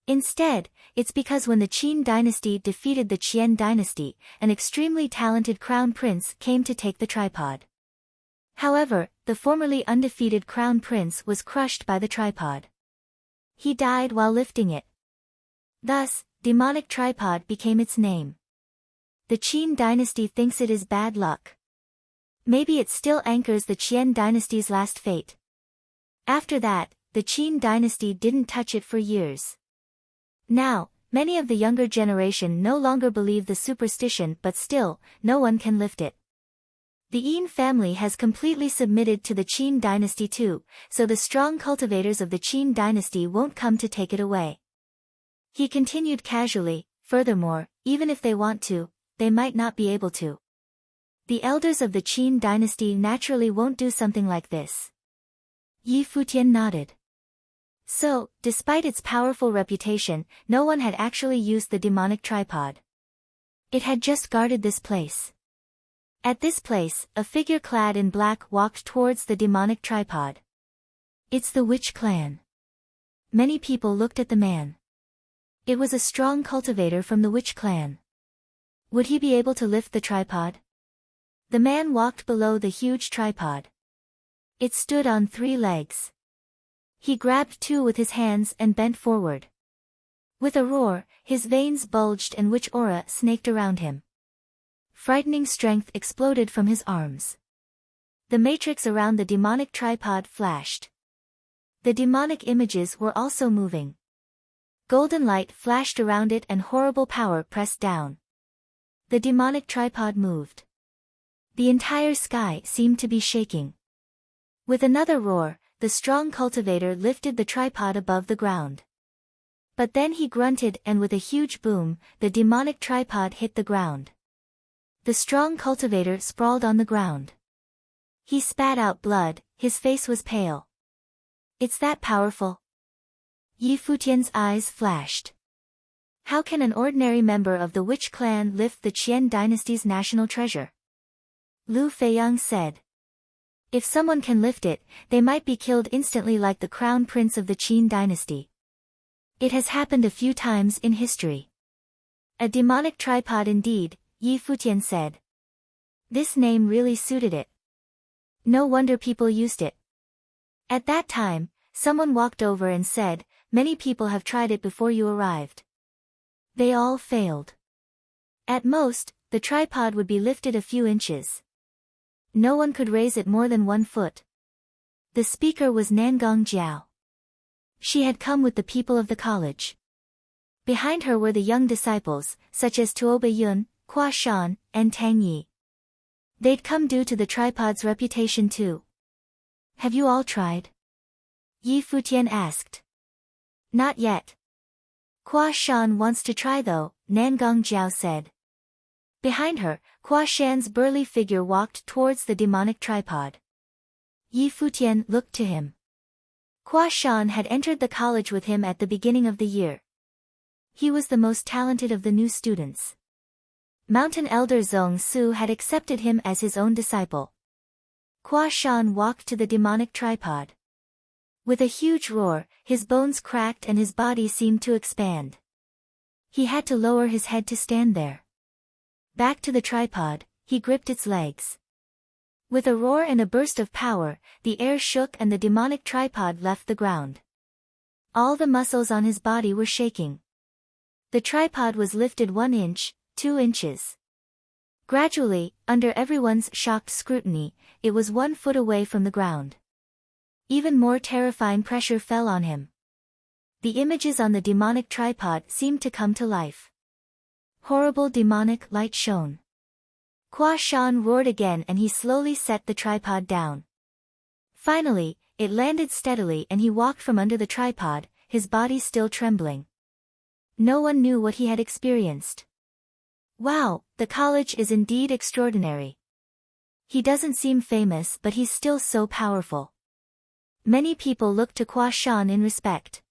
Instead, it's because when the Qin dynasty defeated the Qian dynasty, an extremely talented crown prince came to take the tripod. However, the formerly undefeated crown prince was crushed by the tripod. He died while lifting it. Thus, demonic tripod became its name. The Qin dynasty thinks it is bad luck. Maybe it still anchors the Qian dynasty's last fate. After that, the Qin dynasty didn't touch it for years. Now, many of the younger generation no longer believe the superstition, but still, no one can lift it. The Yin family has completely submitted to the Qin dynasty too, so the strong cultivators of the Qin dynasty won't come to take it away. He continued casually, furthermore, even if they want to, they might not be able to. The elders of the Qin dynasty naturally won't do something like this. Yi Futian nodded. So, despite its powerful reputation, no one had actually used the demonic tripod. It had just guarded this place. At this place, a figure clad in black walked towards the demonic tripod. It's the witch clan. Many people looked at the man. It was a strong cultivator from the witch clan. Would he be able to lift the tripod? The man walked below the huge tripod. It stood on 3 legs. He grabbed 2 with his hands and bent forward. With a roar, his veins bulged and witch aura snaked around him. Frightening strength exploded from his arms. The matrix around the demonic tripod flashed. The demonic images were also moving. Golden light flashed around it and horrible power pressed down. The demonic tripod moved. The entire sky seemed to be shaking. With another roar, the strong cultivator lifted the tripod above the ground. But then he grunted and with a huge boom, the demonic tripod hit the ground. The strong cultivator sprawled on the ground. He spat out blood, his face was pale. It's that powerful? Yi Futian's eyes flashed. How can an ordinary member of the witch clan lift the Qian dynasty's national treasure? Lu Feiyang said. If someone can lift it, they might be killed instantly like the crown prince of the Qin dynasty. It has happened a few times in history. A demonic tripod indeed, Yi Futian said. This name really suited it. No wonder people used it. At that time, someone walked over and said, many people have tried it before you arrived. They all failed. At most, the tripod would be lifted a few inches. No one could raise it more than 1 foot. The speaker was Nangong Jiao. She had come with the people of the college. Behind her were the young disciples, such as Tuoba Yun, Hua Shan, and Tang Yi. They'd come due to the tripod's reputation too. Have you all tried? Yi Futian asked. Not yet. Hua Shan wants to try though, Nangong Jiao said. Behind her, Hua Shan's burly figure walked towards the demonic tripod. Yi Futian looked to him. Hua Shan had entered the college with him at the beginning of the year. He was the most talented of the new students. Mountain Elder Zhong Su had accepted him as his own disciple. Hua Shan walked to the demonic tripod. With a huge roar, his bones cracked and his body seemed to expand. He had to lower his head to stand there. Back to the tripod, he gripped its legs. With a roar and a burst of power, the air shook and the demonic tripod left the ground. All the muscles on his body were shaking. The tripod was lifted 1 inch, 2 inches. Gradually, under everyone's shocked scrutiny, it was 1 foot away from the ground. Even more terrifying pressure fell on him. The images on the demonic tripod seemed to come to life. Horrible demonic light shone. Hua Shan roared again and he slowly set the tripod down. Finally, it landed steadily and he walked from under the tripod, his body still trembling. No one knew what he had experienced. Wow, the college is indeed extraordinary. He doesn't seem famous but he's still so powerful. Many people looked to Hua Shan in respect.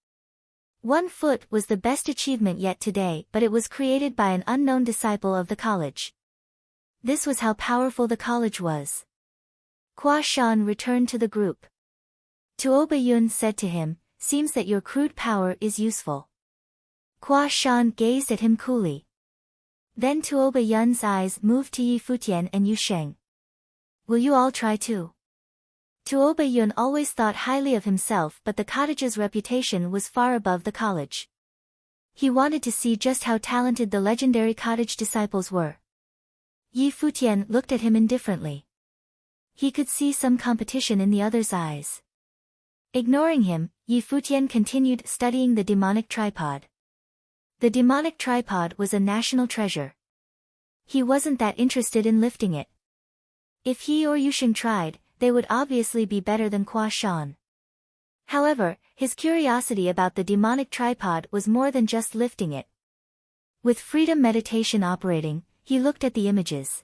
1 foot was the best achievement yet today, but it was created by an unknown disciple of the college. This was how powerful the college was. Hua Shan returned to the group. Tuoba Yun said to him, seems that your crude power is useful. Hua Shan gazed at him coolly. Then Tuoba Yun's eyes moved to Yi Futian and Yu Sheng. Will you all try too? Tuoba Yun always thought highly of himself but the cottage's reputation was far above the college. He wanted to see just how talented the legendary cottage disciples were. Yi Futian looked at him indifferently. He could see some competition in the other's eyes. Ignoring him, Yi Futian continued studying the demonic tripod. The demonic tripod was a national treasure. He wasn't that interested in lifting it. If he or Yusheng tried, they would obviously be better than Hua Shan. However, his curiosity about the demonic tripod was more than just lifting it. With freedom meditation operating, he looked at the images.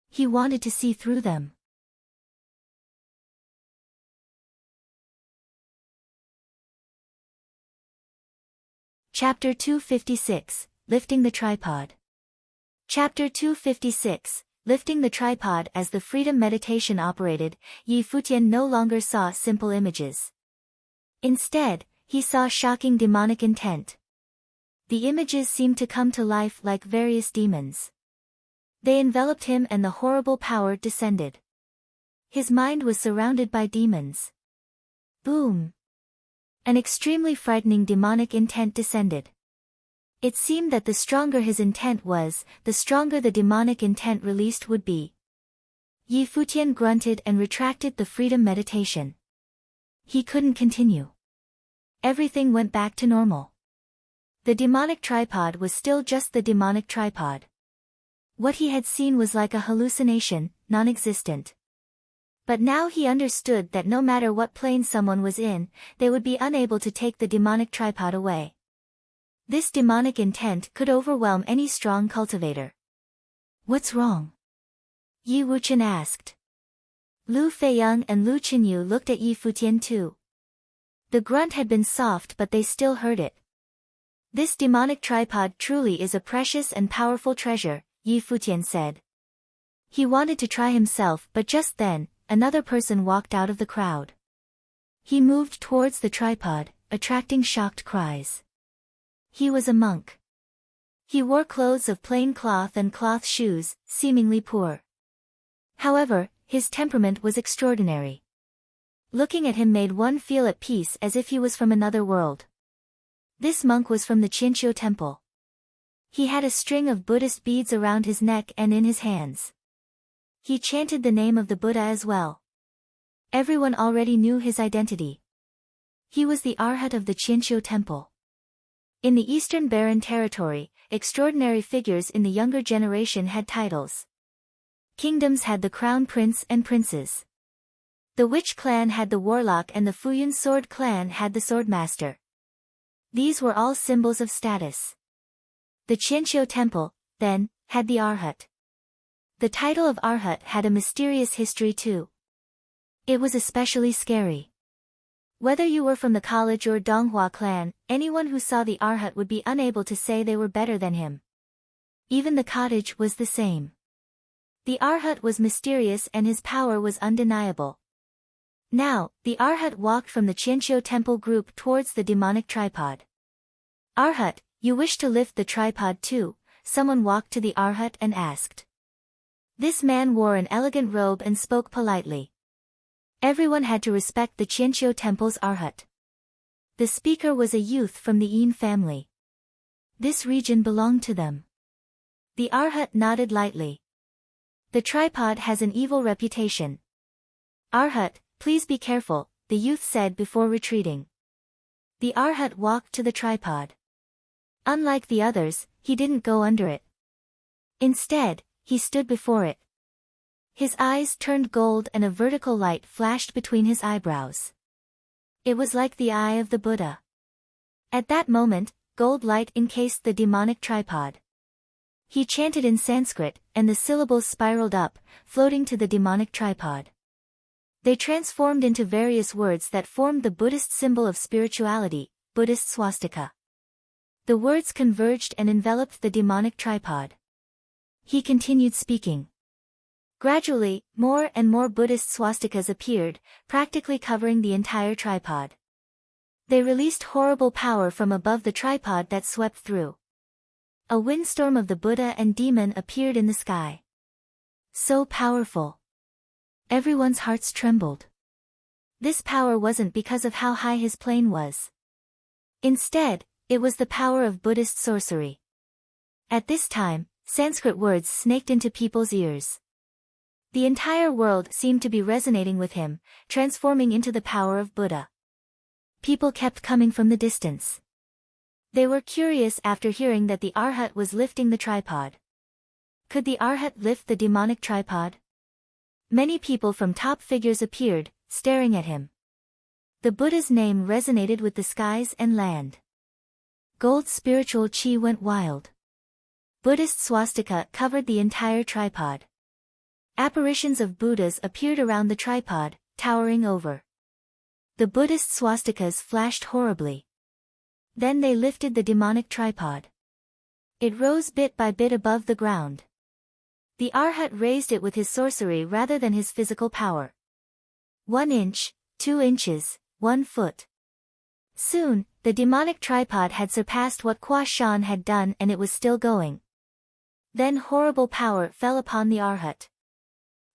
He wanted to see through them. Chapter 256, Lifting the Tripod. Chapter 256, Lifting the tripod. As the freedom meditation operated, Yi Futian no longer saw simple images. Instead, he saw shocking demonic intent. The images seemed to come to life like various demons. They enveloped him and the horrible power descended. His mind was surrounded by demons. Boom! An extremely frightening demonic intent descended. It seemed that the stronger his intent was, the stronger the demonic intent released would be. Yi Futian grunted and retracted the freedom meditation. He couldn't continue. Everything went back to normal. The demonic tripod was still just the demonic tripod. What he had seen was like a hallucination, non-existent. But now he understood that no matter what plane someone was in, they would be unable to take the demonic tripod away. This demonic intent could overwhelm any strong cultivator. "What's wrong?" Yi Wuqian asked. Lu Feiyang and Lu Qinyu looked at Yi Futian too. The grunt had been soft but they still heard it. "This demonic tripod truly is a precious and powerful treasure," Yi Futian said. He wanted to try himself but just then, another person walked out of the crowd. He moved towards the tripod, attracting shocked cries. He was a monk. He wore clothes of plain cloth and cloth shoes, seemingly poor. However, his temperament was extraordinary. Looking at him made one feel at peace as if he was from another world. This monk was from the Qianqiu temple. He had a string of Buddhist beads around his neck and in his hands. He chanted the name of the Buddha as well. Everyone already knew his identity. He was the Arhat of the Qianqiu temple. In the Eastern Barren territory, extraordinary figures in the younger generation had titles. Kingdoms had the crown prince and princes. The witch clan had the warlock and the Futian sword clan had the swordmaster. These were all symbols of status. The Qianqiu temple, then, had the Arhat. The title of Arhat had a mysterious history too. It was especially scary. Whether you were from the college or Donghua clan, anyone who saw the Arhat would be unable to say they were better than him. Even the cottage was the same. The Arhat was mysterious and his power was undeniable. Now, the Arhat walked from the Qianqiu temple group towards the demonic tripod. "Arhat, you wish to lift the tripod too?" Someone walked to the Arhat and asked. This man wore an elegant robe and spoke politely. Everyone had to respect the Qianqiu temple's Arhat. The speaker was a youth from the Yin family. This region belonged to them. The Arhat nodded lightly. "The tripod has an evil reputation." "Arhat, please be careful," the youth said before retreating. The Arhat walked to the tripod. Unlike the others, he didn't go under it. Instead, he stood before it. His eyes turned gold and a vertical light flashed between his eyebrows. It was like the eye of the Buddha. At that moment, gold light encased the demonic tripod. He chanted in Sanskrit, and the syllables spiraled up, floating to the demonic tripod. They transformed into various words that formed the Buddhist symbol of spirituality, Buddhist swastika. The words converged and enveloped the demonic tripod. He continued speaking. Gradually, more and more Buddhist swastikas appeared, practically covering the entire tripod. They released horrible power from above the tripod that swept through. A windstorm of the Buddha and demon appeared in the sky. So powerful. Everyone's hearts trembled. This power wasn't because of how high his plane was. Instead, it was the power of Buddhist sorcery. At this time, Sanskrit words snaked into people's ears. The entire world seemed to be resonating with him, transforming into the power of Buddha. People kept coming from the distance. They were curious after hearing that the Arhat was lifting the tripod. Could the Arhat lift the demonic tripod? Many people from top figures appeared, staring at him. The Buddha's name resonated with the skies and land. Gold spiritual chi went wild. Buddhist swastika covered the entire tripod. Apparitions of Buddhas appeared around the tripod, towering over. The Buddhist swastikas flashed horribly. Then they lifted the demonic tripod. It rose bit by bit above the ground. The Arhat raised it with his sorcery rather than his physical power. 1 inch, 2 inches, 1 foot. Soon, the demonic tripod had surpassed what Kwa Shan had done and it was still going. Then horrible power fell upon the Arhat.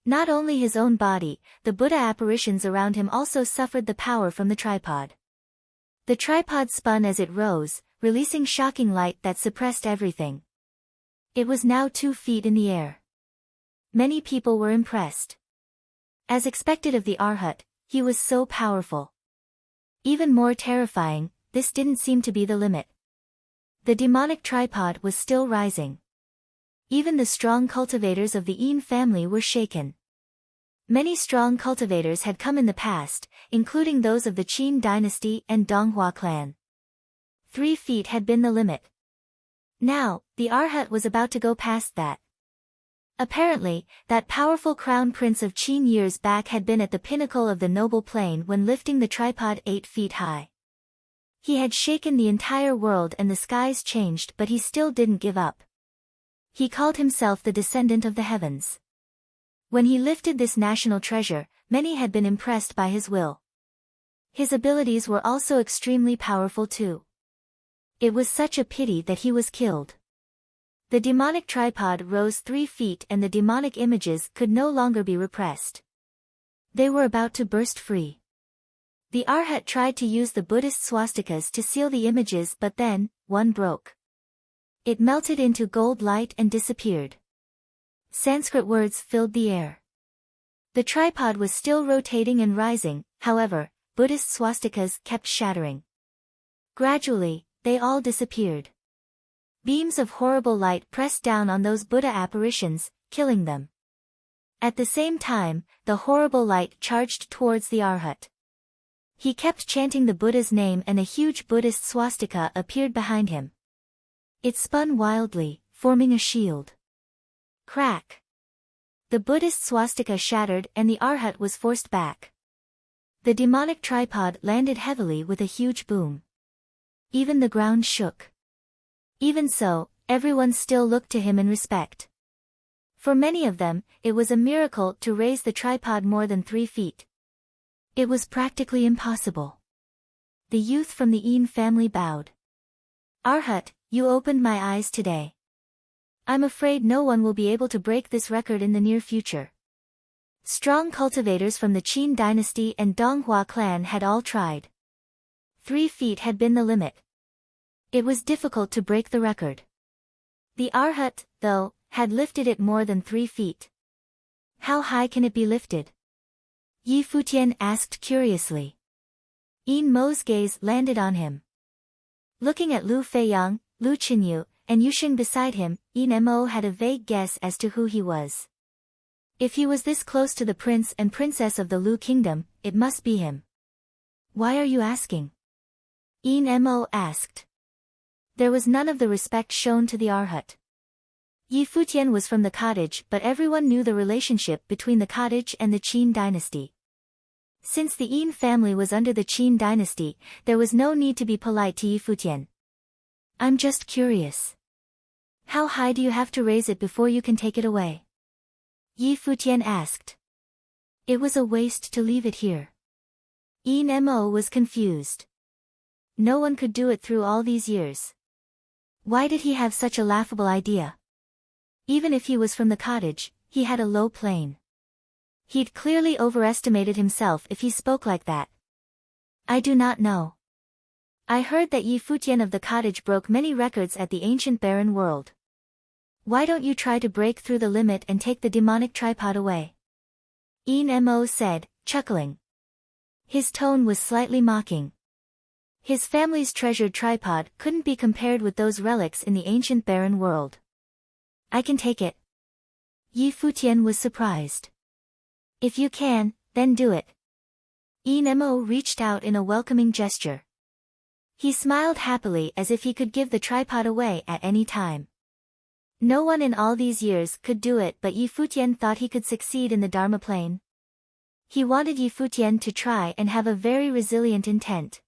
Not only his own body, the Buddha apparitions around him also suffered the power from the tripod. The tripod spun as it rose, releasing shocking light that suppressed everything. It was now 2 feet in the air. Many people were impressed. As expected of the Arhat, he was so powerful. Even more terrifying, this didn't seem to be the limit. The demonic tripod was still rising. Even the strong cultivators of the Yin family were shaken. Many strong cultivators had come in the past, including those of the Qin dynasty and Donghua clan. 3 feet had been the limit. Now, the Arhat was about to go past that. Apparently, that powerful crown prince of Qin years back had been at the pinnacle of the noble plane when lifting the tripod 8 feet high. He had shaken the entire world and the skies changed, but he still didn't give up. He called himself the descendant of the heavens. When he lifted this national treasure, many had been impressed by his will. His abilities were also extremely powerful too. It was such a pity that he was killed. The demonic tripod rose 3 feet and the demonic images could no longer be repressed. They were about to burst free. The Arhat tried to use the Buddhist swastikas to seal the images, but then, one broke. It melted into gold light and disappeared. Sanskrit words filled the air. The tripod was still rotating and rising, however, Buddhist swastikas kept shattering. Gradually, they all disappeared. Beams of horrible light pressed down on those Buddha apparitions, killing them. At the same time, the horrible light charged towards the Arhat. He kept chanting the Buddha's name and a huge Buddhist swastika appeared behind him. It spun wildly, forming a shield. Crack! The Buddhist swastika shattered and the Arhat was forced back. The demonic tripod landed heavily with a huge boom. Even the ground shook. Even so, everyone still looked to him in respect. For many of them, it was a miracle to raise the tripod more than 3 feet. It was practically impossible. The youth from the Yin family bowed. Arhat, you opened my eyes today. I'm afraid no one will be able to break this record in the near future. Strong cultivators from the Qin dynasty and Donghua clan had all tried. 3 feet had been the limit. It was difficult to break the record. The Arhat, though, had lifted it more than 3 feet. How high can it be lifted? Yi Futian asked curiously. Yin Mo's gaze landed on him. Looking at Lu Feiyang, Lu Qinyu, and Yusheng beside him, Yin Mo had a vague guess as to who he was. If he was this close to the prince and princess of the Lu kingdom, it must be him. Why are you asking? Yin Mo asked. There was none of the respect shown to the Arhat. Yi Futian was from the cottage, but everyone knew the relationship between the cottage and the Qin dynasty. Since the Yin family was under the Qin dynasty, there was no need to be polite to Yi Futian. I'm just curious. How high do you have to raise it before you can take it away? Yi Futian asked. It was a waste to leave it here. Yin Mo was confused. No one could do it through all these years. Why did he have such a laughable idea? Even if he was from the cottage, he had a low plane. He'd clearly overestimated himself if he spoke like that. I do not know. I heard that Yi Futian of the cottage broke many records at the ancient barren world. Why don't you try to break through the limit and take the demonic tripod away? Yin Mo said, chuckling. His tone was slightly mocking. His family's treasured tripod couldn't be compared with those relics in the ancient barren world. I can take it. Yi Futian was surprised. If you can, then do it. Yin Mo reached out in a welcoming gesture. He smiled happily as if he could give the tripod away at any time. No one in all these years could do it, but Yi Futian thought he could succeed in the Dharma plane. He wanted Yi Futian to try and have a very resilient intent.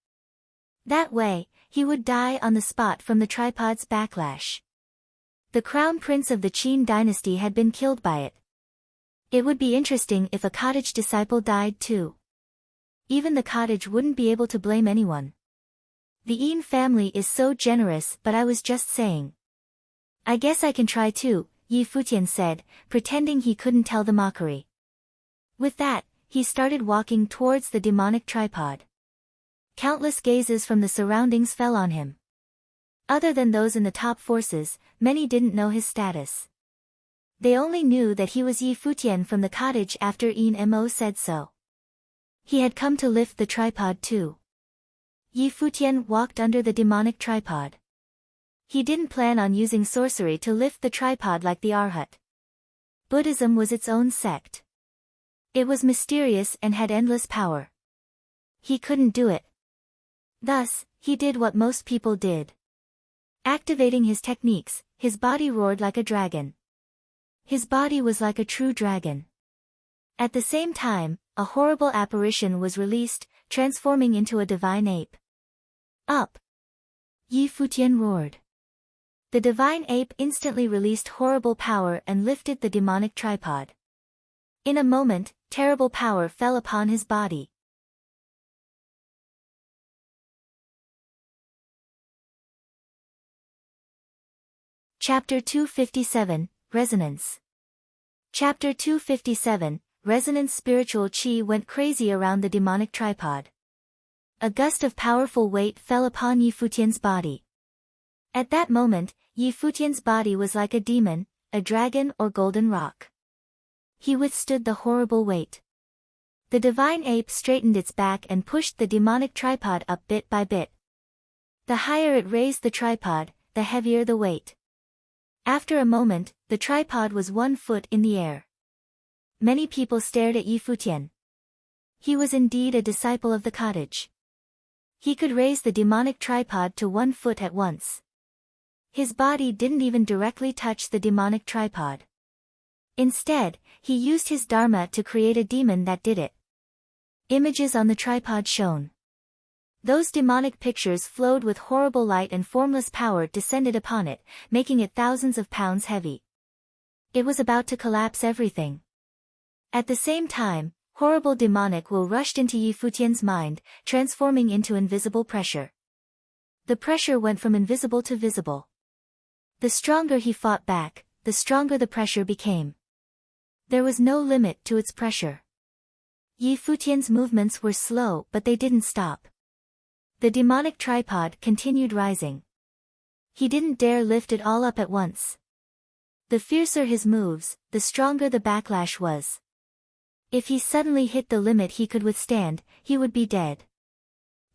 That way, he would die on the spot from the tripod's backlash. The crown prince of the Qin dynasty had been killed by it. It would be interesting if a cottage disciple died too. Even the cottage wouldn't be able to blame anyone. The Yin family is so generous, but I was just saying. I guess I can try too, Yi Futian said, pretending he couldn't tell the mockery. With that, he started walking towards the demonic tripod. Countless gazes from the surroundings fell on him. Other than those in the top forces, many didn't know his status. They only knew that he was Yi Futian from the cottage after Yin Mo said so. He had come to lift the tripod too. Yi Futian walked under the demonic tripod. He didn't plan on using sorcery to lift the tripod like the Arhat. Buddhism was its own sect. It was mysterious and had endless power. He couldn't do it. Thus, he did what most people did. Activating his techniques, his body roared like a dragon. His body was like a true dragon. At the same time, a horrible apparition was released, transforming into a divine ape. Up! Yi Futian roared. The divine ape instantly released horrible power and lifted the demonic tripod. In a moment, terrible power fell upon his body. Chapter 257, Resonance. Chapter 257, Resonance. Spiritual chi went crazy around the demonic tripod. A gust of powerful weight fell upon Yi Futian's body. At that moment, Yi Futian's body was like a demon, a dragon or golden rock. He withstood the horrible weight. The divine ape straightened its back and pushed the demonic tripod up bit by bit. The higher it raised the tripod, the heavier the weight. After a moment, the tripod was 1 foot in the air. Many people stared at Yi Futian. He was indeed a disciple of the cottage. He could raise the demonic tripod to 1 foot at once. His body didn't even directly touch the demonic tripod. Instead, he used his dharma to create a demon that did it. Images on the tripod shone. Those demonic pictures flowed with horrible light and formless power descended upon it, making it thousands of pounds heavy. It was about to collapse everything. At the same time, horrible demonic will rushed into Yi Futian's mind, transforming into invisible pressure. The pressure went from invisible to visible. The stronger he fought back, the stronger the pressure became. There was no limit to its pressure. Yi Futian's movements were slow but they didn't stop. The demonic tripod continued rising. He didn't dare lift it all up at once. The fiercer his moves, the stronger the backlash was. If he suddenly hit the limit he could withstand, he would be dead.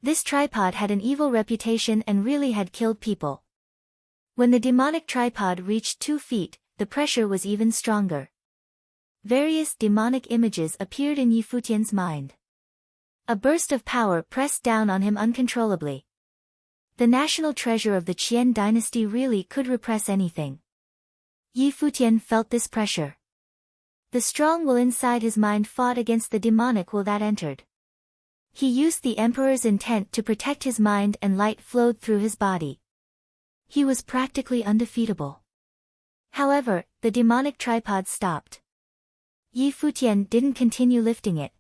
This tripod had an evil reputation and really had killed people. When the demonic tripod reached 2 feet, the pressure was even stronger. Various demonic images appeared in Yi Futian's mind. A burst of power pressed down on him uncontrollably. The national treasure of the Qian dynasty really could repress anything. Yi Futian felt this pressure. The strong will inside his mind fought against the demonic will that entered. He used the emperor's intent to protect his mind and light flowed through his body. He was practically undefeatable. However, the demonic tripod stopped. Yi Futian didn't continue lifting it.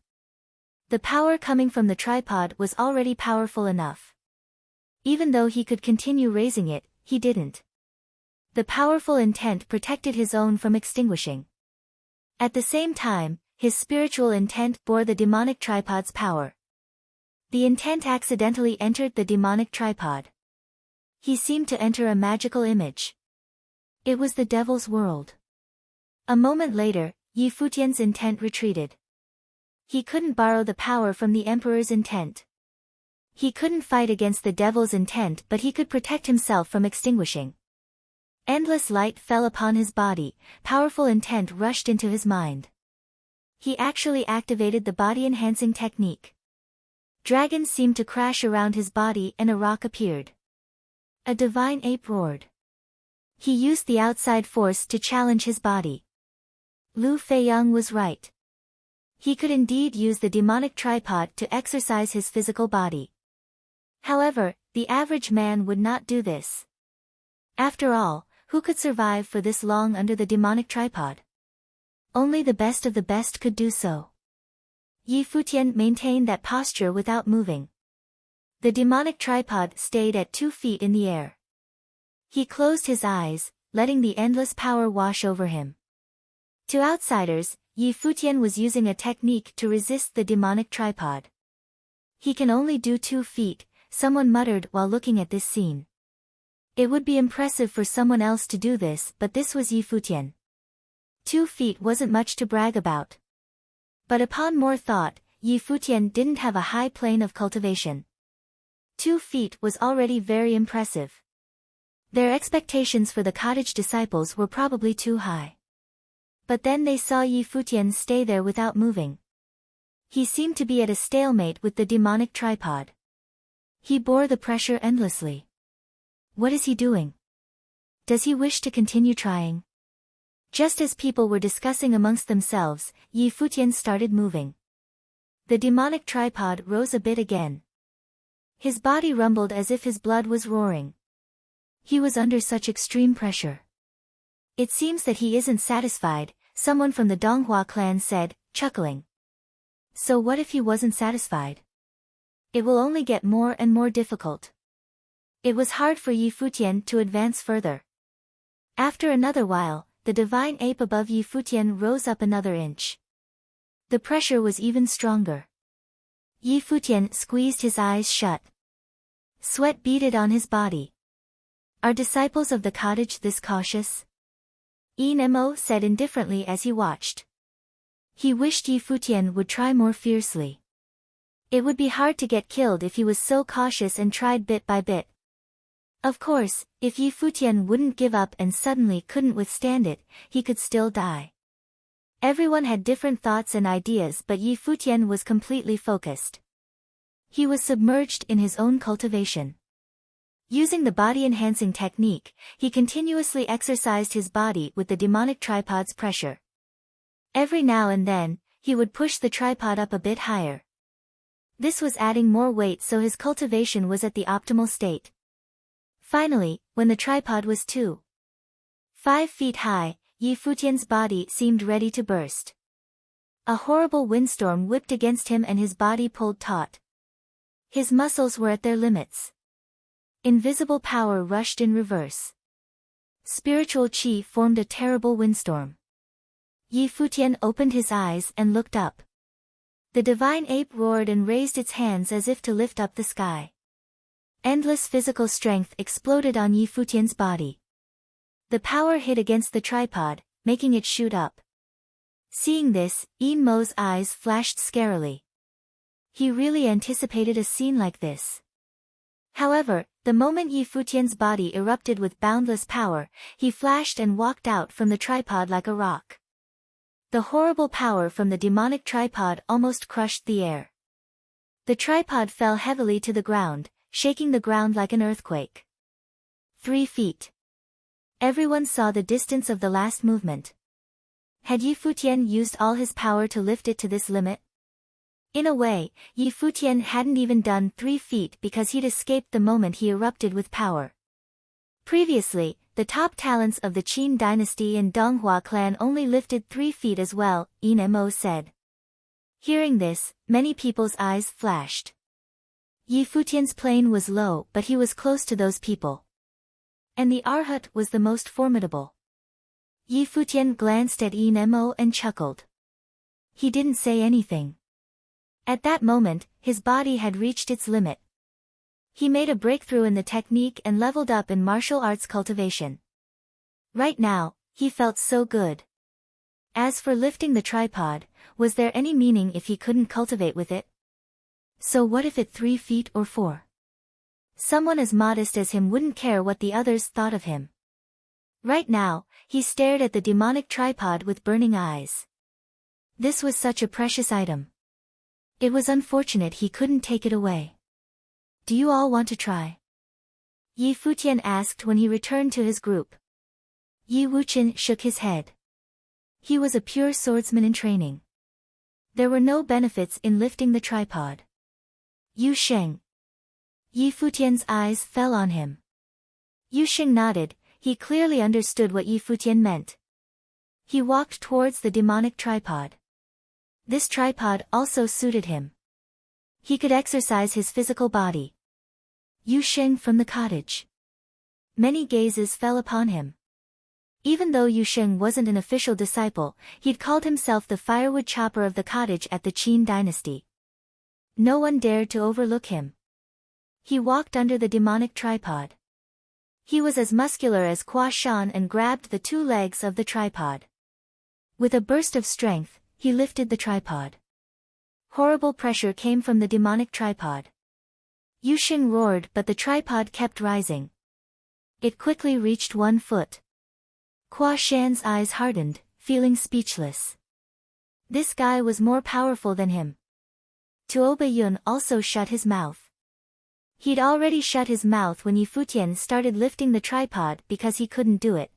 The power coming from the tripod was already powerful enough. Even though he could continue raising it, he didn't. The powerful intent protected his own from extinguishing. At the same time, his spiritual intent bore the demonic tripod's power. The intent accidentally entered the demonic tripod. He seemed to enter a magical image. It was the devil's world. A moment later, Yi Futian's intent retreated. He couldn't borrow the power from the emperor's intent. He couldn't fight against the devil's intent but he could protect himself from extinguishing. Endless light fell upon his body, powerful intent rushed into his mind. He actually activated the body-enhancing technique. Dragons seemed to crash around his body and a rock appeared. A divine ape roared. He used the outside force to challenge his body. Lu Feiyang was right. He could indeed use the demonic tripod to exercise his physical body. However, the average man would not do this. After all, who could survive for this long under the demonic tripod? Only the best of the best could do so. Yi Futian maintained that posture without moving. The demonic tripod stayed at 2 feet in the air. He closed his eyes, letting the endless power wash over him. To outsiders, Yi Futian was using a technique to resist the demonic tripod. He can only do 2 feet, someone muttered while looking at this scene. It would be impressive for someone else to do this, but this was Yi Futian. 2 feet wasn't much to brag about. But upon more thought, Yi Futian didn't have a high plane of cultivation. 2 feet was already very impressive. Their expectations for the cottage disciples were probably too high. But then they saw Yi Futian stay there without moving. He seemed to be at a stalemate with the demonic tripod. He bore the pressure endlessly. What is he doing? Does he wish to continue trying? Just as people were discussing amongst themselves, Yi Futian started moving. The demonic tripod rose a bit again. His body rumbled as if his blood was roaring. He was under such extreme pressure. It seems that he isn't satisfied, someone from the Donghua clan said, chuckling. So what if he wasn't satisfied? It will only get more and more difficult. It was hard for Yi Futian to advance further. After another while, the divine ape above Yi Futian rose up another inch. The pressure was even stronger. Yi Futian squeezed his eyes shut. Sweat beaded on his body. Are disciples of the cottage this cautious? Nemo said indifferently as he watched. He wished Yi Futian would try more fiercely. It would be hard to get killed if he was so cautious and tried bit by bit. Of course, if Yi Futian wouldn't give up and suddenly couldn't withstand it, he could still die. Everyone had different thoughts and ideas, but Yi Futian was completely focused. He was submerged in his own cultivation. Using the body-enhancing technique, he continuously exercised his body with the demonic tripod's pressure. Every now and then, he would push the tripod up a bit higher. This was adding more weight, so his cultivation was at the optimal state. Finally, when the tripod was 5 feet high, Yi Futian's body seemed ready to burst. A horrible windstorm whipped against him and his body pulled taut. His muscles were at their limits. Invisible power rushed in reverse. Spiritual chi formed a terrible windstorm. Yi Futian opened his eyes and looked up. The divine ape roared and raised its hands as if to lift up the sky. Endless physical strength exploded on Yi Futian's body. The power hit against the tripod, making it shoot up. Seeing this, Mo's eyes flashed scarily. He really anticipated a scene like this. However, the moment Yi Futian's body erupted with boundless power, he flashed and walked out from the tripod like a rock. The horrible power from the demonic tripod almost crushed the air. The tripod fell heavily to the ground, shaking the ground like an earthquake. 3 feet. Everyone saw the distance of the last movement. Had Yi Futian used all his power to lift it to this limit? In a way, Yi Futian hadn't even done 3 feet because he'd escaped the moment he erupted with power. Previously, the top talents of the Qin dynasty and Donghua clan only lifted 3 feet as well, Mo said. Hearing this, many people's eyes flashed. Yi Futian's plane was low, but he was close to those people. And the Arhat was the most formidable. Yi Futian glanced at Mo and chuckled. He didn't say anything. At that moment, his body had reached its limit. He made a breakthrough in the technique and leveled up in martial arts cultivation. Right now, he felt so good. As for lifting the tripod, was there any meaning if he couldn't cultivate with it? So what if it 3 feet or 4? Someone as modest as him wouldn't care what the others thought of him. Right now, he stared at the demonic tripod with burning eyes. This was such a precious item. It was unfortunate he couldn't take it away. Do you all want to try? Yi Futian asked when he returned to his group. Yi Wuqian shook his head. He was a pure swordsman in training. There were no benefits in lifting the tripod. Yu Sheng. Yi Futian's eyes fell on him. Yu Sheng nodded, he clearly understood what Yi Futian meant. He walked towards the demonic tripod. This tripod also suited him. He could exercise his physical body. Yu Sheng from the cottage. Many gazes fell upon him. Even though Yu Sheng wasn't an official disciple, he'd called himself the firewood chopper of the cottage at the Qin dynasty. No one dared to overlook him. He walked under the demonic tripod. He was as muscular as Kwa Shan and grabbed the 2 legs of the tripod. With a burst of strength, he lifted the tripod. Horrible pressure came from the demonic tripod. Yu Sheng roared, but the tripod kept rising. It quickly reached 1 foot. Hua Shan's eyes hardened, feeling speechless. This guy was more powerful than him. Tuo Yun also shut his mouth. He'd already shut his mouth when Futian started lifting the tripod because he couldn't do it.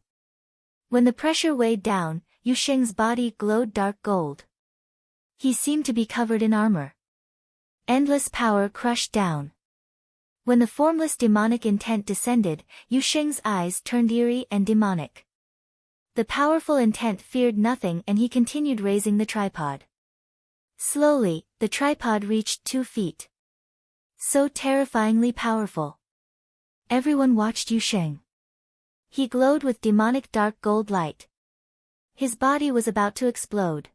When the pressure weighed down, Yu Sheng's body glowed dark gold. He seemed to be covered in armor. Endless power crushed down. When the formless demonic intent descended, Yu Sheng's eyes turned eerie and demonic. The powerful intent feared nothing and he continued raising the tripod. Slowly, the tripod reached 2 feet. So terrifyingly powerful. Everyone watched Yu Sheng. He glowed with demonic dark gold light. His body was about to explode.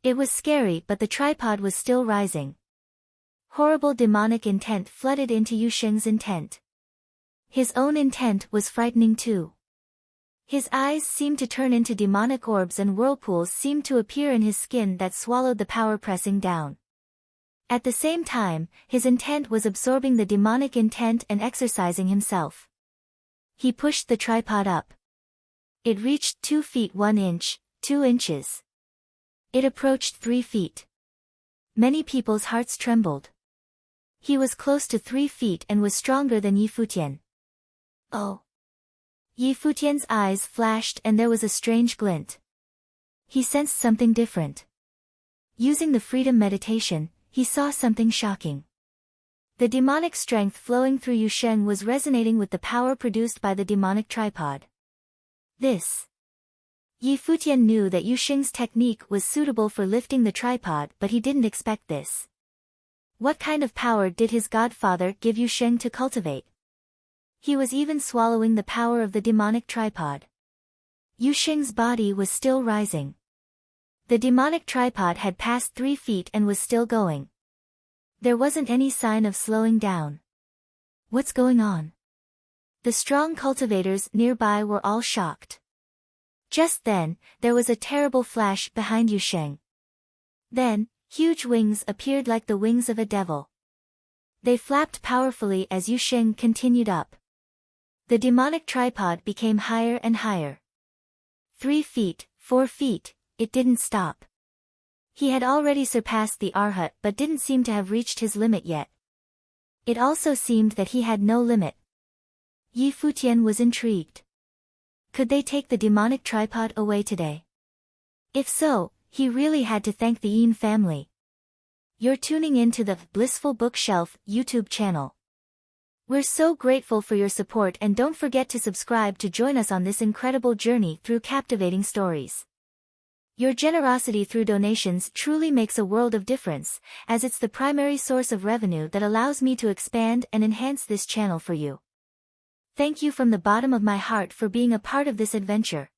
It was scary, but the tripod was still rising. Horrible demonic intent flooded into Yu Sheng's intent. His own intent was frightening too. His eyes seemed to turn into demonic orbs and whirlpools seemed to appear in his skin that swallowed the power pressing down. At the same time, his intent was absorbing the demonic intent and exercising himself. He pushed the tripod up. It reached 2 feet 1 inch, 2 inches. It approached 3 feet. Many people's hearts trembled. He was close to 3 feet and was stronger than Yi Futian. Oh! Yi Futian's eyes flashed and there was a strange glint. He sensed something different. Using the freedom meditation, he saw something shocking. The demonic strength flowing through Yu Sheng was resonating with the power produced by the demonic tripod. Yi Futian knew that Yu Sheng's technique was suitable for lifting the tripod, but he didn't expect this. What kind of power did his godfather give Yu Sheng to cultivate? He was even swallowing the power of the demonic tripod. Yu Sheng's body was still rising. The demonic tripod had passed 3 feet and was still going. There wasn't any sign of slowing down. What's going on? The strong cultivators nearby were all shocked. Just then, there was a terrible flash behind Yu Sheng. Then, huge wings appeared like the wings of a devil. They flapped powerfully as Yu Sheng continued up. The demonic tripod became higher and higher. 3 feet, 4 feet, it didn't stop. He had already surpassed the Arhat but didn't seem to have reached his limit yet. It also seemed that he had no limit. Yi Futian was intrigued. Could they take the demonic tripod away today? If so, he really had to thank the Yin family. You're tuning in to the Blissful Bookshelf YouTube channel. We're so grateful for your support and don't forget to subscribe to join us on this incredible journey through captivating stories. Your generosity through donations truly makes a world of difference, as it's the primary source of revenue that allows me to expand and enhance this channel for you. Thank you from the bottom of my heart for being a part of this adventure.